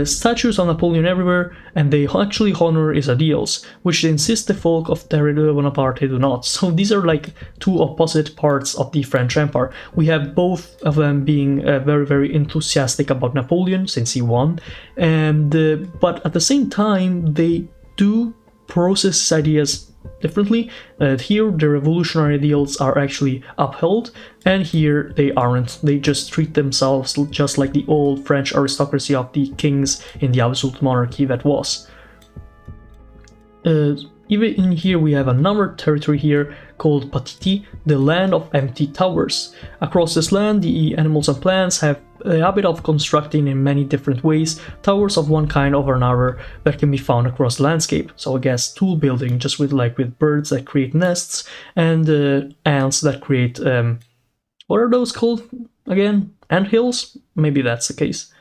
Statues of Napoleon everywhere, and they actually honor his ideals, which they insist the folk of Terre Bonaparte do not. So these are like two opposite parts of the French Empire. We have both of them being very, very enthusiastic about Napoleon, since he won, and but at the same time, they do process his ideas differently. Here the revolutionary ideals are actually upheld, and here they aren't. They just treat themselves just like the old French aristocracy of the kings in the absolute monarchy that was. Even in here we have another territory here called Patiti, the land of empty towers. Across this land, the animals and plants have a habit of constructing in many different ways towers of one kind or another that can be found across the landscape. So I guess tool building, just with birds that create nests and ants that create what are those called again? Anthills? Maybe that's the case.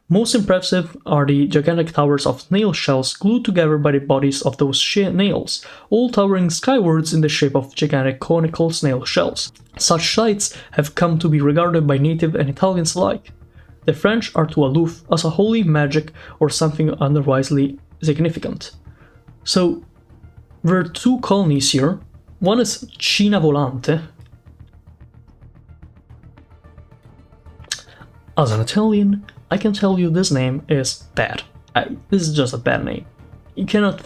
Most impressive are the gigantic towers of snail shells glued together by the bodies of those snails, all towering skywards in the shape of gigantic conical snail shells. Such sights have come to be regarded by native and Italians alike. The French are too aloof as a holy magic or something otherwisely significant. So, there are two colonies here. One is Cina Volante. As an Italian, I can tell you this name is bad. This is just a bad name. You cannot...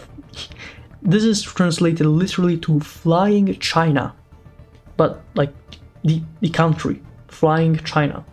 This is translated literally to Flying China. But, like, the country. Flying China.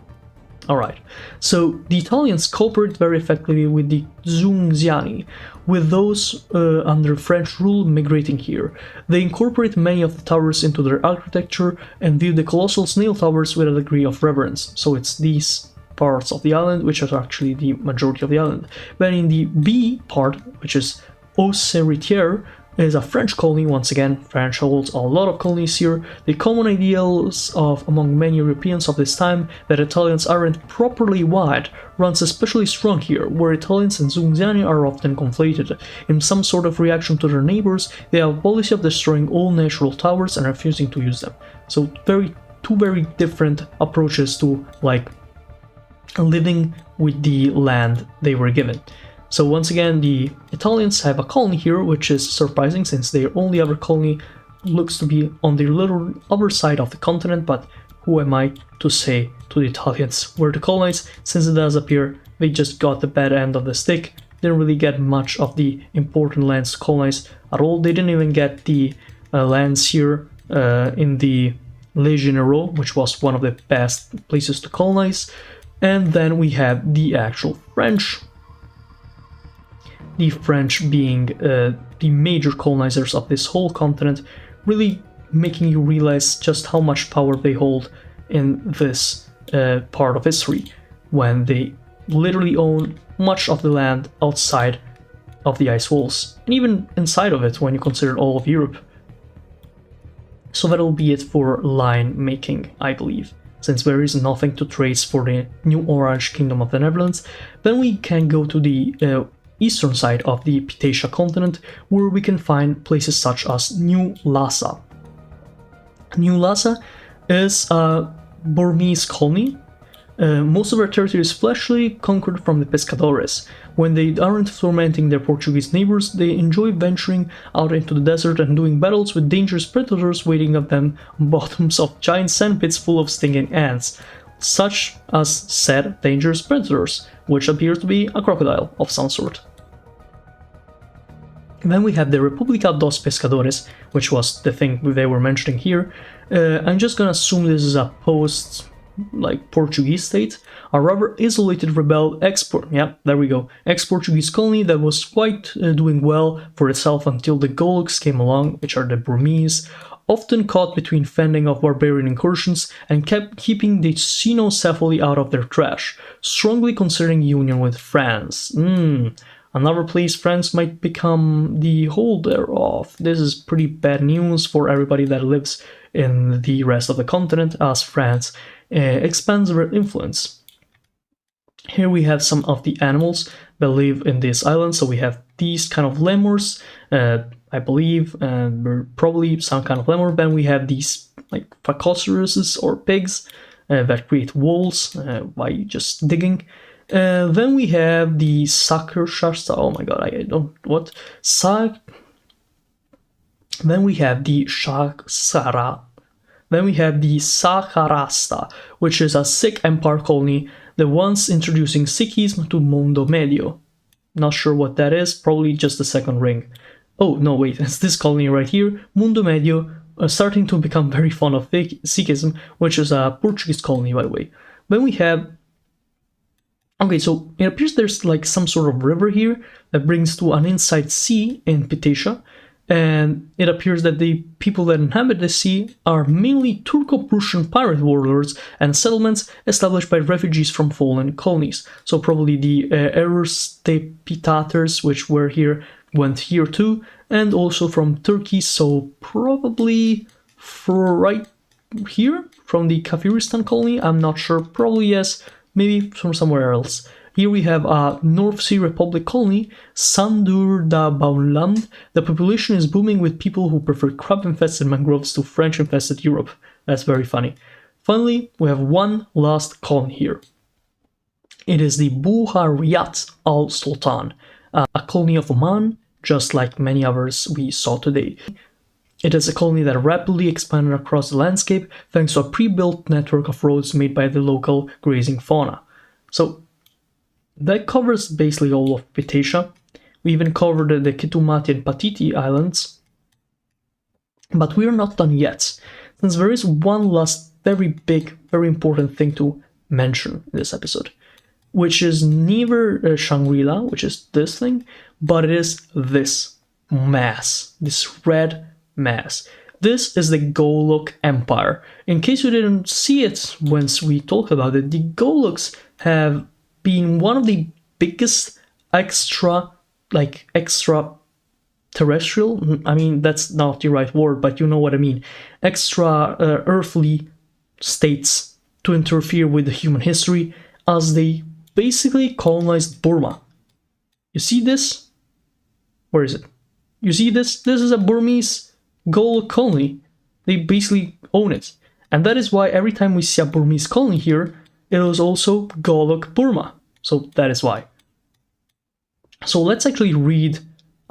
Alright. So, the Italians cooperate very effectively with the Zunziani, with those under French rule migrating here. They incorporate many of the towers into their architecture and view the colossal snail towers with a degree of reverence. So it's these parts of the island, which are actually the majority of the island. Then in the B part, which is Auxerritière, is a French colony. Once again, French holds a lot of colonies here. The common ideals of among many Europeans of this time that Italians aren't properly white runs especially strong here, where Italians and Xenonesia are often conflated. In some sort of reaction to their neighbors, they have a policy of destroying all natural towers and refusing to use them. So two very different approaches to like living with the land they were given. So once again, the Italians have a colony here, which is surprising since their only other colony looks to be on the little other side of the continent, but who am I to say to the Italians where to colonize, since it does appear they just got the bad end of the stick, didn't really get much of the important lands to colonize at all. They didn't even get the lands here in the Les Généraux, which was one of the best places to colonize. And then we have the actual French. The French being the major colonizers of this whole continent, really making you realize just how much power they hold in this part of history, when they literally own much of the land outside of the ice walls, and even inside of it when you consider all of Europe. So that'll be it for line making, I believe. Since there is nothing to trace for the New Orange Kingdom of the Netherlands, then we can go to the eastern side of the Pitacia continent, where we can find places such as New Lhasa. New Lhasa is a Burmese colony. Most of their territory is fleshly, conquered from the pescadores. When they aren't tormenting their Portuguese neighbors, they enjoy venturing out into the desert and doing battles with dangerous predators waiting at them on bottoms of giant sandpits full of stinging ants, such as said dangerous predators, which appear to be a crocodile of some sort. And then we have the República dos Pescadores, which was the thing they were mentioning here. I'm just gonna assume this is a post-Portuguese state, a rather isolated rebel ex-Portuguese colony that was quite doing well for itself until the Goloks came along, which are the Burmese, often caught between fending off barbarian incursions and kept keeping the Xenocephaly out of their trash, strongly considering union with France. Another place France might become the holder of. This is pretty bad news for everybody that lives in the rest of the continent, as France expands their influence. Here we have some of the animals that live in this island. So we have these kind of lemurs, I believe, and probably some kind of lemur. Then we have these like phacoceroses or pigs that create walls by just digging. Then we have the Sakurshasta. Oh my god, I don't what Then we have the Shaksara. Then we have the Saharasta, which is a Sikh empire colony that once introducing Sikhism to Mundo Medio. Not sure what that is, probably just the second ring. Oh no, wait, it's this colony right here, Mundo Medio, starting to become very fond of Sikhism, which is a Portuguese colony, by the way. Then we have... Okay, so it appears there's like some sort of river here that brings to an inside sea in Pitacia, and it appears that the people that inhabit the sea are mainly Turco-Prussian pirate warlords and settlements established by refugees from fallen colonies. So probably the Erstepitators, which were here, went here too, and also from Turkey, so probably right here, from the Kafiristan colony, I'm not sure, probably yes, maybe from somewhere else. Here we have a North Sea Republic colony, Sandur da Baunland. The population is booming with people who prefer crab-infested mangroves to French-infested Europe. That's very funny. Finally, we have one last colony here. It is the Buhariyat al-Sultan, a colony of Oman, just like many others we saw today. It is a colony that rapidly expanded across the landscape thanks to a pre-built network of roads made by the local grazing fauna. So that covers basically all of Pitacia. We even covered the Ketumati and Patiti Islands. But we are not done yet, since there is one last very big, very important thing to mention in this episode, which is neither Shangri-La, which is this thing, but it is this mass, this red mass. This is the Golok Empire. In case you didn't see it once we talked about it, the Goloks have been one of the biggest extraterrestrial, I mean, that's not the right word, but you know what I mean, earthly states to interfere with the human history, as they basically colonized Burma. You see this? Where is it? You see this? This is a Burmese Golok colony. They basically own it. And that is why every time we see a Burmese colony here, it is also Golok Burma. So that is why. So let's actually read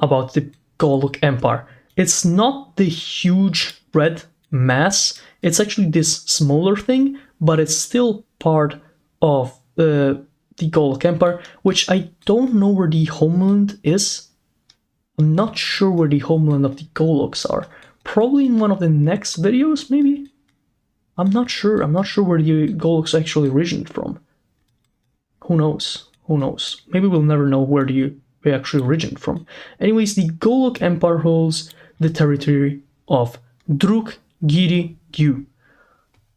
about the Golok Empire. It's not the huge red mass. It's actually this smaller thing, but it's still part of the Golok Empire, which I don't know where the homeland is. I'm not sure where the homeland of the Goloks are. Probably in one of the next videos, maybe? I'm not sure. I'm not sure where the Goloks actually originated from. Who knows? Who knows? Maybe we'll never know where they actually originate from. Anyways, the Golok Empire holds the territory of Druk Giri Gyu.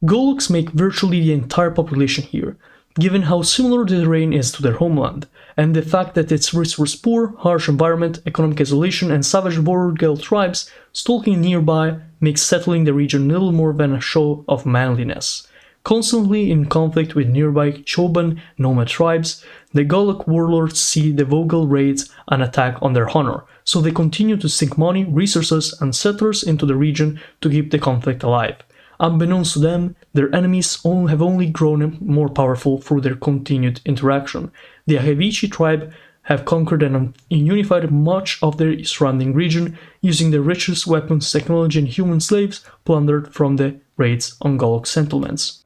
Goloks make virtually the entire population here, given how similar the terrain is to their homeland, and the fact that its resource poor, harsh environment, economic isolation, and savage Vogel tribes stalking nearby makes settling the region little more than a show of manliness. Constantly in conflict with nearby Choban nomad tribes, the Golok warlords see the Vogel raids an attack on their honor, so they continue to sink money, resources, and settlers into the region to keep the conflict alive. Unbeknownst to them, their enemies have only grown more powerful through their continued interaction. The Ahevichi tribe have conquered and unified much of the surrounding region, using the richest weapons, technology, and human slaves plundered from the raids on Golok settlements.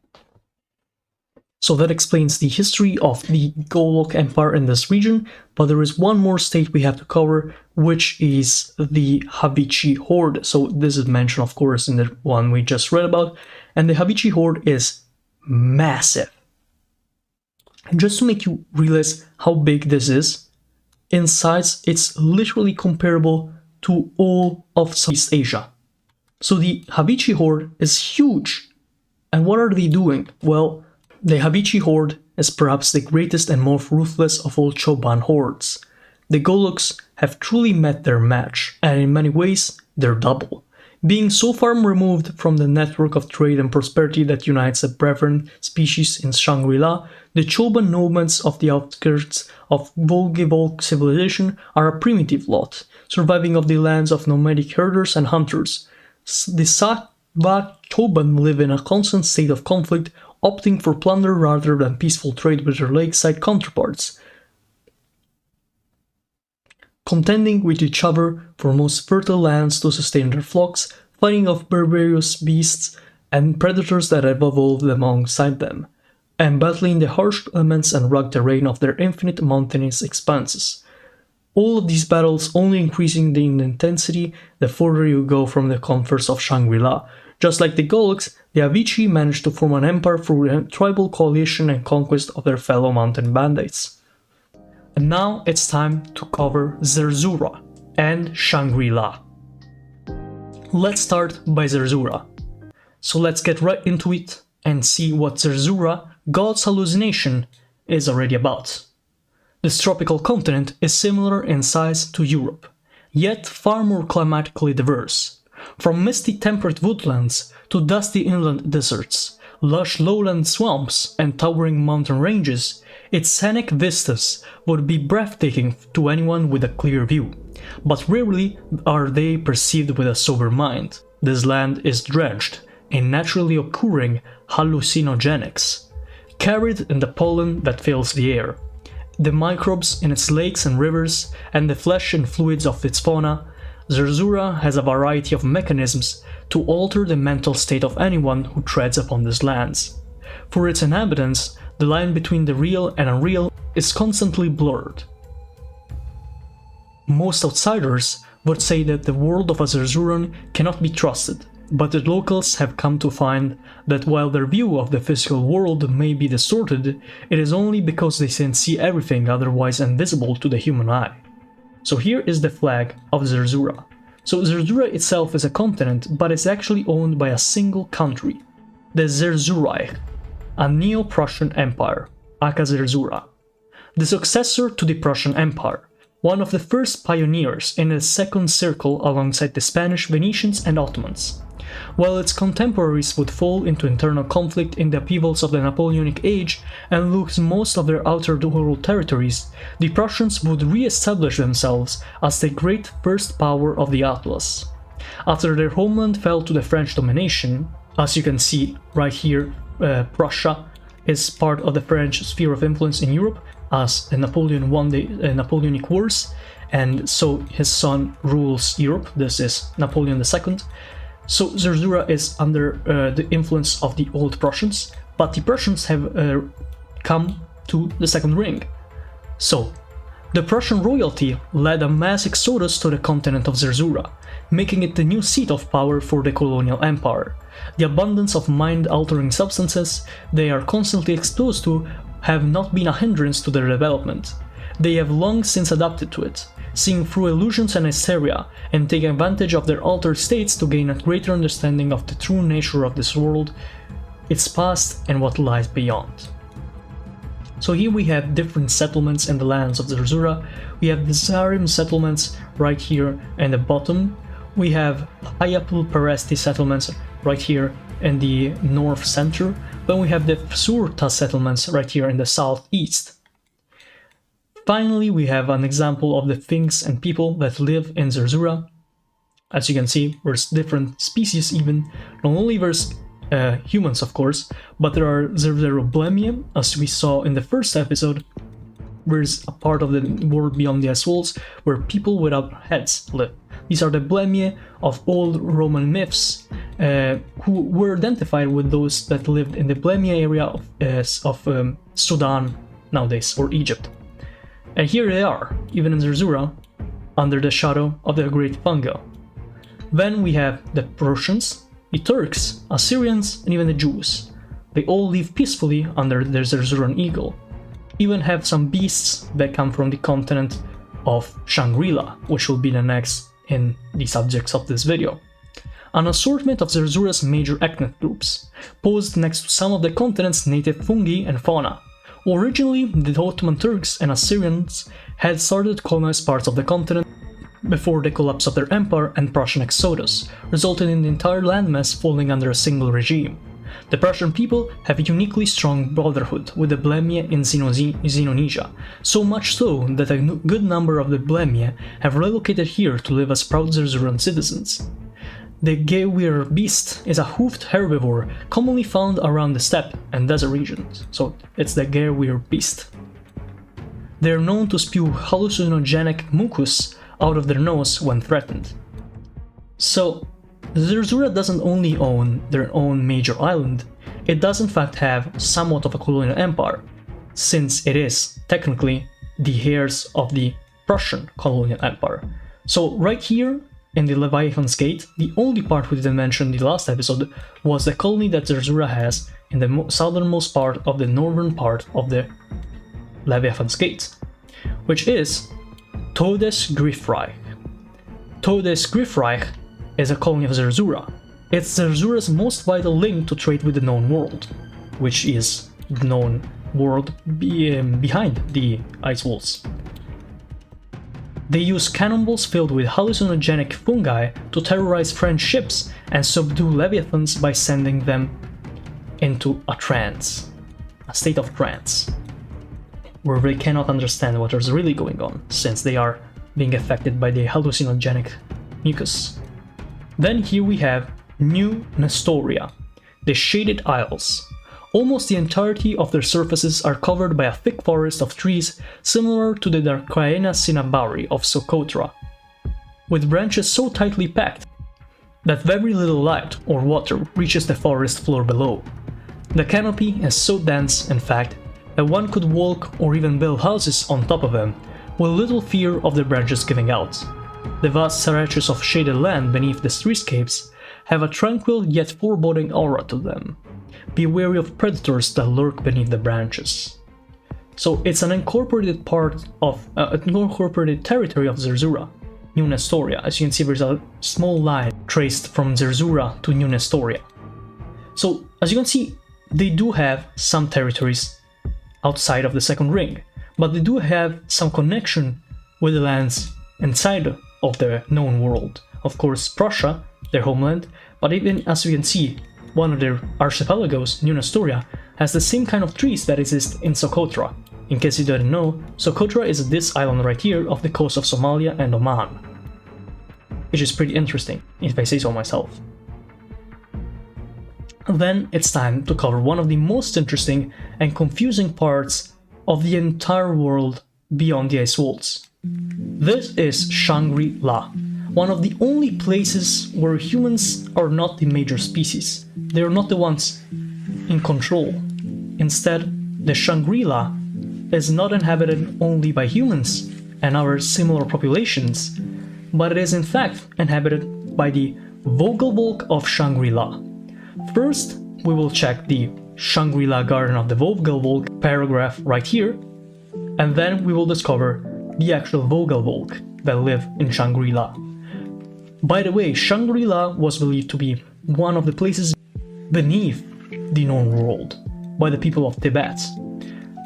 So that explains the history of the Golok Empire in this region, but there is one more state we have to cover, which is the Havichi Horde. So this is mentioned, of course, in the one we just read about, and the Havichi Horde is massive. And just to make you realize how big this is, in size it's literally comparable to all of Southeast Asia. So the Havichi Horde is huge. And what are they doing? Well, the Havichi Horde is perhaps the greatest and most ruthless of all Choban hordes. The Goloks have truly met their match, and in many ways, they're double. Being so far removed from the network of trade and prosperity that unites the brethren species in Shangri-La, the Choban nomads of the outskirts of Vogel-Valk civilization are a primitive lot, surviving of the lands of nomadic herders and hunters. The Savak Choban live in a constant state of conflict, opting for plunder rather than peaceful trade with their lakeside counterparts, contending with each other for most fertile lands to sustain their flocks, fighting off barbarous beasts and predators that have evolved alongside them, and battling the harsh elements and rugged terrain of their infinite mountainous expanses. All of these battles only increasing in intensity the further you go from the comforts of Shangri-La. Just like the Goloks, the Havichi managed to form an empire through a tribal coalition and conquest of their fellow mountain bandits. And now it's time to cover Zerzura and Shangri-La. Let's start by Zerzura. So let's get right into it and see what Zerzura, God's hallucination, is already about. This tropical continent is similar in size to Europe, yet far more climatically diverse. From misty temperate woodlands to dusty inland deserts, lush lowland swamps and towering mountain ranges, its scenic vistas would be breathtaking to anyone with a clear view, but rarely are they perceived with a sober mind. This land is drenched in naturally occurring hallucinogenics, carried in the pollen that fills the air, the microbes in its lakes and rivers, and the flesh and fluids of its fauna. Zerzura has a variety of mechanisms to alter the mental state of anyone who treads upon these lands. For its inhabitants, the line between the real and unreal is constantly blurred. Most outsiders would say that the world of a Zerzuran cannot be trusted, but the locals have come to find that while their view of the physical world may be distorted, it is only because they can see everything otherwise invisible to the human eye. So here is the flag of Zerzura. So Zerzura itself is a continent, but it's actually owned by a single country, the Zerzureich, a Neo-Prussian empire. aka Zerzura, the successor to the Prussian Empire, one of the first pioneers in the second circle alongside the Spanish, Venetians and Ottomans. While its contemporaries would fall into internal conflict in the upheavals of the Napoleonic Age and lose most of their outer world territories, the Prussians would re-establish themselves as the great first power of the Atlas. After their homeland fell to the French domination, as you can see right here, Prussia is part of the French sphere of influence in Europe, as Napoleon won the Napoleonic Wars, and so his son rules Europe. This is Napoleon II. So Zerzura is under the influence of the old Prussians, but the Prussians have come to the second ring. So, the Prussian royalty led a mass exodus to the continent of Zerzura, making it the new seat of power for the colonial empire. The abundance of mind-altering substances they are constantly exposed to have not been a hindrance to their development. They have long since adapted to it, seeing through illusions and hysteria, and taking advantage of their altered states to gain a greater understanding of the true nature of this world, its past, and what lies beyond. So here we have different settlements in the lands of Zerzura. We have the Zarim settlements right here in the bottom. We have Hayapul Parasti settlements right here in the north center. Then we have the Surta settlements right here in the southeast. Finally, we have an example of the things and people that live in Zerzura. As you can see, there's different species even. Not only there's humans, of course, but there are Zerzeroblemium, as we saw in the first episode. There's a part of the world beyond the ice walls where people without heads live. These are the Blemie of old Roman myths, who were identified with those that lived in the Blemie area of Sudan nowadays, or Egypt. And here they are, even in Zerzura, under the shadow of the Great Fungal. Then we have the Persians, the Turks, Assyrians, and even the Jews. They all live peacefully under the Zerzuran eagle. Even have some beasts that come from the continent of Shangri-La, which will be the next in the subjects of this video. An assortment of Zerzura's major ethnic groups, posed next to some of the continent's native fungi and fauna. Originally, the Ottoman Turks and Assyrians had started to colonize parts of the continent before the collapse of their empire and Prussian exodus, resulting in the entire landmass falling under a single regime. The Prussian people have a uniquely strong brotherhood with the Blemie in Xenonesia, so much so that a good number of the Blemie have relocated here to live as proud Zerzuran citizens. The Gewir beast is a hoofed herbivore commonly found around the steppe and desert regions, so it's the Gewir beast. They are known to spew hallucinogenic mucus out of their nose when threatened. So, Zerzura doesn't only own their own major island, it does in fact have somewhat of a colonial empire, since it is, technically, the heirs of the Prussian colonial empire. So right here, in the Leviathan's Gate, the only part we didn't mention in the last episode was the colony that Zerzura has in the southernmost part of the northern part of the Leviathan's Gate, which is Todes Griffreich. Todes Griffreich is a colony of Zerzura. It's Zerzura's most vital link to trade with the known world, which is the known world behind the ice walls. They use cannonballs filled with hallucinogenic fungi to terrorize French ships and subdue Leviathans by sending them into a trance, a state of trance, where they cannot understand what is really going on, since they are being affected by the hallucinogenic mucus. Then here we have New Nestoria, the Shaded Isles. Almost the entirety of their surfaces are covered by a thick forest of trees similar to the Darquaena cinnamabari of Socotra, with branches so tightly packed that very little light or water reaches the forest floor below. The canopy is so dense, in fact, that one could walk or even build houses on top of them, with little fear of the branches giving out. The vast stretches of shaded land beneath the treescapes have a tranquil yet foreboding aura to them. Be wary of predators that lurk beneath the branches. So it's an incorporated part of incorporated territory of Zerzura, New Nestoria. As you can see, there's a small line traced from Zerzura to New Nestoria. So as you can see, they do have some territories outside of the second ring, but they do have some connection with the lands inside of the known world. Of course, Prussia, their homeland, but even as you can see, one of their archipelagos, New Nestoria, has the same kind of trees that exist in Socotra. In case you didn't know, Socotra is this island right here off the coast of Somalia and Oman, which is pretty interesting, if I say so myself. Then it's time to cover one of the most interesting and confusing parts of the entire world beyond the ice walls. This is Shangri-La, one of the only places where humans are not the major species. They are not the ones in control. Instead, the Shangri-La is not inhabited only by humans and our similar populations, but it is in fact inhabited by the Vogel-Valk of Shangri-La. First, we will check the Shangri-La Garden of the Vogel-Valk paragraph right here, and then we will discover the actual Vogel-Valk that live in Shangri-La. By the way, Shangri-La was believed to be one of the places beneath the known world by the people of Tibet.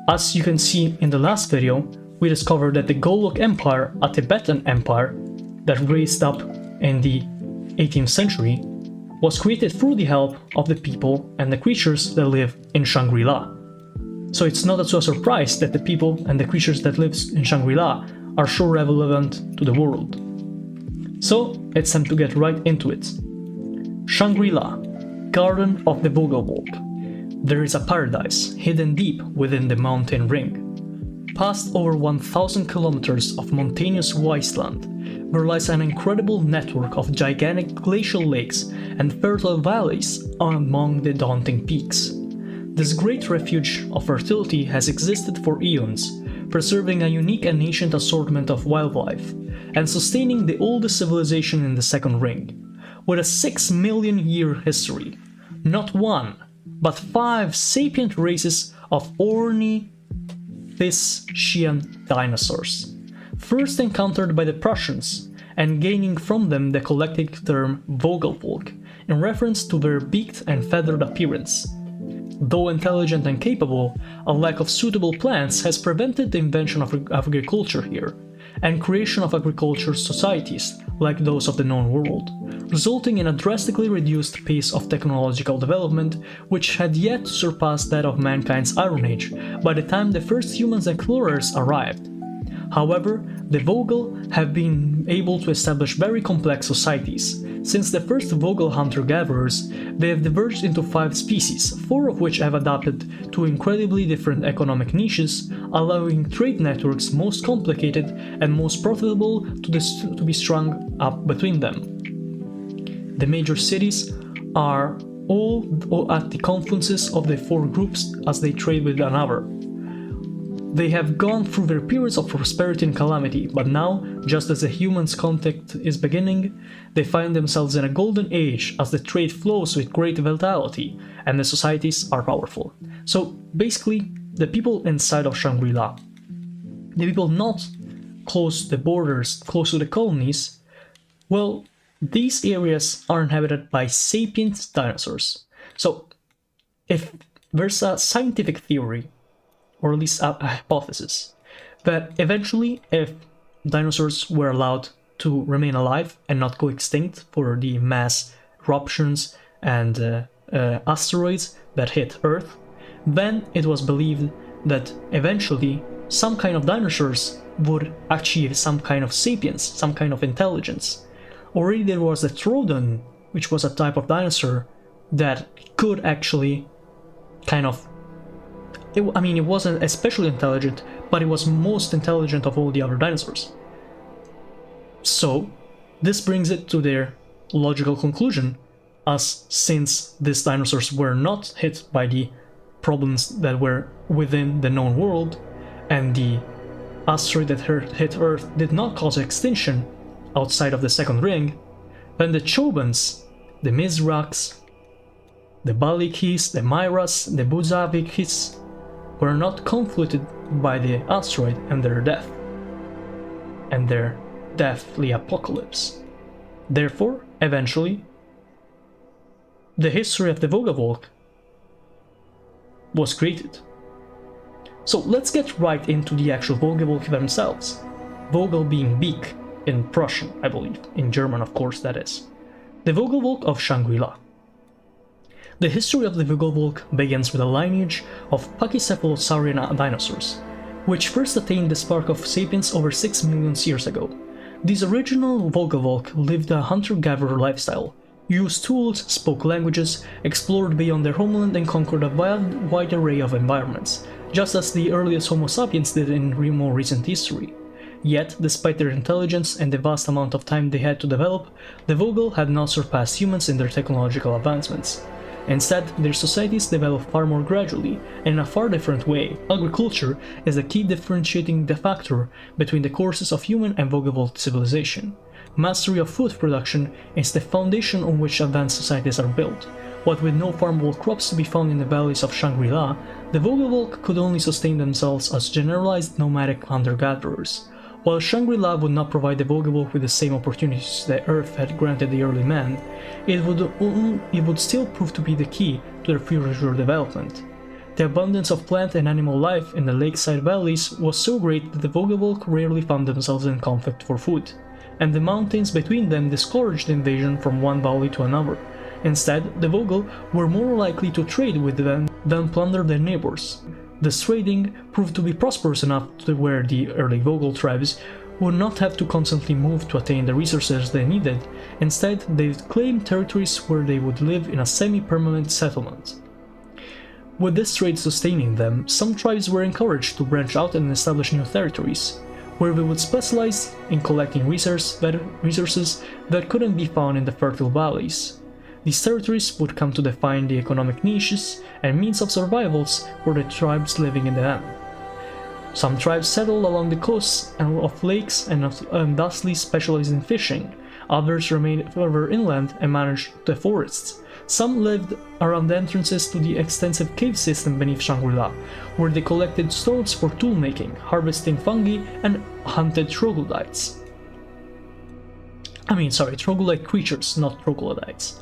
As you can see in the last video, we discovered that the Golok Empire, a Tibetan empire that raised up in the 18th century, was created through the help of the people and the creatures that live in Shangri-La. So it's not a surprise that the people and the creatures that live in Shangri-La are so relevant to the world. So it's time to get right into it. Shangri-La, Garden of the Vogel-Valk. There is a paradise hidden deep within the mountain ring. Past over 1,000 kilometers of mountainous wasteland, there lies an incredible network of gigantic glacial lakes and fertile valleys among the daunting peaks. This great refuge of fertility has existed for eons, preserving a unique and ancient assortment of wildlife, and sustaining the oldest civilization in the second ring. With a 6 million year history, not one, but 5 sapient races of Ornithischian dinosaurs, first encountered by the Prussians, and gaining from them the collective term Vogel-Valk, in reference to their beaked and feathered appearance. Though intelligent and capable, a lack of suitable plants has prevented the invention of agriculture here, and creation of agriculture societies like those of the known world, resulting in a drastically reduced pace of technological development which had yet to surpass that of mankind's Iron Age by the time the first humans explorers arrived. However, the Vogel have been able to establish very complex societies. Since the first Vogel hunter-gatherers, they have diverged into 5 species, 4 of which have adapted to incredibly different economic niches, allowing trade networks most complicated and most profitable to be strung up between them. The major cities are all at the confluences of the 4 groups as they trade with one another. They have gone through their periods of prosperity and calamity, but now, just as the humans' contact is beginning, they find themselves in a golden age as the trade flows with great vitality and the societies are powerful. So basically, the people inside of Shangri-La, the people not close to the borders, close to the colonies, well, these areas are inhabited by sapient dinosaurs. So if there's a scientific theory, or at least a hypothesis, that eventually if dinosaurs were allowed to remain alive and not go extinct for the mass eruptions and asteroids that hit Earth, then it was believed that eventually some kind of dinosaurs would achieve some kind of sapience, some kind of intelligence. Already there was the Troodon, which was a type of dinosaur that could actually kind of it wasn't especially intelligent, but it was most intelligent of all the other dinosaurs. So, this brings it to their logical conclusion, as since these dinosaurs were not hit by the problems that were within the known world, and the asteroid that hit Earth did not cause extinction outside of the second ring, then the Chobans, the Mizraks, the Balikis, the Myras, the Buzavikis, were not conflicted by the asteroid and their death, and their deathly apocalypse. Therefore, eventually, the history of the Vogel-Valk was created. So let's get right into the actual Vogel-Valk themselves. Vogel being beak in Prussian, I believe. In German, of course, that is. The Vogel-Valk of Shangri-La. The history of the Vogel-Valk begins with a lineage of pachycephalosaurian dinosaurs, which first attained the spark of sapience over 6 million years ago. These original Vogel-Valk lived a hunter-gatherer lifestyle, used tools, spoke languages, explored beyond their homeland and conquered a wide array of environments, just as the earliest Homo sapiens did in more recent history. Yet, despite their intelligence and the vast amount of time they had to develop, the Vogel had not surpassed humans in their technological advancements. Instead, their societies developed far more gradually, and in a far different way. Agriculture is the key differentiating factor between the courses of human and Vogel-Valk civilization. Mastery of food production is the foundation on which advanced societies are built. What with no farmable crops to be found in the valleys of Shangri-La, the Vogel-Valk could only sustain themselves as generalized nomadic hunter-gatherers. While Shangri-La would not provide the Vogel-Valk with the same opportunities that Earth had granted the early man, it would still prove to be the key to their future development. The abundance of plant and animal life in the lakeside valleys was so great that the Vogel-Valk rarely found themselves in conflict for food, and the mountains between them discouraged invasion from one valley to another. Instead, the Vogel were more likely to trade with them than plunder their neighbors. This trading proved to be prosperous enough to where the early Vogel tribes would not have to constantly move to attain the resources they needed. Instead, they claimed territories where they would live in a semi-permanent settlement. With this trade sustaining them, some tribes were encouraged to branch out and establish new territories, where they would specialize in collecting resources that couldn't be found in the fertile valleys. These territories would come to define the economic niches and means of survivals for the tribes living in them. Some tribes settled along the coasts of lakes and thusly specialized in fishing. Others remained further inland and managed the forests. Some lived around the entrances to the extensive cave system beneath Shangri-La, where they collected stones for tool making, harvesting fungi, and hunted troglodytes. Troglodyte creatures, not troglodytes.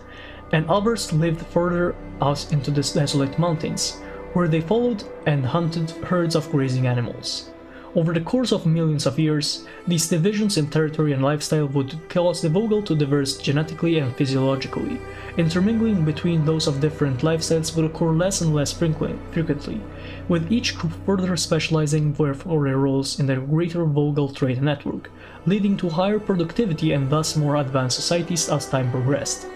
And others lived further out into the desolate mountains, where they followed and hunted herds of grazing animals. Over the course of millions of years, these divisions in territory and lifestyle would cause the Vogel to diverge genetically and physiologically. Intermingling between those of different lifestyles would occur less and less frequently, with each group further specializing for their roles in the greater Vogel trade network, leading to higher productivity and thus more advanced societies as time progressed.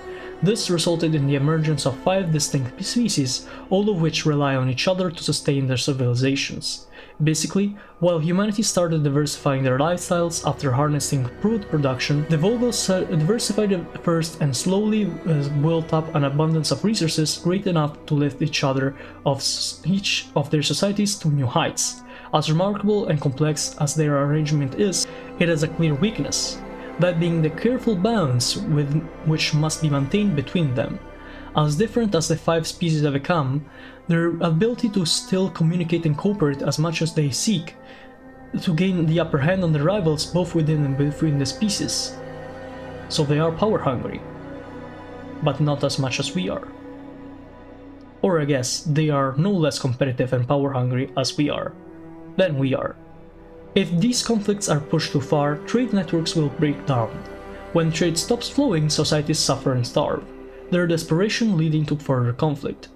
This resulted in the emergence of 5 distinct species, all of which rely on each other to sustain their civilizations. Basically, while humanity started diversifying their lifestyles after harnessing food production, the Vogels diversified first and slowly built up an abundance of resources great enough to lift each of their societies to new heights. As remarkable and complex as their arrangement is, it has a clear weakness, that being the careful balance which must be maintained between them. As different as the 5 species have become, their ability to still communicate and cooperate as much as they seek to gain the upper hand on their rivals both within and between the species. So they are power hungry, but not as much as we are. Or I guess they are no less competitive and power hungry as we are, than we are. If these conflicts are pushed too far, trade networks will break down. When trade stops flowing, societies suffer and starve, their desperation leading to further conflict.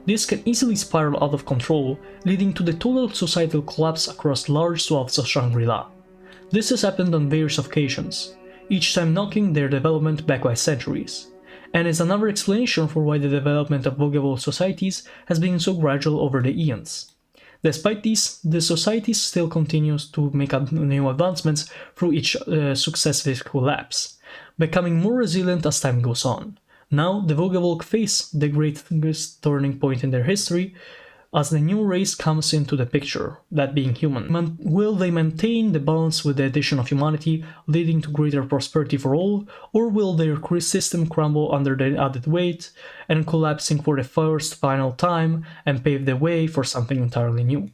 This can easily spiral out of control, leading to the total societal collapse across large swaths of Shangri-La. This has happened on various occasions, each time knocking their development back by centuries, and is another explanation for why the development of Vogel societies has been so gradual over the eons. Despite this, the society still continues to make new advancements through each successive collapse, becoming more resilient as time goes on. Now, the Vogel-Valk face the greatest turning point in their history as the new race comes into the picture, that being human. Will they maintain the balance with the addition of humanity, leading to greater prosperity for all, or will their system crumble under the added weight and collapsing for the first final time and pave the way for something entirely new?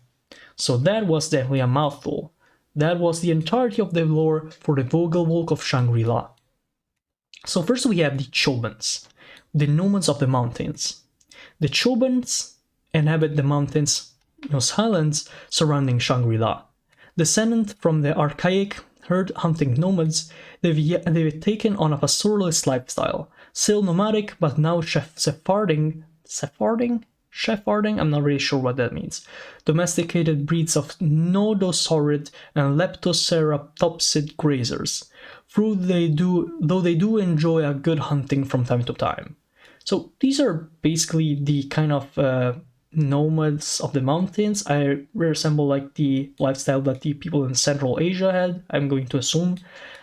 So that was definitely a mouthful. That was the entirety of the lore for the Vogel-Valk of Shangri-La. So first we have the Chobans, the nomads of the mountains. The Chobans inhabit the mountains Highlands surrounding Shangri-La. Descendant from the archaic herd-hunting nomads, they've taken on a pastoralist lifestyle, still nomadic but now Shepherding, I'm not really sure what that means. Domesticated breeds of nodosaurid and leptoceratopsid grazers, though they do enjoy a good hunting from time to time. So these are basically the kind of nomads of the mountains. I resemble like the lifestyle that the people in Central Asia had, I'm going to assume.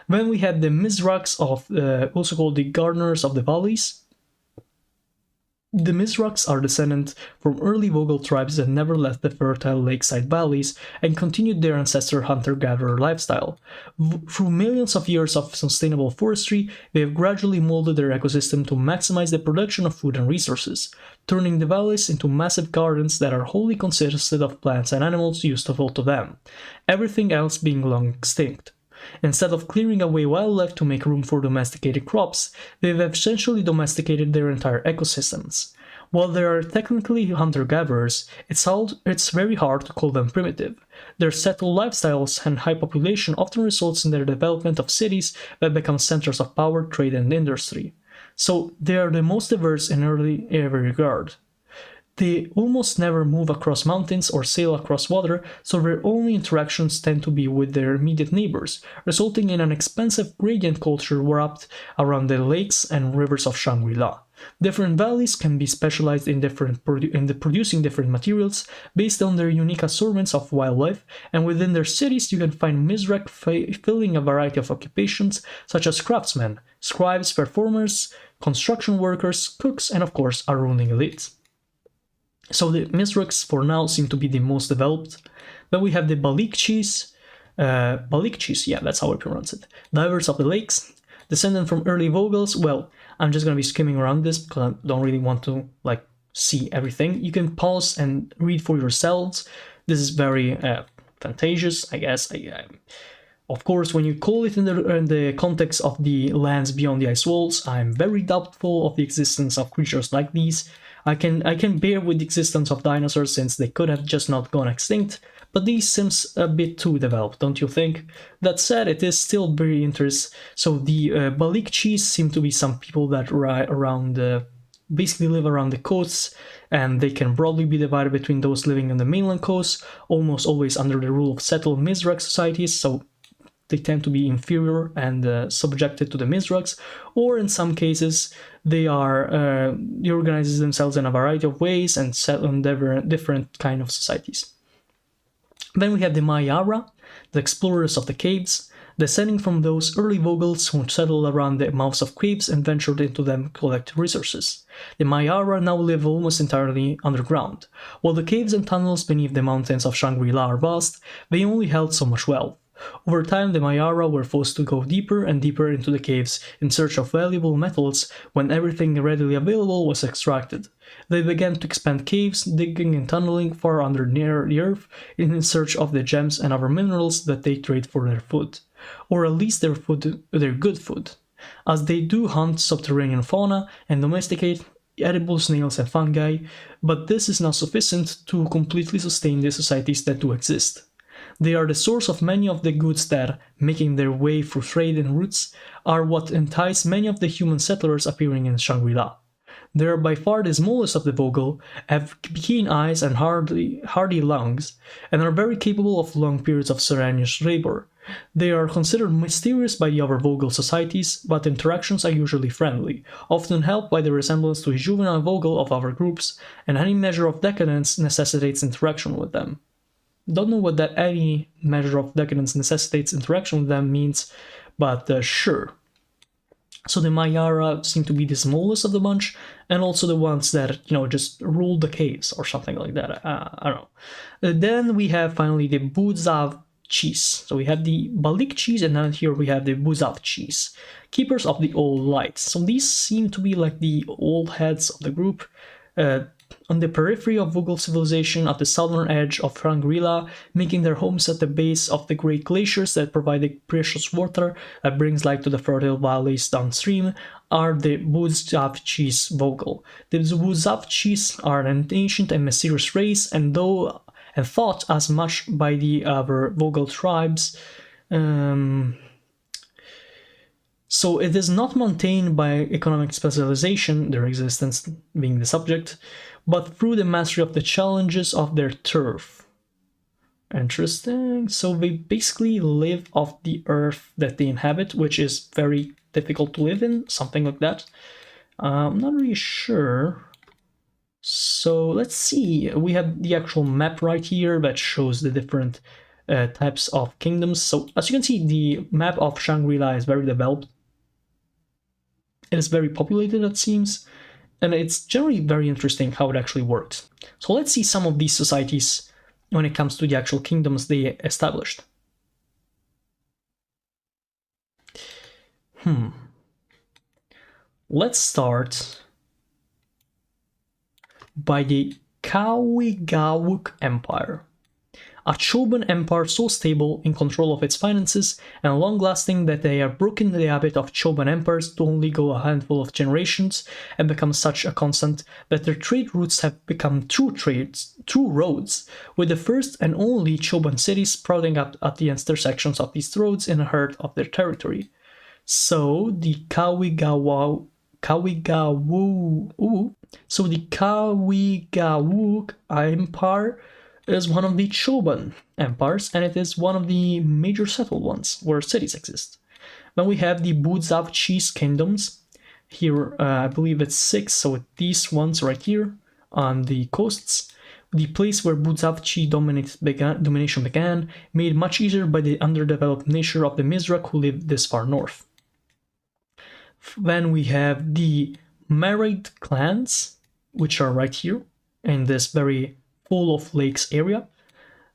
Then we have the Mizraks, also called the gardeners of the valleys. The Mizraks are descended from early Vogel tribes that never left the fertile lakeside valleys and continued their ancestor hunter-gatherer lifestyle. Through millions of years of sustainable forestry, they have gradually molded their ecosystem to maximize the production of food and resources, turning the valleys into massive gardens that are wholly consisted of plants and animals useful to them, everything else being long extinct. Instead of clearing away wildlife to make room for domesticated crops, they've essentially domesticated their entire ecosystems. While they are technically hunter-gatherers, it's very hard to call them primitive. Their settled lifestyles and high population often results in their development of cities that become centers of power, trade, and industry. So they are the most diverse in every regard. They almost never move across mountains or sail across water, so their only interactions tend to be with their immediate neighbors, resulting in an expansive gradient culture wrapped around the lakes and rivers of Shangri-La. Different valleys can be specialized in producing different materials based on their unique assortments of wildlife, and within their cities you can find Mizrak filling a variety of occupations such as craftsmen, scribes, performers, construction workers, cooks, and of course a ruling elite. So the Mizraks for now seem to be the most developed. Then we have the Balikchis, yeah, that's how I pronounce it. Divers of the lakes, descendant from early Vogels. Well, I'm just going to be skimming around this because I don't really want to see everything. You can pause and read for yourselves. This is very fantastious, I guess. Of course, when you call it in the context of the lands beyond the ice walls, I'm very doubtful of the existence of creatures like these. I can bear with the existence of dinosaurs since they could have just not gone extinct, but these seems a bit too developed, don't you think? That said, it is still very interesting. So the Balikchis seem to be some people that basically live around the coasts, and they can broadly be divided between those living on the mainland coast, almost always under the rule of settled Mizrak societies, so they tend to be inferior and subjected to the Mizraks, or in some cases they organize themselves in a variety of ways and settle in different kind of societies. Then we have the Mayara, the explorers of the caves, descending from those early Vogels who settled around the mouths of caves and ventured into them to collect resources. The Mayara now live almost entirely underground. While the caves and tunnels beneath the mountains of Shangri-La are vast, they only held so much wealth. Over time, the Mayara were forced to go deeper and deeper into the caves in search of valuable metals when everything readily available was extracted. They began to expand caves, digging and tunneling far under near the earth in search of the gems and other minerals that they trade for their food, or at least their good food, as they do hunt subterranean fauna and domesticate edible snails and fungi, but this is not sufficient to completely sustain the societies that do exist. They are the source of many of the goods that, making their way through trade and routes, are what entice many of the human settlers appearing in Shangri-La. They are by far the smallest of the Vogel, have keen eyes and hardy lungs, and are very capable of long periods of strenuous labor. They are considered mysterious by the other Vogel societies, but interactions are usually friendly, often helped by the resemblance to a juvenile Vogel of other groups, and any measure of decadence necessitates interaction with them. Don't know what that any measure of decadence necessitates interaction with them means, but sure. So the Mayara seem to be the smallest of the bunch, and also the ones that, just rule the caves or something like that. I don't know. Then we have finally the Buzavchis. So we have the Balikchis, and then here we have the Buzavchis, keepers of the old lights. So these seem to be like the old heads of the group. On the periphery of Vogel civilization at the southern edge of Shangri-La, making their homes at the base of the great glaciers that provide the precious water that brings life to the fertile valleys downstream, are the Buzavchis Vogel. The Buzavchis are an ancient and mysterious race, and though and thought as much by the other Vogel tribes. So it is not maintained by economic specialization, their existence being the subject, but through the mastery of the challenges of their turf. Interesting. So they basically live off the earth that they inhabit, which is very difficult to live in, something like that. I'm not really sure. So let's see. We have the actual map right here that shows the different types of kingdoms. So as you can see, the map of Shangri-La is very developed. It is very populated, it seems, and it's generally very interesting how it actually works. So let's see some of these societies when it comes to the actual kingdoms they established. Let's start by the Vogel-Valk Empire. A Choban empire so stable in control of its finances and long-lasting that they have broken the habit of Choban empires to only go a handful of generations and become such a constant that their trade routes have become true roads, with the first and only Choban cities sprouting up at the intersections of these roads in a heart of their territory. So the Vogel-Valk Empire is one of the Choban empires, and it is one of the major settled ones where cities exist. Then we have the Vogel-Valk kingdoms. Here, I believe it's 6, so these ones right here on the coasts. The place where Vogel-Valk domination began, made much easier by the underdeveloped nature of the Mizraq who lived this far north. Then we have the married clans, which are right here in this very full of lakes area.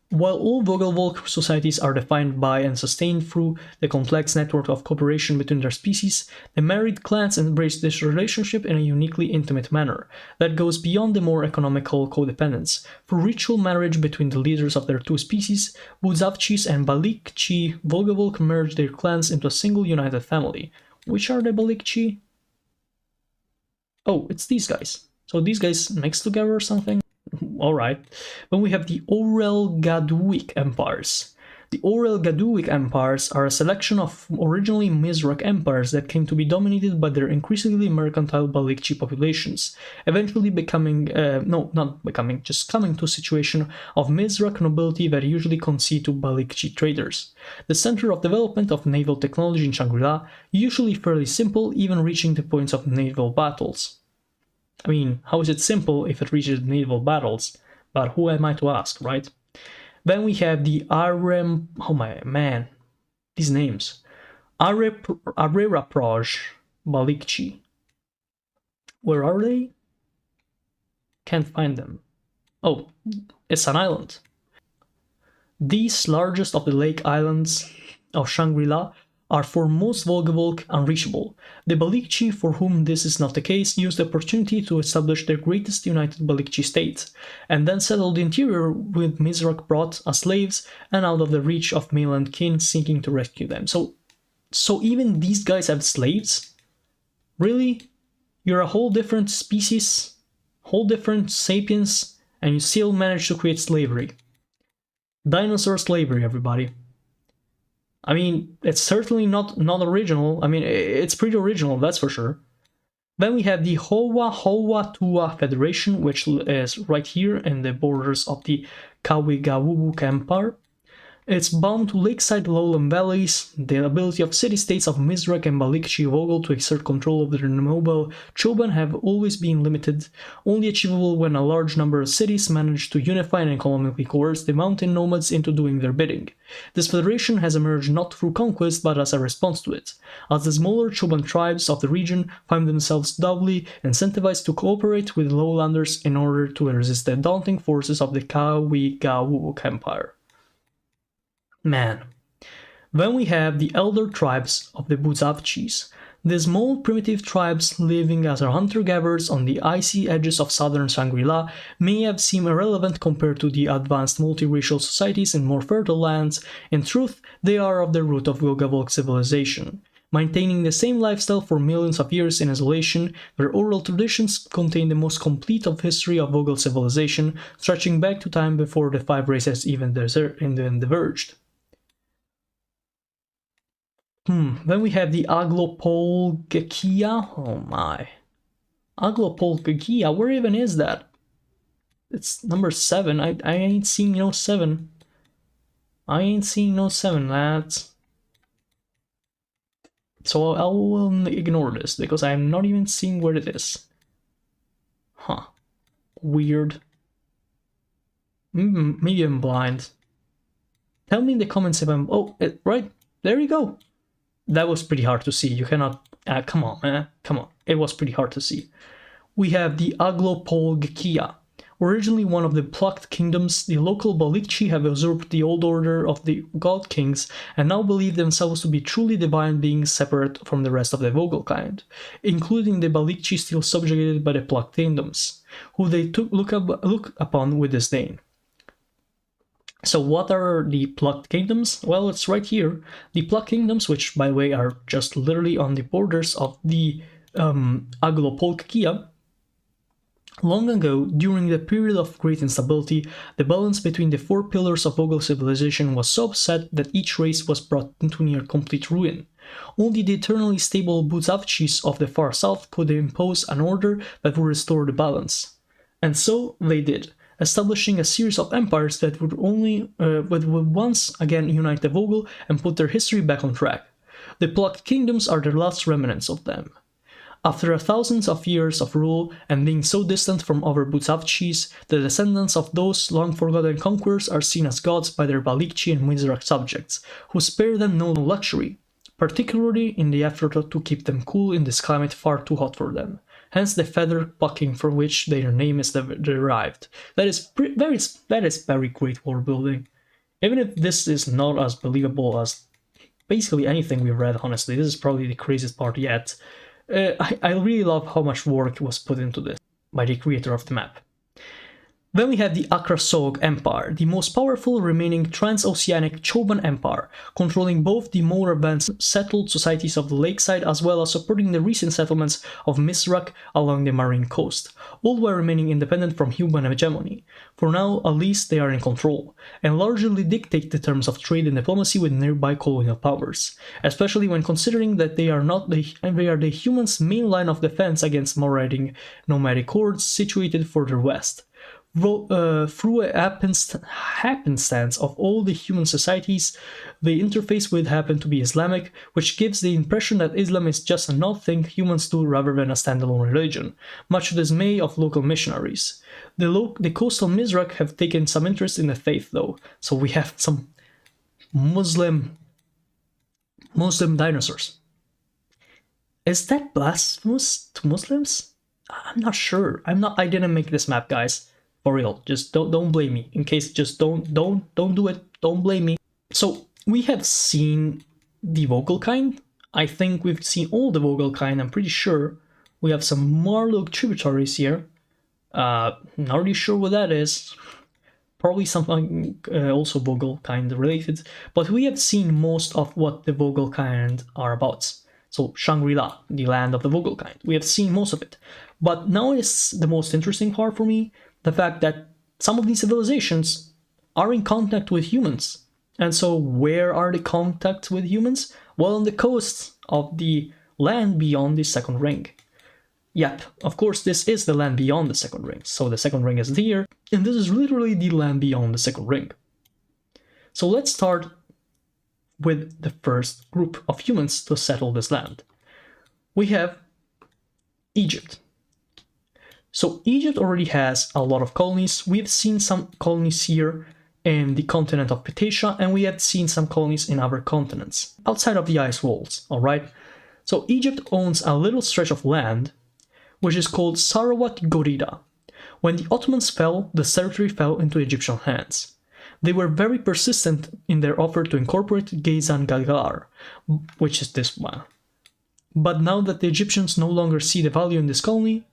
While all Vogel-Valk societies are defined by and sustained through the complex network of cooperation between their species, the married clans embrace this relationship in a uniquely intimate manner that goes beyond the more economical codependence. Through ritual marriage between the leaders of their two species, Vogel-Valk and Balik-Chi Vogel-Valk merge their clans into a single united family. Which are the Balik-Chi? Oh, it's these guys. So these guys mixed together or something? Alright. Then we have the Orel-Gaduic empires. The Orel-Gaduic empires are a selection of originally Mizraq empires that came to be dominated by their increasingly mercantile Balik-Chi populations, eventually coming to a situation of Mizraq nobility that usually concede to Balik-Chi traders. The center of development of naval technology in Shangri-La, usually fairly simple, even reaching the points of naval battles. I mean, how is it simple if it reaches naval battles? But who am I to ask, right? Then we have the these names. Areraproj Balik-Chi. Where are they? Can't find them. Oh, it's an island. These largest of the lake islands of Shangri-La are for most Vogel-Valk unreachable. The Balik-Chi, for whom this is not the case, used the opportunity to establish their greatest united Balik-Chi state, and then settled the interior with Mizraq brought as slaves and out of the reach of mainland kin seeking to rescue them. So even these guys have slaves? Really? You're a whole different species, whole different sapiens, and you still manage to create slavery. Dinosaur slavery, everybody. I mean, it's certainly not original. I mean, it's pretty original, that's for sure. Then we have the Hoa-Hoa-Tua Federation, which is right here in the borders of the Vogel-Valk Empire. It's bound to lakeside lowland valleys. The ability of city-states of Mizraq and Balik-Chi Vogel to exert control over their mobile Choban have always been limited, only achievable when a large number of cities manage to unify and economically coerce the mountain nomads into doing their bidding. This federation has emerged not through conquest but as a response to it, as the smaller Choban tribes of the region find themselves doubly incentivized to cooperate with lowlanders in order to resist the daunting forces of the Vogel-Valk Empire. Man. Then we have the elder tribes of the Vogel-Valk, the small primitive tribes living as hunter-gatherers on the icy edges of southern Shangri-La may have seemed irrelevant compared to the advanced multiracial societies in more fertile lands. In truth, they are of the root of Vogel-Valk civilization. maintaining the same lifestyle for millions of years in isolation. Their oral traditions contain the most complete of history of Vogel civilization, stretching back to time before the five races even diverged. Then we have the Aglopolgekia. Oh my. Aglopolgekia, where even is that? It's number 7. I ain't seeing no 7. I ain't seeing no 7, lads. So I will ignore this, because I'm not even seeing where it is. Huh. Weird. Maybe I'm blind. Tell me in the comments if I'm... Oh, right. There you go. That was pretty hard to see. You cannot... come on, man. Come on. It was pretty hard to see. We have the Aglopolgekia. Originally one of the plucked kingdoms, the local Balikchi have usurped the old order of the god kings and now believe themselves to be truly divine beings separate from the rest of the Vogel-kind, including the Balikchi still subjugated by the plucked kingdoms, who they look upon with disdain. So what are the plucked kingdoms? Well, it's right here. The plucked kingdoms, which by the way are just literally on the borders of the Aglopolgekia. Long ago, during the period of great instability, the balance between the 4 pillars of Vogel civilization was so upset that each race was brought into near complete ruin. Only the eternally stable Buzavchis of the far south could impose an order that would restore the balance. And so they did, establishing a series of empires that would once again unite the Vogel and put their history back on track. The plucked kingdoms are the last remnants of them. After thousands of years of rule and being so distant from other Buzavchis, the descendants of those long-forgotten conquerors are seen as gods by their Balikchi and Mizrak subjects, who spare them no luxury, particularly in the effort to keep them cool in this climate far too hot for them. Hence the feather plucking from which their name is derived. That is very great world building. Even if this is not as believable as basically anything we've read, honestly, this is probably the craziest part yet. I really love how much work was put into this by the creator of the map. Then we have the Akrasog Empire, the most powerful remaining transoceanic Choban empire, controlling both the more advanced settled societies of the lakeside as well as supporting the recent settlements of Mizrak along the marine coast, all while remaining independent from human hegemony. For now, at least, they are in control, and largely dictate the terms of trade and diplomacy with nearby colonial powers, especially when considering that they are the humans' main line of defense against marauding nomadic hordes situated further west. Through a happenstance of all the human societies they interface with happen to be Islamic, which gives the impression that Islam is just an odd thing humans do rather than a standalone religion, much to the dismay of local missionaries. The coastal Mizrak have taken some interest in the faith though, so we have some Muslim dinosaurs. Is that blasphemous to Muslims? I'm not sure. I didn't make this map, guys. For real, just don't blame me. In case, just don't do it. Don't blame me. So we have seen the Vogel-kind. I think we've seen all the Vogel-kind. I'm pretty sure we have some Marluk tributaries here. Not really sure what that is. Probably something also Vogel-kind related. But we have seen most of what the Vogel-kind are about. So Shangri-La, the land of the Vogel-kind. We have seen most of it. But now is the most interesting part for me. The fact that some of these civilizations are in contact with humans. And so where are the contacts with humans? Well, on the coasts of the land beyond the second ring. Yep, of course this is the land beyond the second ring. So the second ring is here, and this is literally the land beyond the second ring. So let's start with the first group of humans to settle this land. We have Egypt. So Egypt already has a lot of colonies. We've seen some colonies here in the continent of Ptasia, and we have seen some colonies in other continents, outside of the ice walls, alright? So Egypt owns a little stretch of land, which is called Sarawat Gorida. When the Ottomans fell, the territory fell into Egyptian hands. They were very persistent in their offer to incorporate Geizan Galgar, which is this one. But now that the Egyptians no longer see the value in this colony,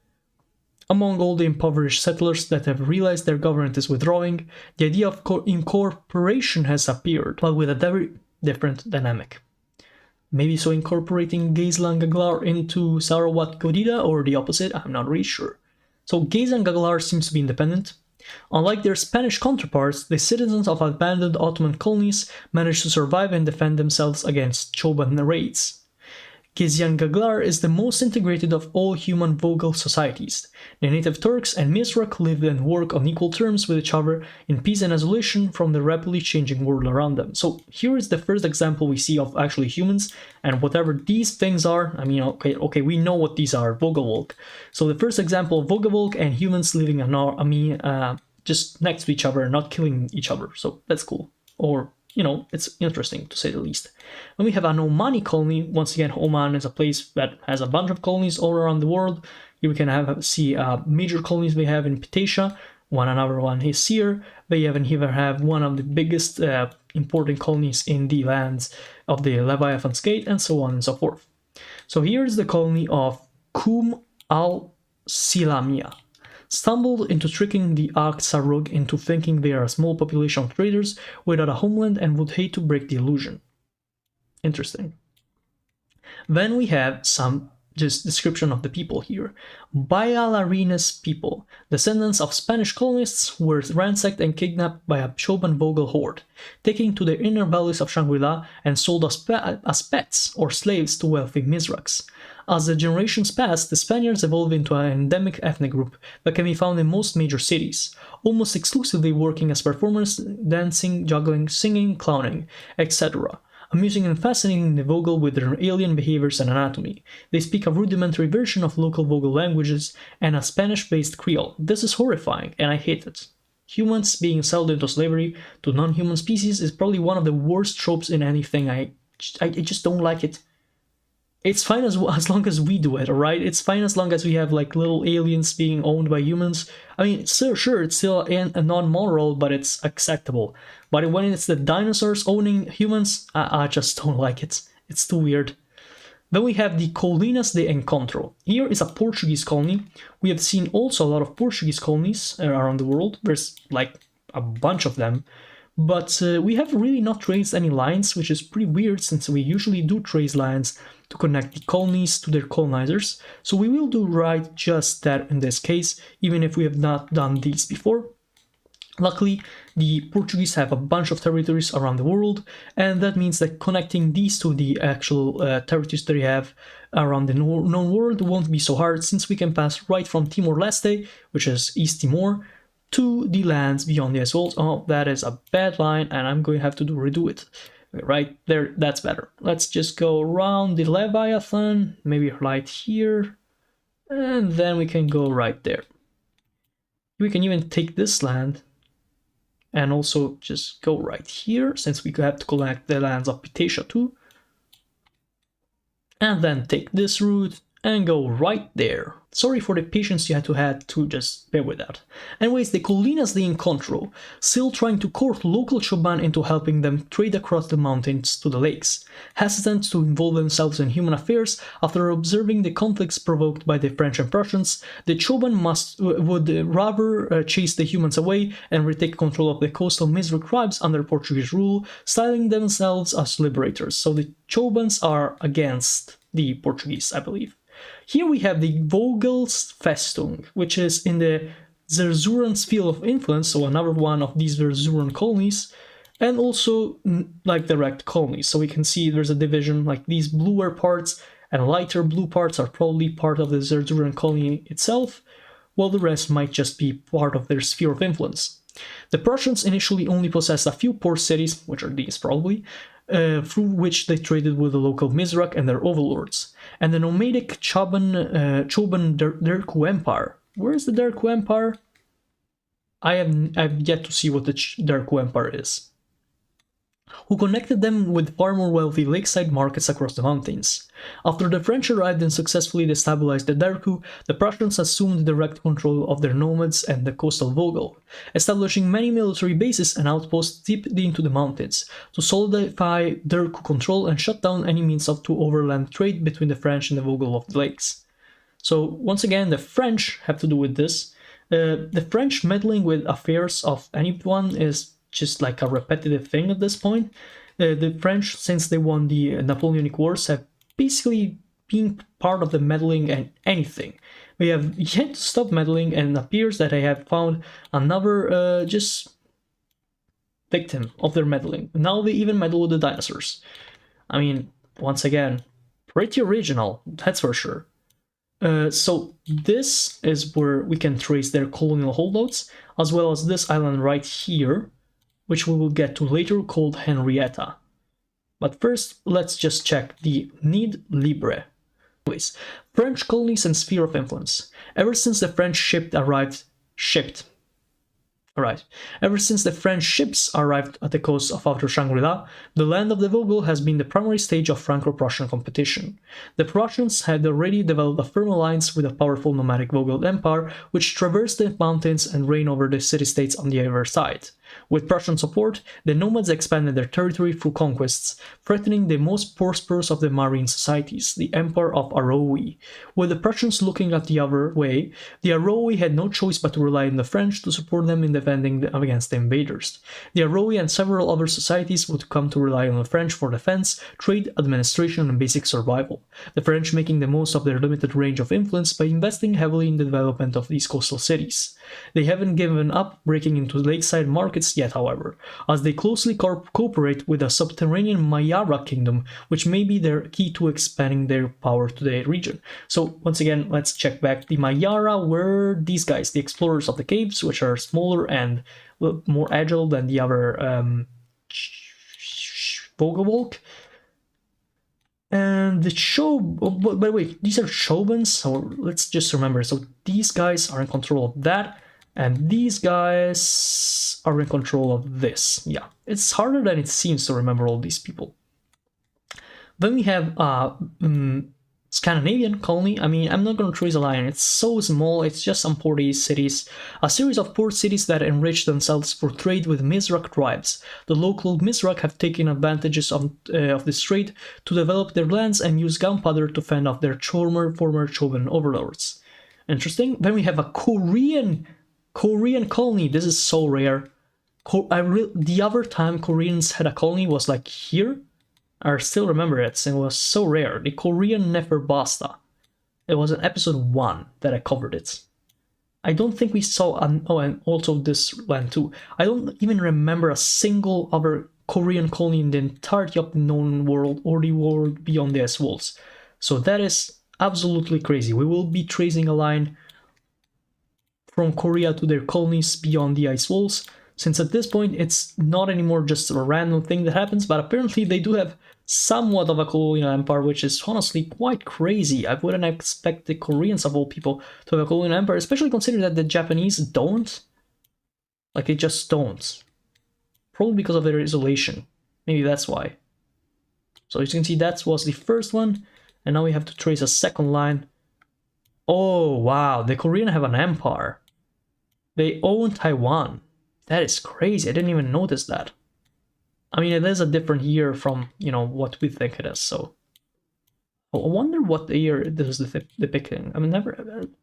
among all the impoverished settlers that have realized their government is withdrawing, the idea of incorporation has appeared, but with a very different dynamic. Maybe so incorporating Geisla and Gaglar into Sarawat Godida, or the opposite, I'm not really sure. So Geisla and Gaglar seems to be independent. Unlike their Spanish counterparts, the citizens of abandoned Ottoman colonies managed to survive and defend themselves against Choban raids. Geisla Gaglar is the most integrated of all human Vogel societies. The native Turks and Mizraq live and work on equal terms with each other in peace and isolation from the rapidly changing world around them. So here is the first example we see of actually humans, and whatever these things are, I mean, okay, we know what these are, Vogel-Valk. So the first example of Vogel-Valk and humans living just next to each other and not killing each other. So that's cool. Or it's interesting to say the least. When we have an Omani colony, once again, Oman is a place that has a bunch of colonies all around the world. Here we can see major colonies we have in Ptasia, another one is here. They even here have one of the biggest important colonies in the lands of the Leviathan Gate, and so on and so forth. So here is the colony of Kum al-Silamia. Stumbled into tricking the Ak-Sarug into thinking they are a small population of traders without a homeland and would hate to break the illusion. Interesting. Then we have some just description of the people here. Bailarines people, descendants of Spanish colonists, were ransacked and kidnapped by a Choban Vogel horde, taken to the inner valleys of Shangri-La and sold as pets or slaves to wealthy Mizraqs. As the generations passed, the Spaniards evolved into an endemic ethnic group that can be found in most major cities, almost exclusively working as performers, dancing, juggling, singing, clowning, etc., amusing and fascinating the Vogel with their alien behaviors and anatomy. They speak a rudimentary version of local Vogel languages and a Spanish-based Creole. This is horrifying, and I hate it. Humans being sold into slavery to non-human species is probably one of the worst tropes in anything. I just don't like it. It's fine as long as we do it, alright? It's fine as long as we have like little aliens being owned by humans. I mean, sure, it's still a non-moral, but it's acceptable. But when it's the dinosaurs owning humans, I just don't like it. It's too weird. Then we have the Colonias de Encontro. Here is a Portuguese colony. We have seen also a lot of Portuguese colonies around the world. There's like a bunch of them. But we have really not traced any lines, which is pretty weird since we usually do trace lines to connect the colonies to their colonizers. So we will do right just that in this case, even if we have not done these before. Luckily, the Portuguese have a bunch of territories around the world, and that means that connecting these to the actual territories that we have around the known world won't be so hard, since we can pass right from Timor-Leste, which is East Timor, to the lands beyond the ice walls. Oh, that is a bad line, and I'm going to have to redo it. Right there, that's better. Let's just go around the Leviathan, maybe right here, and then we can go right there. We can even take this land and also just go right here, since we have to connect the lands of Ptasia too. And then take this route and go right there. Sorry for the patience you had to just bear with that. Anyways, the Colonias de Encontro, still trying to court local Choban into helping them trade across the mountains to the lakes. Hesitant to involve themselves in human affairs after observing the conflicts provoked by the French and Prussians, the Choban would rather chase the humans away and retake control of the coastal Mizraq tribes under Portuguese rule, styling themselves as liberators. So the Chobans are against the Portuguese, I believe. Here we have the Vogels Festung, which is in the Zerzuran sphere of influence, so another one of these Zerzuran colonies, and also like direct colonies. So we can see there's a division, like these bluer parts and lighter blue parts are probably part of the Zerzuran colony itself, while the rest might just be part of their sphere of influence. The Prussians initially only possessed a few port cities, which are these probably, through which they traded with the local Mizraq and their overlords, and the nomadic Choban Derku Empire. Where is the Derku Empire? I've yet to see what the Derku Empire is. Who connected them with far more wealthy lakeside markets across the mountains. After the French arrived and successfully destabilized the Derku, the Prussians assumed direct control of their nomads and the coastal Vogel, establishing many military bases and outposts deep into the mountains to solidify Derku control and shut down any means of overland trade between the French and the Vogel of the lakes. So once again, the French have to do with this. The French meddling with affairs of anyone is just like a repetitive thing at this point. The French, since they won the Napoleonic Wars, have basically been part of the meddling and anything. We have yet to stop meddling, and it appears that they have found another just victim of their meddling. Now they even meddle with the dinosaurs. I mean, once again, pretty original, that's for sure. So this is where we can trace their colonial holdouts, as well as this island right here, which we will get to later, called Henrietta. But first, let's just check the Nid Libre. Anyways, French colonies and sphere of influence. Ever since the French ships arrived at the coast of outer Shangri-La, the land of the Vogel has been the primary stage of Franco-Prussian competition. The Prussians had already developed a firm alliance with a powerful nomadic Vogel Empire, which traversed the mountains and reigned over the city-states on the other side. With Prussian support, the nomads expanded their territory through conquests, threatening the most prosperous of the marine societies, the Empire of Aroe. With the Prussians looking at the other way, the Aroe had no choice but to rely on the French to support them in defending against the invaders. The Aroe and several other societies would come to rely on the French for defense, trade, administration, and basic survival, the French making the most of their limited range of influence by investing heavily in the development of these coastal cities. They haven't given up breaking into lakeside markets yet, however, as they closely cooperate with a subterranean Mayara kingdom, which may be their key to expanding their power to the region. So once again, let's check back. The Mayara were these guys, the explorers of the caves, which are smaller and more agile than the other Vogel-Valk. And by the way, these are Chauvins, so let's just remember. So these guys are in control of that, and these guys are in control of this. Yeah, it's harder than it seems to remember all these people. Then we have Scandinavian colony. I mean, I'm not going to trace a line. It's so small. It's just some porty cities. A series of port cities that enrich themselves for trade with Mizraq tribes. The local Mizraq have taken advantages of this trade to develop their lands and use gunpowder to fend off their former Chauvin overlords. Interesting. Then we have a Korean colony. This is so rare. The other time Koreans had a colony was like here. I still remember it, and it was so rare. The Korean Neferbasta. It was in episode 1 that I covered it. I don't think we saw, and also this land too. I don't even remember a single other Korean colony in the entirety of the known world or the world beyond the ice walls. So that is absolutely crazy. We will be tracing a line from Korea to their colonies beyond the ice walls, since at this point it's not anymore just a random thing that happens, but apparently they do have somewhat of a colonial empire, which is honestly quite crazy. I wouldn't expect the Koreans of all people to have a colonial empire, especially considering that the Japanese don't. Like, they just don't. Probably because of their isolation. Maybe that's why. So as you can see, that was the first one, and now we have to trace a second line. Oh wow, the Koreans have an empire. They own Taiwan. That is crazy. I didn't even notice that. I mean, it is a different year from, you know, what we think it is, so. I wonder what the year this is depicting. I mean,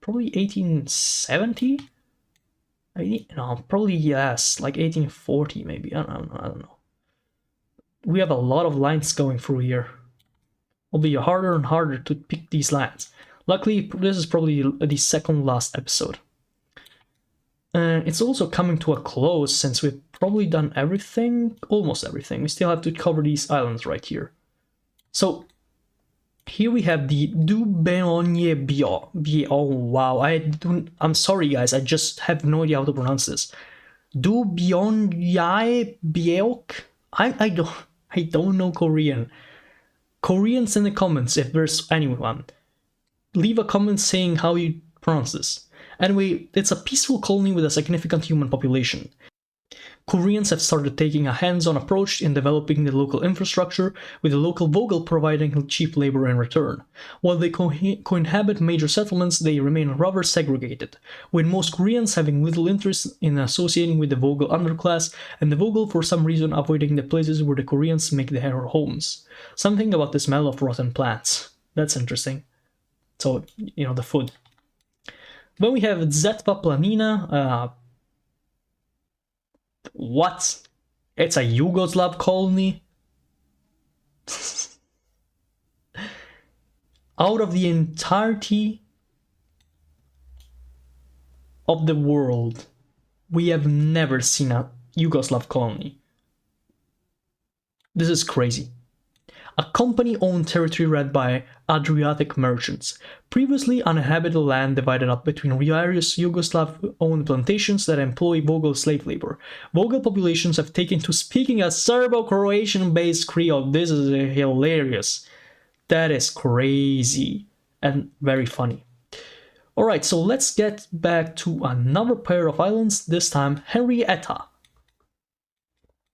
probably 1870? No, probably yes, like 1840 maybe. I don't know. We have a lot of lines going through here. It'll be harder and harder to pick these lines. Luckily, this is probably the second last episode. It's also coming to a close since we've probably done everything, almost everything. We still have to cover these islands right here. So here we have the Du Beonye Bio. Oh wow, I'm sorry guys, I just have no idea how to pronounce this. Du Beonye Biok? I don't know Korean. Koreans in the comments if there's anyone. Leave a comment saying how you pronounce this. Anyway, it's a peaceful colony with a significant human population. Koreans have started taking a hands-on approach in developing the local infrastructure, with the local Vogel providing cheap labor in return. While they cohabit major settlements, they remain rather segregated, with most Koreans having little interest in associating with the Vogel underclass, and the Vogel for some reason avoiding the places where the Koreans make their homes. Something about the smell of rotten plants. That's interesting. So, you know, the food. Then we have Zetva Planina. What? It's a Yugoslav colony? Out of the entirety of the world, we have never seen a Yugoslav colony. This is crazy. A company-owned territory led by Adriatic merchants, previously uninhabited land divided up between various Yugoslav-owned plantations that employ Vogel slave labor. Vogel populations have taken to speaking a Serbo-Croatian-based Creole. This is hilarious. That is crazy and very funny. Alright, so let's get back to another pair of islands, this time Henrietta.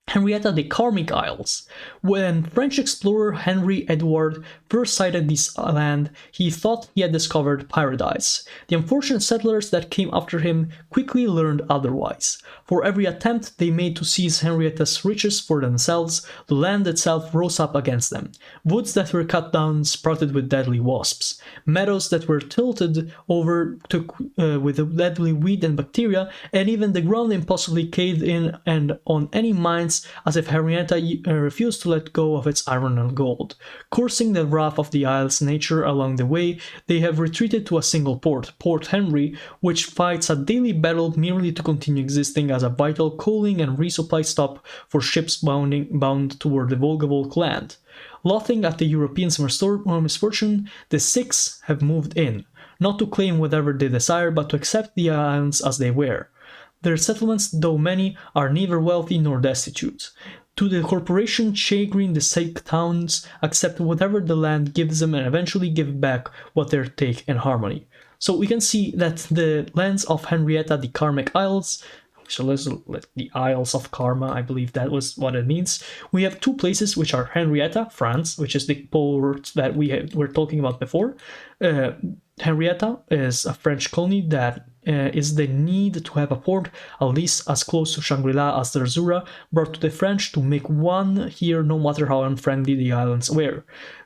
Henrietta the Karmic Isles. When French explorer Henry Edward first sighted this land, he thought he had discovered paradise. The unfortunate settlers that came after him quickly learned otherwise. For every attempt they made to seize Henrietta's riches for themselves, the land itself rose up against them. Woods that were cut down sprouted with deadly wasps. Meadows that were tilted over took with deadly weed and bacteria, and even the ground impossibly caved in and on any mines, as if Henrietta refused to let go of its iron and gold. Cursing the wrath of the isle's nature along the way, they have retreated to a single port, Port Henry, which fights a daily battle merely to continue existing as a vital coaling and resupply stop for ships bound toward the Vogel-Valk land. Laughing at the Europeans' misfortune, the six have moved in, not to claim whatever they desire, but to accept the islands as they were. Their settlements, though many, are neither wealthy nor destitute. To the corporation chagrin, the sick towns accept whatever the land gives them and eventually give back what they take in harmony. So we can see that the lands of Henrietta, the Karmic Isles, so let's the Isles of Karma, I believe that was what it means. We have two places, which are Henrietta, France, which is the port that we were talking about before. Henrietta is a French colony that is the need to have a port at least as close to Shangri-La as Zerzura, brought to the French to make one here no matter how unfriendly the islands were.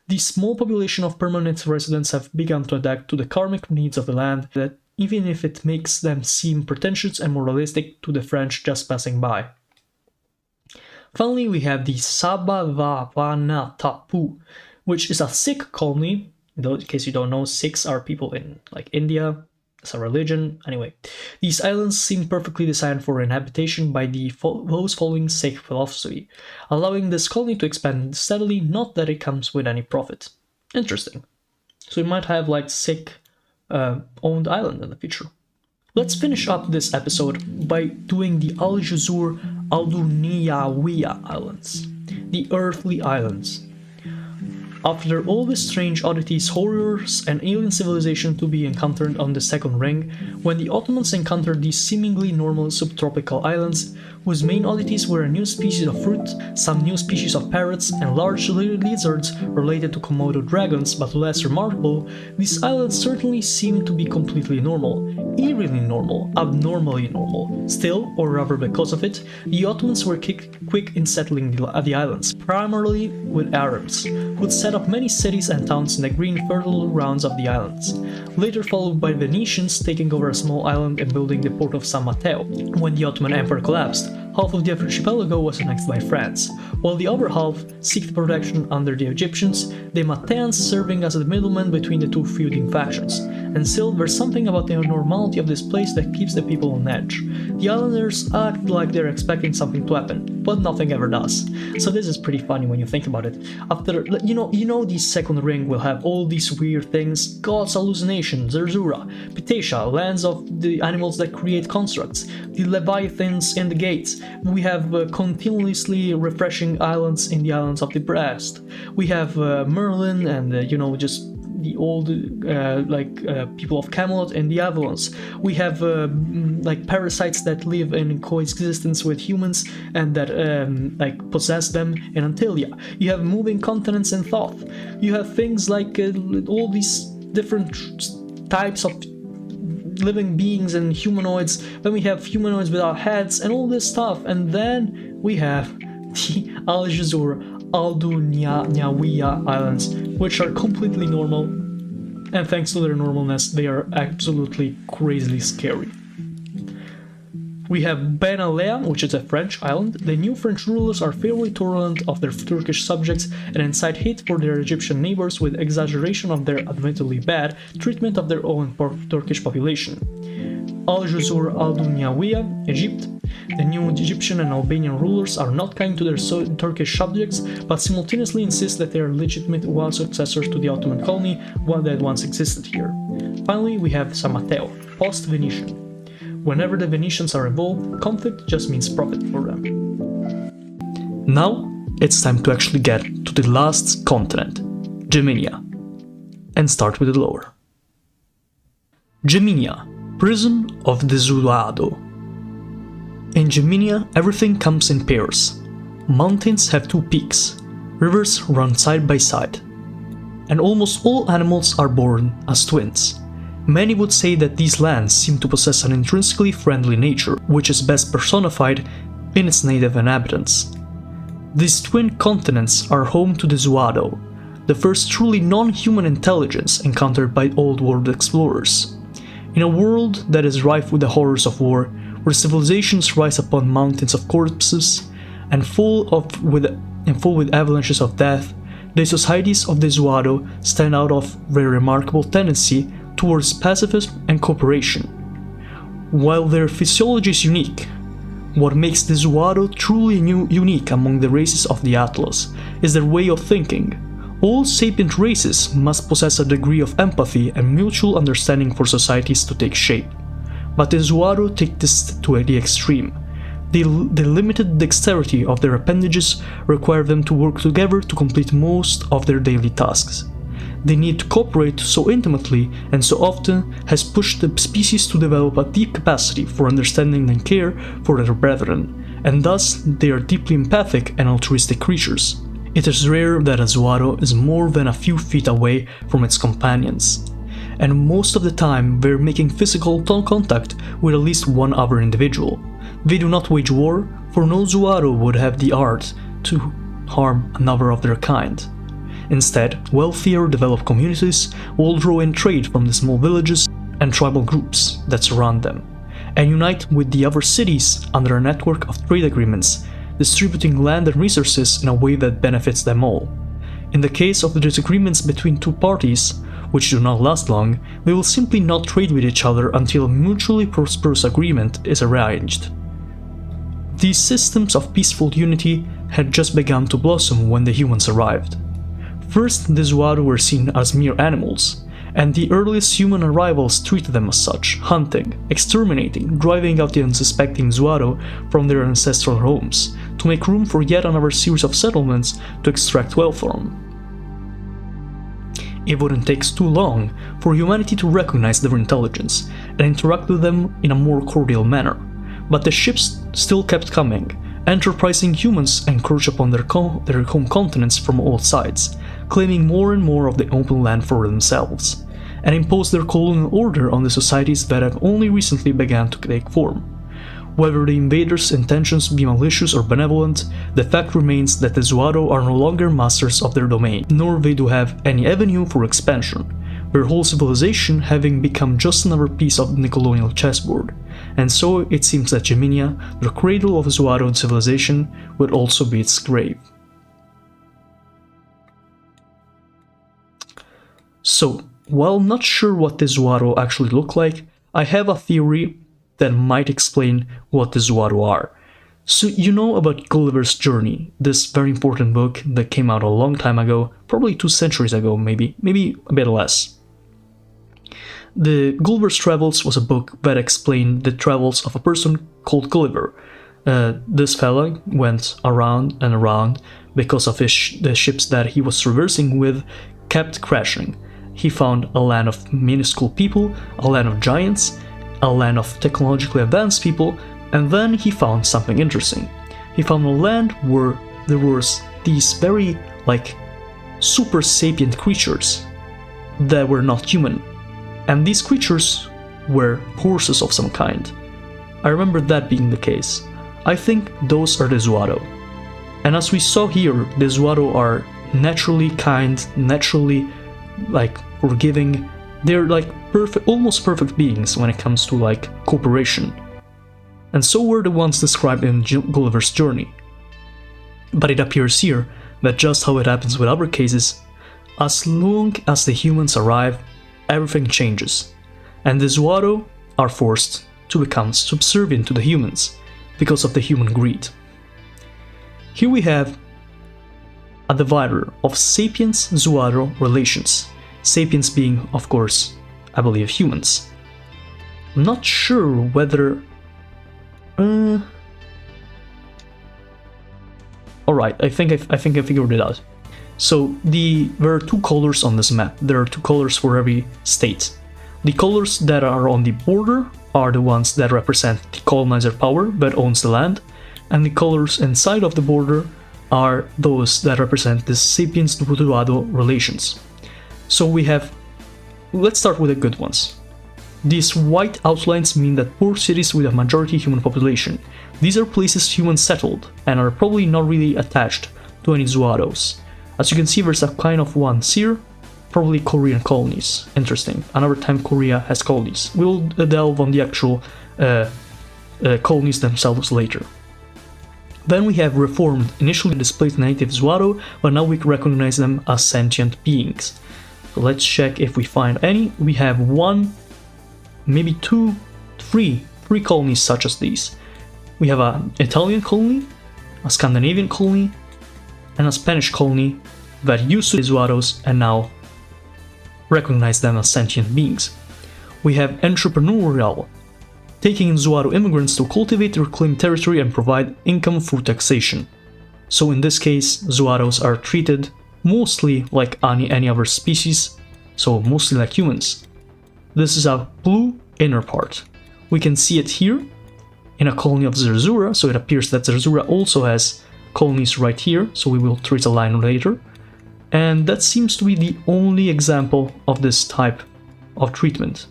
The small population of permanent residents have begun to adapt to the karmic needs of the land, that even if it makes them seem pretentious and moralistic to the French just passing by. Finally, we have the Sabavavanatapu, which is a Sikh colony. In case you don't know, Sikhs are people in like India. It's a religion. Anyway, these islands seem perfectly designed for inhabitation by those following Sikh philosophy, allowing this colony to expand steadily, not that it comes with any profit. Interesting. So we might have like Sikh owned island in the future. Let's finish up this episode by doing the Al Jazur Alduniyawiya Islands, the Earthly Islands. After all the strange oddities, horrors, and alien civilization to be encountered on the second ring, when the Ottomans encountered these seemingly normal subtropical islands, whose main oddities were a new species of fruit, some new species of parrots, and large lizards related to Komodo dragons, but less remarkable, these islands certainly seemed to be completely normal, eerily normal, abnormally normal. Still, or rather because of it, the Ottomans were quick in settling the islands, primarily with Arabs, who'd set up many cities and towns in the green fertile grounds of the islands, later followed by Venetians taking over a small island and building the port of San Matteo. When the Ottoman Empire collapsed, half of the archipelago was annexed by France, while the other half sought protection under the Egyptians, the Mateans serving as the middleman between the two feuding factions. And still, there's something about the normality of this place that keeps the people on edge. The islanders act like they're expecting something to happen, but nothing ever does. So this is pretty funny when you think about it. After, you know the second ring will have all these weird things: God's hallucination, Zerzura, Pitacia, lands of the animals that create constructs, the Leviathans in the gates. We have continuously refreshing islands in the islands of the breast. We have Merlin and just the old people of Camelot and the Avalons. We have parasites that live in coexistence with humans and that possess them in Antilia. You have moving continents in Toth. You have things like all these different types of living beings and humanoids. Then we have humanoids without heads and all this stuff. And then we have the Al Jazur Alduniyawiya Islands, which are completely normal, and thanks to their normalness, they are absolutely crazily scary. We have Ben Alea, which is a French island. The new French rulers are fairly tolerant of their Turkish subjects and incite hate for their Egyptian neighbors with exaggeration of their admittedly bad treatment of their own Turkish population. Al-Juzur al-Dunyawiya, Egypt. The new Egyptian and Albanian rulers are not kind to their Turkish subjects, but simultaneously insist that they are legitimate successors to the Ottoman colony, one that once existed here. Finally, we have San Matteo, post-Venetian. Whenever the Venetians are involved, conflict just means profit for them. Now, it's time to actually get to the last continent, Geminia, and start with the lower. Geminia, prison of the Zuado. In Geminia, everything comes in pairs. Mountains have two peaks, rivers run side by side, and almost all animals are born as twins. Many would say that these lands seem to possess an intrinsically friendly nature, which is best personified in its native inhabitants. These twin continents are home to the Zuado, the first truly non-human intelligence encountered by old world explorers. In a world that is rife with the horrors of war, where civilizations rise upon mountains of corpses and full with avalanches of death, the societies of the Zuado stand out of their remarkable tendency towards pacifism and cooperation. While their physiology is unique, what makes the Zuado truly unique among the races of the Atlas is their way of thinking. All sapient races must possess a degree of empathy and mutual understanding for societies to take shape. But the Zuado take this to the extreme. The limited dexterity of their appendages require them to work together to complete most of their daily tasks. They need to cooperate so intimately and so often has pushed the species to develop a deep capacity for understanding and care for their brethren, and thus they are deeply empathic and altruistic creatures. It is rare that a Zuado is more than a few feet away from its companions, and most of the time they're making physical contact with at least one other individual. They do not wage war, for no Zuado would have the art to harm another of their kind. Instead, wealthier developed communities will draw in trade from the small villages and tribal groups that surround them, and unite with the other cities under a network of trade agreements, distributing land and resources in a way that benefits them all. In the case of the disagreements between two parties, which do not last long, they will simply not trade with each other until a mutually prosperous agreement is arranged. These systems of peaceful unity had just begun to blossom when the humans arrived. First, the Zuado were seen as mere animals, and the earliest human arrivals treated them as such, hunting, exterminating, driving out the unsuspecting Zuado from their ancestral homes, to make room for yet another series of settlements to extract wealth from. It wouldn't take too long for humanity to recognize their intelligence and interact with them in a more cordial manner, but the ships still kept coming. Enterprising humans encroached upon their home continents from all sides, claiming more and more of the open land for themselves, and imposed their colonial order on the societies that have only recently begun to take form. Whether the invaders' intentions be malicious or benevolent, the fact remains that the Zuado are no longer masters of their domain, nor they do have any avenue for expansion, their whole civilization having become just another piece of the colonial chessboard. And so it seems that Geminia, the cradle of Zuado civilization, would also be its grave. So, while not sure what the Zuado actually look like, I have a theory that might explain what the Zuado are. So you know about Gulliver's Journey, this very important book that came out a long time ago, probably 2 centuries ago maybe a bit less. The Gulliver's Travels was a book that explained the travels of a person called Gulliver. This fella went around and around because of the ships that he was traversing with kept crashing. He found a land of minuscule people, a land of giants, a land of technologically advanced people, and then he found something interesting. He found a land where there was these very, super sapient creatures that were not human. And these creatures were horses of some kind. I remember that being the case. I think those are the Zuado. And as we saw here, the Zuado are naturally kind, naturally forgiving. They're perfect, almost perfect beings when it comes to cooperation. and so were the ones described in Gulliver's Journey. But it appears here that just how it happens with other cases, as long as the humans arrive, everything changes, and the Zuaro are forced to become subservient to the humans because of the human greed. Here we have a divider of sapiens-Zuaro relations, sapiens being, of course, I believe, humans. I'm not sure whether... Alright, I think I figured it out. So there are two colors on this map. There are two colors for every state. The colors that are on the border are the ones that represent the colonizer power that owns the land, and the colors inside of the border are those that represent the sapiens-Zuaro relations. So we have... let's start with the good ones. These white outlines mean that poor cities with a majority human population. These are places humans settled and are probably not really attached to any Zuaros. As you can see, there's a kind of ones here, probably Korean colonies. Interesting. Another time Korea has colonies. We'll delve on the actual colonies themselves later. Then we have reformed, initially displaced native Zuaro, but now we recognize them as sentient beings. So let's check if we find any. We have one, maybe two, three colonies such as these. We have an Italian colony, a Scandinavian colony, and a Spanish colony that used to be Zuaros and now recognize them as sentient beings. We have entrepreneurial, taking in Zuaro immigrants to cultivate, reclaim territory and provide income through taxation. So in this case, Zuaros are treated mostly like any other species, so mostly like humans. This is a blue inner part. We can see it here in a colony of Zerzura, so it appears that Zerzura also has colonies right here, so we will trace a line later. And that seems to be the only example of this type of treatment.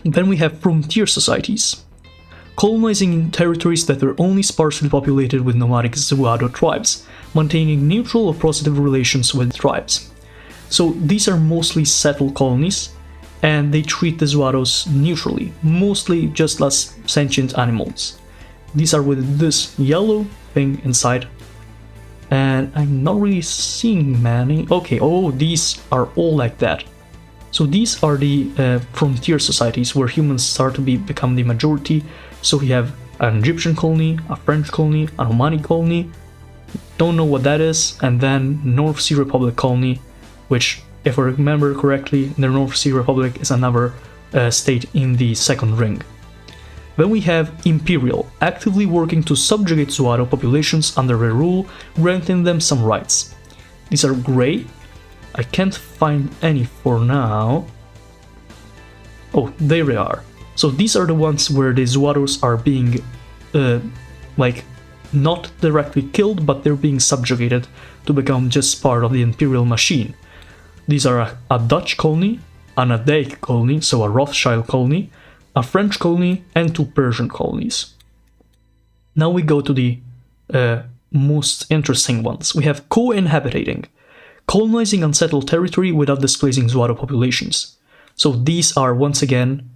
Then we have frontier societies, colonizing territories that were only sparsely populated with nomadic Zuaro tribes, maintaining neutral or positive relations with tribes. So these are mostly settled colonies, and they treat the Zuaros neutrally, mostly just as sentient animals. These are with this yellow thing inside, and I'm not really seeing many. Okay, oh, these are all like that. So these are the frontier societies where humans start to become the majority. So we have an Egyptian colony, a French colony, an Omani colony, don't know what that is, and then North Sea Republic colony, which, if I remember correctly, the North Sea Republic is another state in the second ring. Then we have Imperial, actively working to subjugate Zuaro populations under their rule, granting them some rights. These are gray. I can't find any for now. Oh, there they are. So these are the ones where the Zuaros are being, like, not directly killed, but they're being subjugated to become just part of the Imperial machine. These are a Dutch colony, an Adaic colony, so a Rothschild colony, a French colony, and two Persian colonies. Now we go to the most interesting ones. We have co-inhabiting, colonizing unsettled territory without displacing Zuaro populations. So these are once again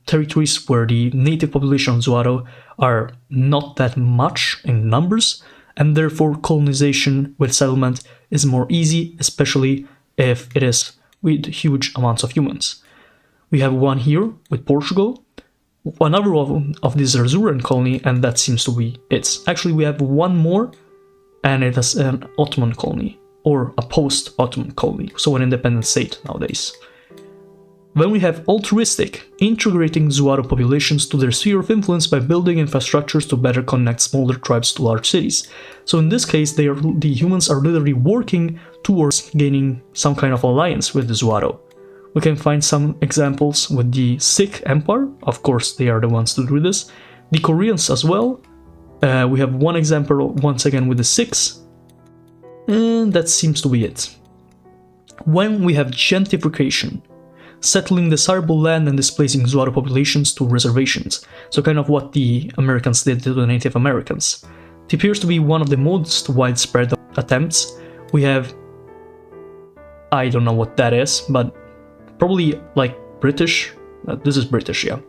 territories where the native population of Zuaro are not that much in numbers, and therefore colonization with settlement is more easy, especially if it is with huge amounts of humans. We have one here with Portugal, another of the Zerzuran colony, and that seems to be it. Actually, we have one more, and it is an Ottoman colony, or a post-Ottoman colony, so an independent state nowadays. Then we have altruistic, integrating Zuaro populations to their sphere of influence by building infrastructures to better connect smaller tribes to large cities. So in this case, the humans are literally working towards gaining some kind of alliance with the Zuaro. We can find some examples with the Sikh Empire, of course they are the ones to do this, the Koreans as well. We have one example once again with the Sikhs, and that seems to be it. When we have gentrification, settling desirable land and displacing Zuaro populations to reservations, so kind of what the Americans did to the Native Americans. It appears to be one of the most widespread attempts. We have, I don't know what that is, but probably like British. This is British, yeah.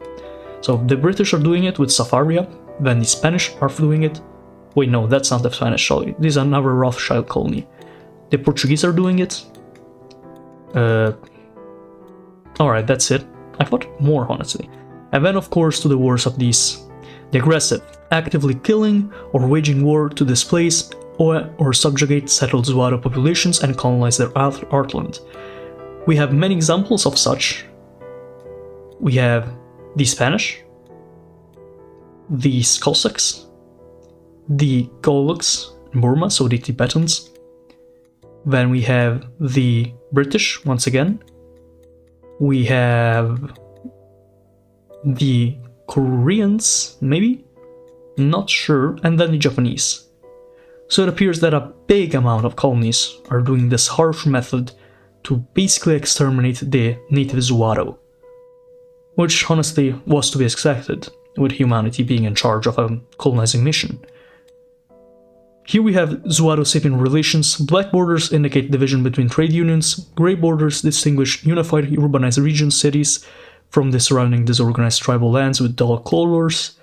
So the British are doing it with Safaria, then the Spanish are doing it. Wait, no, that's not the Spanish, sorry. This is another Rothschild colony. The Portuguese are doing it. Alright, that's it. I thought more, honestly. And then, of course, to the wars of these. The aggressive, actively killing or waging war to displace or subjugate settled Zuaro populations and colonize their heartland. We have many examples of such. We have the Spanish, the Cossacks, the Goluks in Burma, so the Tibetans. Then we have the British, once again. We have the Koreans, maybe? Not sure. And then the Japanese. So it appears that a big amount of colonies are doing this harsh method to basically exterminate the native Zuaro. Which honestly was to be expected, with humanity being in charge of a colonizing mission. Here we have Zuaro-Sapien relations. Black borders indicate division between trade unions, grey borders distinguish unified urbanized regions, cities, from the surrounding disorganized tribal lands with dull colors.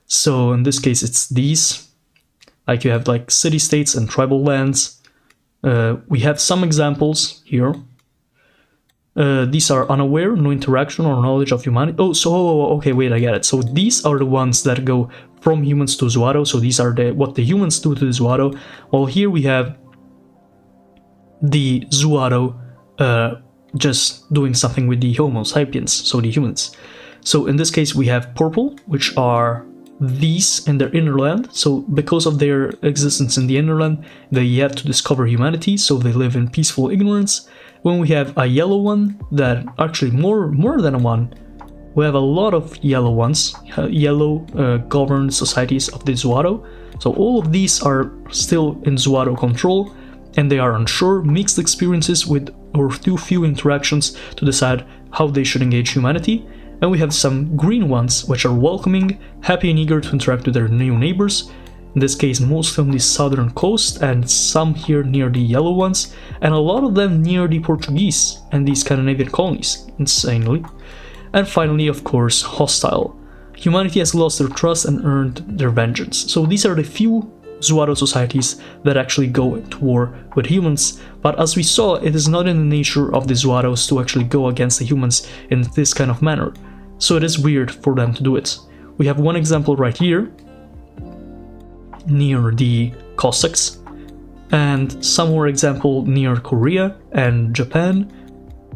So in this case it's these. Like you have like city-states and tribal lands. We have some examples here. These are unaware, no interaction or knowledge of humanity. Okay, wait, I get it. So these are the ones that go from humans to Zuaro. So these are what the humans do to the Zuaro. While here we have the Zuaro just doing something with the Homo sapiens, so the humans. So in this case we have purple, which are these in their inner land. So because of their existence in the inner land, they have to discover humanity, so they live in peaceful ignorance. When we have a yellow one, that actually more than one, we have a lot of yellow ones, yellow governed societies of the Zuaro. So all of these are still in Zuaro control, and they are unsure, mixed experiences with or too few interactions to decide how they should engage humanity. And we have some green ones, which are welcoming, happy and eager to interact with their new neighbors. In this case, most on the southern coast, and some here near the yellow ones, and a lot of them near the Portuguese and the Scandinavian colonies, insanely. And finally, of course, hostile. Humanity has lost their trust and earned their vengeance. So these are the few Zuaro societies that actually go to war with humans, but as we saw, it is not in the nature of the Zuaros to actually go against the humans in this kind of manner, so it is weird for them to do it. We have one example right here, near the Cossacks, and some more example near Korea and Japan,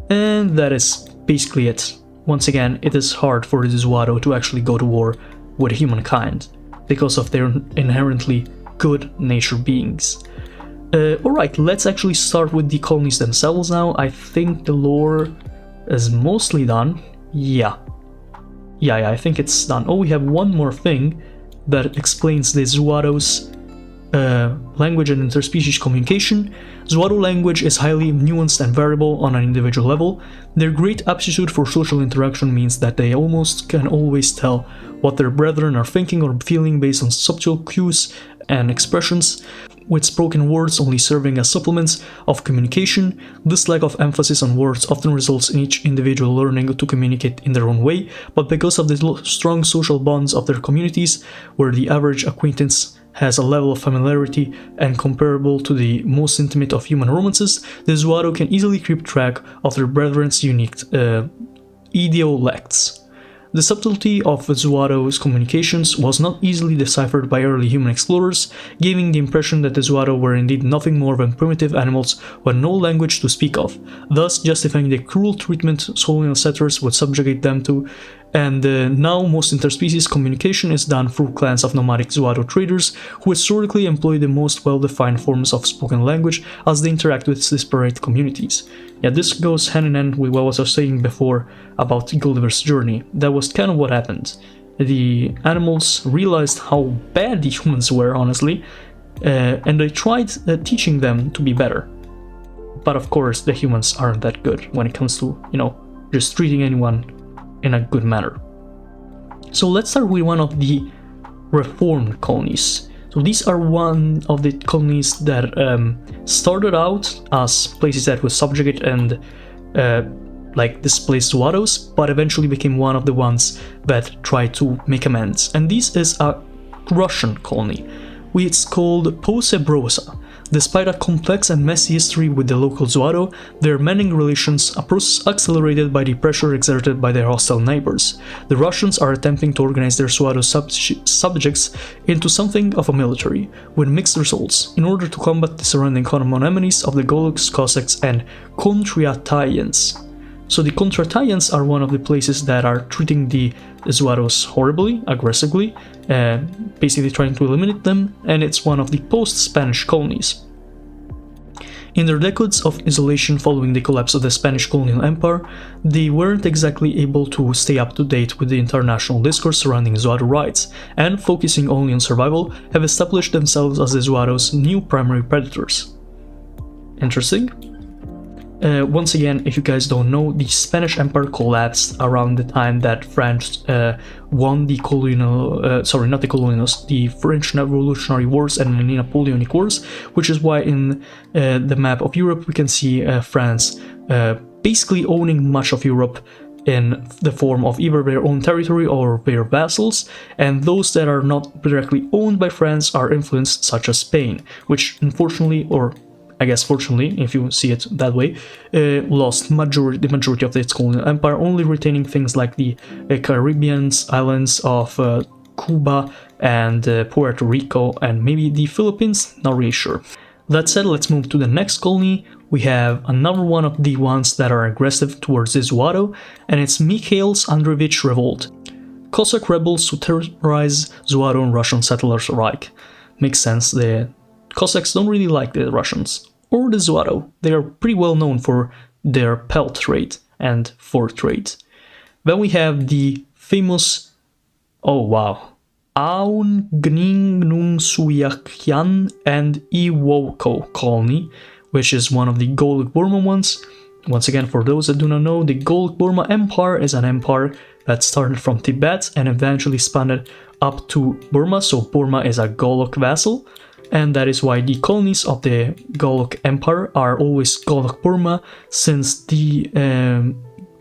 and that is basically it. Once again, it is hard for the Zuaro to actually go to war with humankind, because of their inherently good nature beings. Alright, let's actually start with the colonies themselves now. I think the lore is mostly done. Yeah, I think it's done. Oh, we have one more thing that explains the Zuaro's language and interspecies communication. Zuaro language is highly nuanced and variable on an individual level. Their great aptitude for social interaction means that they almost can always tell what their brethren are thinking or feeling based on subtle cues and expressions, with spoken words only serving as supplements of communication. This lack of emphasis on words often results in each individual learning to communicate in their own way, but because of the strong social bonds of their communities, where the average acquaintance has a level of familiarity and comparable to the most intimate of human romances, the Zuaro can easily keep track of their brethren's unique idiolects. The subtlety of Zuaro's communications was not easily deciphered by early human explorers, giving the impression that the Zuaro were indeed nothing more than primitive animals with no language to speak of, thus justifying the cruel treatment colonial settlers would subjugate them to. And now most interspecies communication is done through clans of nomadic Zuaro traders who historically employ the most well-defined forms of spoken language as they interact with disparate communities. Yeah, this goes hand in hand with what I was saying before about Gulliver's journey. That was kind of what happened. The animals realized how bad the humans were, honestly, and they tried teaching them to be better. But of course, the humans aren't that good when it comes to, just treating anyone in a good manner. So let's start with one of the reformed colonies. So these are one of the colonies that started out as places that were subjugate and like displaced Zuaros, but eventually became one of the ones that tried to make amends. And this is a Russian colony, which is called Posebrosa. Despite a complex and messy history with the local Zuaro, their mending relations, a process accelerated by the pressure exerted by their hostile neighbors. The Russians are attempting to organize their Zuaro subjects into something of a military, with mixed results, in order to combat the surrounding common enemies of the Goloks, Cossacks, and Kontratians. So the Kontratayans are one of the places that are treating the Zuaros horribly, aggressively, basically trying to eliminate them, and it's one of the post-Spanish colonies. In their decades of isolation following the collapse of the Spanish colonial empire, they weren't exactly able to stay up to date with the international discourse surrounding Zuaro rights, and focusing only on survival, have established themselves as the Zuaros' new primary predators. Interesting. Once again, if you guys don't know, the Spanish Empire collapsed around the time that France won the the French Revolutionary Wars and the Napoleonic Wars, which is why in the map of Europe we can see France basically owning much of Europe in the form of either their own territory or their vassals, and those that are not directly owned by France are influenced, such as Spain, which unfortunately, or I guess fortunately, if you see it that way, lost the majority of its colonial empire, only retaining things like the Caribbean islands of Cuba and Puerto Rico and maybe the Philippines, not really sure. That said, let's move to the next colony. We have another one of the ones that are aggressive towards the Zuaro, and it's Mikhail Andreevich Revolt. Cossack rebels who terrorize Zuaro and Russian settlers alike. Makes sense, the Cossacks don't really like the Russians or the Zuaro. They are pretty well known for their pelt trade and fur trade. Then we have the famous, Aungningnungsuyakyan and Iwoko colony, which is one of the Golok-Burma ones. Once again, for those that do not know, the Golok-Burma Empire is an empire that started from Tibet and eventually spanned up to Burma, so Burma is a Golok vassal. And that is why the colonies of the Golok Empire are always Golok Burma, since the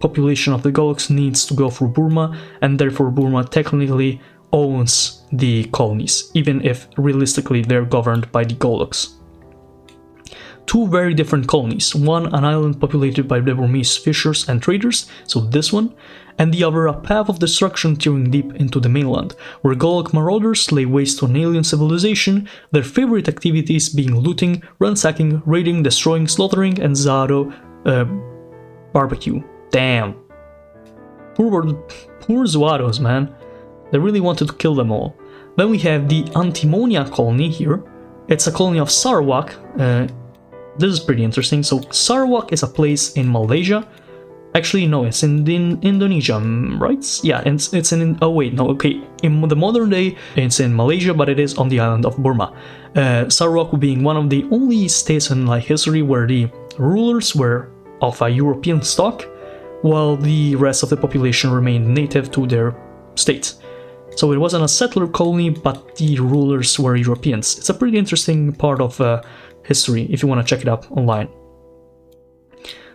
population of the Goloks needs to go through Burma, and therefore Burma technically owns the colonies, even if realistically they're governed by the Goloks. Two very different colonies, one an island populated by the Burmese fishers and traders, so this one, and the other a path of destruction tearing deep into the mainland, where Golok marauders lay waste to an alien civilization, their favorite activities being looting, ransacking, raiding, destroying, slaughtering, and Zuaro barbecue. Damn. Poor Zuaros, man. They really wanted to kill them all. Then we have the Antimonia colony here. It's a colony of Sarawak. This is pretty interesting. So Sarawak is a place in Malaysia. Actually, no, it's in Indonesia, right? Yeah, it's in... Oh, wait, no, okay. In the modern day, it's in Malaysia, but it is on the island of Burma. Sarawak being one of the only states in history where the rulers were of a European stock, while the rest of the population remained native to their state. So it wasn't a settler colony, but the rulers were Europeans. It's a pretty interesting part of history, if you want to check it out online.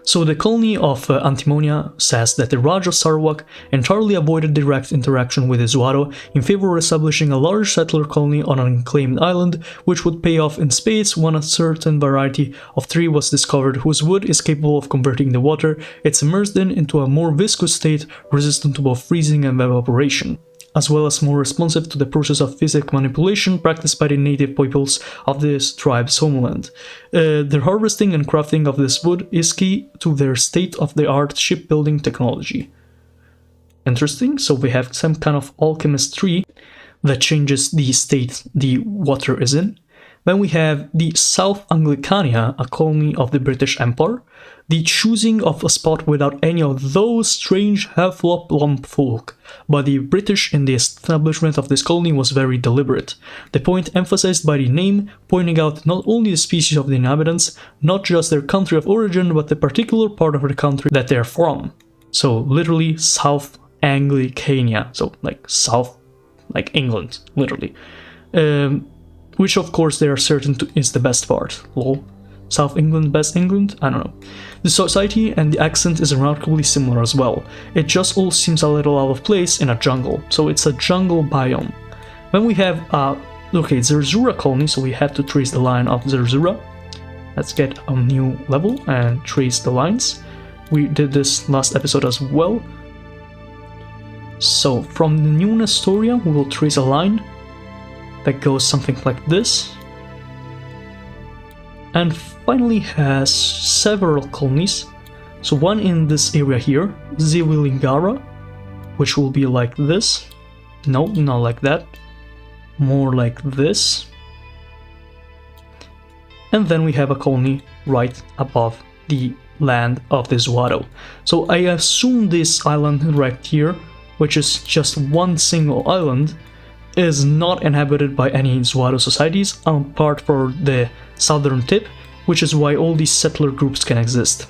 So the colony of Antimonia says that the Raj of Sarawak entirely avoided direct interaction with the Zuaro in favor of establishing a large settler colony on an unclaimed island, which would pay off in spades when a certain variety of tree was discovered whose wood is capable of converting the water it's immersed in into a more viscous state resistant to both freezing and evaporation, as well as more responsive to the process of physical manipulation practiced by the native peoples of this tribe's homeland. Their harvesting and crafting of this wood is key to their state-of-the-art shipbuilding technology. Interesting, so we have some kind of alchemist tree that changes the state the water is in. Then we have the South Anglicania, a colony of the British Empire. The choosing of a spot without any of those strange half-lump folk by the British in the establishment of this colony was very deliberate. The point emphasized by the name, pointing out not only the species of the inhabitants, not just their country of origin, but the particular part of the country that they're from. So literally South Anglicania, so like South, like England, literally. Which of course they are certain is the best part, lol. South England, West England, I don't know. The society and the accent is remarkably similar as well. It just all seems a little out of place in a jungle, so it's a jungle biome. Then we have, okay, Zerzura colony, so we have to trace the line of Zerzura. Let's get a new level and trace the lines. We did this last episode as well. So from the new Nestoria, we will trace a line that goes something like this. And finally has several colonies. So one in this area here, Ziwilingara, which will be like this. No, not like that. More like this. And then we have a colony right above the land of the Zuado. So I assume this island right here, which is just one single island, is not inhabited by any Zuado societies apart for the southern tip, which is why all these settler groups can exist.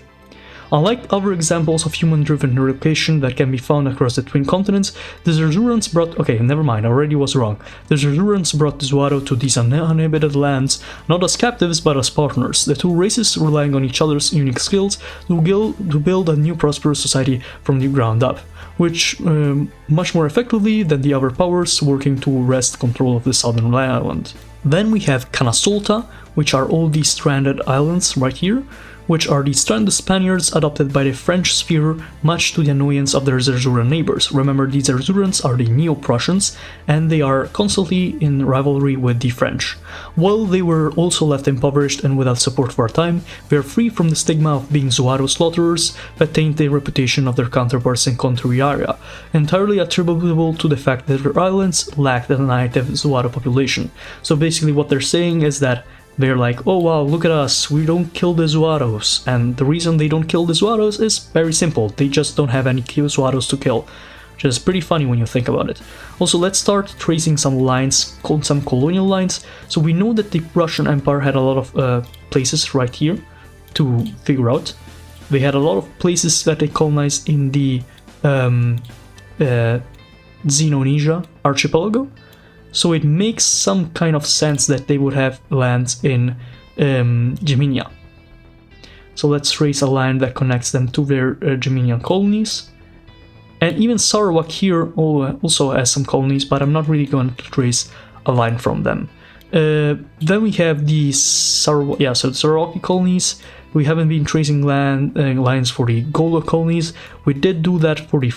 Unlike other examples of human-driven relocation that can be found across the twin continents, the Zerzurans brought— okay, never mind, I already was wrong. The Zerzurans brought the Zuado to these uninhabited lands not as captives but as partners, the two races relying on each other's unique skills to build a new prosperous society from the ground up, which much more effectively than the other powers working to wrest control of the southern island. Then we have Canasolta, which are all these stranded islands right here, which are the stranded Spaniards adopted by the French sphere, much to the annoyance of their Zerzuran neighbors. Remember, the Zerzurans are the Neo-Prussians, and they are constantly in rivalry with the French. While they were also left impoverished and without support for a time, they are free from the stigma of being Zuado slaughterers that taint the reputation of their counterparts in Contriaria, entirely attributable to the fact that their islands lacked a native Zuado population. So basically what they're saying is that they're like, oh wow, look at us, we don't kill the Zuados, and the reason they don't kill the Zuados is very simple, they just don't have any Zuados to kill, which is pretty funny when you think about it. Also, let's start tracing some lines, some colonial lines. So we know that the Russian Empire had a lot of places right here to figure out. They had a lot of places that they colonized in the Xenonesia archipelago. So it makes some kind of sense that they would have lands in Geminia. So let's trace a line that connects them to their Geminian colonies. And even Sarawak here also has some colonies, but I'm not really going to trace a line from them. Then we have the Sarawaki colonies. We haven't been tracing lines for the Golo colonies. We did do that for the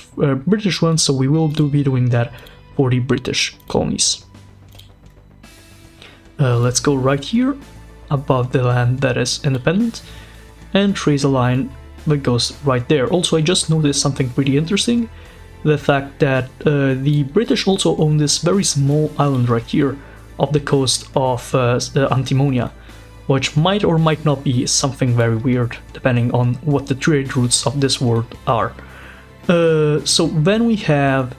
British ones, so we will be doing that for the British colonies. Let's go right here, above the land that is independent, and trace a line that goes right there. Also, I just noticed something pretty interesting, the fact that the British also own this very small island right here, off the coast of Antimonia, which might or might not be something very weird, depending on what the trade routes of this world are. So then we have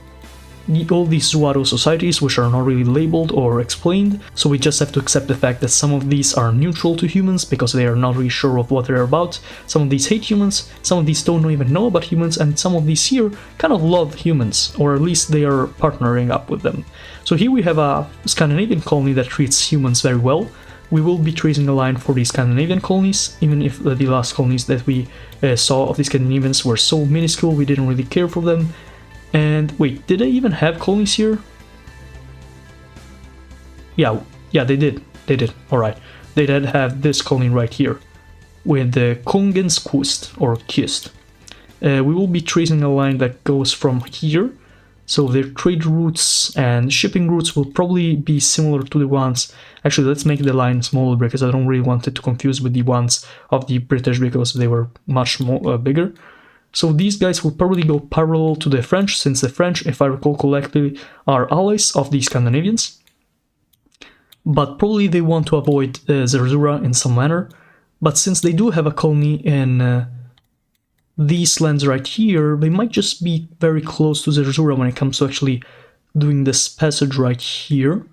all these Zuado societies, which are not really labeled or explained, so we just have to accept the fact that some of these are neutral to humans because they are not really sure of what they're about, some of these hate humans, some of these don't even know about humans, and some of these here kind of love humans, or at least they are partnering up with them. So here we have a Scandinavian colony that treats humans very well. We will be tracing a line for the Scandinavian colonies, even if the last colonies that we saw of the Scandinavians were so minuscule we didn't really care for them. And wait, did they even have colonies here? Yeah, they did. Alright. They did have this colony right here, with the Kongens Kust, or Kust. We will be tracing a line that goes from here, so their trade routes and shipping routes will probably be similar to the ones— actually, let's make the line smaller because I don't really want it to confuse with the ones of the British because they were much more bigger. So these guys will probably go parallel to the French, since the French, if I recall correctly, are allies of the Scandinavians. But probably they want to avoid Zerzura in some manner. But since they do have a colony in these lands right here, they might just be very close to Zerzura when it comes to actually doing this passage right here.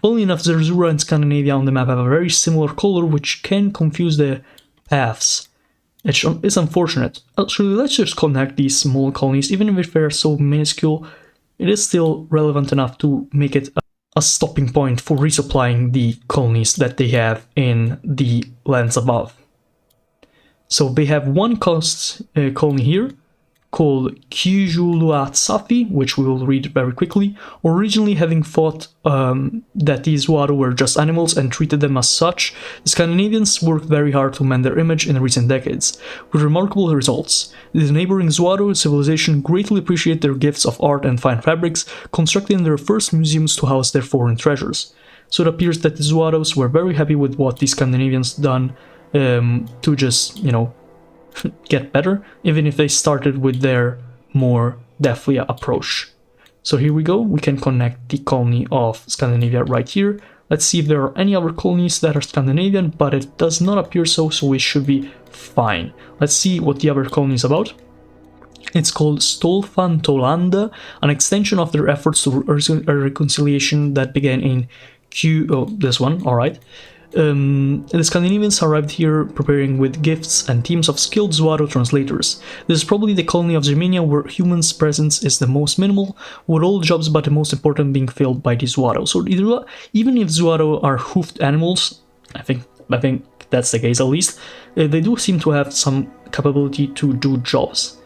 Funnily enough, Zerzura and Scandinavia on the map have a very similar color, which can confuse the paths. It's unfortunate. Actually, let's just connect these small colonies. Even if they're so minuscule, it is still relevant enough to make it a stopping point for resupplying the colonies that they have in the lands above. So they have one colony here, called Kyujuluatsafi, which we will read very quickly, originally having thought that these Zuado were just animals and treated them as such. The Scandinavians worked very hard to mend their image in recent decades, with remarkable results. The neighboring Zuado civilization greatly appreciate their gifts of art and fine fabrics, constructing their first museums to house their foreign treasures. So it appears that the Zuados were very happy with what the Scandinavians done to just, you know, get better, even if they started with their more deathly approach. So here we go, we can connect the colony of Scandinavia right here. Let's see if there are any other colonies that are Scandinavian, but it does not appear so, so we should be fine. Let's see what the other colony is about. It's called Stolfantolanda, an extension of their efforts to a reconciliation that began in this one, alright. The Scandinavians arrived here preparing with gifts and teams of skilled Zuado translators. This is probably the colony of Germania where humans' presence is the most minimal, with all jobs but the most important being filled by the Zuado. So even if Zuado are hoofed animals, I think that's the case at least, they do seem to have some capability to do jobs.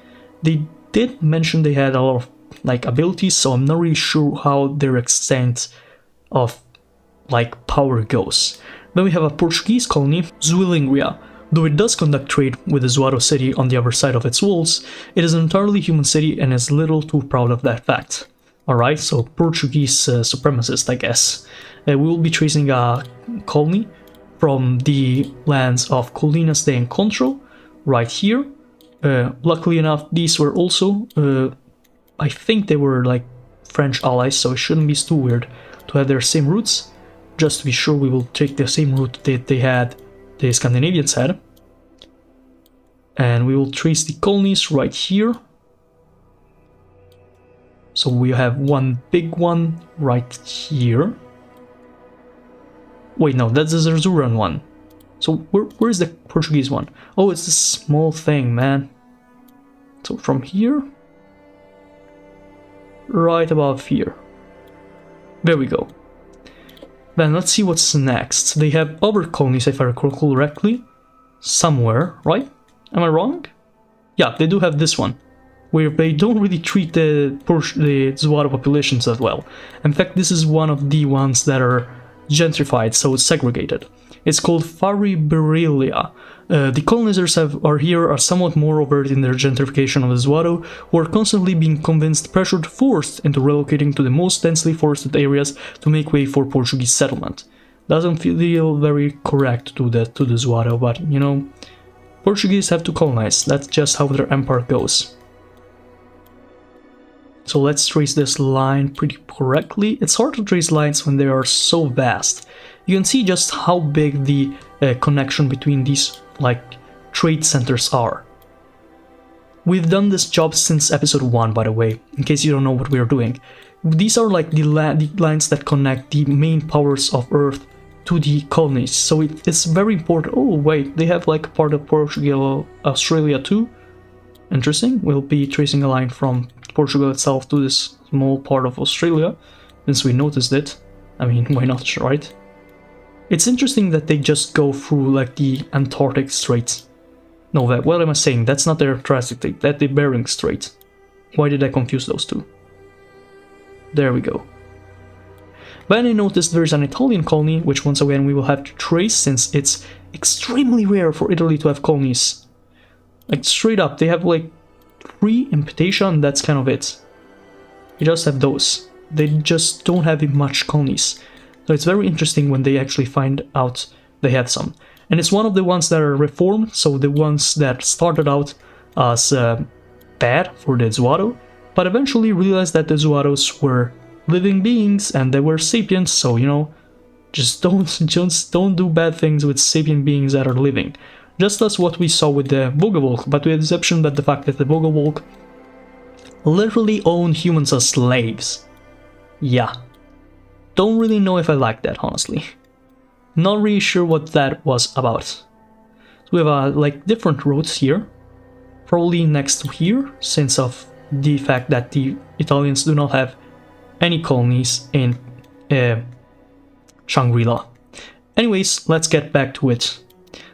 They did mention they had a lot of like abilities, so I'm not really sure how their extent of like power goes. Then we have a Portuguese colony, Zuilingria. Though it does conduct trade with the Zuado city on the other side of its walls, it is an entirely human city and is little too proud of that fact. Alright, so Portuguese supremacist, I guess. We will be tracing a colony from the lands of Colinas de Encontro, right here. Luckily enough, these were also, I think they were like French allies, so it shouldn't be too weird to have their same roots. Just to be sure, we will take the same route that the Scandinavians had. And we will trace the colonies right here. So we have one big one right here. Wait, no, that's the Zerzuran one. So where is the Portuguese one? Oh, it's this small thing, man. So from here, right above here. There we go. Then let's see what's next. They have other colonies, if I recall correctly, somewhere, right? Am I wrong? Yeah, they do have this one, where they don't really treat the Zuado populations that well. In fact, this is one of the ones that are gentrified, so it's segregated. It's called Fariberelia. The colonizers are somewhat more overt in their gentrification of the Zuado, who are constantly being convinced, pressured, forced into relocating to the most densely forested areas to make way for Portuguese settlement. Doesn't feel very correct to the Zuado, but you know, Portuguese have to colonize. That's just how their empire goes. So let's trace this line pretty correctly. It's hard to trace lines when they are so vast. You can see just how big the connection between these like trade centers are. We've done this job since episode 1, by the way, in case you don't know what we are doing. These are like the lines that connect the main powers of Earth to the colonies, so it's very important. Oh wait, they have like part of Portugal, Australia too. Interesting. We'll be tracing a line from Portugal itself to this small part of Australia, since we noticed it. I mean, why not, right? It's interesting that they just go through like the Antarctic Strait. No, what am I saying? That's not the Antarctic Strait, that's the Bering Strait. Why did I confuse those two? There we go. Then I noticed there's an Italian colony, which once again we will have to trace since it's extremely rare for Italy to have colonies. Like straight up, they have like 3 in Ptatia and that's kind of it. You just have those. They just don't have much colonies. So it's very interesting when they actually find out they have some. And it's one of the ones that are reformed, so the ones that started out as bad for the Zuado, but eventually realized that the Zuados were living beings and they were sapiens, so you know, just don't do bad things with sapient beings that are living. Just as what we saw with the Vogel-Valk, but with the exception that the fact that the Vogel-Valk literally own humans as slaves. Yeah. Don't really know if I like that, honestly. Not really sure what that was about. So we have like different roads here. Probably next to here, since of the fact that the Italians do not have any colonies in Shangri-La. Anyways, let's get back to it.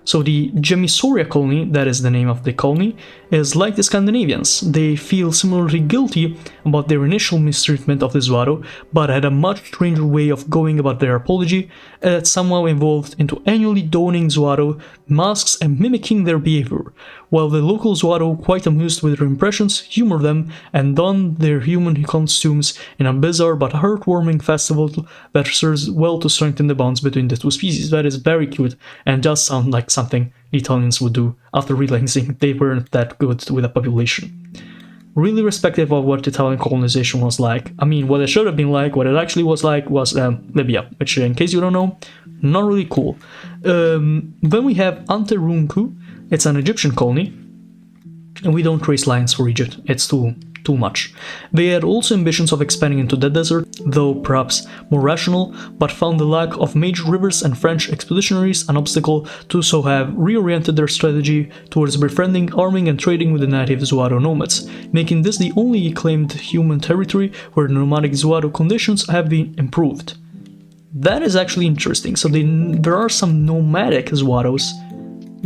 So the Gemisoria colony, that is the name of the colony, is like the Scandinavians. They feel similarly guilty about their initial mistreatment of the Zuaro, but had a much stranger way of going about their apology that somehow evolved into annually donning Zuaro masks and mimicking their behavior, while the local Zuaro, quite amused with their impressions, humor them and don their human costumes in a bizarre but heartwarming festival that serves well to strengthen the bonds between the two species. That is very cute and does sound like something the Italians would do after realizing they weren't that good with a population. Really respective of what Italian colonization was like. I mean, what it should have been like, what it actually was like was Libya, which, in case you don't know, not really cool. Then we have Anterunku. It's an Egyptian colony, and we don't trace lines for Egypt. It's too much. They had also ambitions of expanding into the desert, though perhaps more rational, but found the lack of major rivers and French expeditionaries an obstacle to so have reoriented their strategy towards befriending, arming and trading with the native Zuaro nomads, making this the only claimed human territory where nomadic Zuaro conditions have been improved. That is actually interesting. So there are some nomadic Zuaros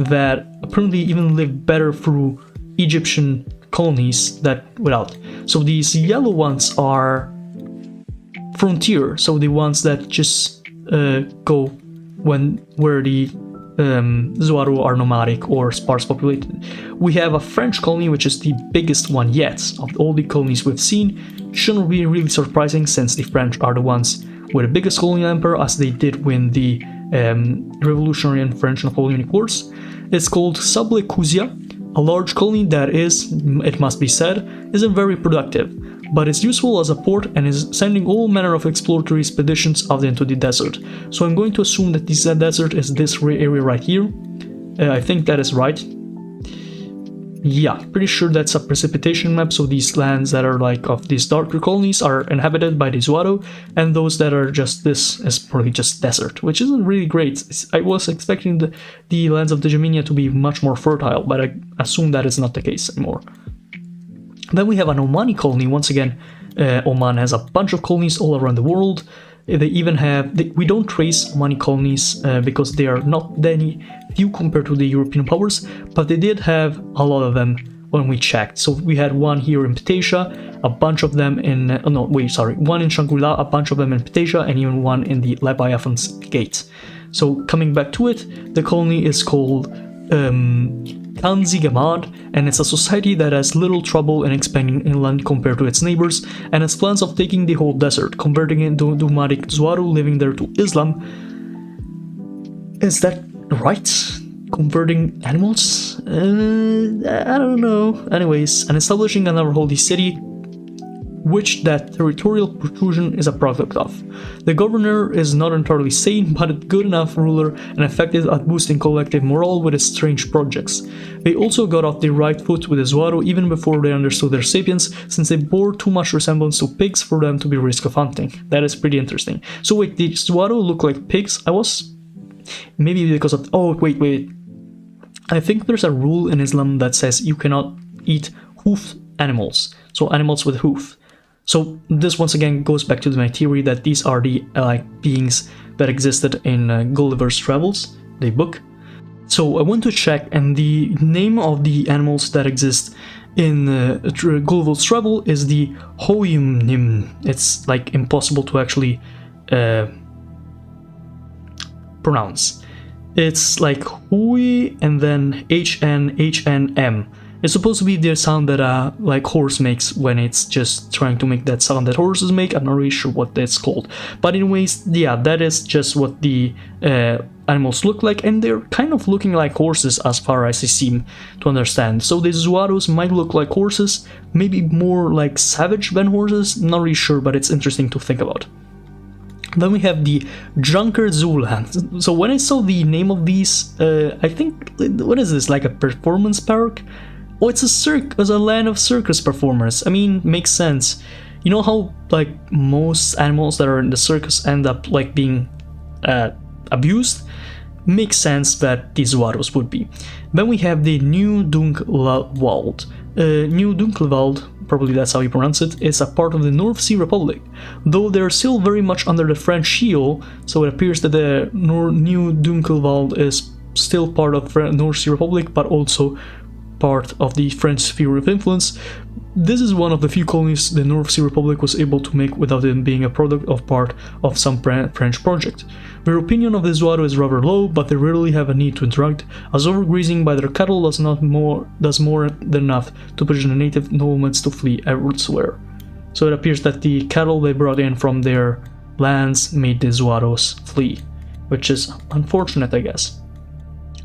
that apparently even live better through Egyptian colonies that without. So these yellow ones are frontier, so the ones that just go where the Zuaro are nomadic or sparse populated. We have a French colony, which is the biggest one yet of all the colonies we've seen. Shouldn't be really surprising since the French are the ones with the biggest colonial empire, as they did win the Revolutionary and French Napoleonic Wars. It's called Sablé-Couzia, a large colony that is, it must be said, isn't very productive, but is useful as a port and is sending all manner of exploratory expeditions out into the desert. So I'm going to assume that this desert is this area right here. I think that is right. Yeah, pretty sure that's a precipitation map, so these lands that are like of these darker colonies are inhabited by the Zuaro, and those that are just this is probably just desert, which isn't really great. I was expecting the lands of the Gemenia to be much more fertile, but I assume that is not the case anymore. Then we have an Omani colony. Once again, Oman has a bunch of colonies all around the world. They even have, we don't trace Omani colonies because they are not that few compared to the European powers, but they did have a lot of them when we checked. So we had one here in Ptasia, a bunch of them in, one in Shangri-La, a bunch of them in Ptasia, and even one in the Leviathan's Gate. So coming back to it, the colony is called Kanzi-Gamad, and it's a society that has little trouble in expanding inland compared to its neighbors, and has plans of taking the whole desert, converting it into nomadic Zuaro living there to Islam. Is that right? Converting animals? I don't know. Anyways, and establishing another holy city, which that territorial protrusion is a product of. The governor is not entirely sane, but a good enough ruler and effective at boosting collective morale with his strange projects. They also got off the right foot with the Zuaro even before they understood their sapience, since they bore too much resemblance to pigs for them to be risk of hunting. That is pretty interesting. So wait, did Zuaro look like pigs? Maybe because of... Oh, wait. I think there's a rule in Islam that says you cannot eat hoofed animals. So animals with hoof. So this once again goes back to my theory that these are the beings that existed in Gulliver's Travels, the book. So I went to check, and the name of the animals that exist in Gulliver's Travel is the Hovenism. It's like impossible to actually pronounce. It's like Hui and then HNM. It's supposed to be the sound that like horse makes when it's just trying to make that sound that horses make. I'm not really sure what that's called. But anyways, yeah, that is just what the animals look like, and they're kind of looking like horses as far as I seem to understand. So the Zuaros might look like horses, maybe more like savage than horses, not really sure, but it's interesting to think about. Then we have the Junker Zooland. So when I saw the name of these, I think, what is this, like a performance park? Oh, it's a land of circus performers. I mean, makes sense. You know how like most animals that are in the circus end up like being abused? Makes sense that these Zuaros would be. Then we have the New Dunkelwald. New Dunkelwald, probably that's how you pronounce it, is a part of the North Sea Republic, though they're still very much under the French heel, so it appears that the New Dunkelwald is still part of the North Sea Republic, but also part of the French sphere of influence. This is one of the few colonies the North Sea Republic was able to make without it being a product of part of some French project. Their opinion of the Zuado is rather low, but they rarely have a need to interact, as overgrazing by their cattle does more than enough to push the native nomads to flee elsewhere. So it appears that the cattle they brought in from their lands made the Zuados flee, which is unfortunate, I guess.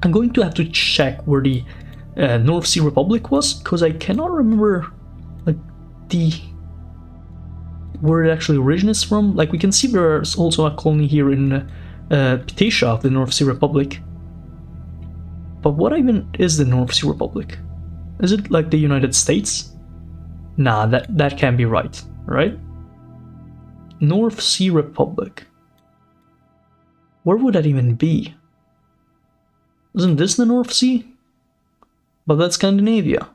I'm going to have to check where the North Sea Republic was, because I cannot remember like where it actually originates from. Like, we can see there's also a colony here in Ptasia of the North Sea Republic. But what even is the North Sea Republic? Is it like the United States? Nah, that can't be right, right? North Sea Republic. Where would that even be? Isn't this the North Sea? But that's Scandinavia.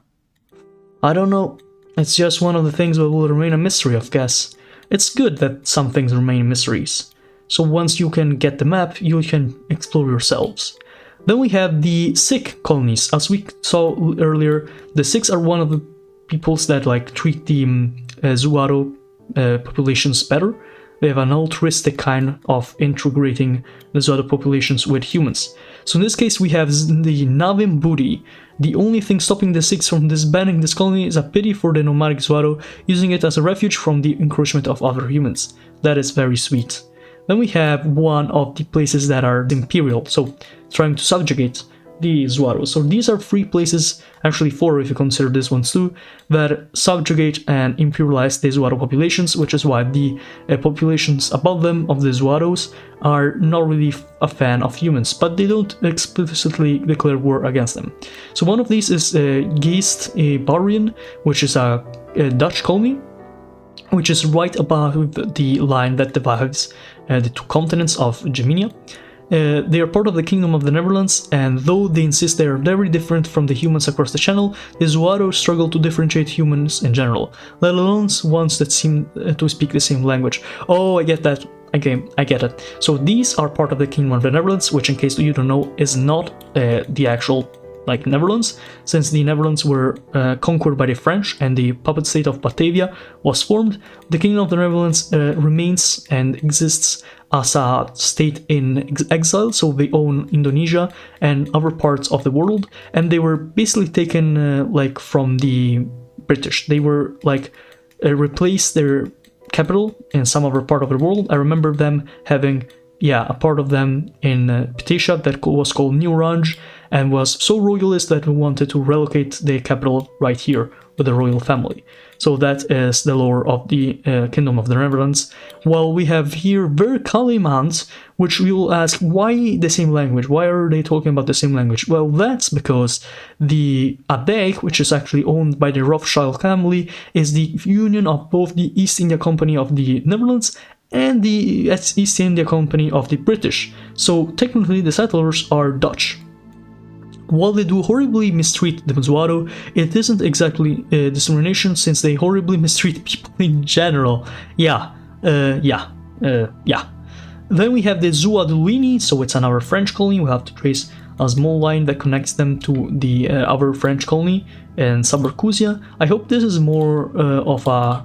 I don't know. It's just one of the things that will remain a mystery, I guess. It's good that some things remain mysteries. So once you can get the map, you can explore yourselves. Then we have the Sikh colonies. As we saw earlier, the Sikhs are one of the peoples that like treat the Zuado populations better. They have an altruistic kind of integrating the Zuado populations with humans. So in this case we have the Navim Budi. The only thing stopping the Sikhs from disbanding this colony is a pity for the nomadic Zuado, using it as a refuge from the encroachment of other humans. That is very sweet. Then we have one of the places that are imperial, so trying to subjugate the Zuados. So these are 3 places, actually 4 if you consider this ones too, that subjugate and imperialize the Zuado populations, which is why the populations above them of the Zuados are not really a fan of humans, but they don't explicitly declare war against them. So one of these is Geest Barien, which is a Dutch colony, which is right above the line that divides the 2 continents of Gemenia. They are part of the Kingdom of the Netherlands, and though they insist they are very different from the humans across the channel, the Zuados struggle to differentiate humans in general, let alone ones that seem to speak the same language. Oh, I get that. Okay, I get it. So these are part of the Kingdom of the Netherlands, which in case you don't know is not the actual like Netherlands, since the Netherlands were conquered by the French and the puppet state of Batavia was formed. The Kingdom of the Netherlands remains and exists as a state in exile, so they own Indonesia and other parts of the world, and they were basically taken like from the British. They were like replaced their capital in some other part of the world. I remember them having a part of them in Ptasia that was called New Ranj, and was so royalist that we wanted to relocate the capital right here with the royal family. So that is the lore of the Kingdom of the Netherlands. While we have here Ver-Kalimans, which we will ask, why the same language? Why are they talking about the same language? Well, that's because the Aden, which is actually owned by the Rothschild family, is the union of both the East India Company of the Netherlands and the East India Company of the British. So technically the settlers are Dutch. While they do horribly mistreat the Zuado, it isn't exactly discrimination, since they horribly mistreat people in general. Then we have the Zuadoulini, so it's another French colony. We have to trace a small line that connects them to the other French colony in Subarcusia. I hope this is more of a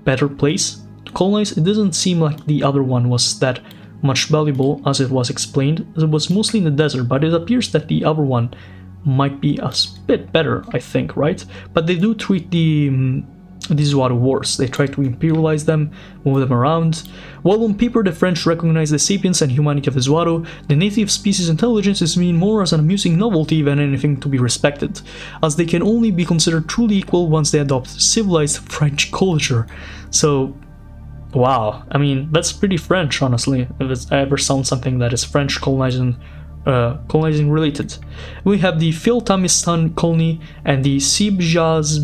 better place to colonize. It doesn't seem like the other one was that much valuable, as it was explained. It was mostly in the desert, but it appears that the other one might be a bit better, I think, right? But they do treat the Zuado worse. They try to imperialize them, move them around. While on paper the French recognize the sapience and humanity of the Zuado, the native species intelligence is seen more as an amusing novelty than anything to be respected, as they can only be considered truly equal once they adopt civilized French culture. So wow, I mean, that's pretty French, honestly, if I ever sound something that is French colonizing related. We have the Filtamistan colony and the Sibjaz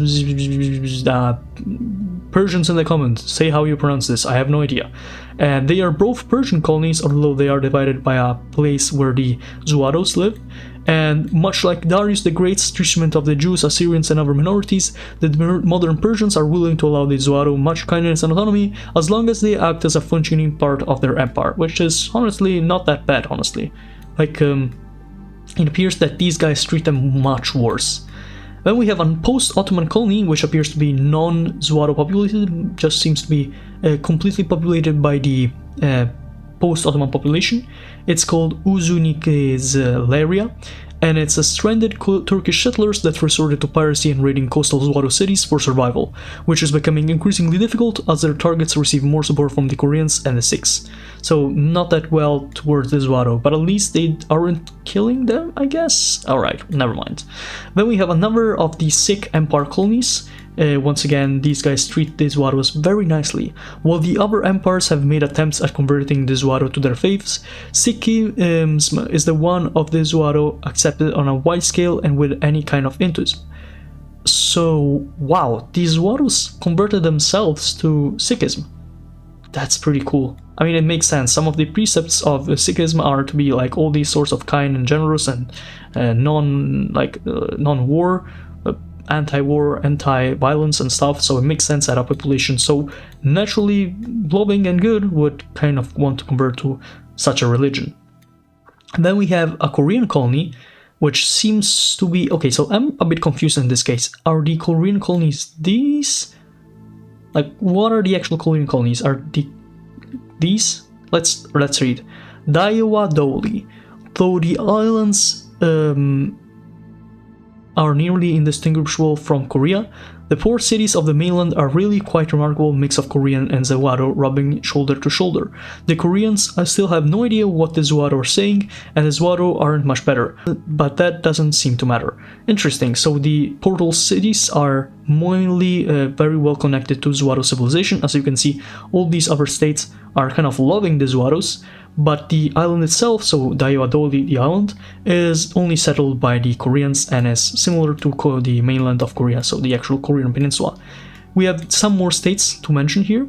Persians in the comments. Say how you pronounce this, I have no idea. And they are both Persian colonies, although they are divided by a place where the Zuados live. And much like Darius the Great's treatment of the Jews, Assyrians, and other minorities, the modern Persians are willing to allow the Zuado much kindness and autonomy as long as they act as a functioning part of their empire, which is honestly not that bad, honestly. it appears that these guys treat them much worse. Then we have a post-Ottoman colony, which appears to be non-Zuaro populated, just seems to be completely populated by the post-Ottoman population. It's called Uzunikeslaria, and it's a stranded Turkish settlers that resorted to piracy and raiding coastal Zuaro cities for survival, which is becoming increasingly difficult as their targets receive more support from the Koreans and the Sikhs. So not that well towards the Zuaro, but at least they aren't killing them, I guess? Alright, never mind. Then we have a number of the Sikh Empire colonies. Once again, these guys treat the Zuaros very nicely. While the other empires have made attempts at converting the Zuaro to their faiths, Sikhism is the one of the Zuaro accepted on a wide scale and with any kind of Hinduism. So, wow, these Zuaros converted themselves to Sikhism. That's pretty cool. I mean, it makes sense. Some of the precepts of Sikhism are to be like all these sorts of kind and generous and non-war, anti-war, anti-violence and stuff, so it makes sense that a population so naturally loving and good would kind of want to convert to such a religion. And then we have a Korean colony, which seems to be... Okay, so I'm a bit confused in this case. Are the Korean colonies these? Like, what are the actual Korean colonies? Are these? Let's read. Daiwa Doli. Though the islands are nearly indistinguishable from Korea, the port cities of the mainland are really quite remarkable mix of Korean and Zuaro rubbing shoulder to shoulder. The Koreans still have no idea what the Zuaro are saying, and the Zuaro aren't much better, but that doesn't seem to matter. Interesting, so the portal cities are mainly very well connected to Zuaro civilization. As you can see, all these other states are kind of loving the Zuaros, but the island itself, so Daiwadoli, the island, is only settled by the Koreans and is similar to the mainland of Korea, so the actual Korean peninsula. We have some more states to mention here.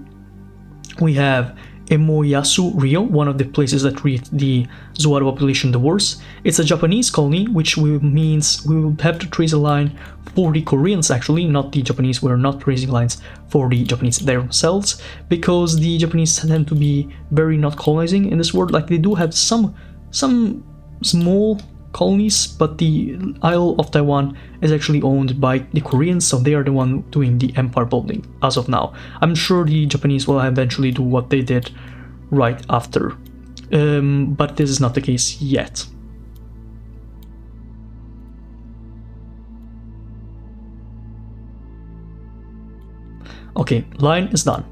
We have Emoyasu Rio, one of the places that treat the Zuaro population the worst. It's a Japanese colony, which means we will have to trace a line for the Koreans actually, not the Japanese. We're not tracing lines for the Japanese themselves, because the Japanese tend to be very not colonizing in this world. Like, they do have some small colonies, but the Isle of Taiwan is actually owned by the Koreans, so they are the one doing the empire building as of now. I'm sure the Japanese will eventually do what they did right after, but this is not the case yet. Okay, line is done.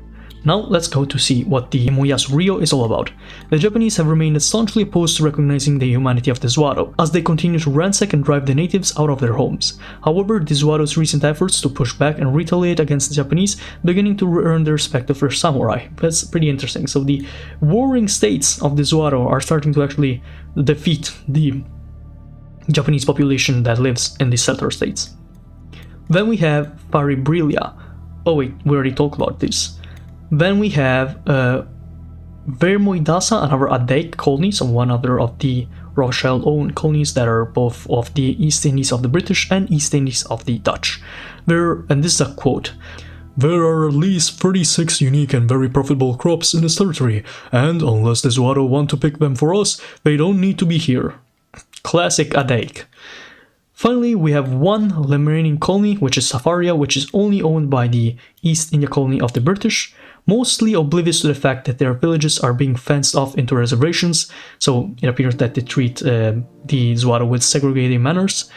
Now let's go to see what the Emoyasu Rio is all about. The Japanese have remained staunchly opposed to recognizing the humanity of the Zuaro, as they continue to ransack and drive the natives out of their homes. However, the Zuaro's recent efforts to push back and retaliate against the Japanese beginning to earn the respect of their samurai. That's pretty interesting. So the warring states of the Zuaro are starting to actually defeat the Japanese population that lives in the settler states. Then we have Faribrilia. Oh wait, we already talked about this. Then we have Vermoidasa, another Adaik colony, so one other of the Rothschild-owned colonies that are both of the East Indies of the British and East Indies of the Dutch. And this is a quote: "There are at least 36 unique and very profitable crops in this territory, and unless the Zuaro want to pick them for us, they don't need to be here." Classic Adaik. Finally, we have one remaining colony, which is Safaria, which is only owned by the East India colony of the British, mostly oblivious to the fact that their villages are being fenced off into reservations, so it appears that they treat the Zuaro with segregated manners.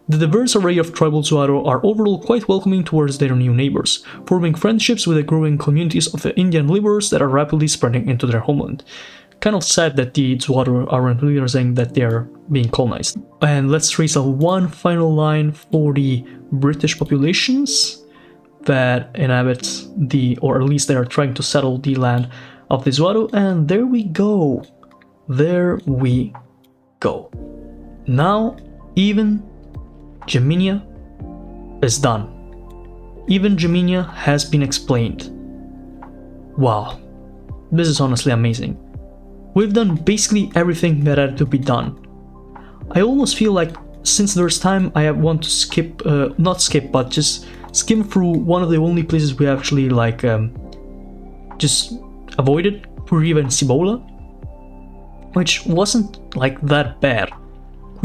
The diverse array of tribal Zuaro are overall quite welcoming towards their new neighbors, forming friendships with the growing communities of Indian laborers that are rapidly spreading into their homeland. Kind of sad that the Zuaro aren't realizing that they are being colonized. And let's trace one final line for the British populations that inhabit or at least they are trying to settle the land of the Zuaro, and there we go. There we go. Now, even Xenonesia is done. Even Xenonesia has been explained. Wow, this is honestly amazing. We've done basically everything that had to be done. I almost feel like since there's time, I want to skip, not skip, but just skim through one of the only places we actually like just avoided, Puriva and Cibola, which wasn't like that bad.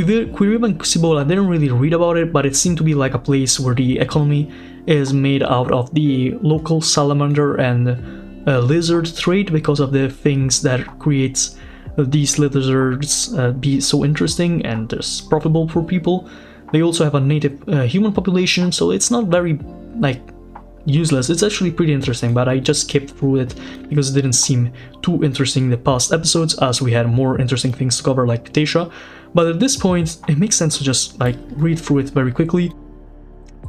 Quiriba and Cibola, I didn't really read about it, but it seemed to be like a place where the economy is made out of the local salamander and lizard trade, because of the things that creates these lizards be so interesting and just profitable for people. They also have a native human population, so it's not very like useless. It's actually pretty interesting, but I just skipped through it because it didn't seem too interesting in the past episodes, as we had more interesting things to cover like Ptasia. But at this point, it makes sense to just like read through it very quickly.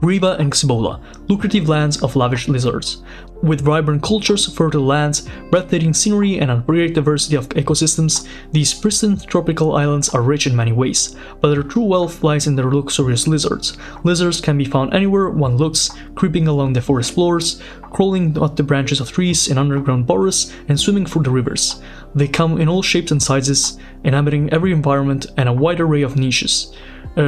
Riva and Cibola, lucrative lands of lavish lizards. With vibrant cultures, fertile lands, breathtaking scenery, and a great diversity of ecosystems, these pristine tropical islands are rich in many ways, but their true wealth lies in their luxurious lizards. Lizards can be found anywhere one looks, creeping along the forest floors, crawling up the branches of trees in underground burrows, and swimming through the rivers. They come in all shapes and sizes, inhabiting every environment and a wide array of niches.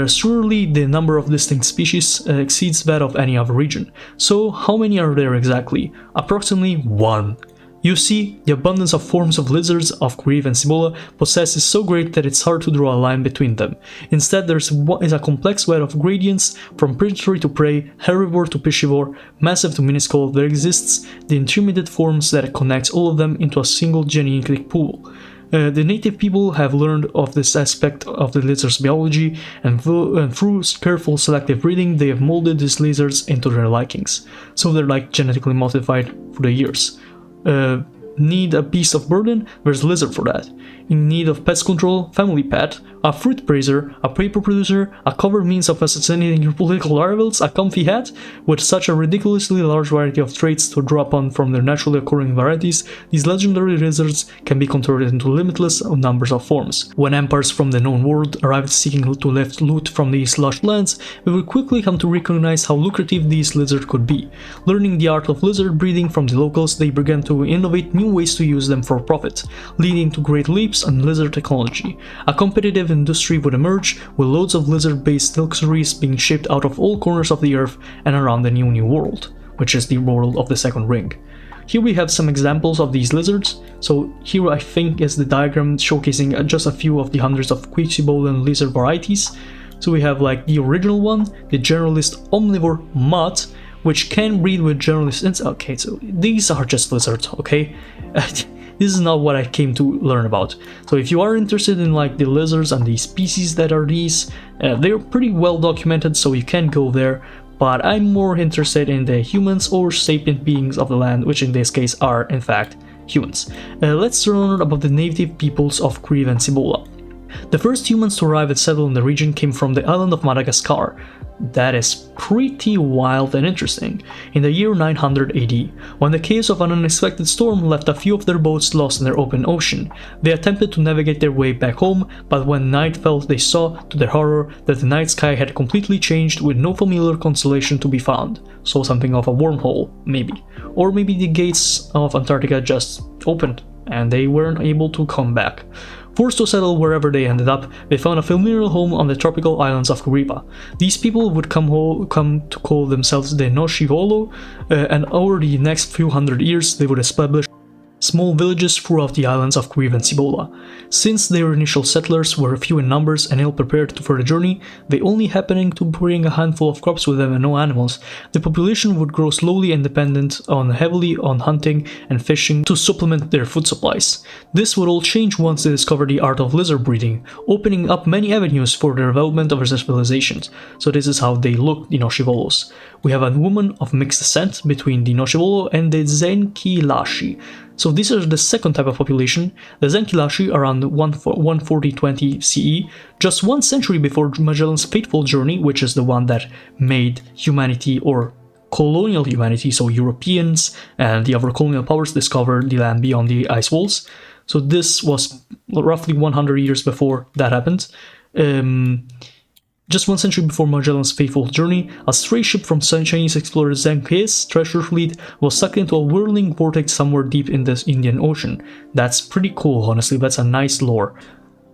Surely the number of distinct species exceeds that of any other region. So how many are there exactly? Approximately 1. You see, the abundance of forms of lizards of Quiriba and Cibola possess is so great that it's hard to draw a line between them. Instead, there is a complex web of gradients, from predatory to prey, herbivore to piscivore, massive to minuscule. There exists the intermediate forms that connects all of them into a single genetic pool. The native people have learned of this aspect of the lizard's biology, and through careful selective breeding, they have molded these lizards into their likings. So they're like genetically modified for the years. Need a beast of burden? There's lizard for that. In need of pest control? Family pet. A fruit praiser, a paper producer, a covert means of assassinating your political rivals, a comfy hat? With such a ridiculously large variety of traits to draw upon from their naturally occurring varieties, these legendary lizards can be contorted into limitless numbers of forms. When empires from the known world arrived seeking to lift loot from these lush lands, we would quickly come to recognize how lucrative these lizards could be. Learning the art of lizard breeding from the locals, they began to innovate new ways to use them for profit, leading to great leaps in lizard technology. A competitive industry would emerge, with loads of lizard-based luxuries being shipped out of all corners of the earth and around the new world, which is the world of the second ring. Here we have some examples of these lizards. So here I think is the diagram showcasing just a few of the hundreds of Quisibolan lizard varieties. So we have like the original one, the generalist omnivore mutt, which can breed with generalist insects. Okay, so these are just lizards, okay? This is not what I came to learn about. So if you are interested in like the lizards and the species that are these, they're pretty well documented, so you can go there. But I'm more interested in the humans or sapient beings of the land, which in this case are in fact humans. Let's learn about the native peoples of Quiriba and Cibola. The first humans to arrive and settle in the region came from the island of Madagascar. That is pretty wild and interesting. In the year 900 AD, when the chaos of an unexpected storm left a few of their boats lost in the open ocean, they attempted to navigate their way back home, but when night fell they saw, to their horror, that the night sky had completely changed with no familiar constellation to be found. So something of a wormhole, maybe. Or maybe the gates of Antarctica just opened and they weren't able to come back. Forced to settle wherever they ended up, they found a familiar home on the tropical islands of Quiriba. These people would come to call themselves the Noshivolo, and over the next few hundred years they would establish small villages throughout the islands of Quiriba and Cibola. Since their initial settlers were few in numbers and ill-prepared for the journey, they only happening to bring a handful of crops with them and no animals, the population would grow slowly and dependent heavily on hunting and fishing to supplement their food supplies. This would all change once they discovered the art of lizard breeding, opening up many avenues for the development of their civilizations. So this is how they look, the Noshivolos. We have a woman of mixed descent between the Noshivolo and the Zenkilashi. So these are the second type of population. The Zenkilashi around 140-20 CE, just 1 century before Magellan's fateful journey, which is the one that made humanity, or colonial humanity, so Europeans and the other colonial powers, discovered the land beyond the ice walls. So this was roughly 100 years before that happened. Just 1 century before Magellan's fateful journey, a stray ship from Chinese explorer Zheng He's treasure fleet was sucked into a whirling vortex somewhere deep in the Indian Ocean. That's pretty cool, honestly, that's a nice lore.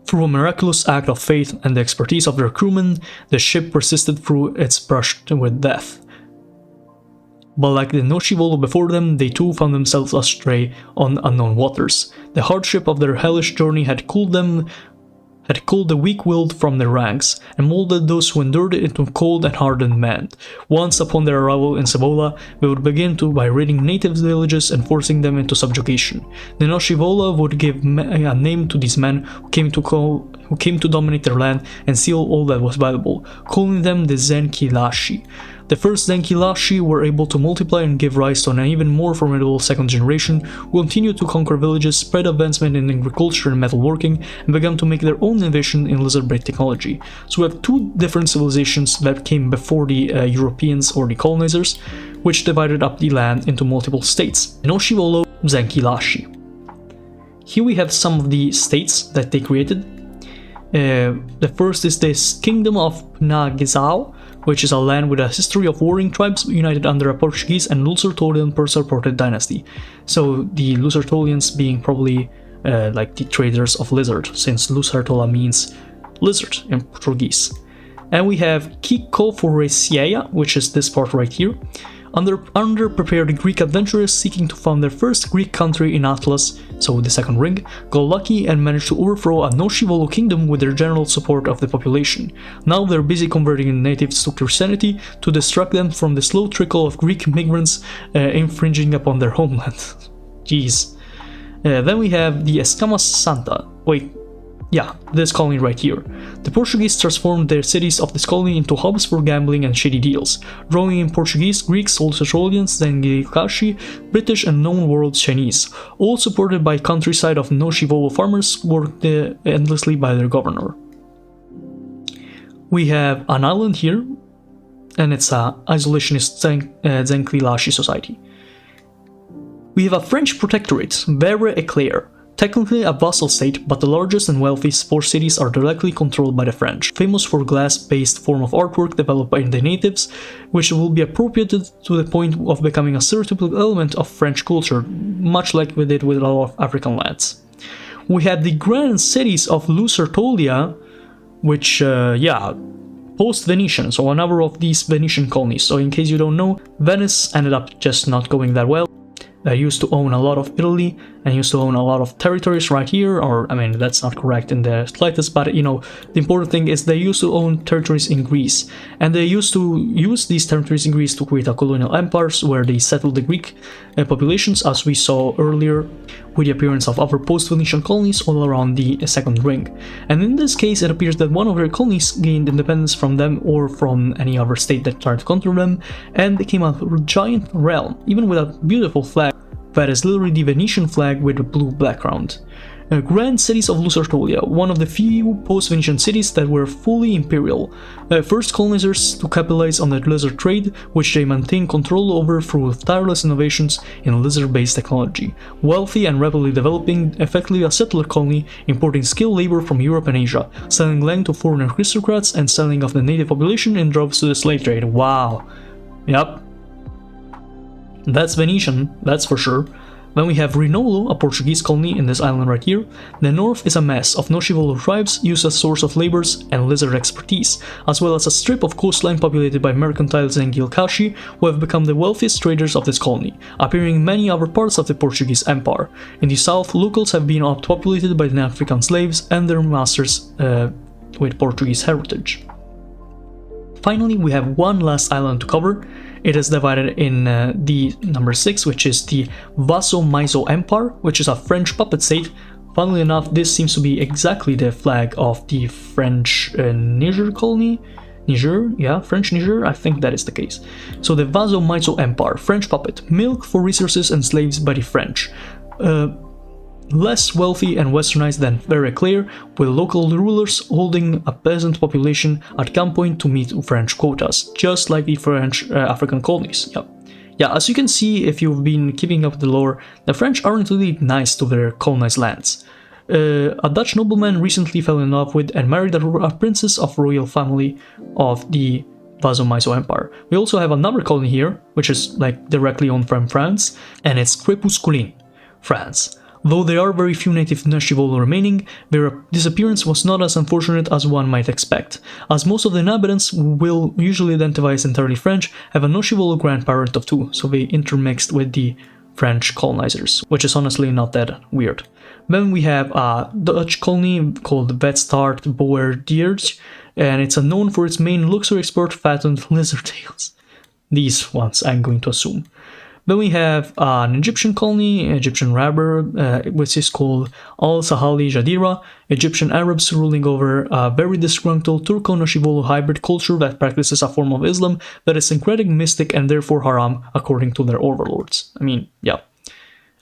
Through a miraculous act of faith and the expertise of their crewmen, the ship persisted through its brush with death. But like the Noshivolo before them, they too found themselves astray on unknown waters. The hardship of their hellish journey had had culled the weak-willed from their ranks, and molded those who endured it into cold and hardened men. Once upon their arrival in Cibola, they would begin by raiding native villages and forcing them into subjugation. The Noshivola would give a name to these men who came to dominate their land and steal all that was valuable, calling them the Zenkilashi. The first Zenkilashi were able to multiply and give rise to an even more formidable second generation, who continued to conquer villages, spread advancement in agriculture and metalworking, and began to make their own innovation in lizard-brain technology. So we have two different civilizations that came before the Europeans or the colonizers, which divided up the land into multiple states. Noshivolo, Zenkilashi. Here we have some of the states that they created. The first is this Kingdom of Nagizao, which is a land with a history of warring tribes united under a Portuguese and Lucertolian per-supported dynasty. So the Lucertolians being probably like the traders of lizard, since Lucertola means lizard in Portuguese. And we have Kikoforesiaia, which is this part right here. Underprepared Greek adventurers seeking to found their first Greek country in Atlas, so the second ring, got lucky and managed to overthrow a Noshivolo kingdom with their general support of the population. Now they're busy converting the natives to Christianity to distract them from the slow trickle of Greek migrants infringing upon their homeland. Jeez. Then we have the Escamas Santa. This colony right here. The Portuguese transformed their cities of this colony into hubs for gambling and shady deals, drawing in Portuguese, Greeks, Lucertolians, Zengilashi, British and known world Chinese, all supported by countryside of Noshivolo farmers worked endlessly by their governor. We have an island here, and it's a isolationist Zengilashi society. We have a French protectorate, Vere-Éclair. Technically a vassal state, but the largest and wealthiest four cities are directly controlled by the French, famous for glass-based form of artwork developed by the natives, which will be appropriated to the point of becoming a stereotypical element of French culture, much like we did with a lot of African lands. We had the grand cities of Lucertolia, which, post-Venetian, so another of these Venetian colonies. So in case you don't know, Venice ended up just not going that well. They used to own a lot of Italy and used to own a lot of territories right here, or I mean that's not correct in the slightest, but you know, the important thing is they used to own territories in Greece, and they used to use these territories in Greece to create a colonial empires where they settled the Greek populations, as we saw earlier with the appearance of other post-Venetian colonies all around the second ring. And in this case it appears that one of their colonies gained independence from them or from any other state that tried to counter them, and became a giant realm, even with a beautiful flag that is literally the Venetian flag with a blue background. Grand cities of Lucertolia, one of the few post-Venetian cities that were fully imperial. First colonizers to capitalize on the lizard trade, which they maintained control over through tireless innovations in lizard-based technology. Wealthy and rapidly developing, effectively a settler colony, importing skilled labor from Europe and Asia, selling land to foreign aristocrats and selling off the native population in droves to the slave trade. Wow. Yep. That's Venetian, that's for sure. Then we have Rinolo, a Portuguese colony in this island right here. The north is a mess of Noshivolo tribes used as source of labors and lizard expertise, as well as a strip of coastline populated by mercantile Zengilashi, who have become the wealthiest traders of this colony, appearing in many other parts of the Portuguese Empire. In the south, locals have been outpopulated by the African slaves and their masters with Portuguese heritage. Finally, we have one last island to cover. It is divided in the number 6, which is the Vaso-Maizo Empire, which is a French puppet state. Funnily enough, this seems to be exactly the flag of the French Niger colony. Niger, yeah, French Niger, I think that is the case. So the Vaso-Maizo Empire, French puppet, milk for resources and slaves by the French. Less wealthy and westernized than Vere-Éclair, with local rulers holding a peasant population at gunpoint to meet French quotas, just like the French African colonies. Yeah, as you can see if you've been keeping up with the lore, the French aren't really nice to their colonized lands. A Dutch nobleman recently fell in love with and married a princess of royal family of the Vaso-Maizo Empire. We also have another colony here, which is like directly owned from France, and it's Crépusculine, France. Though there are very few native Noshivolo remaining, their disappearance was not as unfortunate as one might expect, as most of the inhabitants, who will usually identify as entirely French, have a Noshivolo grandparent of two, so they intermixed with the French colonizers, which is honestly not that weird. Then we have a Dutch colony called Westart Boerdiers, and it's known for its main luxury export fattened lizard tails. These ones, I'm going to assume. Then we have an Egyptian colony, Egyptian Rabber, which is called Al-Sahali Jadira, Egyptian Arabs ruling over a very disgruntled Turco-Nashivolo hybrid culture that practices a form of Islam that is syncretic, mystic, and therefore haram, according to their overlords. I mean, yeah.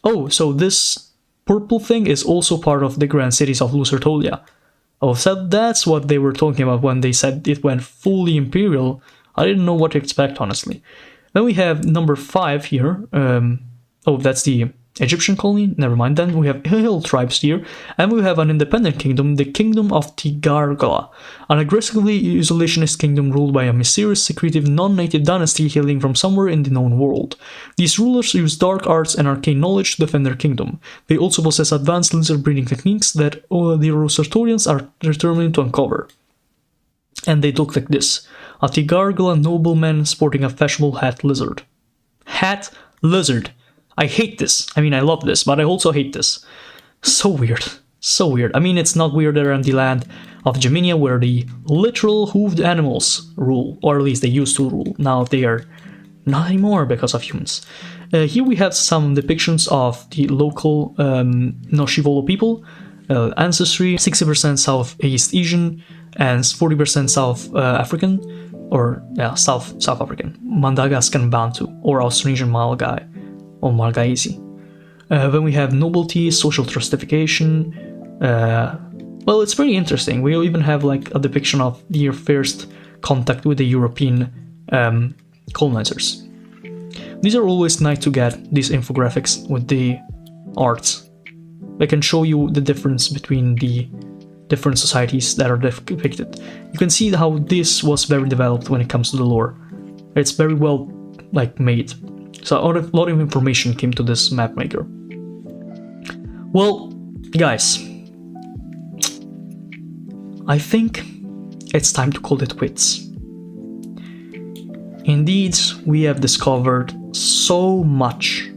Oh, so this purple thing is also part of the Grand Cities of Lucertolia. Oh, so that's what they were talking about when they said it went fully imperial. I didn't know what to expect, honestly. Then we have number 5 here. Oh, that's the Egyptian colony. Never mind. Then we have hill tribes here. And we have an independent kingdom, the Kingdom of Tigargala, an aggressively isolationist kingdom ruled by a mysterious, secretive, non-native dynasty hailing from somewhere in the known world. These rulers use dark arts and arcane knowledge to defend their kingdom. They also possess advanced lizard breeding techniques that the Rosatorians are determined to uncover. And they look like this. A Tigargala nobleman sporting a fashionable hat lizard. Hat lizard. I hate this. I mean, I love this, but I also hate this. So weird. So weird. I mean, it's not weirder in the land of Geminia, where the literal hooved animals rule, or at least they used to rule. Now they are not anymore because of humans. Here we have some depictions of the local Noshivolo people. Ancestry, 60% Southeast Asian and 40% South African, or yeah, South African, Madagascan Bantu, or Austronesian Malgai, or Malgaisi. Then we have nobility, social trustification. Well, it's very interesting. We even have like a depiction of their first contact with the European colonizers. These are always nice to get, these infographics with the arts. They can show you the difference between the different societies that are depicted. You can see how this was very developed when it comes to the lore. It's very well made. So a lot of information came to this map maker. Well, guys, I think it's time to call it quits. Indeed, we have discovered so much.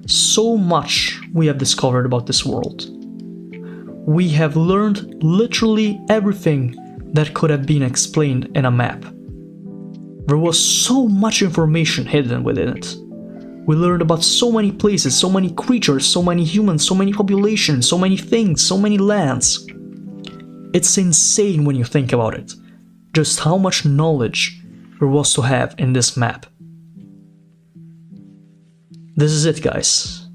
So much we have discovered about this world. We have learned literally everything that could have been explained in a map. There was so much information hidden within it. We learned about so many places, so many creatures, so many humans, so many populations, so many things, so many lands. It's insane when you think about it, just how much knowledge there was to have in this map. This is it, guys.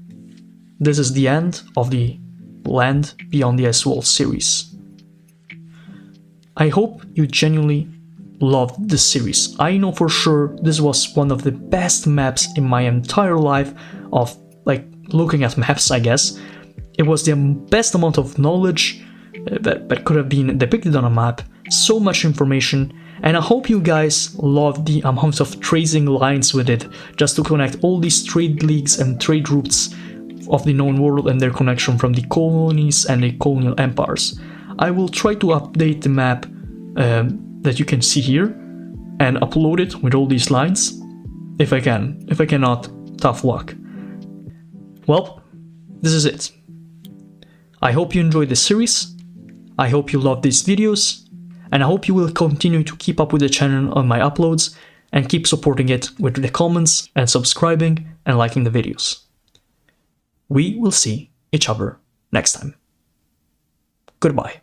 This is the end of the Land Beyond the Ice Wall series. I hope you genuinely loved this series. I know for sure this was one of the best maps in my entire life of looking at maps, I guess. It was the best amount of knowledge that could have been depicted on a map, so much information, and I hope you guys loved the amount of tracing lines with it, just to connect all these trade leagues and trade routes of the known world and their connection from the colonies and the colonial empires. I will try to update the map that you can see here and upload it with all these lines, if I can. If I cannot, tough luck. Well, this is it. I hope you enjoyed this series, I hope you loved these videos, and I hope you will continue to keep up with the channel on my uploads and keep supporting it with the comments and subscribing and liking the videos. We will see each other next time. Goodbye.